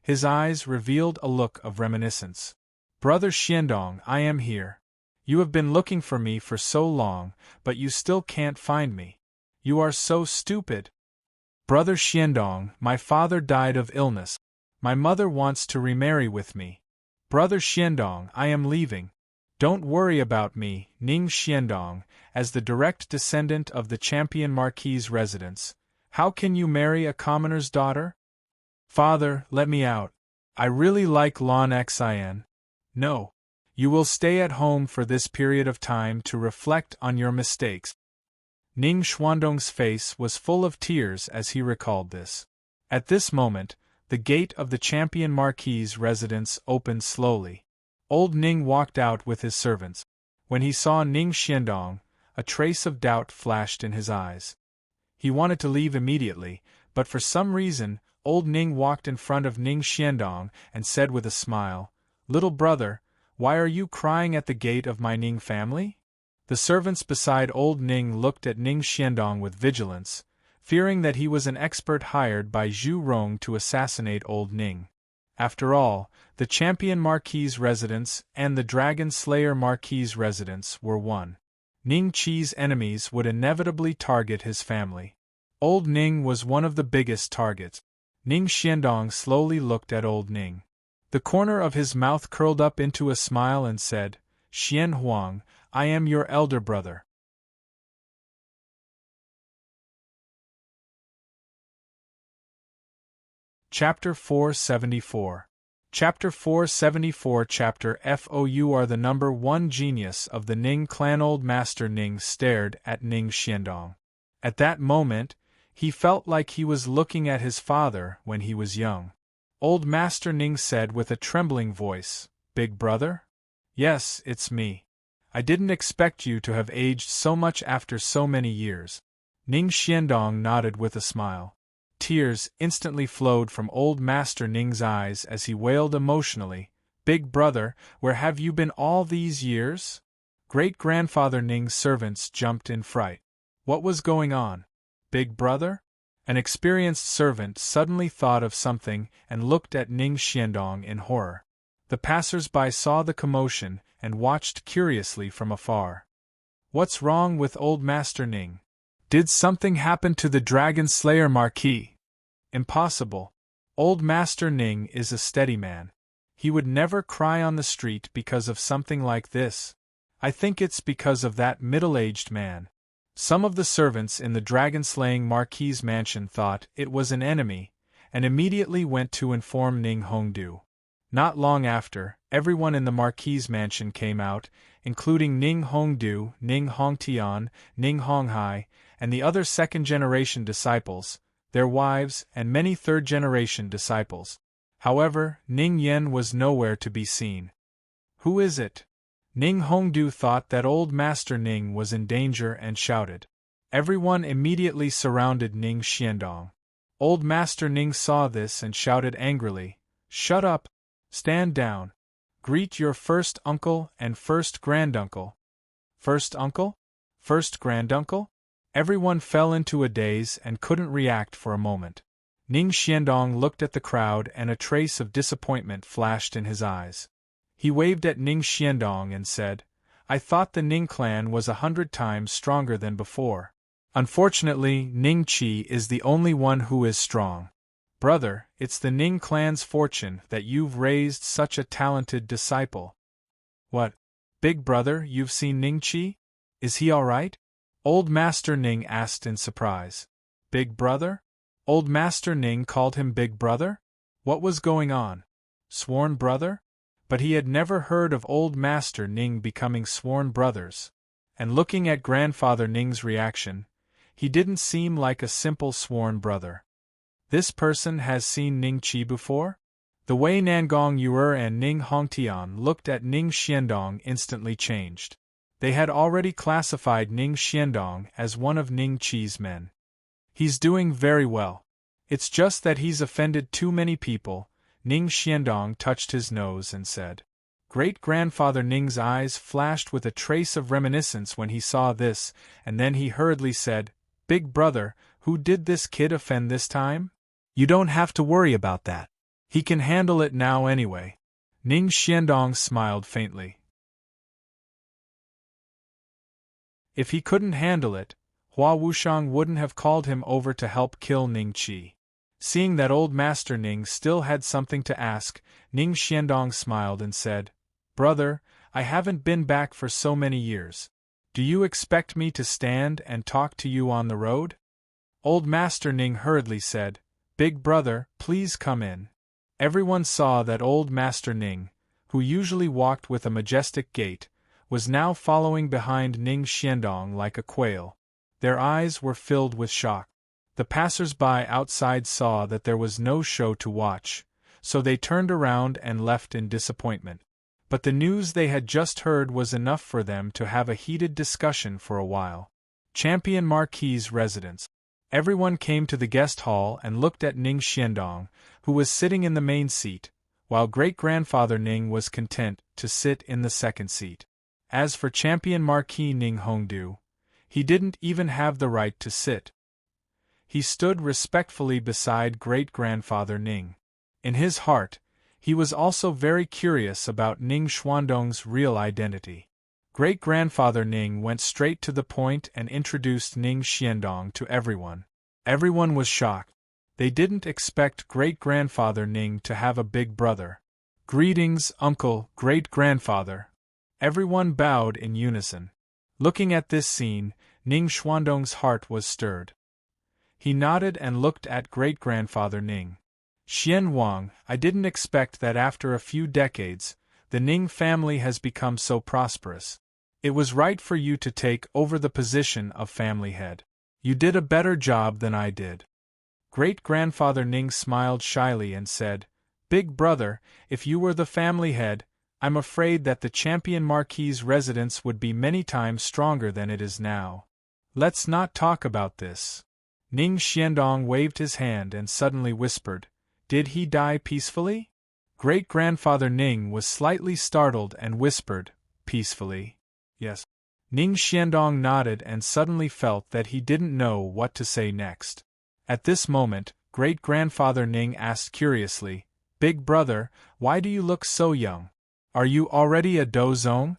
His eyes revealed a look of reminiscence. "Brother Xiandong, I am here. You have been looking for me for so long, but you still can't find me. You are so stupid. Brother Xiandong, my father died of illness. My mother wants to remarry with me. Brother Xiandong, I am leaving. Don't worry about me, Ning Xiandong, as the direct descendant of the champion marquis's residence. How can you marry a commoner's daughter? Father, let me out. I really like Lan Xin. No. You will stay at home for this period of time to reflect on your mistakes. Ning Xuandong's face was full of tears as he recalled this. At this moment, the gate of the champion marquis's residence opened slowly. Old Ning walked out with his servants. When he saw Ning Xiandong, a trace of doubt flashed in his eyes. He wanted to leave immediately, but for some reason, Old Ning walked in front of Ning Xiandong and said with a smile, "Little brother, why are you crying at the gate of my Ning family?" The servants beside Old Ning looked at Ning Xiandong with vigilance, fearing that he was an expert hired by Zhu Rong to assassinate Old Ning. After all, the champion marquis's residence and the dragon slayer marquis's residence were one. Ning Qi's enemies would inevitably target his family. Old Ning was one of the biggest targets. Ning Xiandong slowly looked at Old Ning. The corner of his mouth curled up into a smile and said, "Xian Huang, I am your elder brother." Chapter 474. Chapter 474 Chapter FO You are the number one genius of the Ning clan. Old Master Ning stared at Ning Xiandong. At that moment, he felt like he was looking at his father when he was young. Old Master Ning said with a trembling voice, "Big brother?" "Yes, it's me. I didn't expect you to have aged so much after so many years." Ning Xiandong nodded with a smile. Tears instantly flowed from Old Master Ning's eyes as he wailed emotionally, "Big brother, where have you been all these years?" Great-grandfather Ning's servants jumped in fright. What was going on? Big brother? An experienced servant suddenly thought of something and looked at Ning Xiandong in horror. The passers-by saw the commotion and watched curiously from afar. What's wrong with Old Master Ning? Did something happen to the Dragon Slayer Marquis? Impossible. Old Master Ning is a steady man. He would never cry on the street because of something like this. I think it's because of that middle-aged man. Some of the servants in the dragon-slaying Marquis's mansion thought it was an enemy, and immediately went to inform Ning Hongdu. Not long after, everyone in the Marquis's mansion came out, including Ning Hongdu, Ning Hongtian, Ning Honghai, and the other second-generation disciples, their wives, and many third-generation disciples. However, Ning Yen was nowhere to be seen. Who is it? Ning Hongdu thought that Old Master Ning was in danger and shouted. Everyone immediately surrounded Ning Xiandong. Old Master Ning saw this and shouted angrily, "Shut up! Stand down! Greet your first uncle and first granduncle." First uncle? First granduncle? Everyone fell into a daze and couldn't react for a moment. Ning Xiandong looked at the crowd and a trace of disappointment flashed in his eyes. He waved at Ning Xiandong and said, "I thought the Ning clan was 100 times stronger than before. Unfortunately, Ning Qi is the only one who is strong. Brother, it's the Ning clan's fortune that you've raised such a talented disciple." "What? Big brother, you've seen Ning Qi? Is he all right?" Old Master Ning asked in surprise. Big brother? Old Master Ning called him Big brother? What was going on? Sworn brother? But he had never heard of Old Master Ning becoming sworn brothers. And looking at Grandfather Ning's reaction, he didn't seem like a simple sworn brother. This person has seen Ning Qi before? The way Nangong Yuer and Ning Hongtian looked at Ning Xiandong instantly changed. They had already classified Ning Xiandong as one of Ning Qi's men. He's doing very well. It's just that he's offended too many people. Ning Xiandong touched his nose and said. Great-grandfather Ning's eyes flashed with a trace of reminiscence when he saw this, and then he hurriedly said, "Big brother, who did this kid offend this time? You don't have to worry about that. He can handle it now anyway." Ning Xiandong smiled faintly. If he couldn't handle it, Hua Wushang wouldn't have called him over to help kill Ning Qi. Seeing that Old Master Ning still had something to ask, Ning Xiandong smiled and said, "Brother, I haven't been back for so many years. Do you expect me to stand and talk to you on the road? Old Master Ning hurriedly said, Big brother, please come in. Everyone saw that old Master Ning, who usually walked with a majestic gait, was now following behind Ning Xiandong like a quail. Their eyes were filled with shock. The passers-by outside saw that there was no show to watch, so they turned around and left in disappointment. But the news they had just heard was enough for them to have a heated discussion for a while. Champion Marquis's residence. Everyone came to the guest hall and looked at Ning Xiandong, who was sitting in the main seat, while great-grandfather Ning was content to sit in the second seat. As for Champion Marquis Ning Hongdu, he didn't even have the right to sit. He stood respectfully beside great-grandfather Ning. In his heart, he was also very curious about Ning Xuandong's real identity. Great-grandfather Ning went straight to the point and introduced Ning Xiandong to everyone. Everyone was shocked. They didn't expect great-grandfather Ning to have a big brother. Greetings, uncle, great-grandfather. Everyone bowed in unison. Looking at this scene, Ning Xuandong's heart was stirred. He nodded and looked at great-grandfather Ning. Xian Wang, I didn't expect that after a few decades, the Ning family has become so prosperous. It was right for you to take over the position of family head. You did a better job than I did. Great-grandfather Ning smiled shyly and said, Big brother, if you were the family head, I'm afraid that the Champion Marquis's residence would be many times stronger than it is now. Let's not talk about this. Ning Xiandong waved his hand and suddenly whispered, Did he die peacefully? Great-grandfather Ning was slightly startled and whispered, Peacefully? Yes. Ning Xiandong nodded and suddenly felt that he didn't know what to say next. At this moment, great-grandfather Ning asked curiously, Big brother, why do you look so young? Are you already a dozong?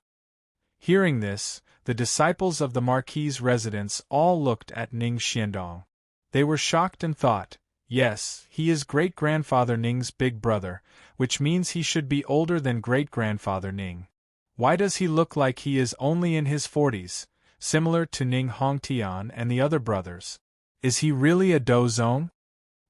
Hearing this, the disciples of the Marquis's residence all looked at Ning Xiandong. They were shocked and thought, Yes, he is great-grandfather Ning's big brother, which means he should be older than great-grandfather Ning. Why does he look like he is only in his 40s, similar to Ning Hongtian and the other brothers? Is he really a dozong?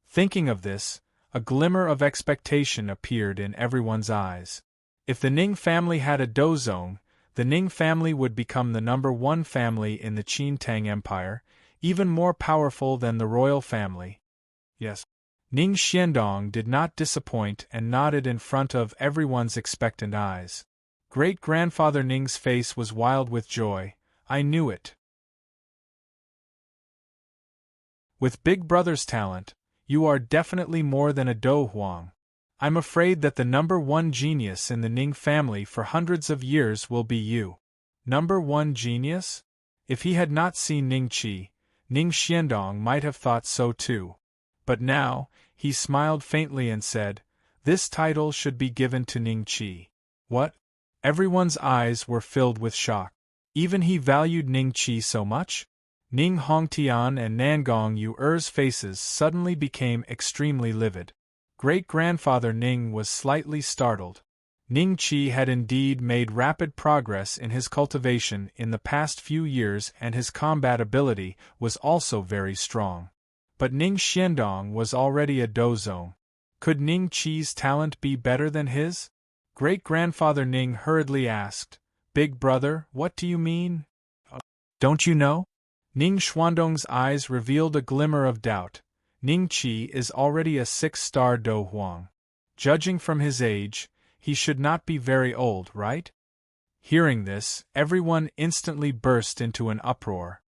Thinking of this, a glimmer of expectation appeared in everyone's eyes. If the Ning family had a dozong, the Ning family would become the #1 family in the Qin Tang Empire, even more powerful than the royal family. Yes. Ning Xiandong did not disappoint and nodded in front of everyone's expectant eyes. Great-grandfather Ning's face was wild with joy. I knew it. With Big Brother's talent, you are definitely more than a Do Huang. I'm afraid that the #1 genius in the Ning family for hundreds of years will be you. #1 genius? If he had not seen Ning Qi, Ning Xiandong might have thought so too. But now, he smiled faintly and said, This title should be given to Ning Qi. What? Everyone's eyes were filled with shock. Even he valued Ning Qi so much? Ning Hongtian and Nangong Yuer's faces suddenly became extremely livid. Great-grandfather Ning was slightly startled. Ning Qi had indeed made rapid progress in his cultivation in the past few years and his combat ability was also very strong. But Ning Xiandong was already a dozong. Could Ning Qi's talent be better than his? Great-grandfather Ning hurriedly asked, Big brother, what do you mean? Don't you know? Ning Xuandong's eyes revealed a glimmer of doubt. Ning Qi is already a 6-star Do Huang. Judging from his age, he should not be very old, right? Hearing this, everyone instantly burst into an uproar.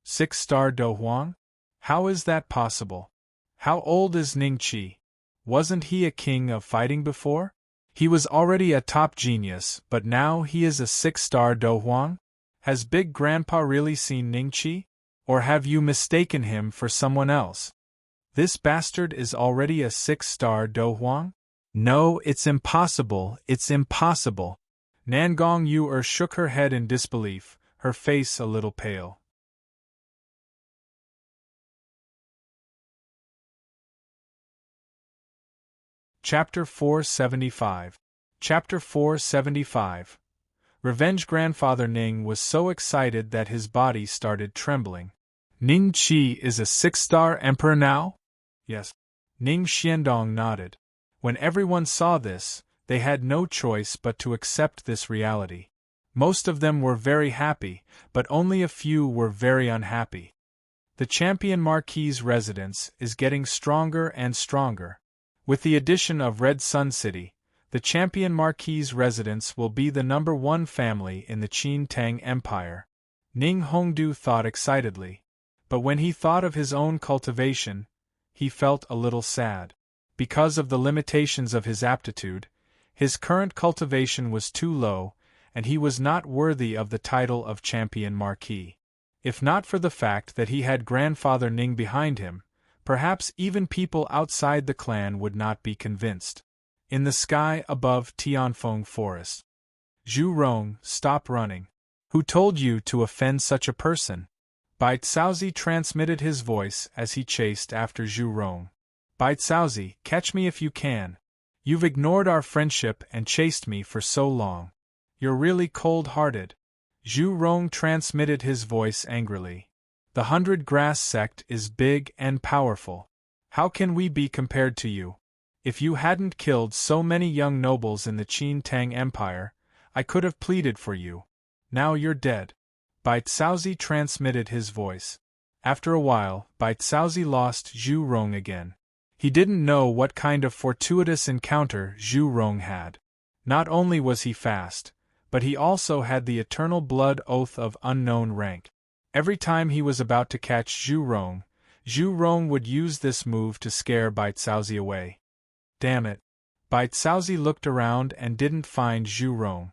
6-star Do Huang? How is that possible? How old is Ning Qi? Wasn't he a king of fighting before? He was already a top genius, but now he is a 6-star Do Huang? Has Big Grandpa really seen Ning Qi? Or have you mistaken him for someone else? This bastard is already a 6-star Do Huang? No, it's impossible, it's impossible. Nangong Yuer shook her head in disbelief, her face a little pale. Chapter 475. Chapter 475. Revenge Grandfather Ning was so excited that his body started trembling. Ning Qi is a 6-star emperor now? Yes. Ning Xiandong nodded. When everyone saw this, they had no choice but to accept this reality. Most of them were very happy, but only a few were very unhappy. The Champion Marquis's residence is getting stronger and stronger. With the addition of Red Sun City, the Champion Marquis's residence will be the #1 family in the Qin Tang Empire. Ning Hongdu thought excitedly. But when he thought of his own cultivation, he felt a little sad. Because of the limitations of his aptitude, his current cultivation was too low, and he was not worthy of the title of Champion Marquis. If not for the fact that he had Grandfather Ning behind him, perhaps even people outside the clan would not be convinced. In the sky above Tianfeng Forest. Zhu Rong, stop running. Who told you to offend such a person? Bai Caozi transmitted his voice as he chased after Zhu Rong. Bai Caozi, catch me if you can. You've ignored our friendship and chased me for so long. You're really cold-hearted. Zhu Rong transmitted his voice angrily. The 100 Grass sect is big and powerful. How can we be compared to you? If you hadn't killed so many young nobles in the Qin Tang Empire, I could have pleaded for you. Now you're dead. Bai Caozi transmitted his voice. After a while, Bai Caozi lost Zhu Rong again. He didn't know what kind of fortuitous encounter Zhu Rong had. Not only was he fast, but he also had the eternal blood oath of unknown rank. Every time he was about to catch Zhu Rong would use this move to scare Bai Caozi away. Damn it. Bai Caozi looked around and didn't find Zhu Rong.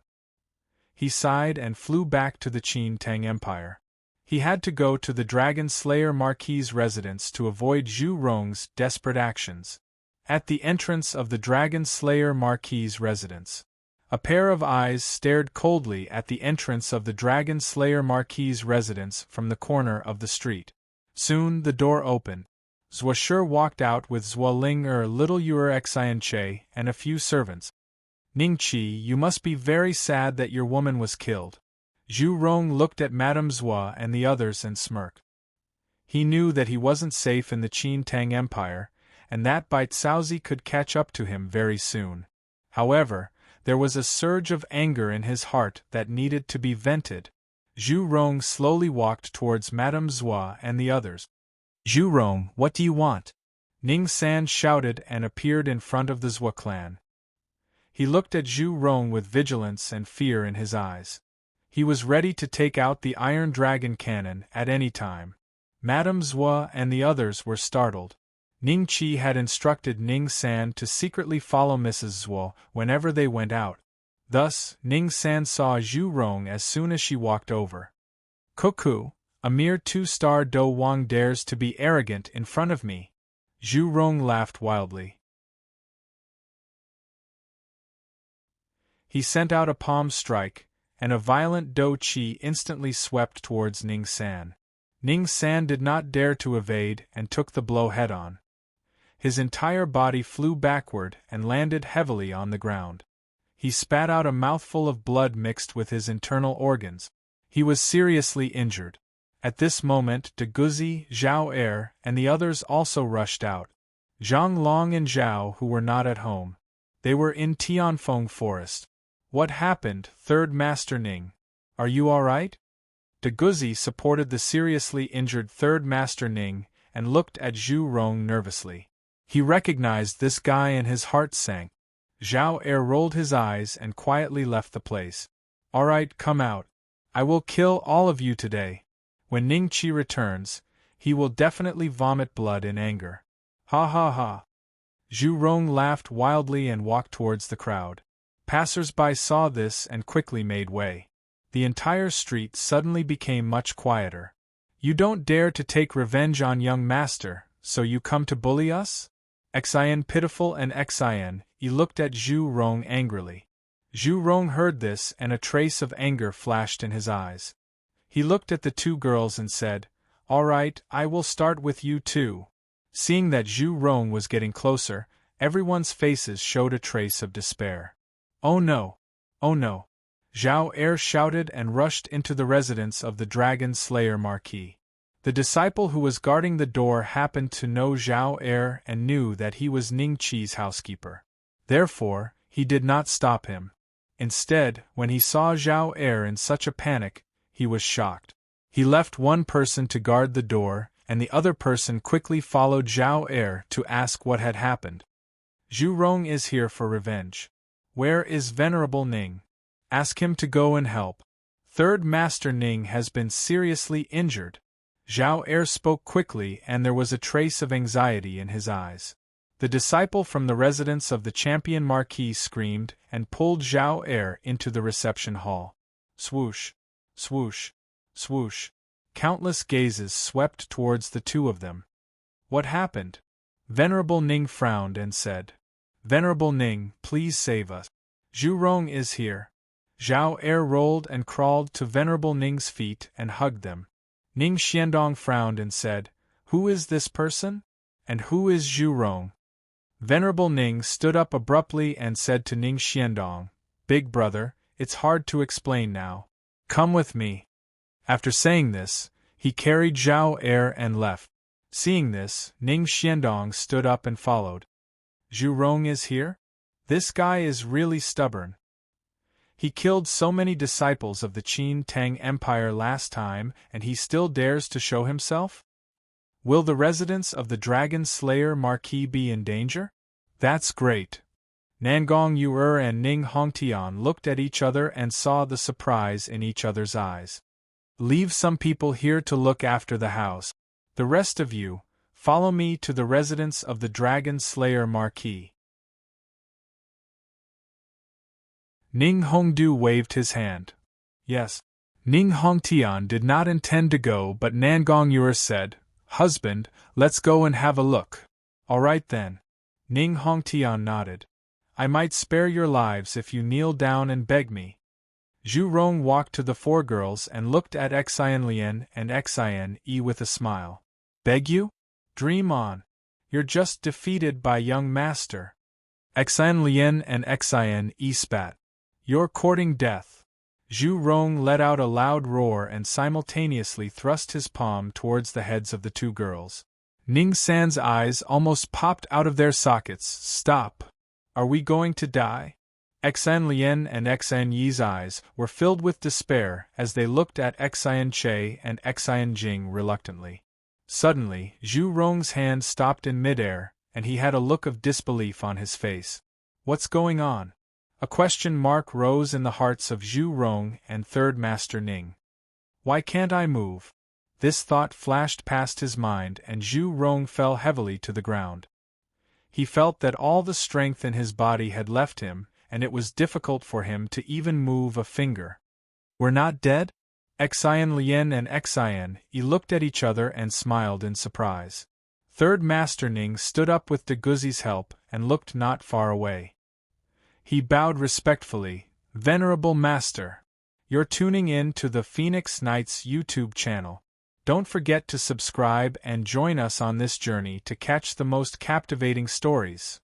He sighed and flew back to the Qin Tang Empire. He had to go to the Dragon Slayer Marquis's residence to avoid Zhu Rong's desperate actions. At the entrance of the Dragon Slayer Marquis's residence, a pair of eyes stared coldly at the entrance of the Dragon Slayer Marquis's residence from the corner of the street. Soon the door opened. Zhuo Shi walked out with Zhuo Ling Little Ur Xian Che, and a few servants. Ning Qi, you must be very sad that your woman was killed. Zhu Rong looked at Madame Zhuo and the others and smirked. He knew that he wasn't safe in the Qin Tang Empire, and that Bai Caozi could catch up to him very soon. However, there was a surge of anger in his heart that needed to be vented. Zhu Rong slowly walked towards Madame Zhuo and the others. Zhu Rong, what do you want? Ning San shouted and appeared in front of the Zhuo clan. He looked at Zhu Rong with vigilance and fear in his eyes. He was ready to take out the Iron Dragon cannon at any time. Madame Zhuo and the others were startled. Ning Qi had instructed Ning San to secretly follow Mrs. Zhuo whenever they went out. Thus, Ning San saw Zhu Rong as soon as she walked over. Cuckoo, a mere 2-star Do Wang dares to be arrogant in front of me. Zhu Rong laughed wildly. He sent out a palm strike, and a violent Do Qi instantly swept towards Ning San. Ning San did not dare to evade and took the blow head-on. His entire body flew backward and landed heavily on the ground. He spat out a mouthful of blood mixed with his internal organs. He was seriously injured. At this moment De Guzi, Zhao Er, and the others also rushed out. Zhang Long and Zhao who were not at home. They were in Tianfeng Forest. What happened, Third Master Ning? Are you all right? De Guzi supported the seriously injured Third Master Ning and looked at Zhu Rong nervously. He recognized this guy and his heart sank. Zhao Er rolled his eyes and quietly left the place. All right, come out. I will kill all of you today. When Ning Qi returns, he will definitely vomit blood in anger. Ha ha ha. Zhu Rong laughed wildly and walked towards the crowd. Passers-by saw this and quickly made way. The entire street suddenly became much quieter. You don't dare to take revenge on young master, so you come to bully us? Xian pitiful and Xian, he looked at Zhu Rong angrily. Zhu Rong heard this and a trace of anger flashed in his eyes. He looked at the two girls and said, All right, I will start with you too. Seeing that Zhu Rong was getting closer, everyone's faces showed a trace of despair. Oh no! Oh no! Zhao Er shouted and rushed into the residence of the Dragon Slayer Marquis. The disciple who was guarding the door happened to know Zhao Er and knew that he was Ning Qi's housekeeper. Therefore, he did not stop him. Instead, when he saw Zhao Er in such a panic, he was shocked. He left one person to guard the door, and the other person quickly followed Zhao Er to ask what had happened. Zhu Rong is here for revenge. Where is Venerable Ning? Ask him to go and help. Third Master Ning has been seriously injured. Zhao Er spoke quickly and there was a trace of anxiety in his eyes. The disciple from the residence of the champion Marquis screamed and pulled Zhao Er into the reception hall. Swoosh, swoosh, swoosh. Countless gazes swept towards the two of them. What happened? Venerable Ning frowned and said, Venerable Ning, please save us. Zhu Rong is here. Zhao Er rolled and crawled to Venerable Ning's feet and hugged them. Ning Xiandong frowned and said, Who is this person? And who is Zhu Rong? Venerable Ning stood up abruptly and said to Ning Xiandong, Big brother, it's hard to explain now. Come with me. After saying this, he carried Zhao Er and left. Seeing this, Ning Xiandong stood up and followed. Zhu Rong is here? This guy is really stubborn. He killed so many disciples of the Qin Tang Empire last time, and he still dares to show himself? Will the residence of the Dragon Slayer Marquis be in danger? That's great. Nangong Yu'er and Ning Hongtian looked at each other and saw the surprise in each other's eyes. Leave some people here to look after the house. The rest of you, follow me to the residence of the Dragon Slayer Marquis. Ning Hongdu waved his hand. Yes. Ning Hongtian did not intend to go, but Nangong Yu'er said, Husband, let's go and have a look. All right then. Ning Hongtian nodded. I might spare your lives if you kneel down and beg me. Zhu Rong walked to the four girls and looked at Xian Lian and Xian Yi with a smile. Beg you? Dream on. You're just defeated by young master. Xian Lian and Xian Yi spat. You're courting death. Zhu Rong let out a loud roar and simultaneously thrust his palm towards the heads of the two girls. Ning San's eyes almost popped out of their sockets. Stop. Are we going to die? Xian Lian and Xian Yi's eyes were filled with despair as they looked at Xian Che and Xian Jing reluctantly. Suddenly, Zhu Rong's hand stopped in midair, and he had a look of disbelief on his face. What's going on? A question mark rose in the hearts of Zhu Rong and Third Master Ning. Why can't I move? This thought flashed past his mind and Zhu Rong fell heavily to the ground. He felt that all the strength in his body had left him, and it was difficult for him to even move a finger. We're not dead? Xian Lian and Xian Yi looked at each other and smiled in surprise. Third Master Ning stood up with De Guzi's help and looked not far away. He bowed respectfully. Venerable Master, you're tuning in to the Phoenix Knights YouTube channel. Don't forget to subscribe and join us on this journey to catch the most captivating stories.